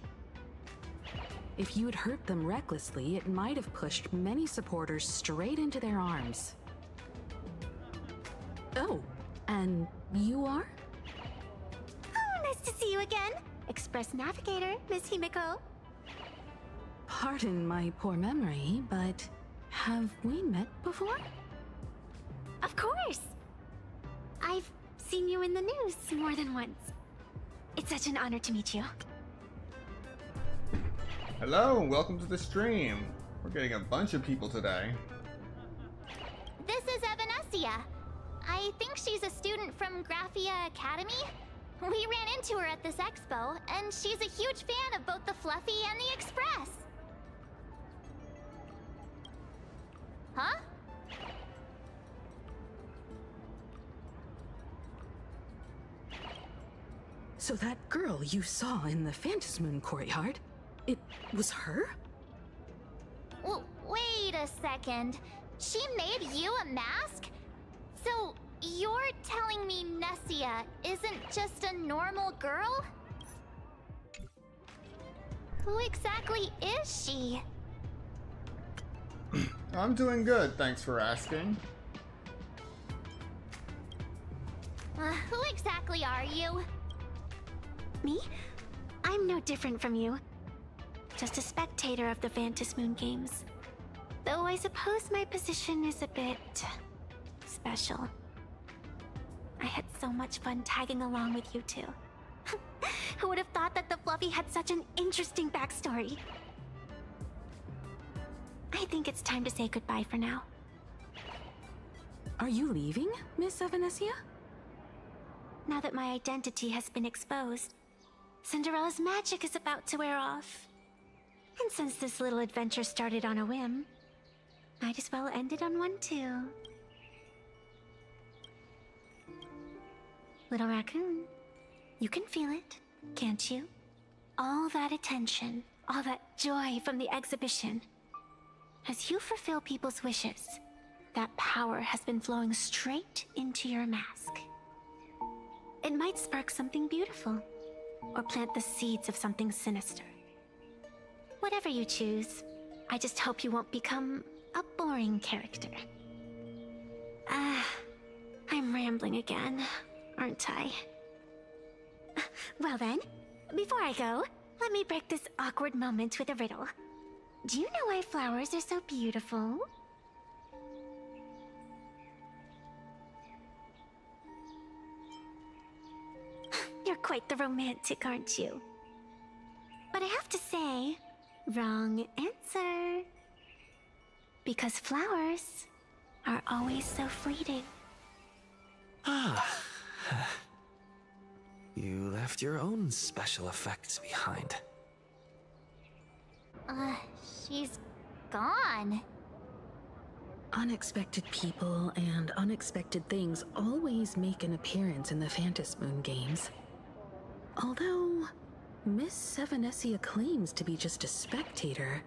If you'd hurt them recklessly, it might have pushed many supporters straight into their arms. Oh, and you are? Oh, nice to see you again. Express Navigator, Miss Himeko. Pardon my poor memory, but have we met before? Of course. I've seen you in the news more than once. It's such an honor to meet you. Hello, welcome to the stream. We're getting a bunch of people today. This is Evanesia. I think she's a student from Graphia Academy. We ran into her at this expo, and she's a huge fan of both the Fluffy and the Express. Huh? So that girl you saw in the Phantasmoon courtyard, it was her? Wait a second. She made you a mask? So, you're telling me Nessia isn't just a normal girl? Who exactly is she? I'm doing good, thanks for asking. Who exactly are you? Me? I'm no different from you. Just a spectator of the Phantasmoon games. Though I suppose my position is a bit special. I had so much fun tagging along with you two. Who would have thought that the Fluffy had such an interesting backstory? I think it's time to say goodbye for now. Are you leaving, Miss Evanesia? Now that my identity has been exposed, Cinderella's magic is about to wear off. And since this little adventure started on a whim, might as well end it on one too. Little raccoon, you can feel it, can't you? All that attention, all that joy from the exhibition. As you fulfill people's wishes, that power has been flowing straight into your mask. It might spark something beautiful, or plant the seeds of something sinister. Whatever you choose, I just hope you won't become a boring character. I'm rambling again, aren't I? Well then, before I go, let me break this awkward moment with a riddle. Do you know why flowers are so beautiful? You're quite the romantic, aren't you? But I have to say, wrong answer. Because flowers are always so fleeting. Ah. You left your own special effects behind. She's gone. Unexpected people and unexpected things always make an appearance in the Phantasmoon games. Although, Miss Sevenessia claims to be just a spectator.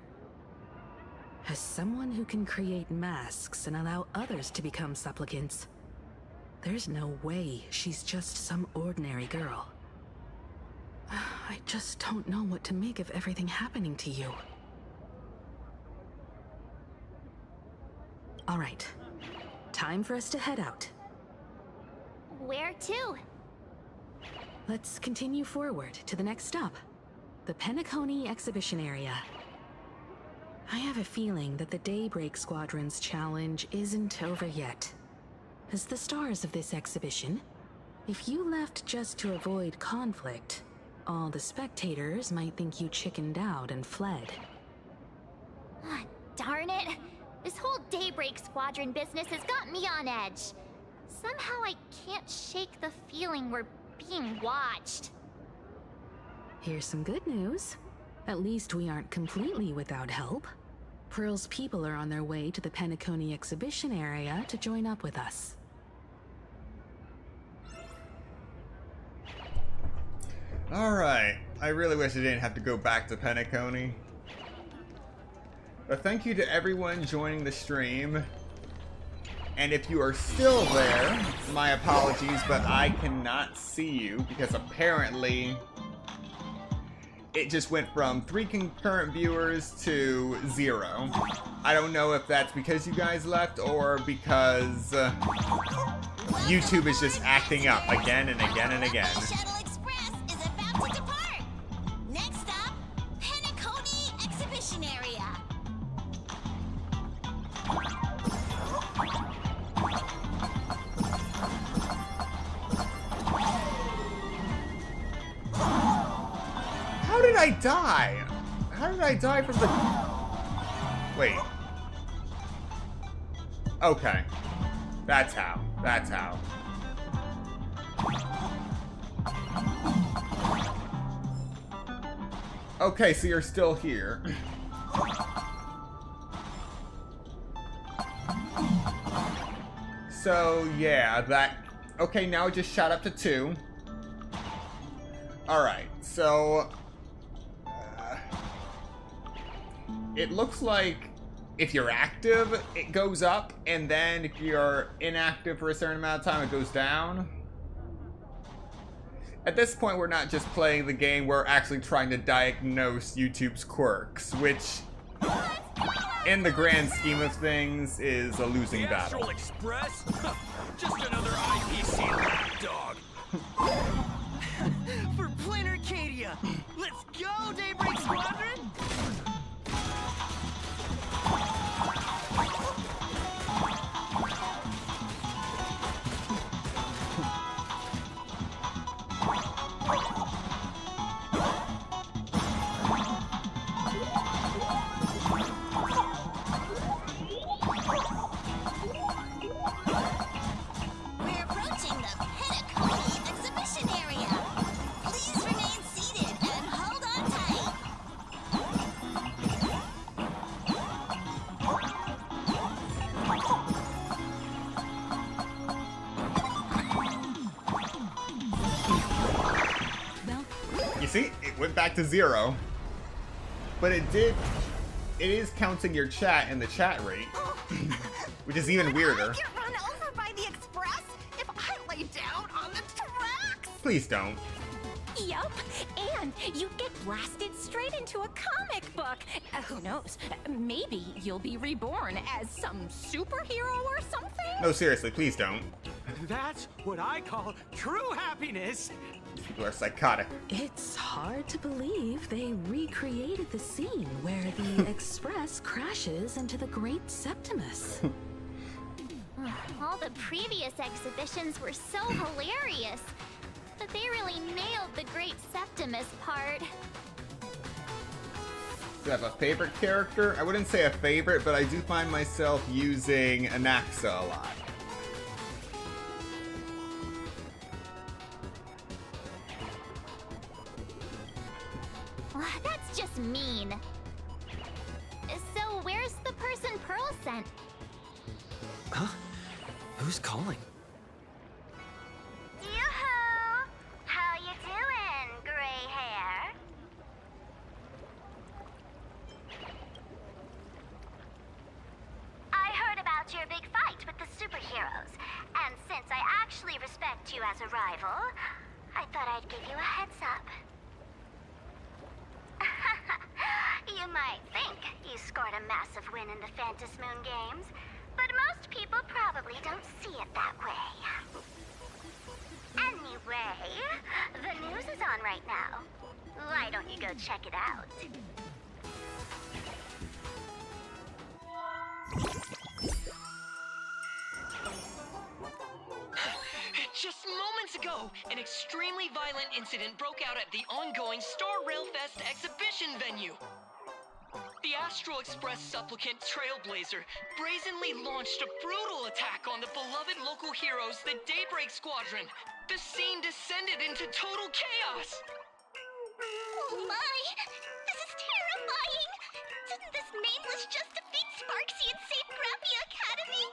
As someone who can create masks and allow others to become supplicants, there's no way she's just some ordinary girl. I just don't know what to make of everything happening to you. All right, time for us to head out. Where to? Let's continue forward to the next stop, the Penacony exhibition area. I have a feeling that the Daybreak Squadron's challenge isn't over yet. As the stars of this exhibition, if you left just to avoid conflict, all the spectators might think you chickened out and fled. Darn it! This whole Daybreak Squadron business has got me on edge. Somehow I can't shake the feeling we're being watched. Here's some good news. At least we aren't completely without help. Pearl's people are on their way to the Penacony exhibition area to join up with us. Alright, I really wish I didn't have to go back to Penacony. But thank you to everyone joining the stream. And if you are still there, my apologies, but I cannot see you because apparently it just went from 3 concurrent viewers to 0. I don't know if that's because you guys left or because YouTube is just acting up again and again and again. Shuttle Express is about to depart. Next stop, Penacony Exhibition Area. How did I die? How did I die from the... Wait. Okay. That's how. That's how. Okay, so you're still here. So, yeah, that... Okay, now it just shot up to 2. Alright, so... it looks like if you're active, it goes up, and then if you're inactive for a certain amount of time, it goes down. At this point, we're not just playing the game, we're actually trying to diagnose YouTube's quirks, which, in the grand scheme of things, is a losing battle. Shuttle Express? Just another IPC lapdog. For Plain Arcadia, let's go, Daybreak Squadron! We're approaching the Penacony Exhibition Area. Please remain seated and hold on tight. You see, it went back to 0. But it is counting your chat in the chat rate, which is even weirder. Get run over by the express if I lay down on the tracks. Please don't. Yup, and you get blasted straight into a comic book. Who knows? Maybe you'll be reborn as some superhero or something? No, seriously, please don't. That's what I call true happiness. People are psychotic. It's hard to believe they recreated the scene where the Express crashes into the Great Septimus. All the previous exhibitions were so hilarious, but they really nailed the Great Septimus part. Do I have a favorite character? I wouldn't say a favorite, but I do find myself using Anaxa a lot. That's just mean. So where's the person Pearl sent? Huh? Who's calling? Yoo-hoo! How you doing, gray hair? I heard about your big fight with the superheroes, and since I actually respect you as a rival, I thought I'd give you a heads up. You might think you scored a massive win in the Phantom Moon games, but most people probably don't see it that way. Anyway, the news is on right now. Why don't you go check it out? Just moments ago, an extremely violent incident broke out at the ongoing Star Rail Fest exhibition venue. The Astral Express supplicant Trailblazer brazenly launched a brutal attack on the beloved local heroes, the Daybreak Squadron. The scene descended into total chaos. Oh my! This is terrifying! Didn't this nameless just defeat Sparksy and save Grappia Academy?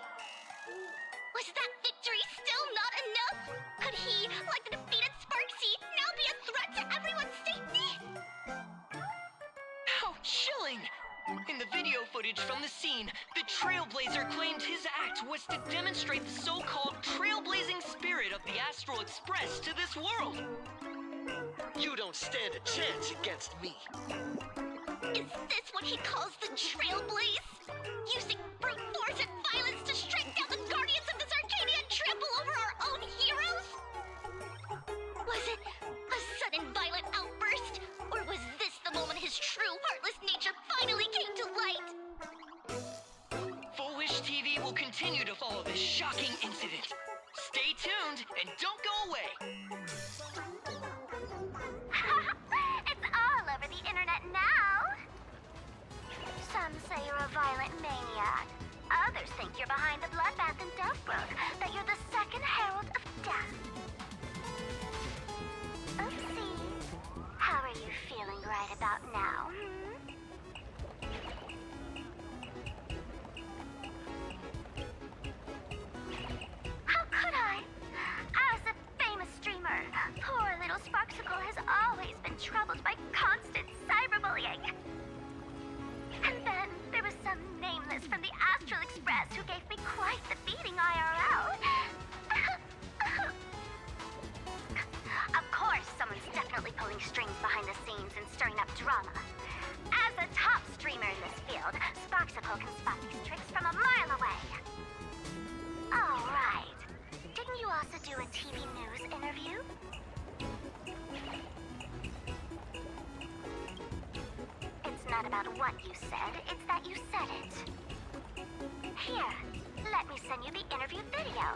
Was that victory still not enough? Could he, like the defeated Sparksy, now be a threat to everyone's safety? How chilling! In the video footage from the scene, the Trailblazer claimed his act was to demonstrate the so-called trailblazing spirit of the Astral Express to this world. You don't stand a chance against me. Is this what he calls the Trailblaze? Using brute force and violence to strike down the guardians of this Arcadia and trample over our own heroes? Was it a sudden violent outburst? Or was this the moment his true heartless nature finally came to light? Full Wish TV will continue to follow this shocking incident. Stay tuned and don't go away. It's all over the internet now. Some say you're a violent maniac. Others think you're behind the bloodbath and Deathbrook, that you're the second herald of death. Oopsie. How are you feeling right about now, How could I? As a famous streamer, poor little Sparksicle has always been troubled by constant cyberbullying. And then there was some nameless from the Astral Express who gave me quite the beating IRL. Of course, someone's definitely pulling strings behind the scenes and stirring up drama. As a top streamer in this field, Sparksicle can spot these tricks from a mile away. Oh, right. Didn't you also do a TV news interview? It's not about what you said, it's that you said it. Here, let me send you the interview video.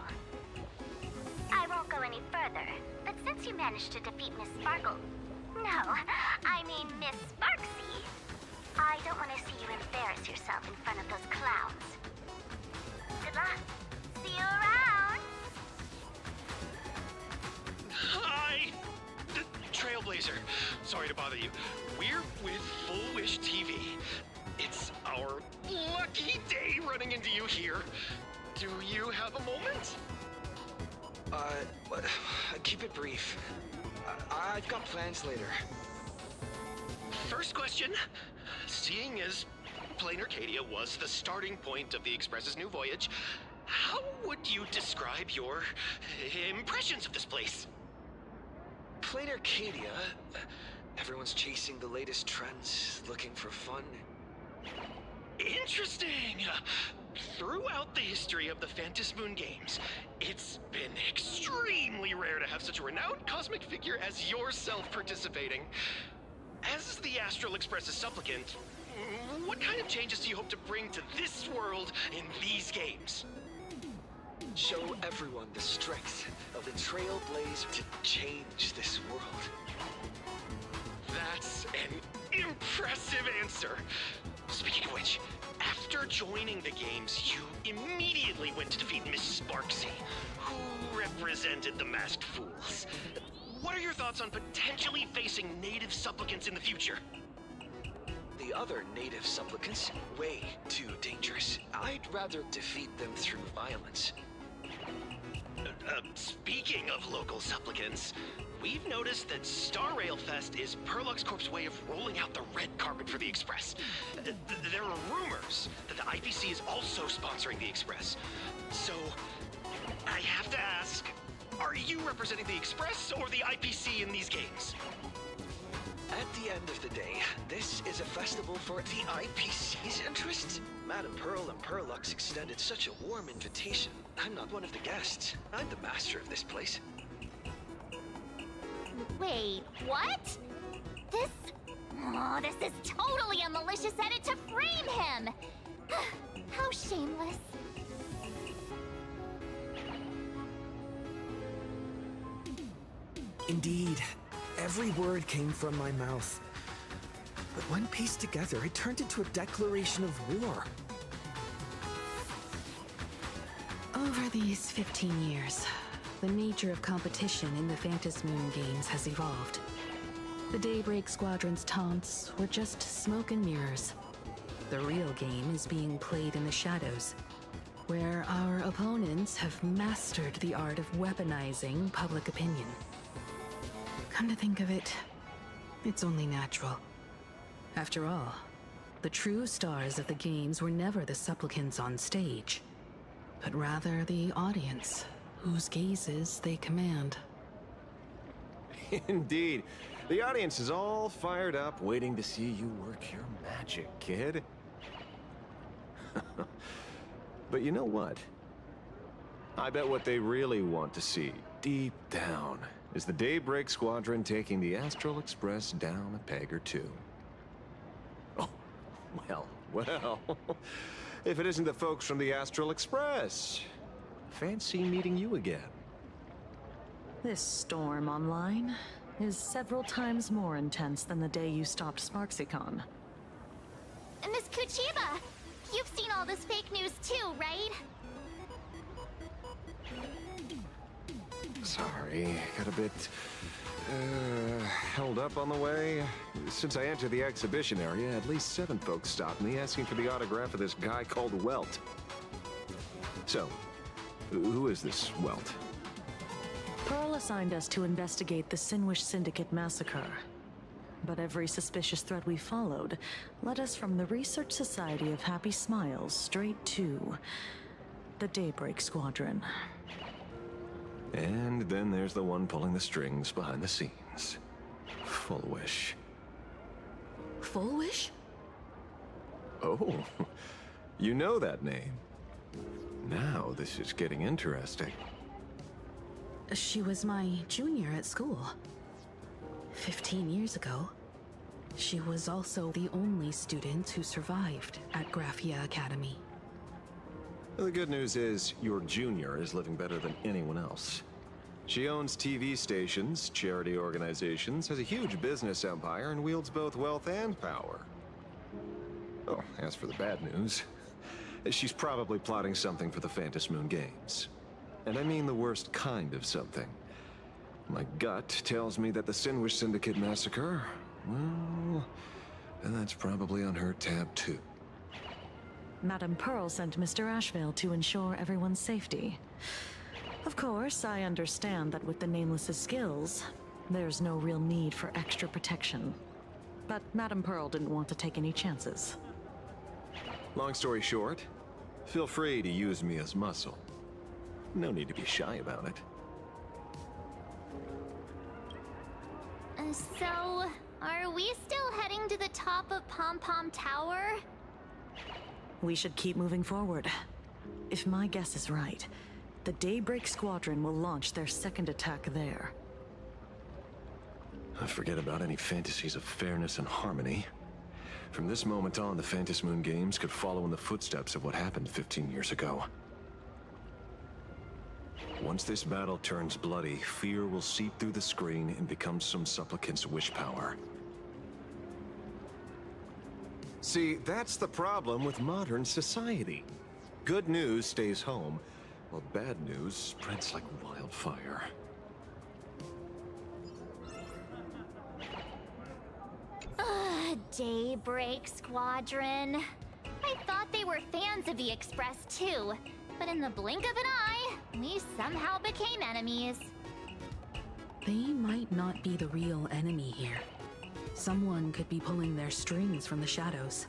I won't go any further, but since you managed to defeat Miss Sparkle... No, I mean Miss Sparksy. I don't want to see you embarrass yourself in front of those clowns. Good luck. See you around. Hi! Trailblazer. Sorry to bother you. We're with Full Wish TV. It's our lucky day running into you here. Do you have a moment? Keep it brief. I've got plans later. First question. Seeing as Plain Arcadia was the starting point of the Express's new voyage, how would you describe your impressions of this place? Plain Arcadia. Everyone's chasing the latest trends, looking for fun. Interesting! throughout the history of the Phantom Moon games, it's been extremely rare to have such a renowned cosmic figure as yourself participating. As the Astral Express's supplicant, what kind of changes do you hope to bring to this world in these games? Show everyone the strength of the Trailblazer to change this world. That's an impressive answer. Speaking of which, after joining the games, you immediately went to defeat Miss Sparksy, who represented the Masked Fools. What are your thoughts on potentially facing native supplicants in the future? The other native supplicants, way too dangerous. I'd rather defeat them through violence. Speaking of local supplicants, we've noticed that Star Rail Fest is Perlux Corp's way of rolling out the red carpet for the Express. There are rumors that the IPC is also sponsoring the Express. So, I have to ask, are you representing the Express or the IPC in these games? At the end of the day, this is a festival for the IPC's interests. Madame Pearl and Perlux extended such a warm invitation. I'm not one of the guests. I'm the master of this place. Wait, what? This is totally a malicious edit to frame him! How shameless. Indeed, every word came from my mouth. But when pieced together, it turned into a declaration of war. Over these 15 years, the nature of competition in the Phantom Moon games has evolved. The Daybreak Squadron's taunts were just smoke and mirrors. The real game is being played in the shadows, where our opponents have mastered the art of weaponizing public opinion. Come to think of it, it's only natural. After all, the true stars of the games were never the supplicants on stage, but rather the audience, whose gazes they command. Indeed. The audience is all fired up, waiting to see you work your magic, kid. But you know what? I bet what they really want to see, deep down, is the Daybreak Squadron taking the Astral Express down a peg or two. Oh, well. If it isn't the folks from the Astral Express. Fancy meeting you again. This storm online is several times more intense than the day you stopped SparksyCon. Miss Kuchiba, you've seen all this fake news too, right? Sorry, got a bit held up on the way. Since I entered the exhibition area, at least 7 folks stopped me asking for the autograph of this guy called Welt. So, who is this Welt? Pearl assigned us to investigate the Sinwish Syndicate massacre. But every suspicious thread we followed led us from the Research Society of Happy Smiles straight to the Daybreak Squadron. And then there's the one pulling the strings behind the scenes. Full Wish. Full Wish? Oh, you know that name. Now this is getting interesting. She was my junior at school. 15 years ago. She was also the only student who survived at Graphia Academy. The good news is, your junior is living better than anyone else. She owns TV stations, charity organizations, has a huge business empire, and wields both wealth and power. Oh, as for the bad news, she's probably plotting something for the Phantom Moon games. And I mean the worst kind of something. My gut tells me that the Sinwish Syndicate massacre, well, that's probably on her tab too. Madame Pearl sent Mr. Ashvale to ensure everyone's safety. Of course, I understand that with the Nameless's skills, there's no real need for extra protection. But Madame Pearl didn't want to take any chances. Long story short, feel free to use me as muscle. No need to be shy about it. So, are we still heading to the top of Pom Pom Tower? We should keep moving forward. If my guess is right, the Daybreak Squadron will launch their second attack there. Forget about any fantasies of fairness and harmony. From this moment on, the Phantasy Moon Games could follow in the footsteps of what happened 15 years ago. Once this battle turns bloody, fear will seep through the screen and become some supplicant's wish power. See, that's the problem with modern society. Good news stays home, while bad news spreads like wildfire. Daybreak Squadron. I thought they were fans of the Express too, but in the blink of an eye, we somehow became enemies. They might not be the real enemy here. Someone could be pulling their strings from the shadows.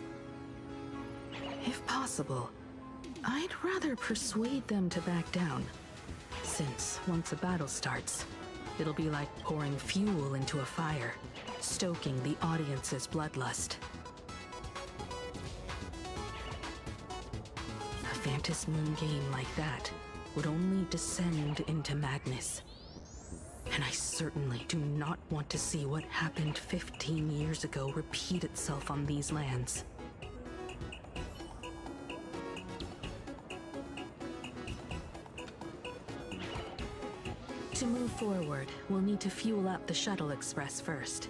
If possible, I'd rather persuade them to back down, since once a battle starts, it'll be like pouring fuel into a fire, stoking the audience's bloodlust. A Phantasy Moon game like that would only descend into madness. And I certainly do not want to see what happened 15 years ago repeat itself on these lands. To move forward, we'll need to fuel up the Shuttle Express first.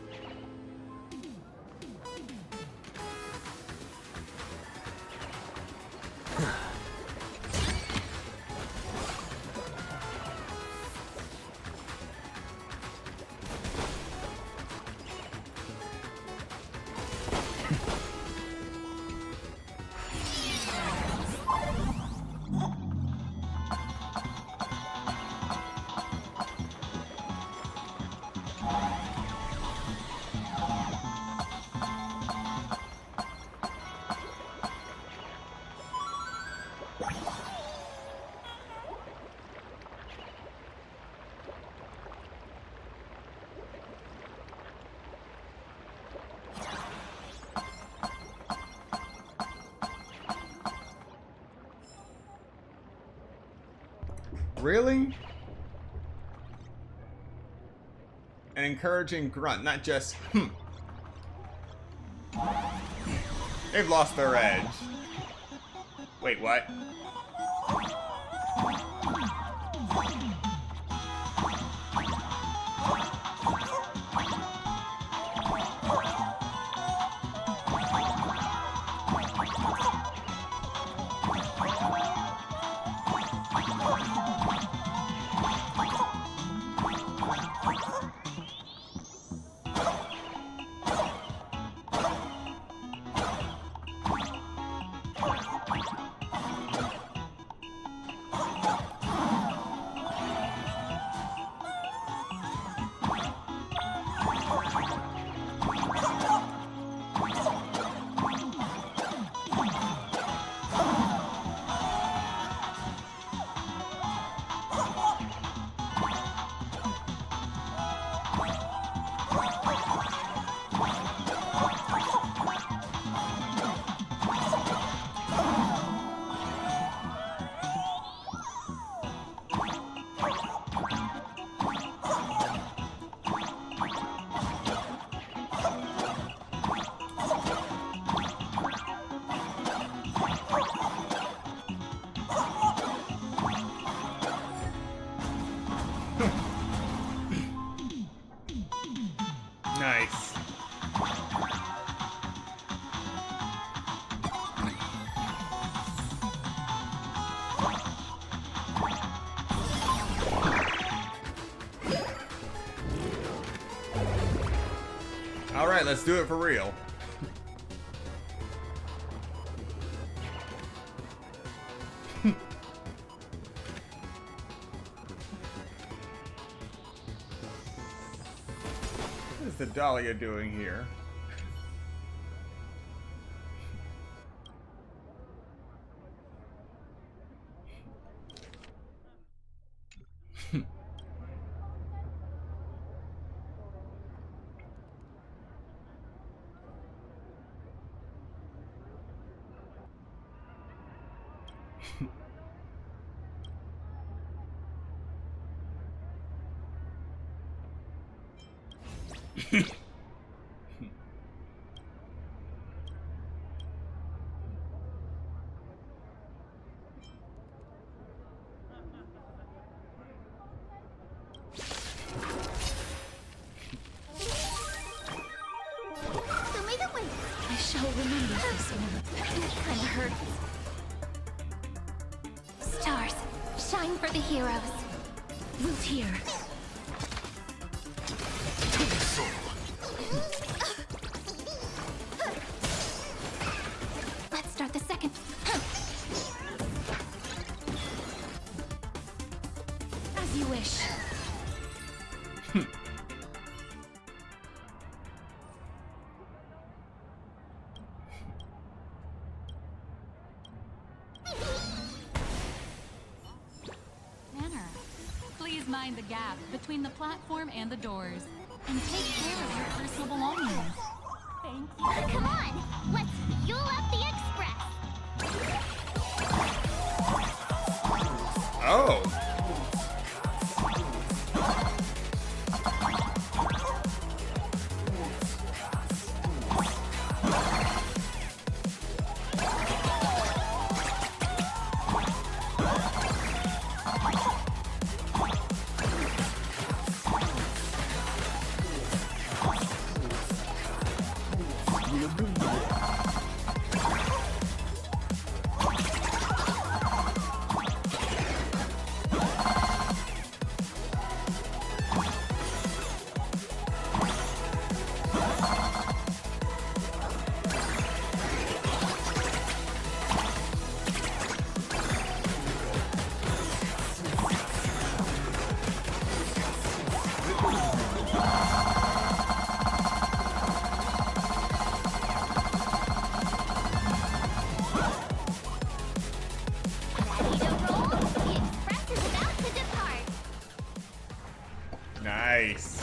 Really? An encouraging grunt, not just, They've lost their edge. Wait, what? Nice. All right, let's do it for real. What is the Dahlia doing here? Show me the way. I shall remember this one. It kinda hurts. Stars, shine for the heroes. We'll hear. Let's start the second. As you wish. Tanner, please mind the gap between the platform and the doors, and take care of your personal belongings. Thank you. Come on, let's fuel up the express. Oh. Nice.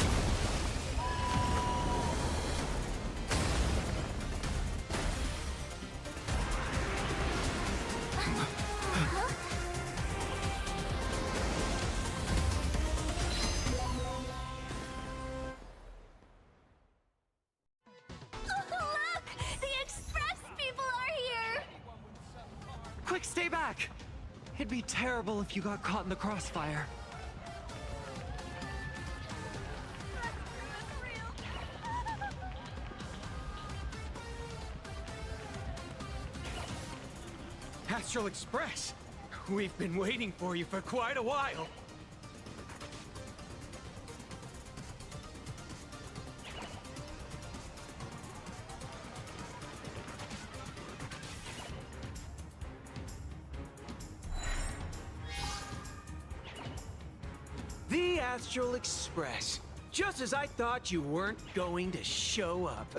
Look! The express people are here! Quick, stay back! It'd be terrible if you got caught in the crossfire. Astral Express! We've been waiting for you for quite a while. The Astral Express. Just as I thought you weren't going to show up.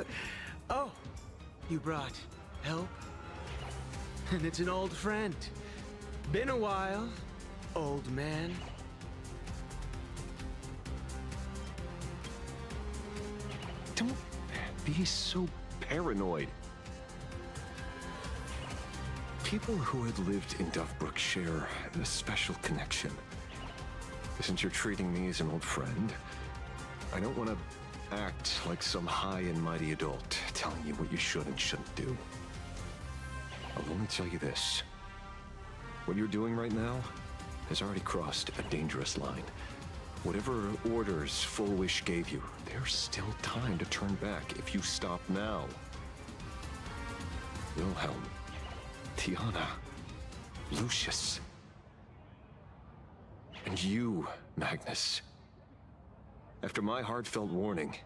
Oh, you brought help? And it's an old friend. Been a while, old man. Don't be so paranoid. People who had lived in Dovebrook share a special connection. Since you're treating me as an old friend, I don't want to act like some high and mighty adult telling you what you should and shouldn't do. I'll only tell you this. What you're doing right now has already crossed a dangerous line. Whatever orders Full Wish gave you, there's still time to turn back if you stop now. Wilhelm, Tiana, Lucius, and you, Magnus. After my heartfelt warning,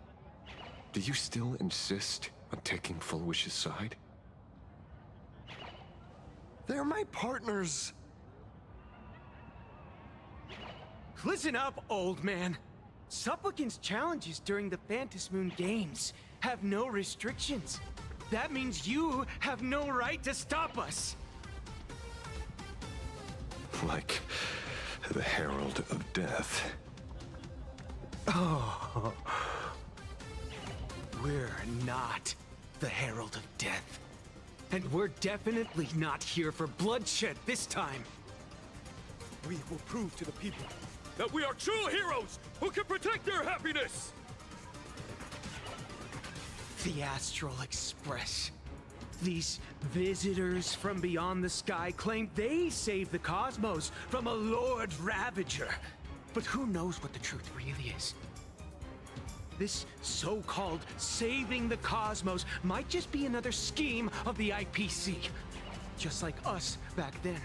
do you still insist on taking Full Wish's side? They're my partners. Listen up, old man. Supplicants' challenges during the Phantasmoon Games have no restrictions. That means you have no right to stop us. Like the Herald of Death. Oh. We're not the Herald of Death. And we're definitely not here for bloodshed this time. We will prove to the people that we are true heroes who can protect their happiness! The Astral Express. These visitors from beyond the sky claim they saved the cosmos from a Lord Ravager. But who knows what the truth really is? This so-called saving the cosmos might just be another scheme of the IPC. Just like us back then.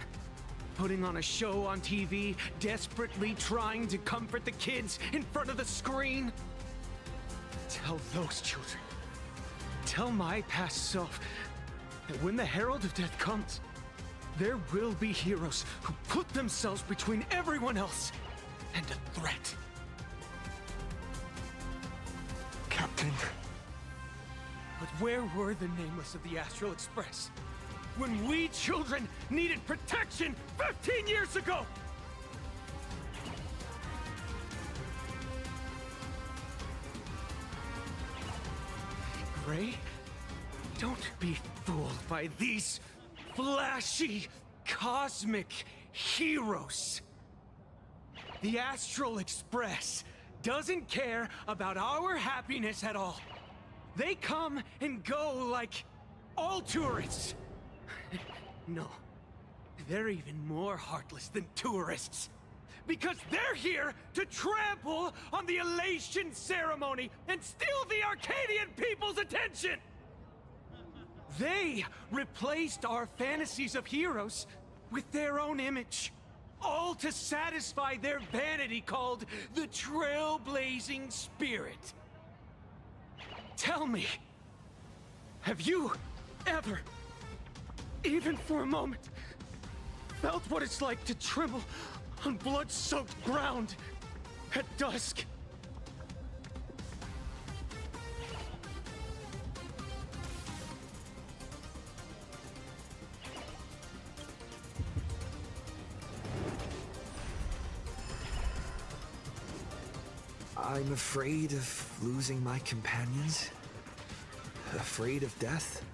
Putting on a show on TV, desperately trying to comfort the kids in front of the screen. Tell those children. Tell my past self that when the Herald of Death comes, there will be heroes who put themselves between everyone else and a threat. Captain. But where were the nameless of the Astral Express when we children needed protection 15 years ago? Gray, don't be fooled by these flashy, cosmic heroes. The Astral Express doesn't care about our happiness at all. They come and go like all tourists. No, they're even more heartless than tourists. Because they're here to trample on the elation ceremony and steal the Arcadian people's attention! They replaced our fantasies of heroes with their own image. All to satisfy their vanity called the Trailblazing Spirit. Tell me, have you ever, even for a moment, felt what it's like to tremble on blood-soaked ground at dusk? I'm afraid of losing my companions. Afraid of death.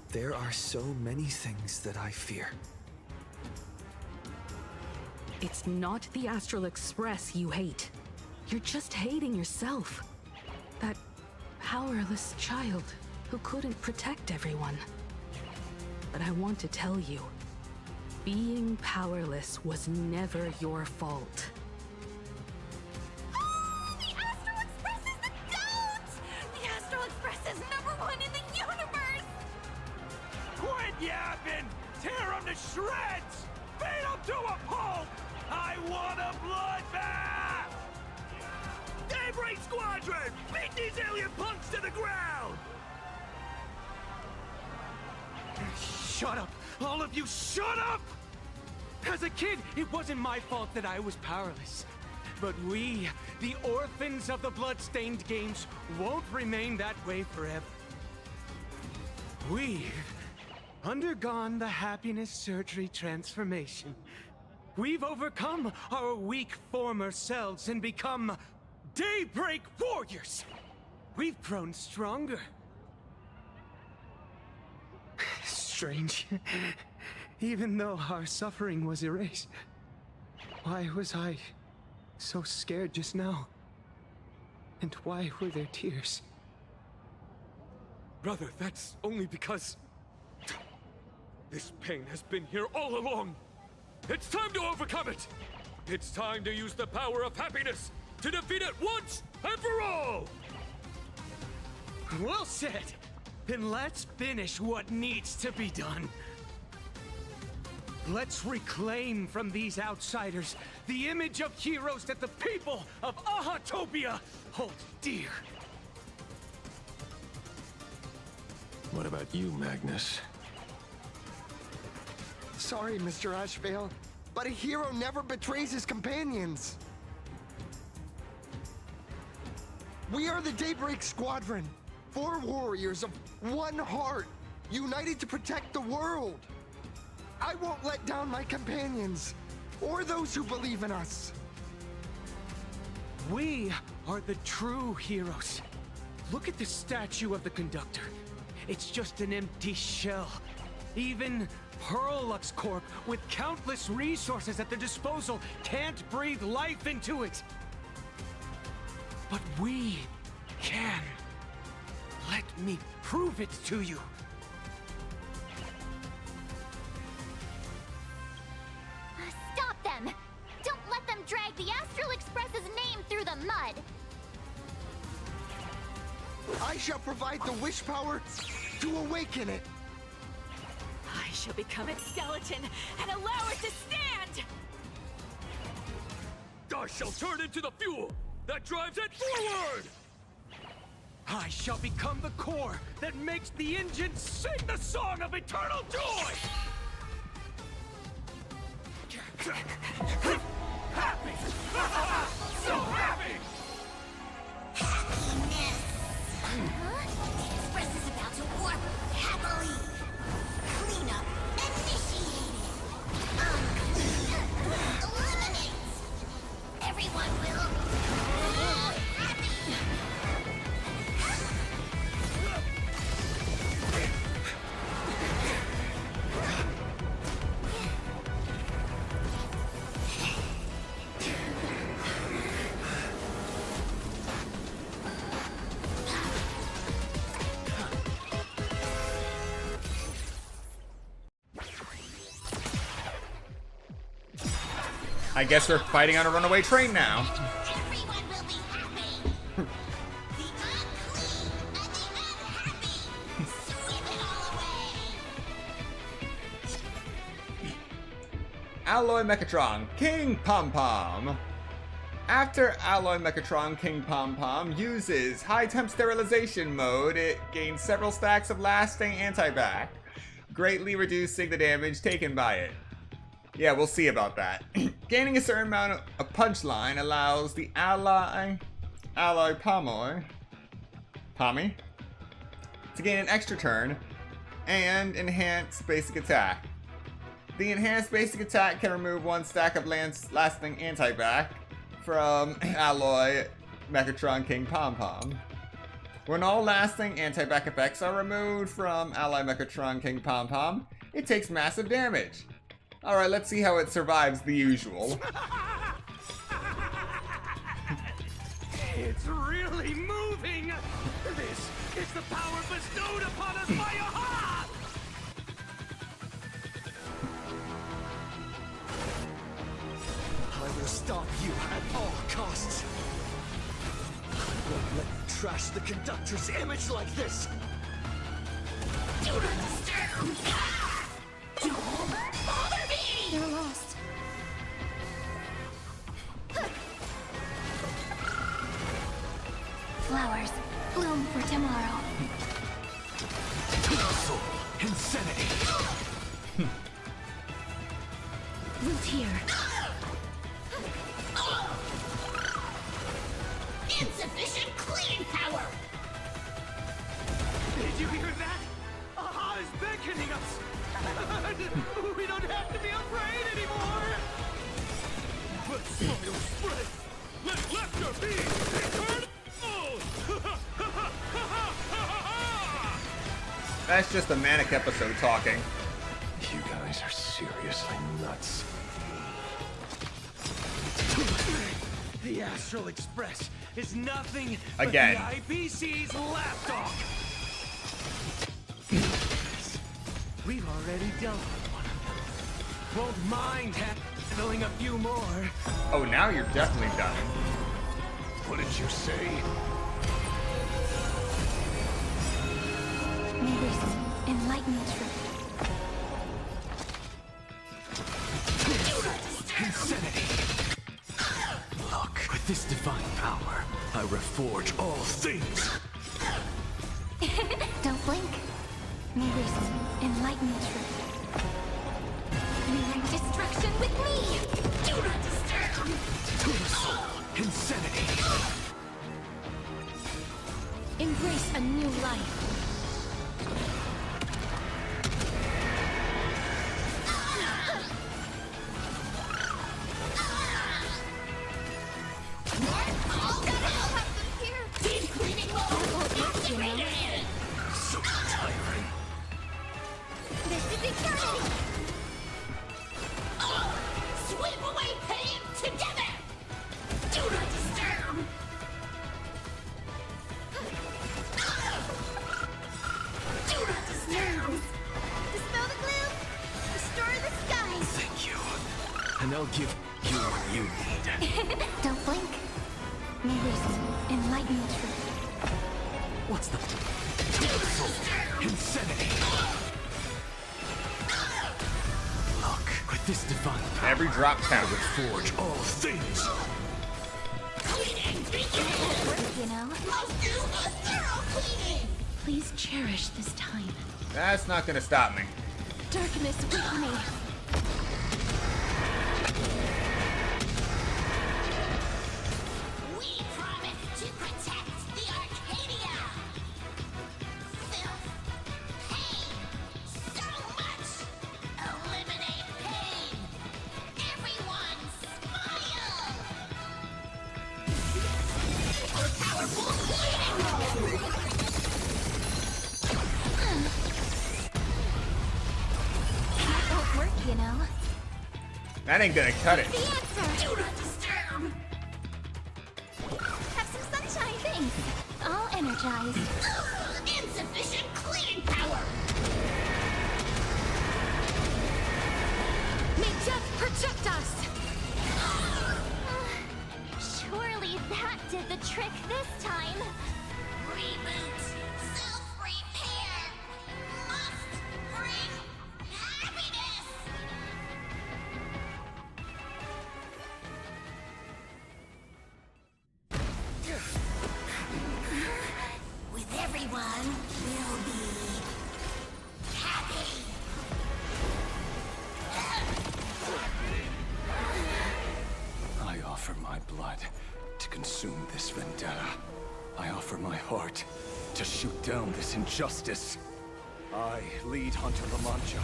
There are so many things that I fear. It's not the Astral Express you hate. You're just hating yourself. That powerless child who couldn't protect everyone. But I want to tell you, being powerless was never your fault. The Astral Express is the GOAT! The Astral Express is #1 in the universe! Quit yapping! Tear them to shreds! Beat them to a pulp! I want a bloodbath! Daybreak Squadron! Beat these alien punks to the ground! Shut up! All of you, shut up! As a kid, it wasn't my fault that I was powerless. But we, the orphans of the bloodstained games, won't remain that way forever. We've undergone the happiness surgery transformation. We've overcome our weak former selves and become Daybreak Warriors. We've grown stronger. Strange. Even though our suffering was erased, why was I so scared just now? And why were there tears? Brother, that's only because this pain has been here all along. It's time to overcome it. It's time to use the power of happiness to defeat it once and for all. Well said. Then let's finish what needs to be done. Let's reclaim from these outsiders the image of heroes that the people of Ahatopia hold dear. What about you, Magnus? Sorry, Mr. Ashvale, but a hero never betrays his companions. We are the Daybreak Squadron, 4 warriors of one heart, united to protect the world. I won't let down my companions, or those who believe in us. We are the true heroes. Look at the statue of the conductor. it's just an empty shell. Even Pearlux Corp, with countless resources at their disposal, can't breathe life into it. But we can. Let me prove it to you. Stop them! Don't let them drag the Astral Express's name through the mud! I shall provide the wish power to awaken it. I shall become its skeleton and allow it to stand! I shall turn into the fuel that drives it forward! I shall become the core that makes the engine sing the song of eternal joy! Happy! So happy! Happiness! Huh? The Express is about to warp happily! Cleanup initiated! Unclean! Eliminate! Everyone will... happy! I guess we're fighting on a runaway train now. Everyone will be happy! The unclean and the unhappy! Sweep it all away! Alloy Mechatron, King Pom Pom. After Alloy Mechatron King Pom Pom uses high temp sterilization mode, it gains several stacks of lasting anti-bac, greatly reducing the damage taken by it. Yeah, we'll see about that. Gaining a certain amount of punchline allows the Alloy Pommy to gain an extra turn and enhance basic attack. The enhanced basic attack can remove one stack of lasting anti-bac from Alloy Mechatron King Pom Pom. When all lasting anti-bac effects are removed from Alloy Mechatron King Pom Pom, it takes massive damage. Alright, let's see how it survives the usual. It's really moving! This is the power bestowed upon us by Aha! I will stop you at all costs. I won't let you trash the conductor's image like this. Do not disturb! Don't bother me! They're lost. Flowers bloom for tomorrow. Soul, insanity. Root here. Insufficient clean power! Did you hear that? Aha is beckoning us! We don't have to be afraid anymore! Let soil spread! Let laughter be eternal! That's just a manic episode talking. You guys are seriously nuts. The Astral Express is nothing Again. but the IPC's lapdog! We've already dealt with one of them. Won't mind handling a few more. Oh, now you're definitely done. What did you say? May this enlightened truth. Insanity. Look, with this divine power, I reforge all things. Don't blink. May this enlightened truth. Mirror destruction with me! Do not disturb! To the soul, insanity. Embrace a new life. Deep cleaning mode activated! So tired I'll give you what you need. Don't blink. May there's enlightened truth. What's the insanity? Look, with this divine power, every drop counts. I would forge all things. You know? Please cherish this time. That's not gonna stop me. Darkness with me. We promise to protect the Arcadia! Filth, pain, so much! Eliminate pain! Everyone smile! Powerful healing! That won't work, you know. That ain't gonna cut it. The answer! Do not disturb! Have some sunshine. Thanks. All energized. Insufficient cleaning power! May death protect us! Surely that did the trick this time. Reboot! Self-repair! Must bring happiness! With everyone, we'll be happy! I offer my blood to consume this vendetta. I offer my heart to shoot down this injustice. I, lead Hunter Lamancha,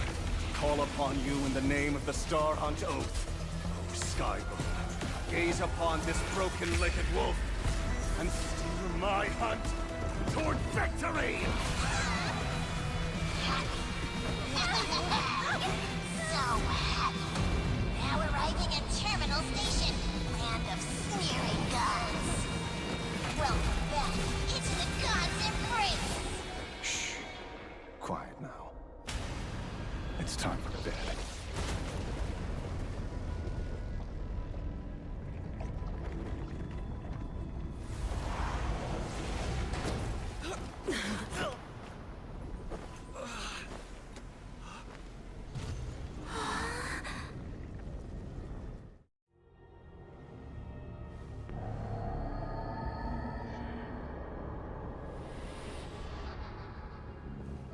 call upon you in the name of the Star Hunt Oath. O Skybow, gaze upon this broken-legged wolf and steer my hunt toward victory! So happy! Now arriving at Terminal Station, land of sneering gods. Welcome back into the gods' embrace! Shh. Quiet now. It's time for bed.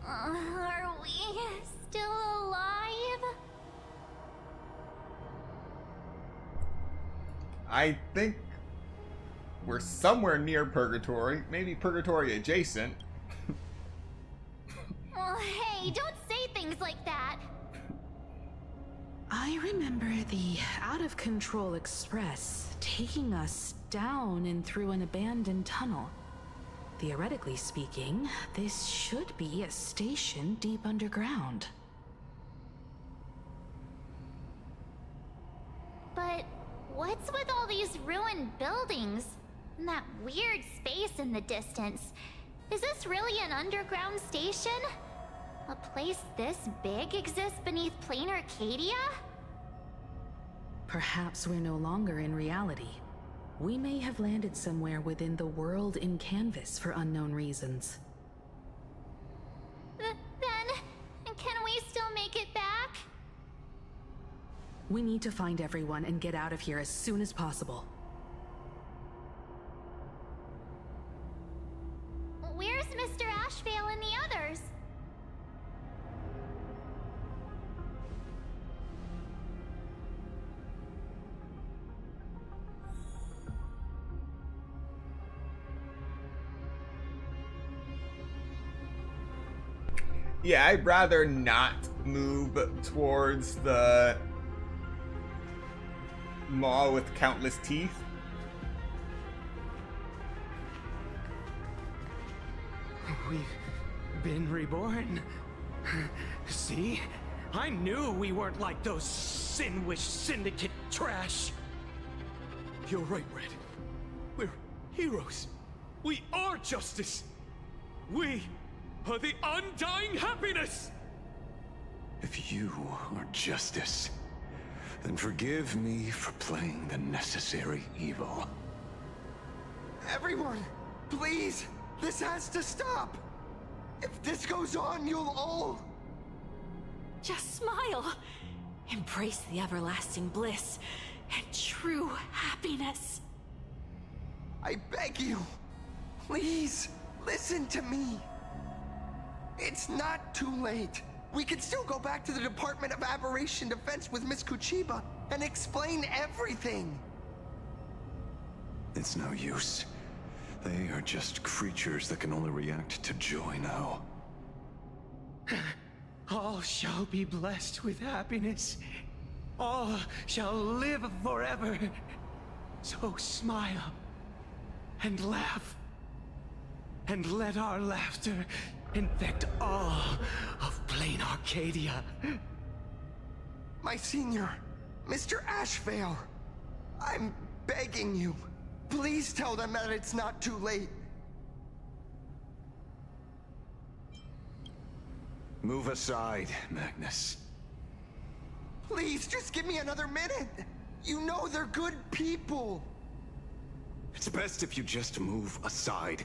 Are we still alive? I think we're somewhere near Purgatory, maybe Purgatory adjacent. Oh, hey, don't say things like that. I remember the out-of-control express taking us down and through an abandoned tunnel. Theoretically speaking, this should be a station deep underground. But what's with all these ruined buildings? And that weird space in the distance? Is this really an underground station? A place this big exists beneath plain Arcadia? Perhaps we're no longer in reality. We may have landed somewhere within the world in canvas for unknown reasons. Then, can we still make it back? We need to find everyone and get out of here as soon as possible. Where's Mr. Ashvale and the others? Yeah, I'd rather not move towards the maw with countless teeth. We've been reborn. See? I knew we weren't like those Sin-Wish Syndicate trash. You're right, Red. We're heroes. We are justice. We are the undying happiness! If you are justice, Then forgive me for playing the necessary evil. Everyone, please, this has to stop. If this goes on, you'll all... Just smile. Embrace the everlasting bliss and true happiness. I beg you, please, listen to me. It's not too late. We can still go back to the Department of Aberration Defense with Miss Kuchiba and explain everything. It's no use. They are just creatures that can only react to joy now. All shall be blessed with happiness. All shall live forever. So smile and laugh. And let our laughter infect all of plain Arcadia. My senior, Mr. Ashvale, I'm begging you. Please tell them that it's not too late. Move aside, Magnus. Please, just give me another minute. You know they're good people. It's best if you just move aside.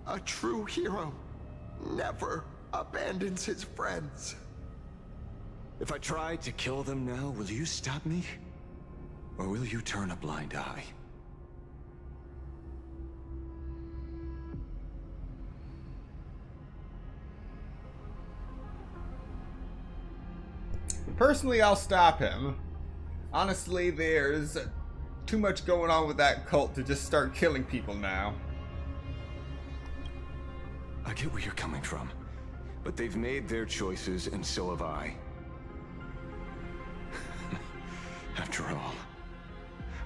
A true hero never abandons his friends. If I try to kill them now, will you stop me? Or will you turn a blind eye? Personally, I'll stop him. Honestly, there's too much going on with that cult to just start killing people now. I get where you're coming from, but they've made their choices, and so have I. After all,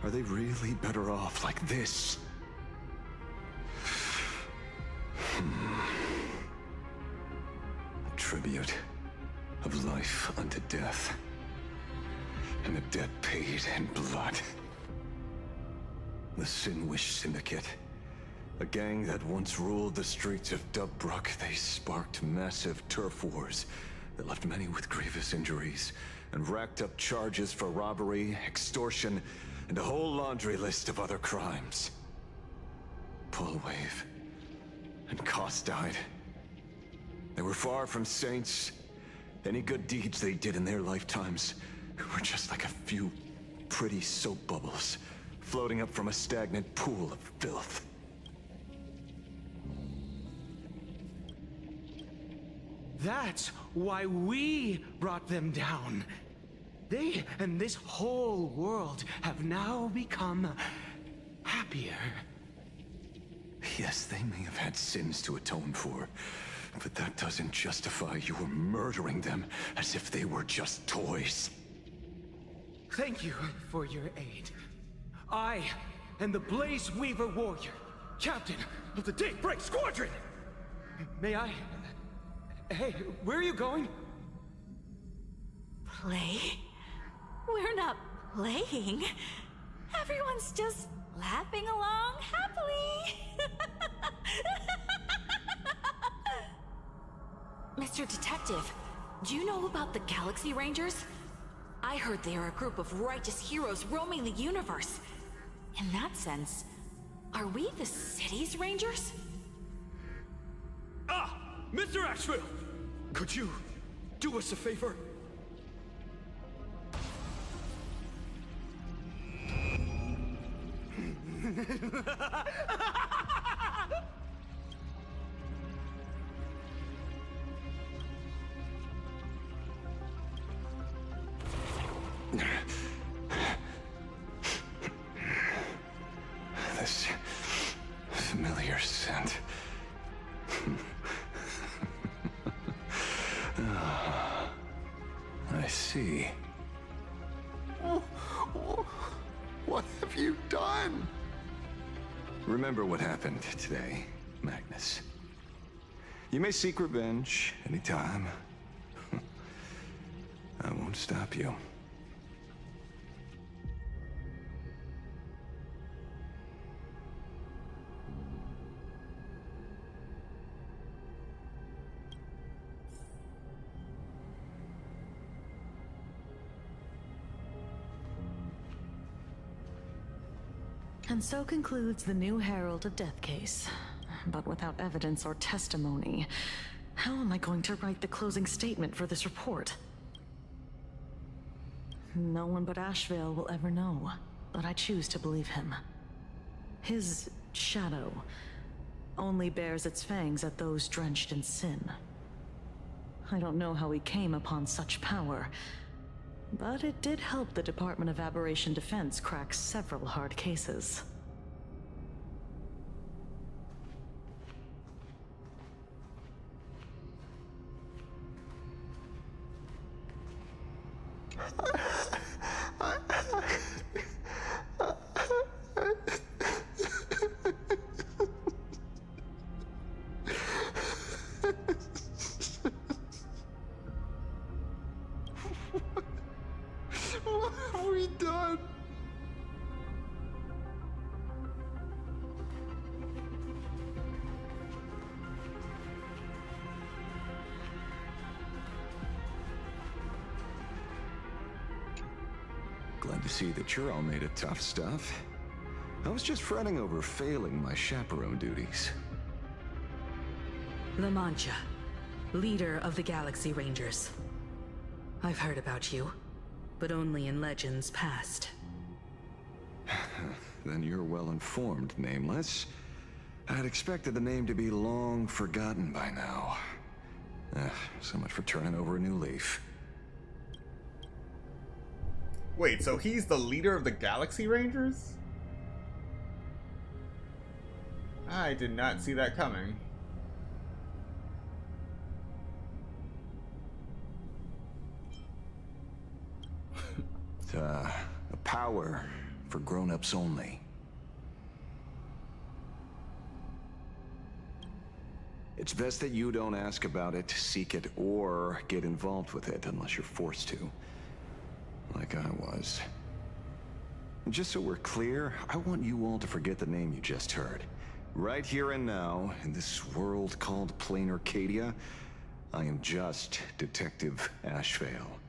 are they really better off like this? Tribute of life unto death, and a debt paid in blood. The Sinwish Syndicate, a gang that once ruled the streets of Dubbrook. They sparked massive turf wars that left many with grievous injuries, and racked up charges for robbery, extortion, and a whole laundry list of other crimes. Pullwave and Koss died. They were far from saints. Any good deeds they did in their lifetimes were just like a few pretty soap bubbles floating up from a stagnant pool of filth. That's why we brought them down. They and this whole world have now become happier. Yes, they may have had sins to atone for, but that doesn't justify your murdering them as if they were just toys. Thank you for your aid. I am the Blaze Weaver Warrior, captain of the Daybreak Squadron. May I... Hey, where are you going? Play? We're not playing. Everyone's just laughing along happily. Mr. Detective, do you know about the Galaxy Rangers? I heard they are a group of righteous heroes roaming the universe. In that sense, are we the city's rangers? Ah! Mr. Ashville! Could you do us a favor? This familiar scent. I see. What have you done? Remember what happened today, Magnus. You may seek revenge anytime. I won't stop you. And so concludes the new Herald of Death case. But without evidence or testimony, how am I going to write the closing statement for this report? No one but Ashvale will ever know, but I choose to believe him. His shadow only bears its fangs at those drenched in sin. I don't know how he came upon such power, but it did help the Department of Aberration Defense crack several hard cases. What have we done? Glad to see that you're all made of tough stuff. I was just fretting over failing my chaperone duties. La Mancha, leader of the Galaxy Rangers. I've heard about you, but only in legends past. Then you're well informed, Nameless. I'd expected the name to be long forgotten by now. So much for turning over a new leaf. Wait, so he's the leader of the Galaxy Rangers? I did not see that coming. It's a power for grown-ups only. It's best that you don't ask about it, seek it, or get involved with it unless you're forced to. Like I was. And just so we're clear, I want you all to forget the name you just heard. Right here and now, in this world called Plain Arcadia, I am just Detective Ashvale.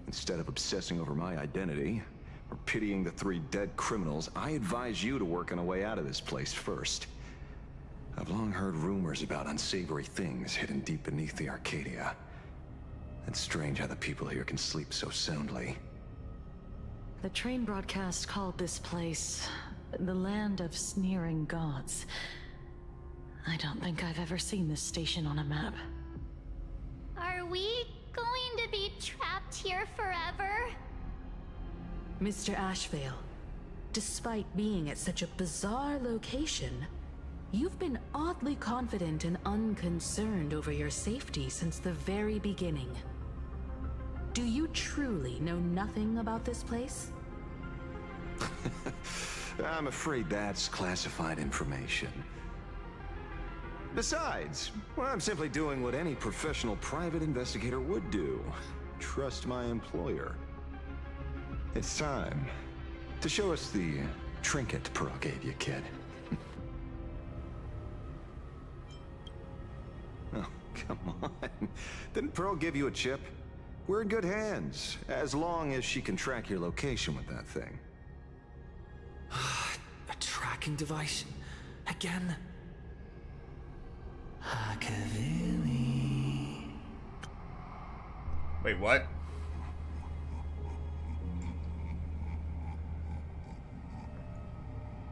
Instead of obsessing over my identity, or pitying the 3 dead criminals, I advise you to work on a way out of this place first. I've long heard rumors about unsavory things hidden deep beneath the Arcadia. It's strange how the people here can sleep so soundly. The train broadcast called this place the Land of Sneering Gods. I don't think I've ever seen this station on a map. Are we going to be trapped here forever? Mr. Ashvale, despite being at such a bizarre location, you've been oddly confident and unconcerned over your safety since the very beginning. Do you truly know nothing about this place? I'm afraid that's classified information. Besides, well, I'm simply doing what any professional private investigator would do. Trust my employer. It's time to show us the trinket Pearl gave you, kid. Oh, come on. Didn't Pearl give you a chip? We're in good hands, as long as she can track your location with that thing. A tracking device? Again? Hakavili. Wait, what?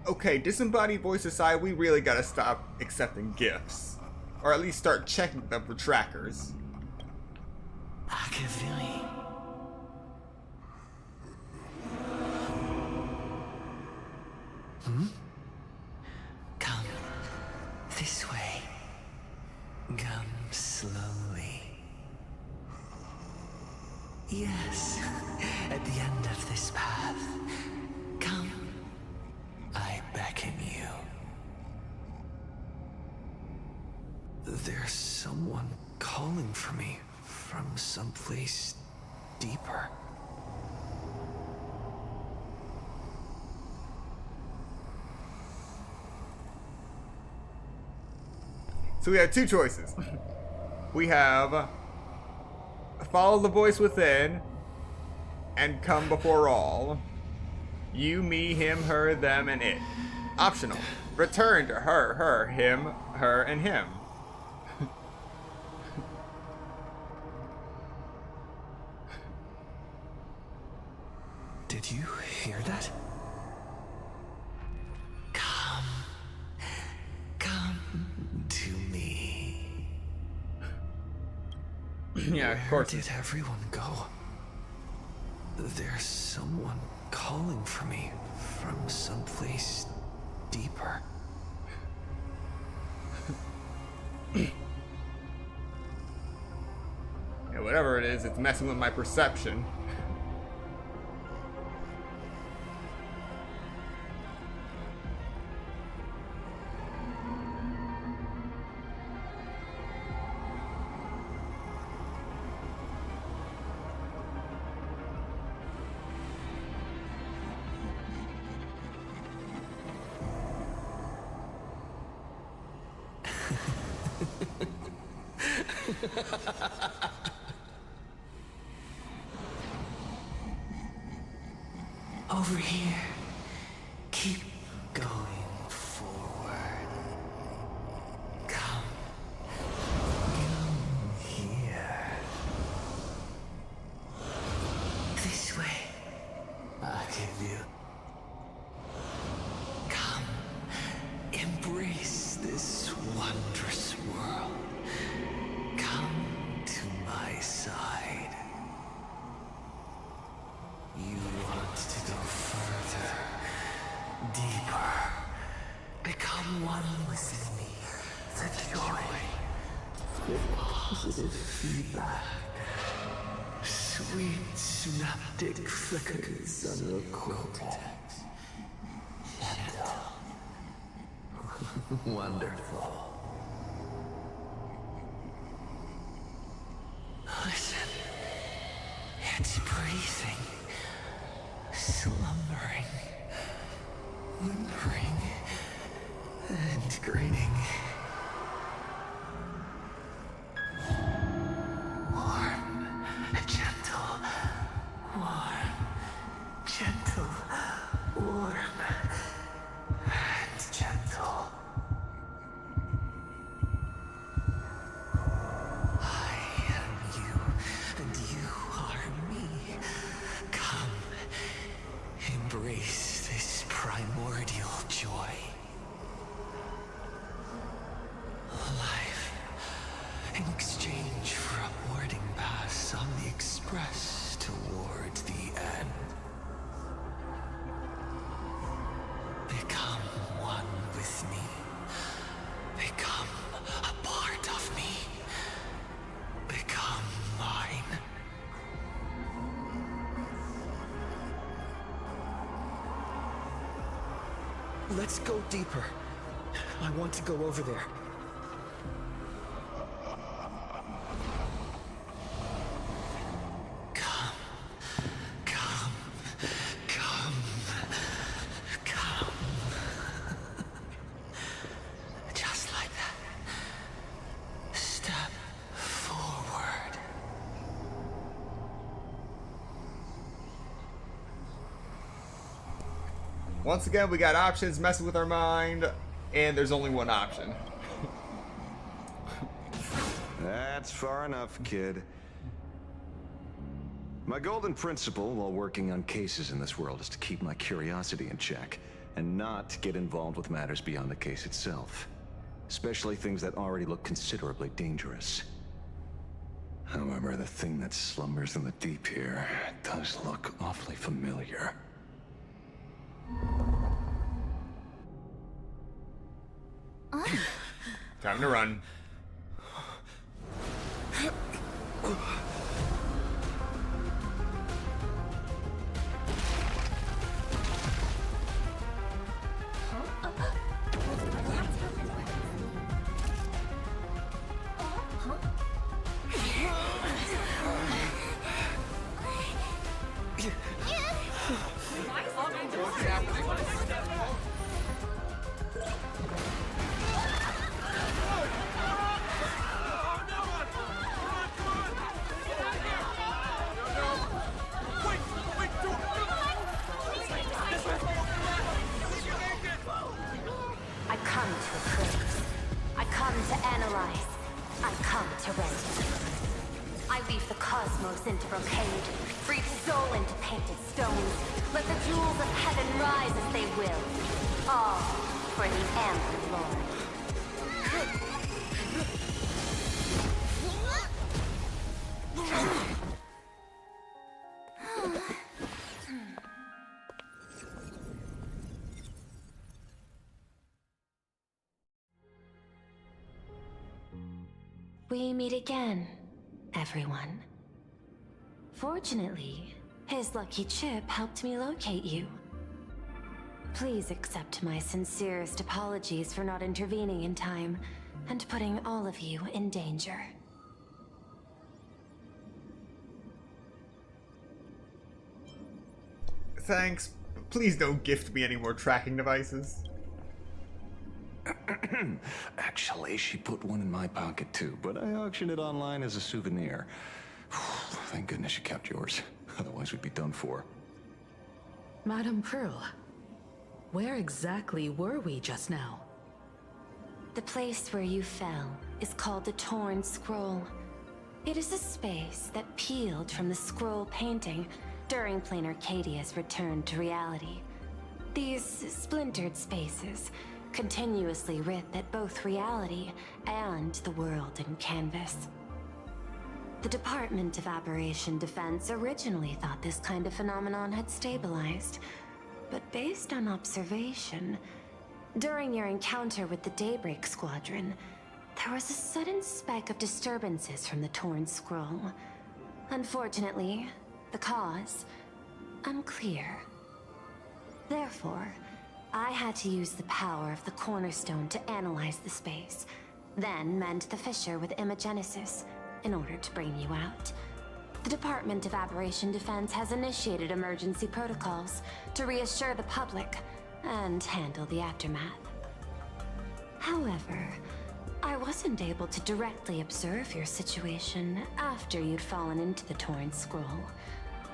Okay, disembodied voice aside, we really gotta stop accepting gifts. Or at least start checking them for trackers. Hakavili. Come this way. Come slowly. Yes, at the end of this path. Come. I beckon you. There's someone calling for me from someplace deeper. So we have 2 choices. We have follow the voice within and come before all. You, me, him, her, them, and it. Optional. Return to her, her, him, her, and him. Did you hear that? Come to me. Yeah, of course. Where did everyone go? There's someone calling for me from someplace deeper. Yeah, whatever it is, it's messing with my perception. Over here. Keep going forward. Come here. This way. I give you. Come. Embrace this wondrous world. Come to my side. You want to go further, deeper, become one with me. The joy, the positive feedback, sweet synaptic flickers on your cortex. Gentle, wonderful. Listen, it's breathing. Slumbering, whimpering, and grinning. Warm, gentle, warm, gentle, warm, and gentle. I am you, and you are me. Come. Embrace this primordial joy. Life, in exchange for a boarding pass on the express toward the end. Become one with me. Become a part of me. Become mine. Let's go deeper. I want to go over there. Come. Come. Come. Come. Just like that. Step forward. Once again, we got options messing with our mind, and there's only one option. That's far enough, kid. My golden principle while working on cases in this world is to keep my curiosity in check, and not get involved with matters beyond the case itself. Especially things that already look considerably dangerous. However, the thing that slumbers in the deep here does look awfully familiar. Time to run. come to appraise. I come to analyze. I come to render. I weave the cosmos into brocade, breathe soul into painted stones. Let the jewels of heaven rise as they will. All for the Amber Lord. We meet again, everyone. Fortunately, his lucky chip helped me locate you. Please accept my sincerest apologies for not intervening in time and putting all of you in danger. Thanks. Please don't gift me any more tracking devices. Actually, she put one in my pocket too, but I auctioned it online as a souvenir. Thank goodness you kept yours. Otherwise we'd be done for. Madame Pearl, where exactly were we just now? The place where you fell is called the Torn Scroll. It is a space that peeled from the scroll painting during Plain Arcadia's return to reality. These splintered spaces continuously writ at both reality and the world in canvas. The Department of Aberration Defense originally thought this kind of phenomenon had stabilized, but based on observation, during your encounter with the Daybreak Squadron, there was a sudden spike of disturbances from the Torn Scroll. Unfortunately, the cause, unclear. Therefore, I had to use the power of the Cornerstone to analyze the space, then mend the fissure with Imagenesis in order to bring you out. The Department of Aberration Defense has initiated emergency protocols to reassure the public and handle the aftermath. However, I wasn't able to directly observe your situation after you'd fallen into the Torn Scroll.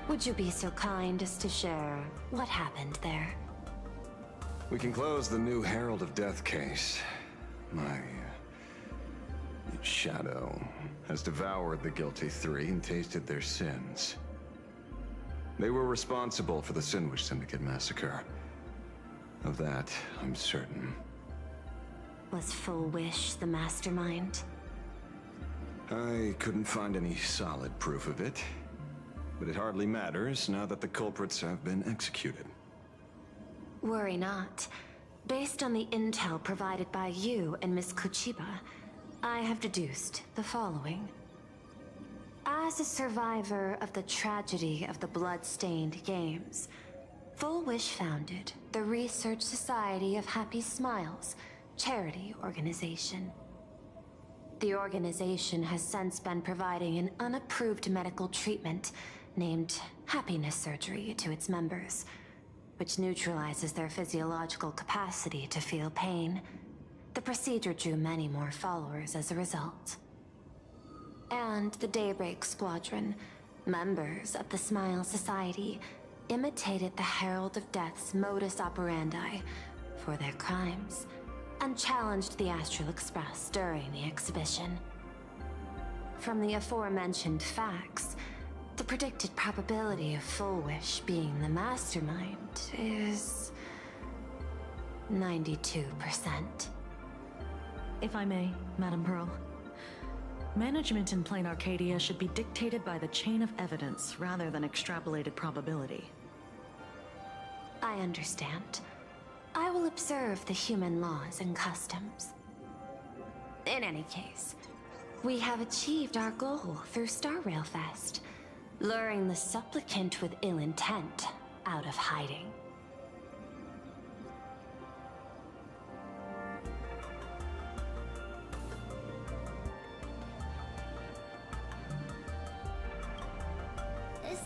Would you be so kind as to share what happened there? We can close the new Herald of Death case. My shadow has devoured the guilty three and tasted their sins. They were responsible for the Sinwish Syndicate massacre. Of that, I'm certain. Was Full Wish the mastermind? I couldn't find any solid proof of it, but it hardly matters now that the culprits have been executed. Worry not. Based on the intel provided by you and Miss Kuchiba, I have deduced the following. As a survivor of the tragedy of the Blood-Stained Games, Full Wish founded the Research Society of Happy Smiles, charity organization. The organization has since been providing an unapproved medical treatment named happiness surgery to its members, which neutralizes their physiological capacity to feel pain. The procedure drew many more followers as a result. And the Daybreak Squadron, members of the Smile Society, imitated the Herald of Death's modus operandi for their crimes, and challenged the Astral Express during the exhibition. From the aforementioned facts, the predicted probability of Full Wish being the mastermind is 92%. If I may, Madame Pearl. Management in Plain Arcadia should be dictated by the chain of evidence rather than extrapolated probability. I understand. I will observe the human laws and customs. In any case, we have achieved our goal through Star Railfest, luring the supplicant with ill intent out of hiding.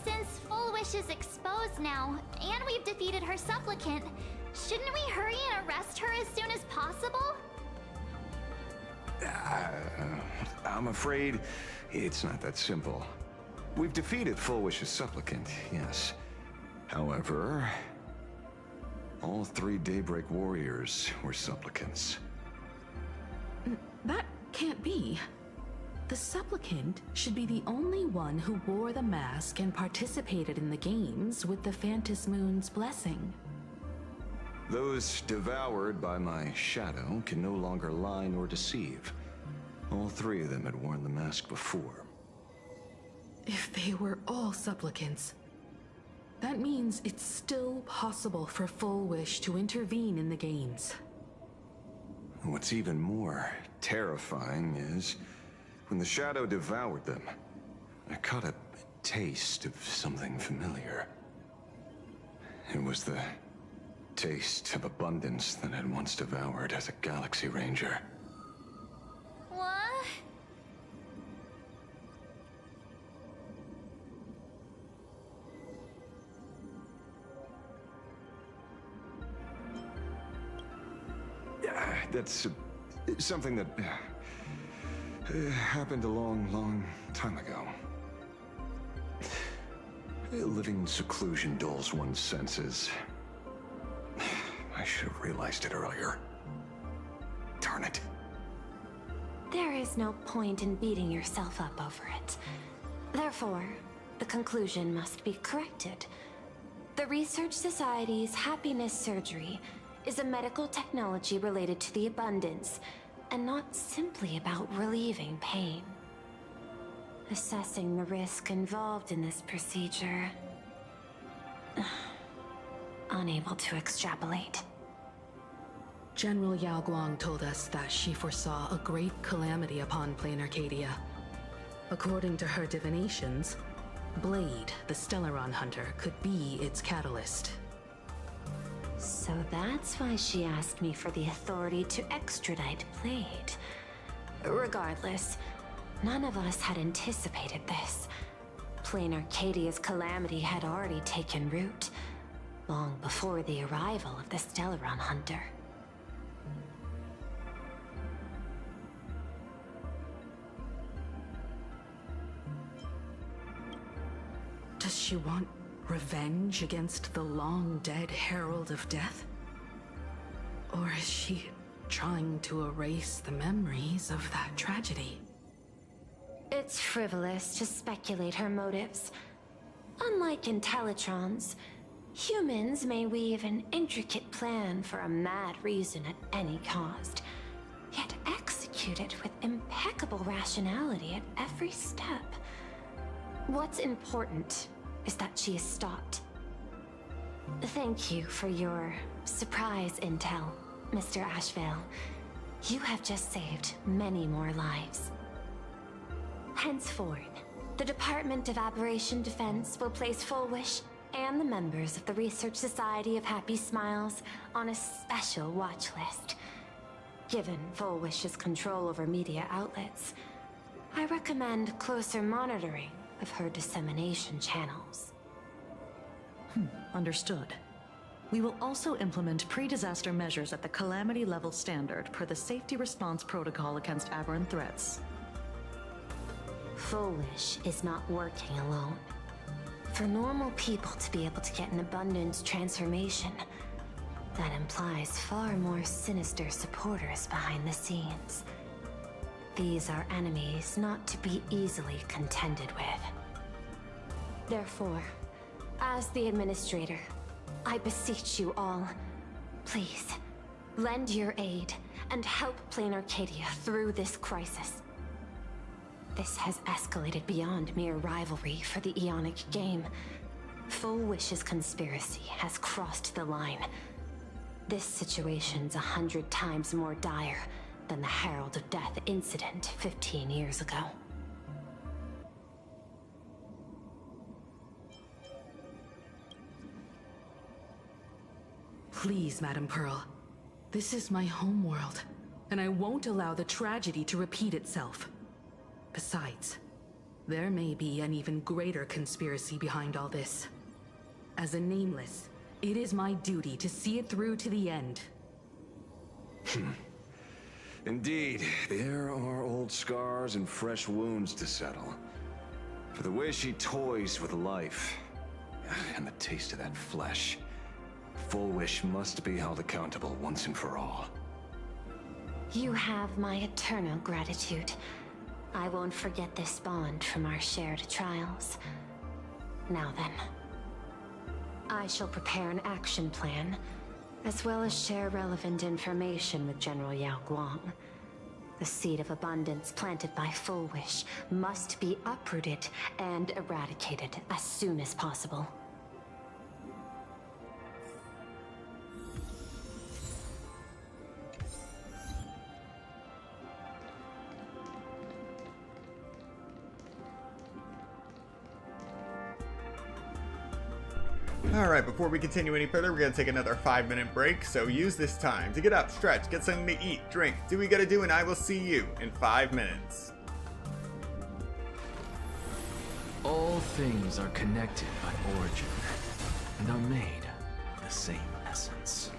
Since Full Wish is exposed now, and we've defeated her supplicant, shouldn't we hurry and arrest her as soon as possible? I'm afraid it's not that simple. We've defeated Full Wish's supplicant, yes. However, all three Daybreak warriors were supplicants. That can't be. The supplicant should be the only one who wore the mask and participated in the games with the Phantom Moon's blessing. Those devoured by my shadow can no longer lie nor deceive. All three of them had worn the mask before. If they were all supplicants, that means it's still possible for Full Wish to intervene in the games. What's even more terrifying is, when the shadow devoured them, I caught a taste of something familiar. It was the taste of abundance that I'd once devoured as a Galaxy Ranger. What? That's something that happened a long time ago. Living in seclusion dulls one's senses. I should have realized it earlier. Darn it. There is no point in beating yourself up over it. Therefore, the conclusion must be corrected. The Research Society's happiness surgery is a medical technology related to the abundance, and not simply about relieving pain. Assessing the risk involved in this procedure... unable to extrapolate. General Yao Guang told us that she foresaw a great calamity upon Plain Arcadia. According to her divinations, Blade, the Stellaron hunter, could be its catalyst. So that's why she asked me for the authority to extradite Blade. Regardless, none of us had anticipated this. Plain Arcadia's calamity had already taken root, long before the arrival of the Stellaron hunter. Does she want revenge against the long-dead Herald of Death? Or is she trying to erase the memories of that tragedy? It's frivolous to speculate her motives. Unlike Intellitrons, humans may weave an intricate plan for a mad reason at any cost, yet execute it with impeccable rationality at every step. What's important is that she is stopped. Thank you for your surprise intel, Mr. Ashvale. You have just saved many more lives. Henceforth, the Department of Aberration Defense will place Full Wish and the members of the Research Society of Happy Smiles on a special watch list. Given Full Wish's control over media outlets, I recommend closer monitoring of her dissemination channels. Understood. We will also implement pre-disaster measures at the calamity level standard per the safety response protocol against aberrant threats. Full Wish is not working alone. For normal people to be able to get an abundance transformation, that implies far more sinister supporters behind the scenes. These are enemies not to be easily contended with. Therefore, as the Administrator, I beseech you all, please, lend your aid and help Plain Arcadia through this crisis. This has escalated beyond mere rivalry for the Ionic game. Full Wish's conspiracy has crossed the line. This situation's 100 times more dire than the Herald of Death incident 15 years ago. Please, Madam Pearl. This is my homeworld, and I won't allow the tragedy to repeat itself. Besides, there may be an even greater conspiracy behind all this. As a Nameless, it is my duty to see it through to the end. Indeed, there are old scars and fresh wounds to settle. For the way she toys with life, and the taste of that flesh, Full Wish must be held accountable once and for all. You have my eternal gratitude. I won't forget this bond from our shared trials. Now then, I shall prepare an action plan, as well as share relevant information with General Yao Guang. The seed of abundance planted by Full Wish must be uprooted and eradicated as soon as possible. Alright, before we continue any further, we're going to take another 5-minute break, so use this time to get up, stretch, get something to eat, drink, do what you gotta do, and I will see you in 5 minutes. All things are connected by origin, and are made of the same essence.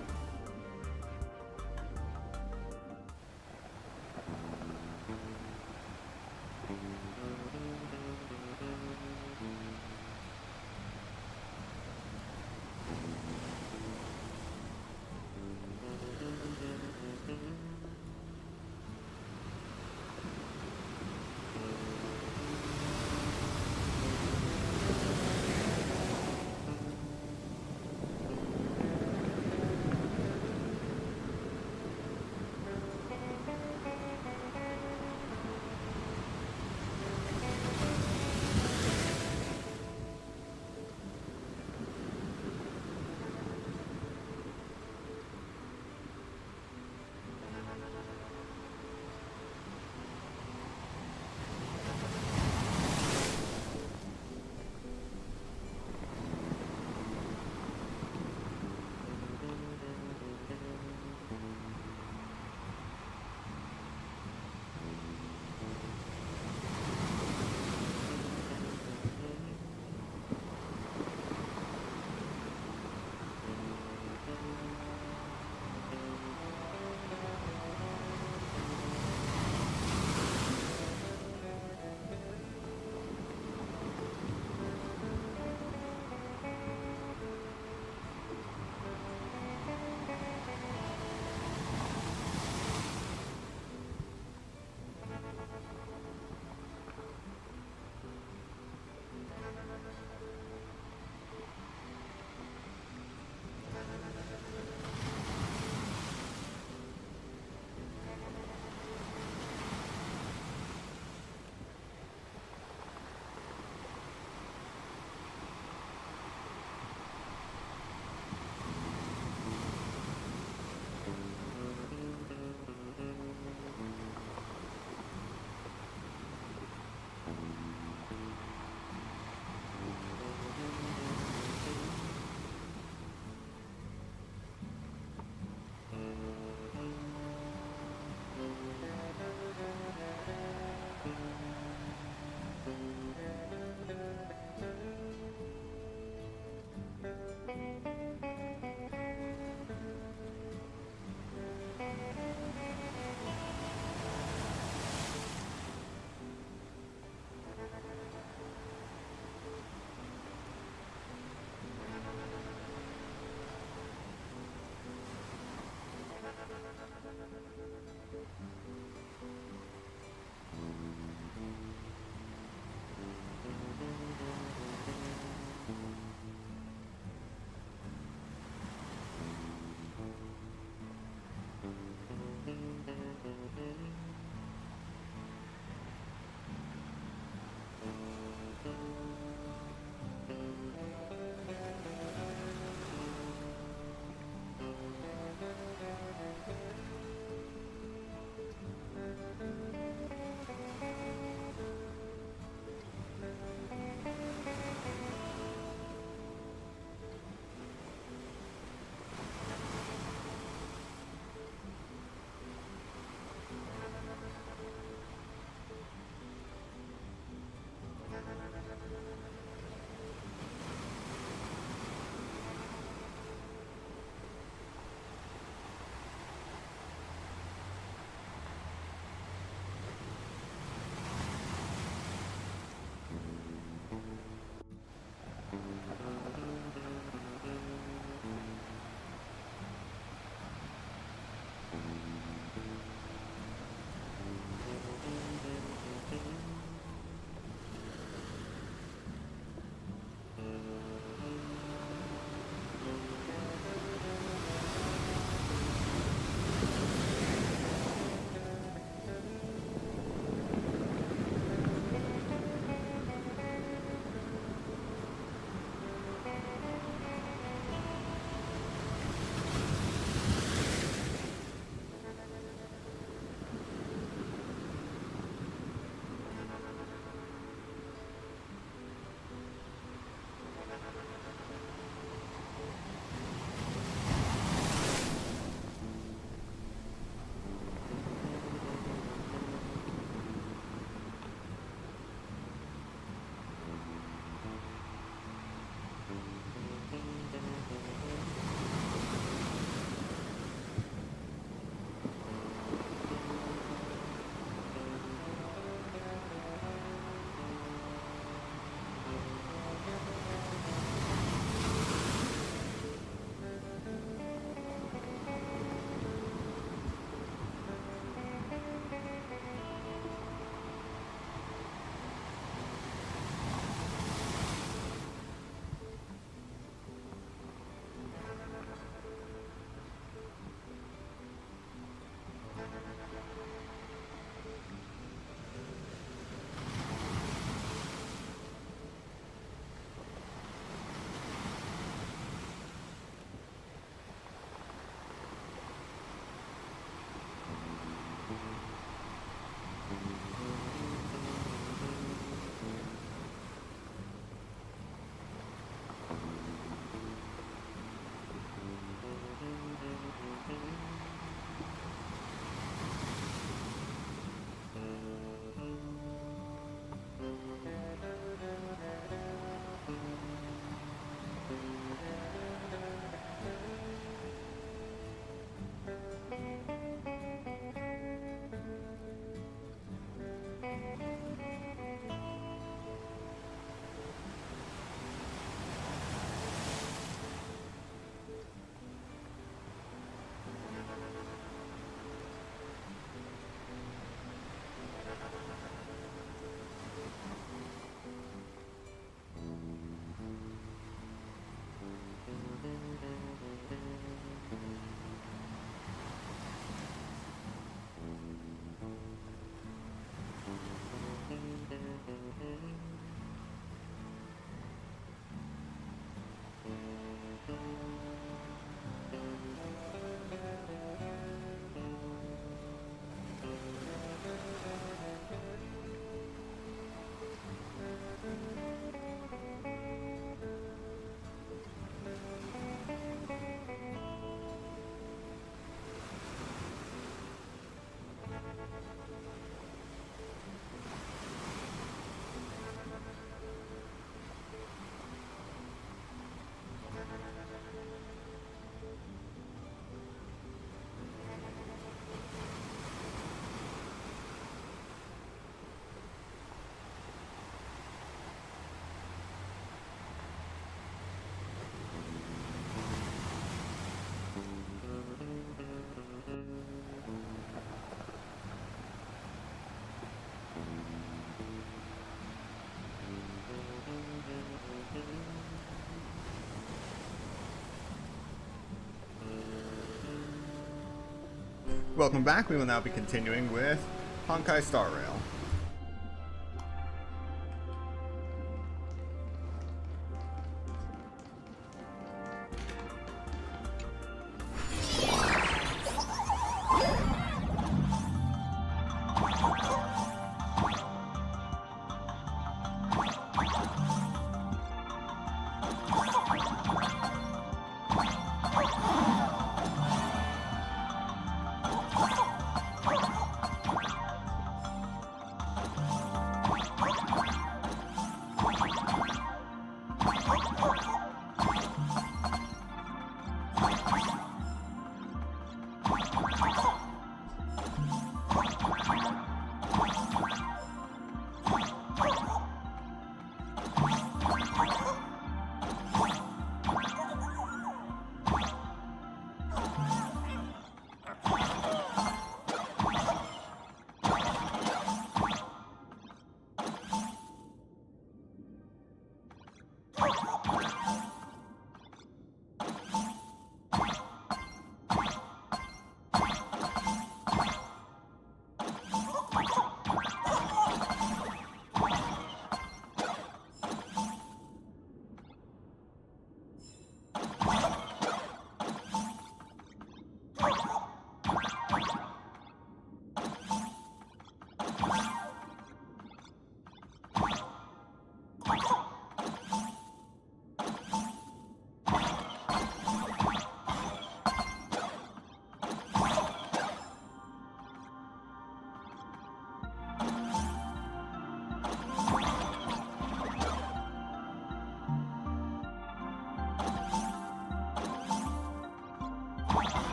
welcome back. We will now be continuing with Honkai Star Rail.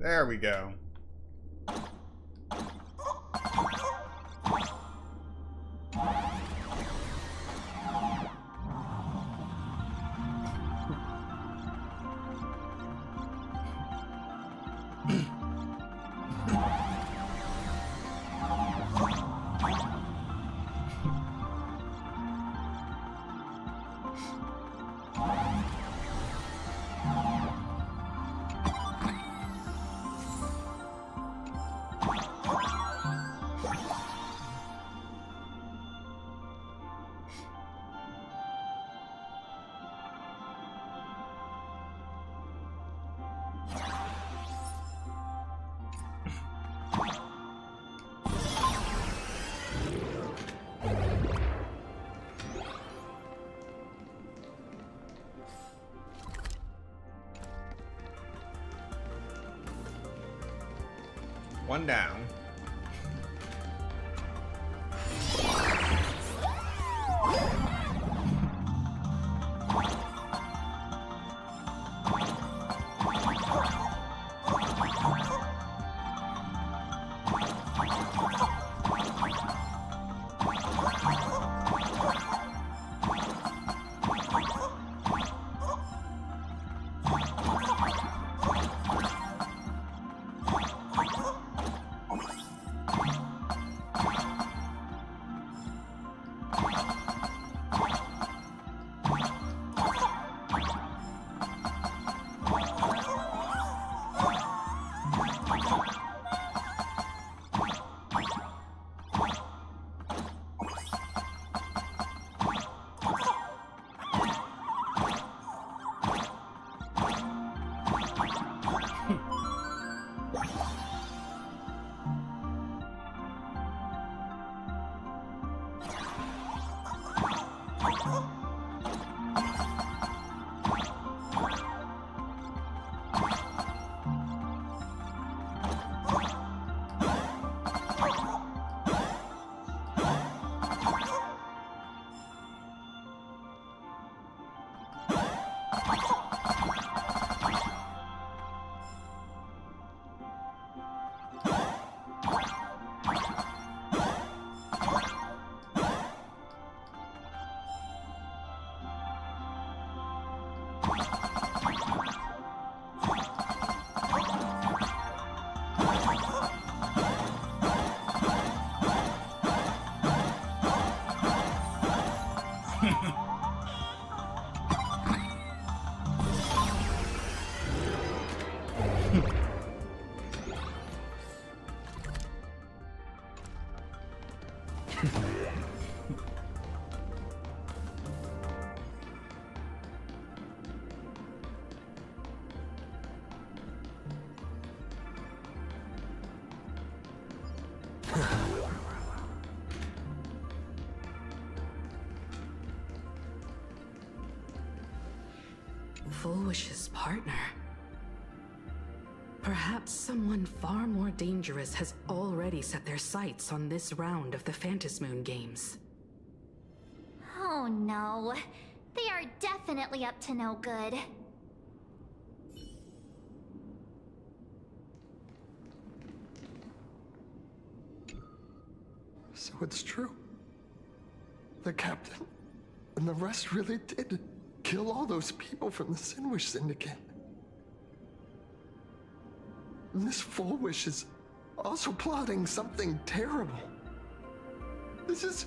There we go. One down. Fullwish's partner. Perhaps someone far more dangerous has already set their sights on this round of the Phantasmoon games. Oh no. They are definitely up to no good. So it's true. The captain and the rest really did kill all those people from the Sinwish Syndicate. And this Fullwish is also plotting something terrible. This is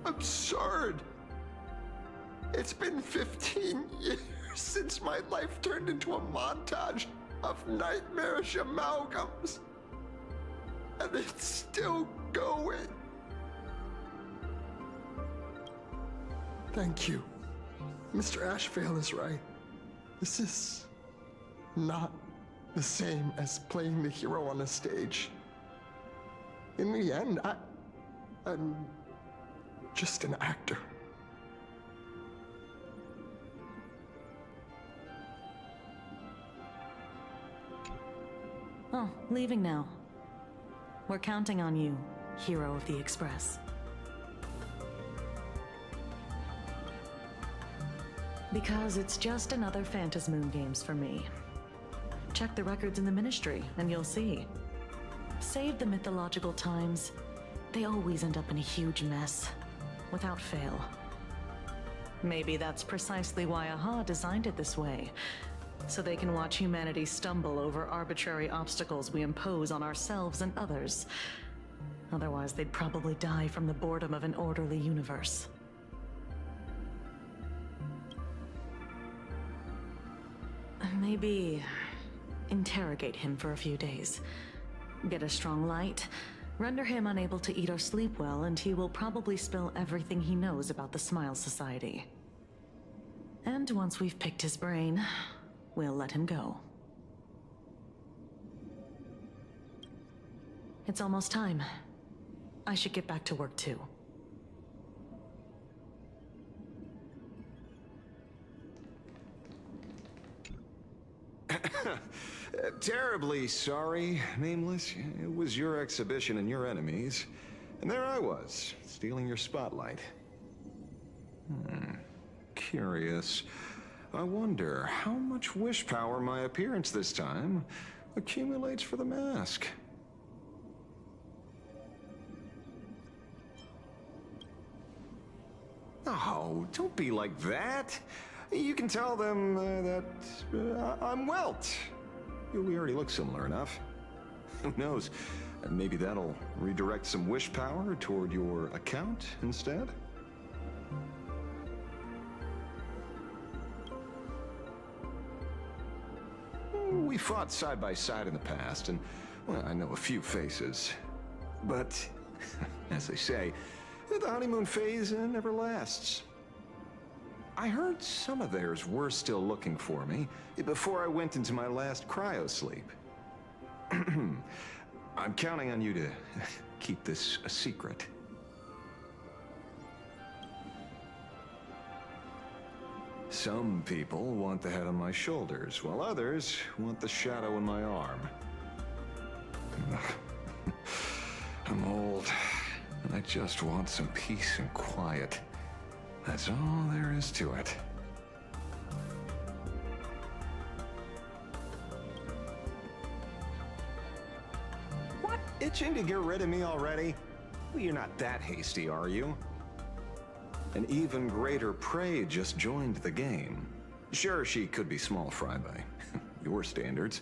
absurd. It's been 15 years since my life turned into a montage of nightmarish amalgams. And it's still going. Thank you. Mr. Ashvale is right. This is not the same as playing the hero on a stage. In the end, I'm just an actor. Oh, leaving now. We're counting on you, hero of the Express. Because it's just another Phantasmoon games for me. Check the records in the Ministry, and you'll see. Save the mythological times, they always end up in a huge mess, without fail. Maybe that's precisely why AHA designed it this way, so they can watch humanity stumble over arbitrary obstacles we impose on ourselves and others. Otherwise, they'd probably die from the boredom of an orderly universe. Maybe interrogate him for a few days. Get a strong light, render him unable to eat or sleep well, and he will probably spill everything he knows about the Smile Society. And once we've picked his brain, we'll let him go. It's almost time. I should get back to work too. Terribly sorry, Nameless. It was your exhibition and your enemies. And there I was, stealing your spotlight. Curious. I wonder how much wish power my appearance this time accumulates for the mask. Oh, don't be like that. You can tell them that I'm Welt. We already look similar enough. Who knows? Maybe that'll redirect some wish power toward your account instead? We fought side by side in the past, and well, I know a few faces. But, as they say, the honeymoon phase never lasts. I heard some of theirs were still looking for me before I went into my last cryosleep. I'm counting on you to keep this a secret. Some people want the head on my shoulders, while others want the shadow in my arm. I'm old, and I just want some peace and quiet. That's all there is to it. What? Itching to get rid of me already? Well, you're not that hasty, are you? An even greater prey just joined the game. Sure, she could be small fry by your standards,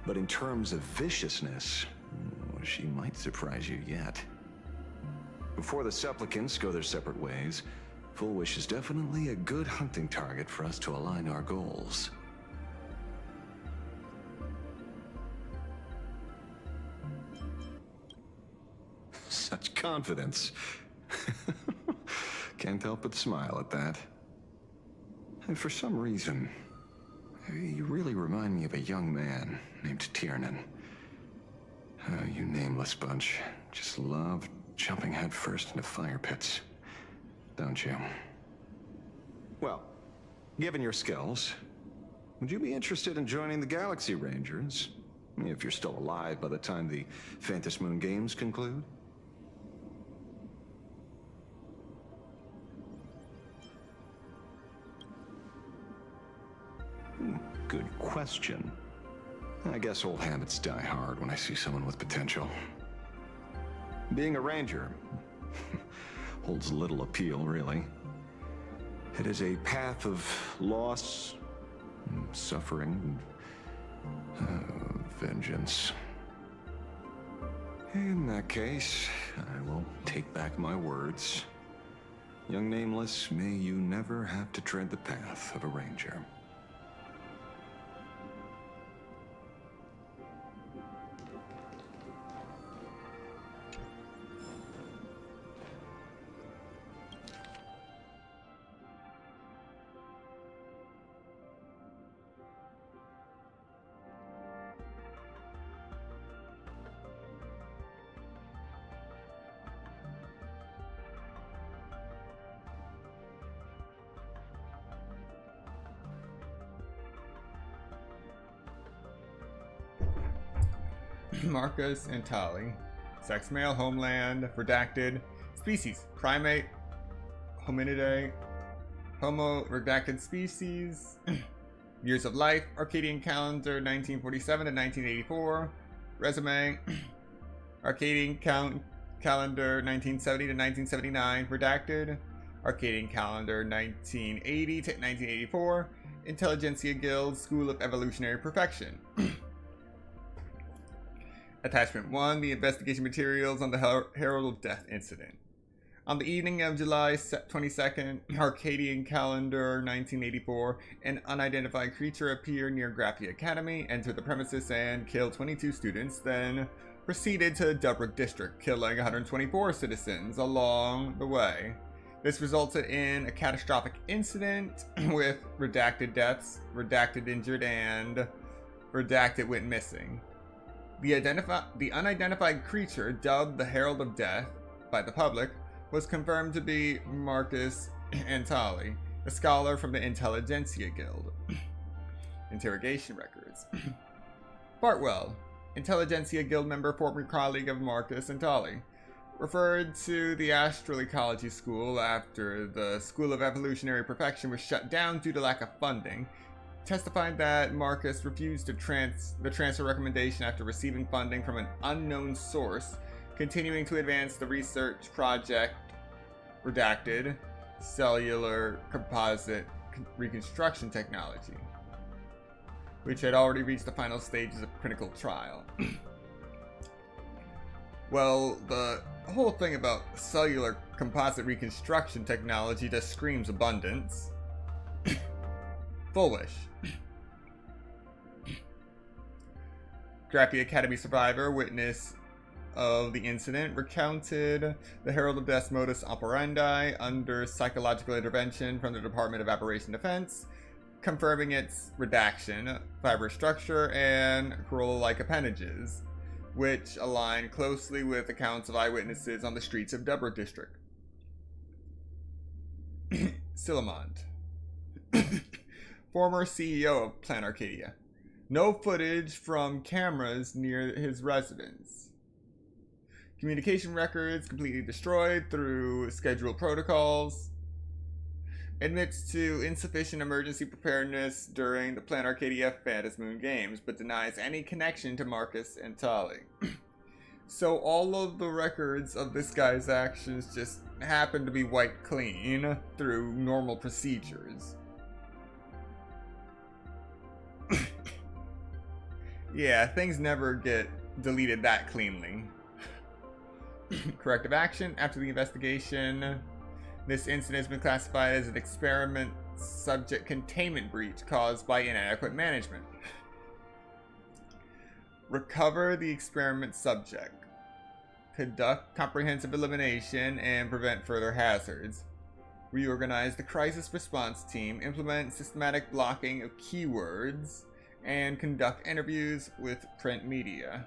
but in terms of viciousness, she might surprise you yet. Before the supplicants go their separate ways, Full Wish is definitely a good hunting target for us to align our goals. Such confidence. Can't help but smile at that. And for some reason, you really remind me of a young man named Tiernan. You nameless bunch just love jumping headfirst into fire pits, don't you? Well, given your skills, would you be interested in joining the Galaxy Rangers? If you're still alive by the time the Phantom Moon Games conclude? Good question. I guess old habits die hard when I see someone with potential. Being a ranger holds little appeal, really. It is a path of loss, suffering, vengeance. In that case, I will take back my words. Young Nameless, may you never have to tread the path of a ranger. Marcus and Tali. Sex male, homeland, redacted. Species, primate, hominidae, homo, redacted species. Years of life, Arcadian calendar 1947 to 1984. Resume, Arcadian calendar 1970 to 1979, redacted. Arcadian calendar 1980 to 1984. Intelligentsia Guild, School of Evolutionary Perfection. Attachment 1, the investigation materials on the Herald of Death incident. On the evening of July 22nd, Arcadian calendar 1984, an unidentified creature appeared near Graphia Academy, entered the premises and killed 22 students, then proceeded to Dubrick District, killing 124 citizens along the way. This resulted in a catastrophic incident with redacted deaths, redacted injured, and redacted went missing. The unidentified creature, dubbed the Herald of Death by the public, was confirmed to be Marcus Antali, a scholar from the Intelligentsia Guild. Interrogation records. Fartwell, Intelligentsia Guild member, former colleague of Marcus Antali, referred to the Astral Ecology School after the School of Evolutionary Perfection was shut down due to lack of funding. Testified that Marcus refused the transfer recommendation after receiving funding from an unknown source, continuing to advance the research project, redacted, cellular composite reconstruction technology, which had already reached the final stages of clinical trial. Well, the whole thing about cellular composite reconstruction technology just screams abundance. Full Wish. Graphia Academy survivor, witness of the incident, recounted the Herald of Death's modus operandi under psychological intervention from the Department of Operation Defense, confirming its redaction, fibrous structure, and corolla-like appendages, which align closely with accounts of eyewitnesses on the streets of Dubrick District. Silamont. former CEO of Plan Arcadia. No footage from cameras near his residence. Communication records completely destroyed through scheduled protocols. Admits to insufficient emergency preparedness during the Plan Arcadia Phantom Moon games, but denies any connection to Marcus and Tali. So all of the records of this guy's actions just happen to be wiped clean through normal procedures. Yeah, things never get deleted that cleanly. Corrective action. After the investigation, this incident has been classified as an experiment subject containment breach caused by inadequate management. Recover the experiment subject. Conduct comprehensive elimination and prevent further hazards. Reorganize the crisis response team. Implement systematic blocking of keywords. And conduct interviews with print media.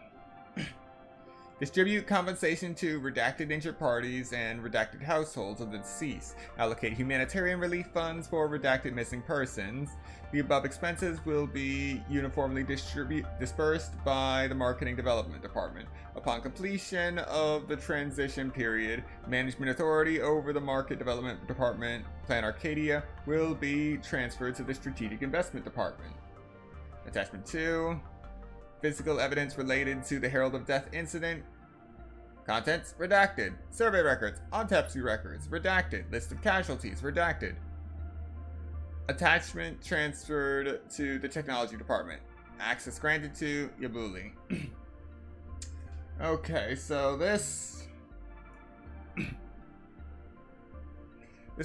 Distribute compensation to redacted injured parties and redacted households of the deceased. Allocate humanitarian relief funds for redacted missing persons. The above expenses will be uniformly dispersed by the Marketing Development Department. Upon completion of the transition period, management authority over the Market Development Department, Plan Arcadia, will be transferred to the Strategic Investment Department. Attachment 2. Physical evidence related to the Herald of Death incident. Contents, redacted. Survey records, autopsy records, redacted. List of casualties, redacted. Attachment transferred to the Technology Department. Access granted to Yabuli. Okay, so this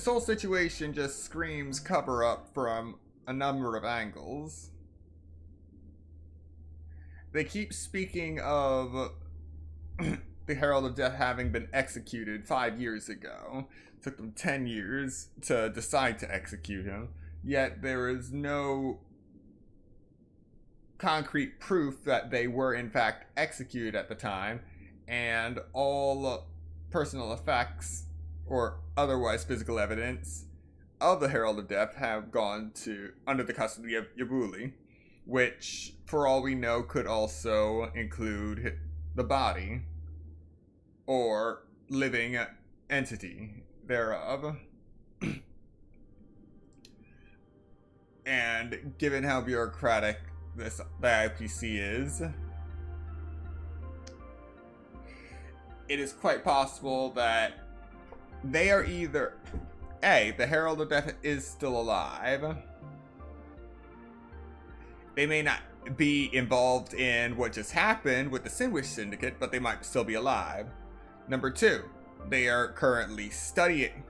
whole situation just screams cover up from a number of angles. They keep speaking of the Herald of Death having been executed 5 years ago. It took them 10 years to decide to execute him. Yet there is no concrete proof that they were in fact executed at the time. And all personal effects or otherwise physical evidence of the Herald of Death have gone to under the custody of Yabuli. Which, for all we know, could also include the body or living entity thereof. And given how bureaucratic the IPC is, it is quite possible that they are either A, the Herald of Death is still alive. They may not be involved in what just happened with the Sinwish Syndicate, but they might still be alive. Number 2, they are currently studying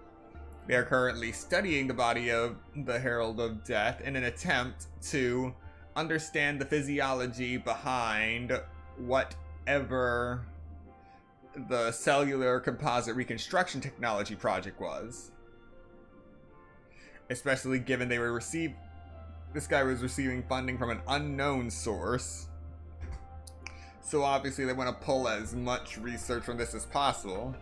the body of the Herald of Death in an attempt to understand the physiology behind whatever the cellular composite reconstruction technology project was. Especially given this guy was receiving funding from an unknown source. So obviously they want to pull as much research from this as possible.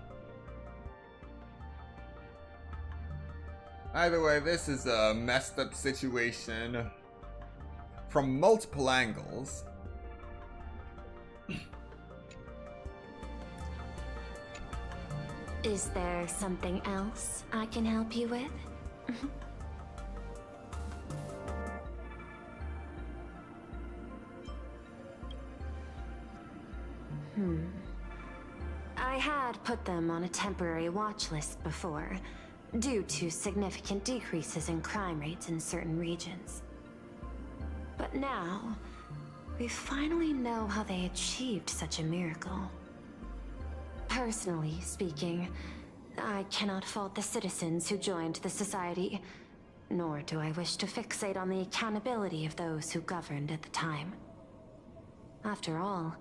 Either way, this is a messed up situation from multiple angles. Is there something else I can help you with? I had put them on a temporary watch list before, due to significant decreases in crime rates in certain regions. But now, we finally know how they achieved such a miracle. Personally speaking, I cannot fault the citizens who joined the society, nor do I wish to fixate on the accountability of those who governed at the time. After all,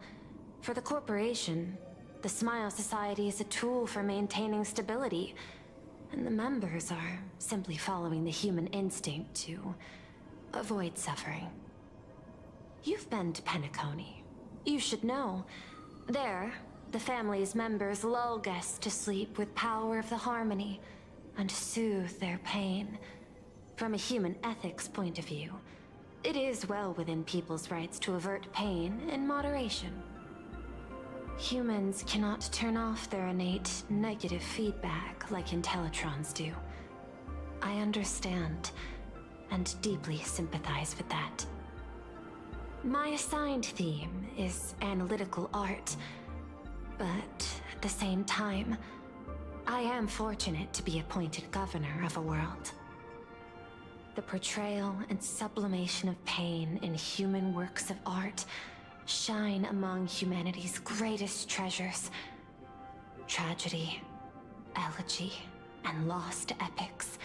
for the corporation, the Smile Society is a tool for maintaining stability, and the members are simply following the human instinct to avoid suffering. You've been to Penacony. You should know. There, the family's members lull guests to sleep with power of the harmony and soothe their pain, From a human ethics point of view, it is well within people's rights to avert pain in moderation. Humans cannot turn off their innate negative feedback like Intellitrons do. I understand and deeply sympathize with that. My assigned theme is analytical art, but at the same time, I am fortunate to be appointed governor of a world. The portrayal and sublimation of pain in human works of art shine among humanity's greatest treasures. Tragedy, elegy, and lost epics.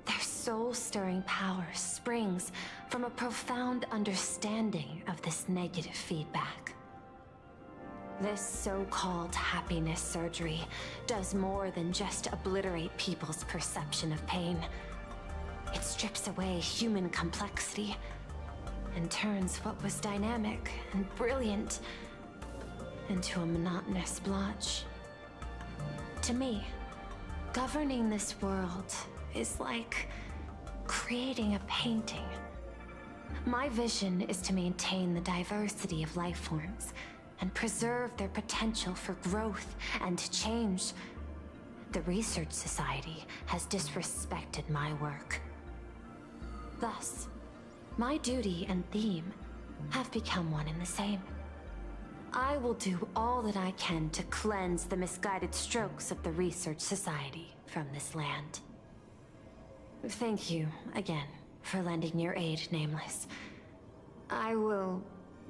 Their soul-stirring power springs from a profound understanding of this negative feedback. This so-called happiness surgery does more than just obliterate people's perception of pain. It strips away human complexity and turns what was dynamic and brilliant into a monotonous blotch. To me, governing this world is like creating a painting. My vision is to maintain the diversity of life forms and preserve their potential for growth and change. The Research Society has disrespected my work. Thus, my duty and theme have become one and the same. I will do all that I can to cleanse the misguided strokes of the Research Society from this land. Thank you again for lending your aid, Nameless. I will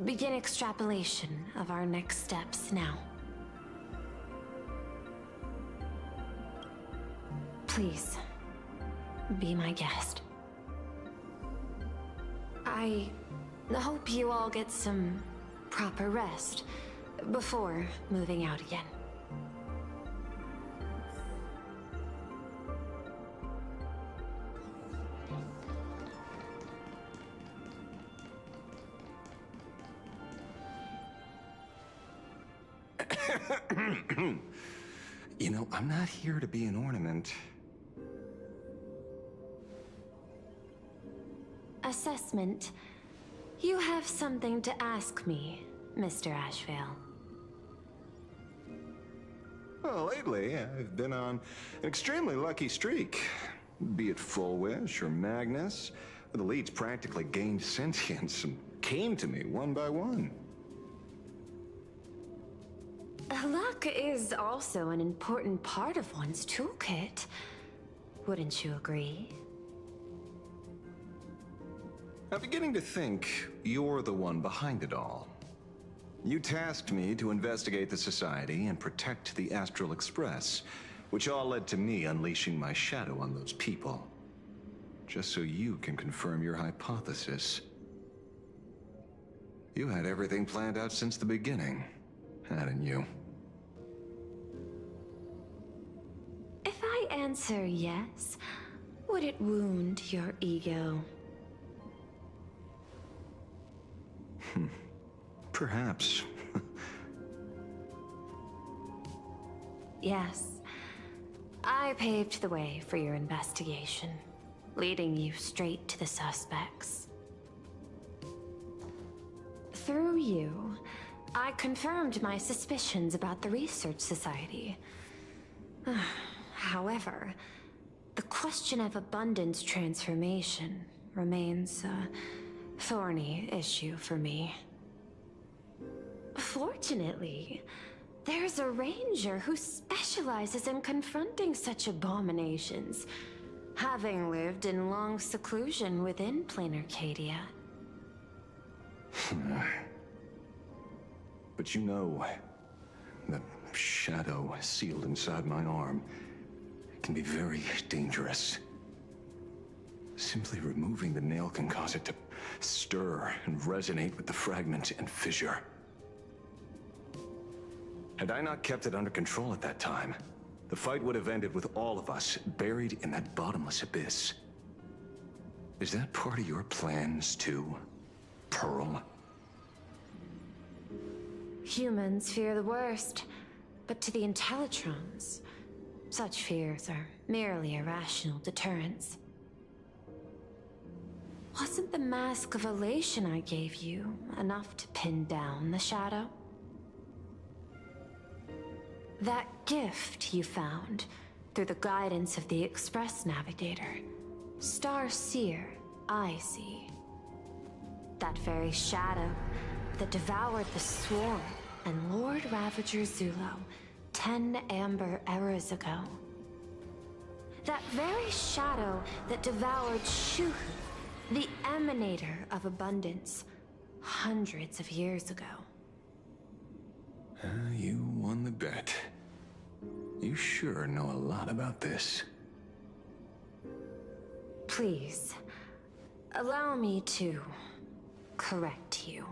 begin extrapolation of our next steps now. Please, be my guest. I hope you all get some proper rest before moving out again. You know, I'm not here to be an ornament. Assessment. You have something to ask me, Mr. Ashvale. Well, lately, I've been on an extremely lucky streak. Be it Full Wish or Magnus, the leads practically gained sentience and came to me one by one. Luck is also an important part of one's toolkit. Wouldn't you agree? I'm beginning to think you're the one behind it all. You tasked me to investigate the Society and protect the Astral Express, which all led to me unleashing my shadow on those people. Just so you can confirm your hypothesis. You had everything planned out since the beginning, hadn't you? If I answer yes, would it wound your ego? Perhaps. Yes. I paved the way for your investigation, leading you straight to the suspects. Through you, I confirmed my suspicions about the Research Society. However, the question of abundance transformation remains a thorny issue for me. Fortunately, there's a ranger who specializes in confronting such abominations, having lived in long seclusion within planar Cadia. But you know, the shadow sealed inside my arm can be very dangerous. Simply removing the nail can cause it to stir and resonate with the fragment and fissure. Had I not kept it under control at that time, the fight would have ended with all of us buried in that bottomless abyss. Is that part of your plans too, Pearl? Humans fear the worst, but to the Intellitrons, such fears are merely irrational deterrents. Wasn't the Mask of Elation I gave you enough to pin down the shadow? That gift you found through the guidance of the Express Navigator, Star Seer, I see. That very shadow that devoured the Swarm and Lord Ravager Zulo 10 amber eras ago. That very shadow that devoured Shuhu, the Emanator of Abundance, hundreds of years ago. You won the bet. You sure know a lot about this. Please, allow me to correct you.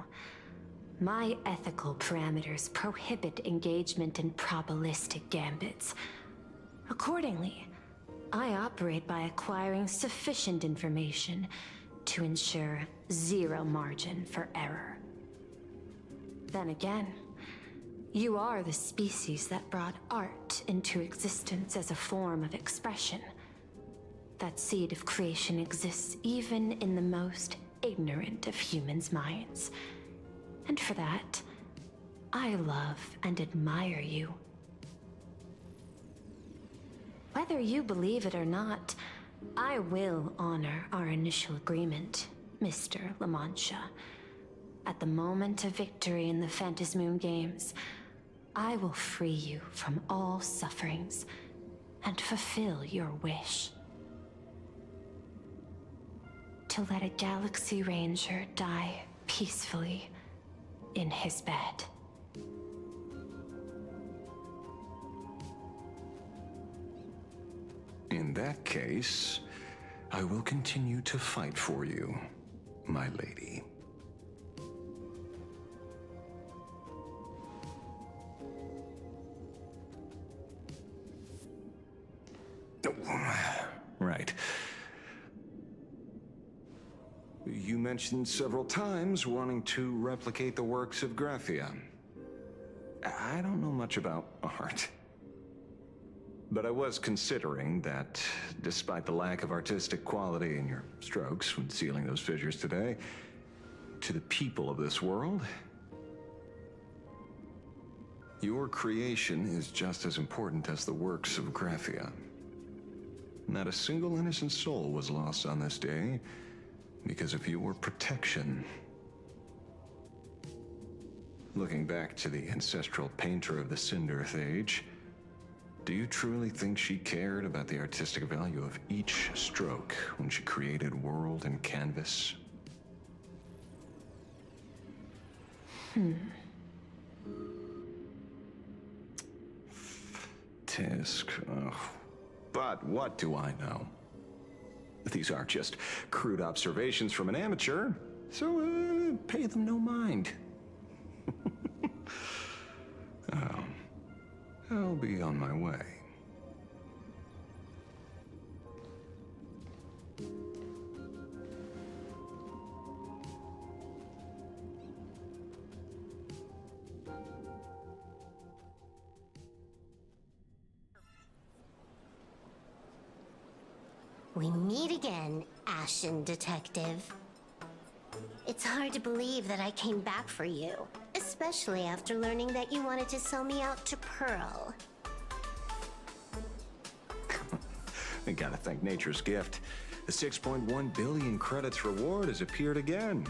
My ethical parameters prohibit engagement in probabilistic gambits. Accordingly, I operate by acquiring sufficient information to ensure zero margin for error. Then again, you are the species that brought art into existence as a form of expression. That seed of creation exists even in the most ignorant of humans' minds. And for that, I love and admire you. Whether you believe it or not, I will honor our initial agreement, Mr. La Mancha. At the moment of victory in the Phantasmoon Games, I will free you from all sufferings and fulfill your wish. To let a Galaxy Ranger die peacefully in his bed. In that case, I will continue to fight for you, my lady. Right. You mentioned several times wanting to replicate the works of Graphia. I don't know much about art. But I was considering that, despite the lack of artistic quality in your strokes when sealing those fissures today, to the people of this world, your creation is just as important as the works of Graphia. Not a single innocent soul was lost on this day because of your protection. Looking back to the ancestral painter of the Cinderth Age, do you truly think she cared about the artistic value of each stroke when she created world and canvas? Tisk. But what do I know? These aren't just crude observations from an amateur, so pay them no mind. I'll be on my way. We meet again, Ashen Detective. It's hard to believe that I came back for you, especially after learning that you wanted to sell me out to Pearl. I gotta thank nature's gift. The 6.1 billion credits reward has appeared again.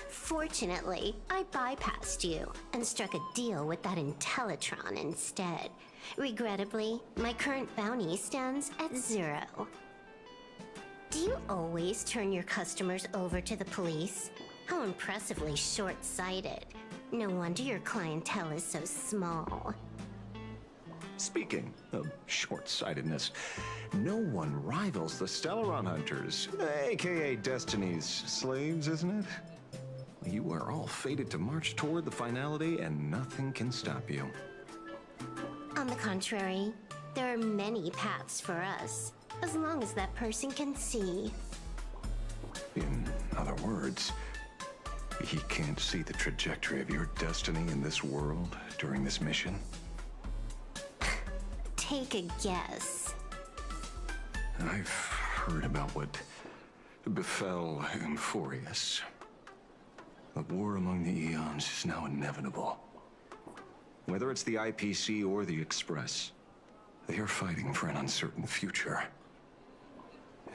Fortunately, I bypassed you and struck a deal with that Intellitron instead. Regrettably, my current bounty stands at 0. Do you always turn your customers over to the police? How impressively short-sighted. No wonder your clientele is so small. Speaking of short-sightedness, no one rivals the Stellaron Hunters, aka Destiny's slaves, isn't it? You are all fated to march toward the finality, and nothing can stop you. On the contrary, there are many paths for us, as long as that person can see. In other words, he can't see the trajectory of your destiny in this world during this mission? Take a guess. I've heard about what befell Euphorius. A war among the eons is now inevitable. Whether it's the IPC or the Express, they are fighting for an uncertain future.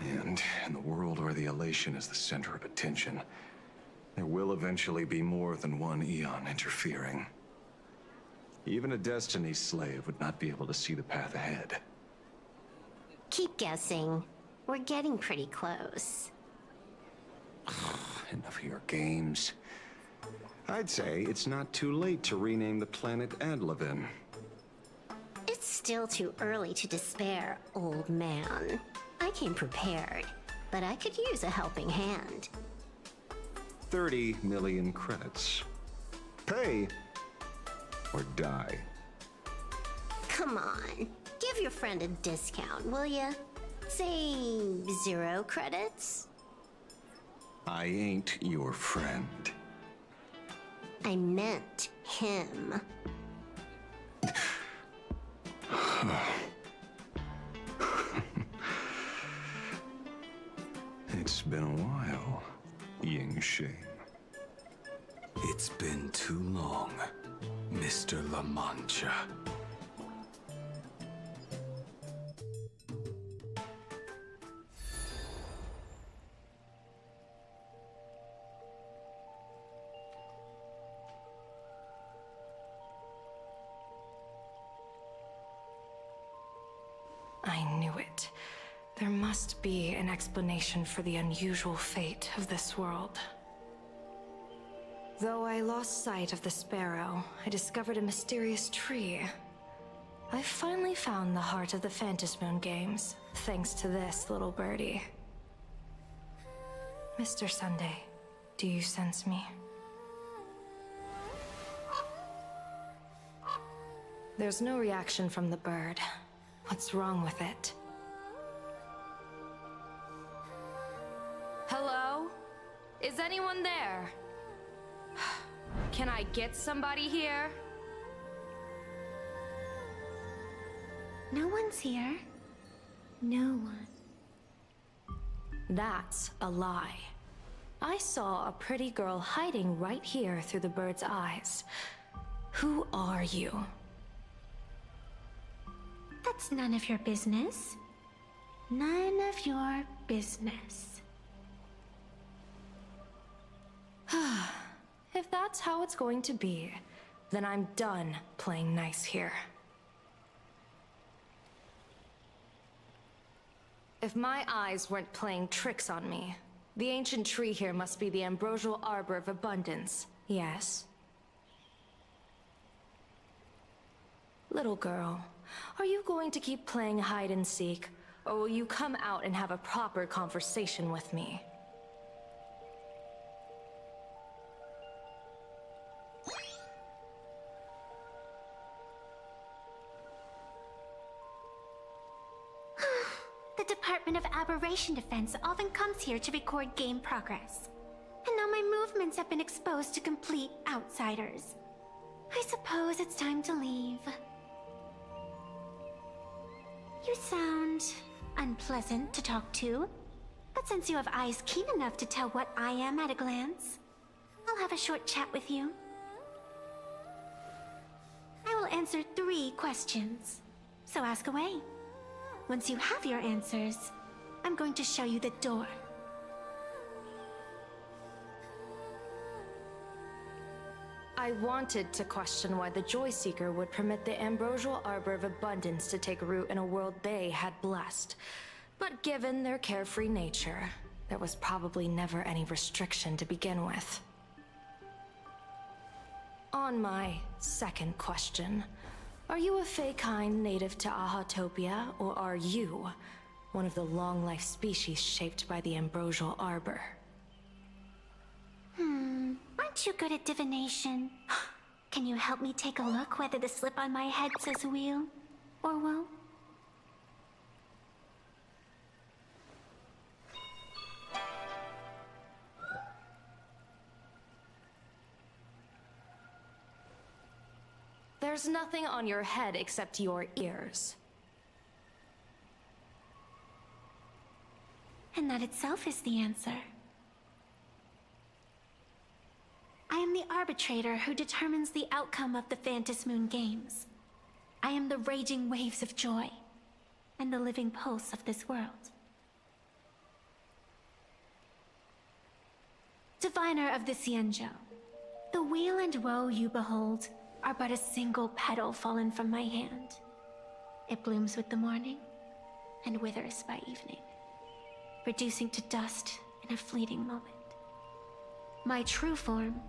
And in the world where the Elation is the center of attention, there will eventually be more than one eon interfering. Even a Destiny slave would not be able to see the path ahead. Keep guessing. We're getting pretty close. Enough of your games. I'd say it's not too late to rename the planet Adlevin. It's still too early to despair, old man. I came prepared, but I could use a helping hand. 30 million credits. Pay or die. Come on, give your friend a discount, will ya? Say 0 credits? I ain't your friend. I meant him. It's been a while, Ying Shane. It's been too long, Mr. La Mancha. I knew it. There must be an explanation for the unusual fate of this world. Though I lost sight of the sparrow, I discovered a mysterious tree. I finally found the heart of the Phantasmoon games, thanks to this little birdie. Mr. Sunday, do you sense me? There's no reaction from the bird. What's wrong with it? Hello? Is anyone there? Can I get somebody here? No one's here. No one. That's a lie. I saw a pretty girl hiding right here through the bird's eyes. Who are you? That's none of your business. None of your business. If that's how it's going to be, then I'm done playing nice here. If my eyes weren't playing tricks on me, the ancient tree here must be the ambrosial arbor of abundance, yes? Little girl, are you going to keep playing hide and seek, or will you come out and have a proper conversation with me? The Department of Aberration Defense often comes here to record game progress. And now my movements have been exposed to complete outsiders. I suppose it's time to leave. You sound unpleasant to talk to, but since you have eyes keen enough to tell what I am at a glance, I'll have a short chat with you. I will answer 3 questions, so ask away. Once you have your answers, I'm going to show you the door. I wanted to question why the Joyseeker would permit the ambrosial arbor of abundance to take root in a world they had blessed. But given their carefree nature, there was probably never any restriction to begin with. On my second question, are you a Feykind native to Ahatopia, or are you one of the long-life species shaped by the ambrosial arbor? Aren't you good at divination? Can you help me take a look whether the slip on my head says wheel or woe? There's nothing on your head except your ears. And that itself is the answer. I am the arbitrator who determines the outcome of the Phantom Moon Games. I am the raging waves of joy, and the living pulse of this world. Diviner of the Xianzhou, the weal and woe you behold are but a single petal fallen from my hand. It blooms with the morning, and withers by evening, reducing to dust in a fleeting moment. My true form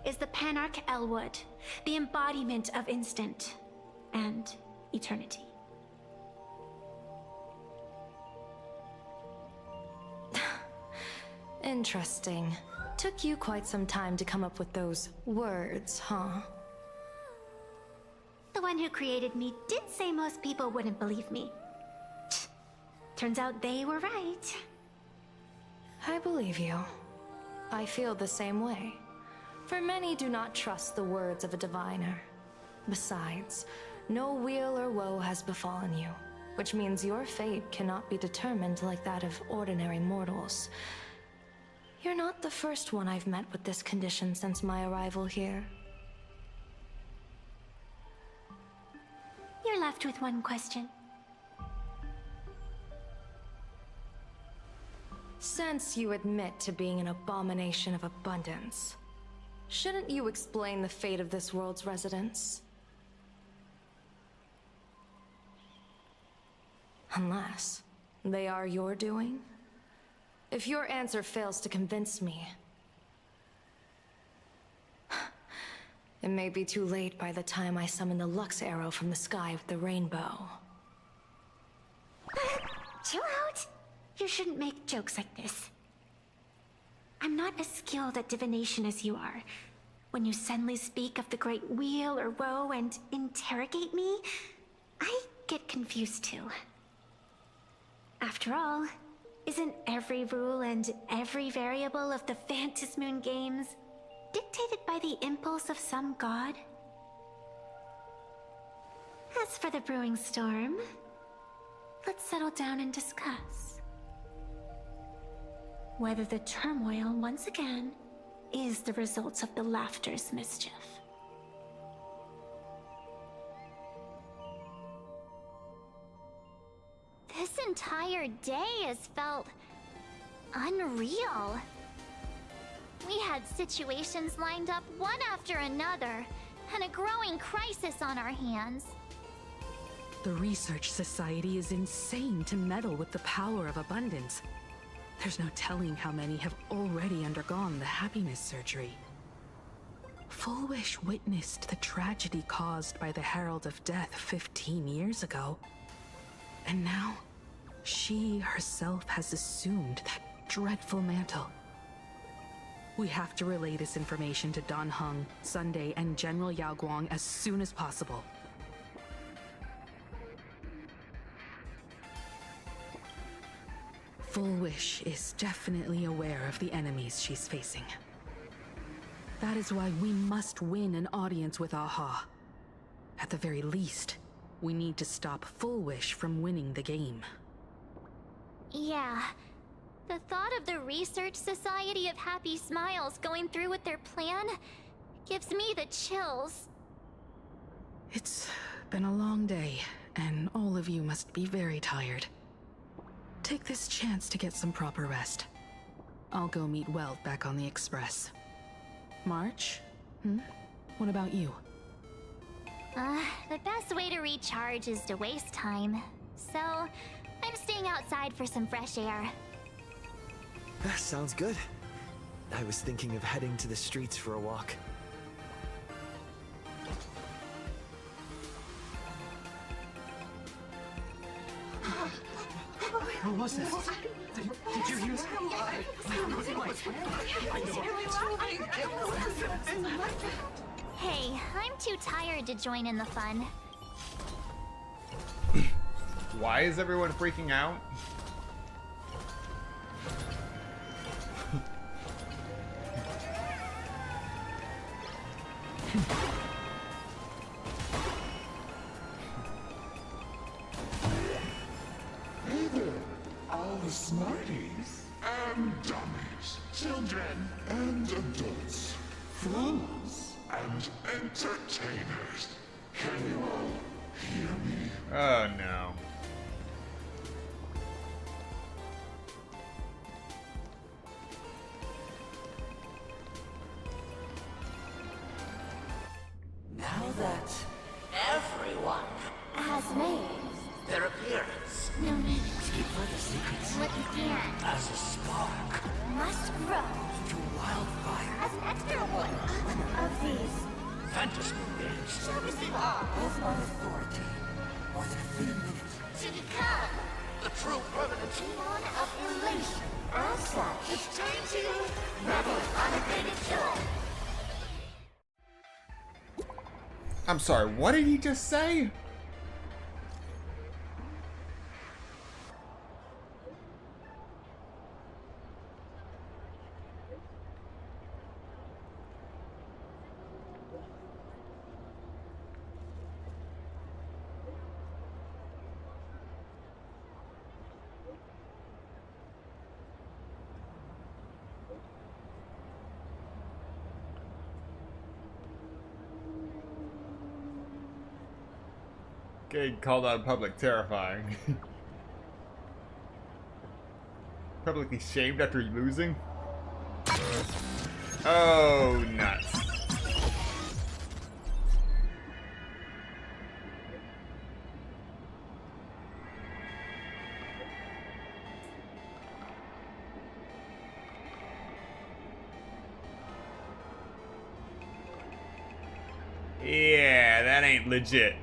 is the Panarch Elwood, the embodiment of instant and eternity. Interesting. Took you quite some time to come up with those words, huh? The one who created me did say most people wouldn't believe me. Turns out they were right. I believe you. I feel the same way. For many do not trust the words of a diviner. Besides, no weal or woe has befallen you, which means your fate cannot be determined like that of ordinary mortals. You're not the first one I've met with this condition since my arrival here. You're left with one question. Since you admit to being an abomination of abundance, shouldn't you explain the fate of this world's residents? Unless they are your doing? If your answer fails to convince me, it may be too late by the time I summon the Lux Arrow from the sky with the rainbow. Chill out! You shouldn't make jokes like this. I'm not as skilled at divination as you are. When you suddenly speak of the great weal or woe and interrogate me, I get confused too. After all, isn't every rule and every variable of the Phantom Moon Games dictated by the impulse of some god? As for the brewing storm, let's settle down and discuss whether the turmoil once again is the result of the laughter's mischief. This entire day has felt unreal. We had situations lined up one after another, and a growing crisis on our hands. The Research Society is insane to meddle with the power of abundance. There's no telling how many have already undergone the happiness surgery. Full Wish witnessed the tragedy caused by the Herald of Death 15 years ago. And now, she herself has assumed that dreadful mantle. We have to relay this information to Dan Heng, Sunday, and General Yao Guang as soon as possible. Full Wish is definitely aware of the enemies she's facing. That is why we must win an audience with Aha. At the very least, we need to stop Full Wish from winning the game. Yeah. The thought of the Research Society of Happy Smiles going through with their plan gives me the chills. It's been a long day, and all of you must be very tired. Take this chance to get some proper rest. I'll go meet Weld back on the Express. March? What about you? The best way to recharge is to waste time. So, I'm staying outside for some fresh air. Sounds good. I was thinking of heading to the streets for a walk. What was this? Did you hear Hey, I'm too tired to join in the fun. Why is everyone freaking out? the smarties and dummies, children and adults, fools and entertainers. Can you all hear me? Oh no. Now that everyone Has made their appearance, no need to keep further secrets what you can. as a spark Must grow to wildfire. as an extra one of these. Fantasy games Shall receive all with my authority within a minute. to become The true permanent Demon of Elation. As such, it's time to revel on a greater joy. I'm sorry, what did he just say? Okay, called out in public, terrifying. Publicly shamed after losing? Oh, nuts. Yeah, that ain't legit.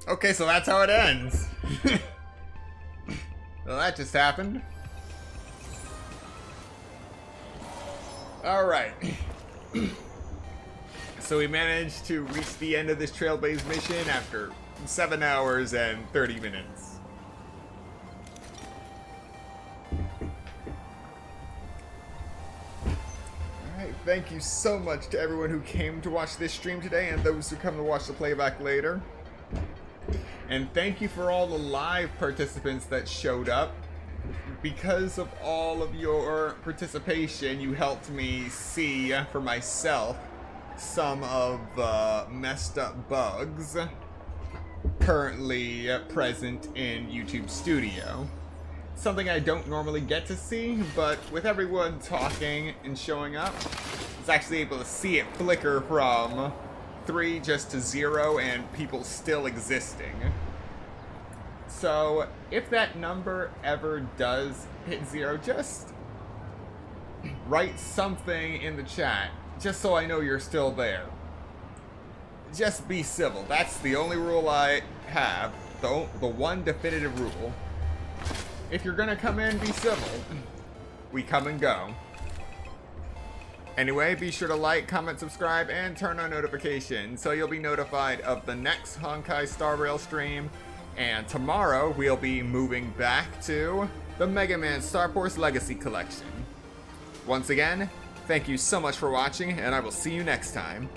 Okay, so that's how it ends. Well, that just happened. Alright. So we managed to reach the end of this Trailblaze mission after 7 hours and 30 minutes. Alright, thank you so much to everyone who came to watch this stream today and those who come to watch the playback later. And thank you for all the live participants that showed up. Because of all of your participation, you helped me see for myself some of the messed up bugs currently present in YouTube Studio. Something I don't normally get to see, but with everyone talking and showing up, I was actually able to see it flicker from 3 just to 0 and people still existing. So if that number ever does hit 0, just write something in the chat just so I know you're still there. Just be civil. That's the only rule I have, the one definitive rule. If you're gonna come in, be civil. We come and go. Anyway, be sure to like, comment, subscribe, and turn on notifications so you'll be notified of the next Honkai Star Rail stream. And tomorrow, we'll be moving back to the Mega Man Star Force Legacy Collection. Once again, thank you so much for watching, and I will see you next time.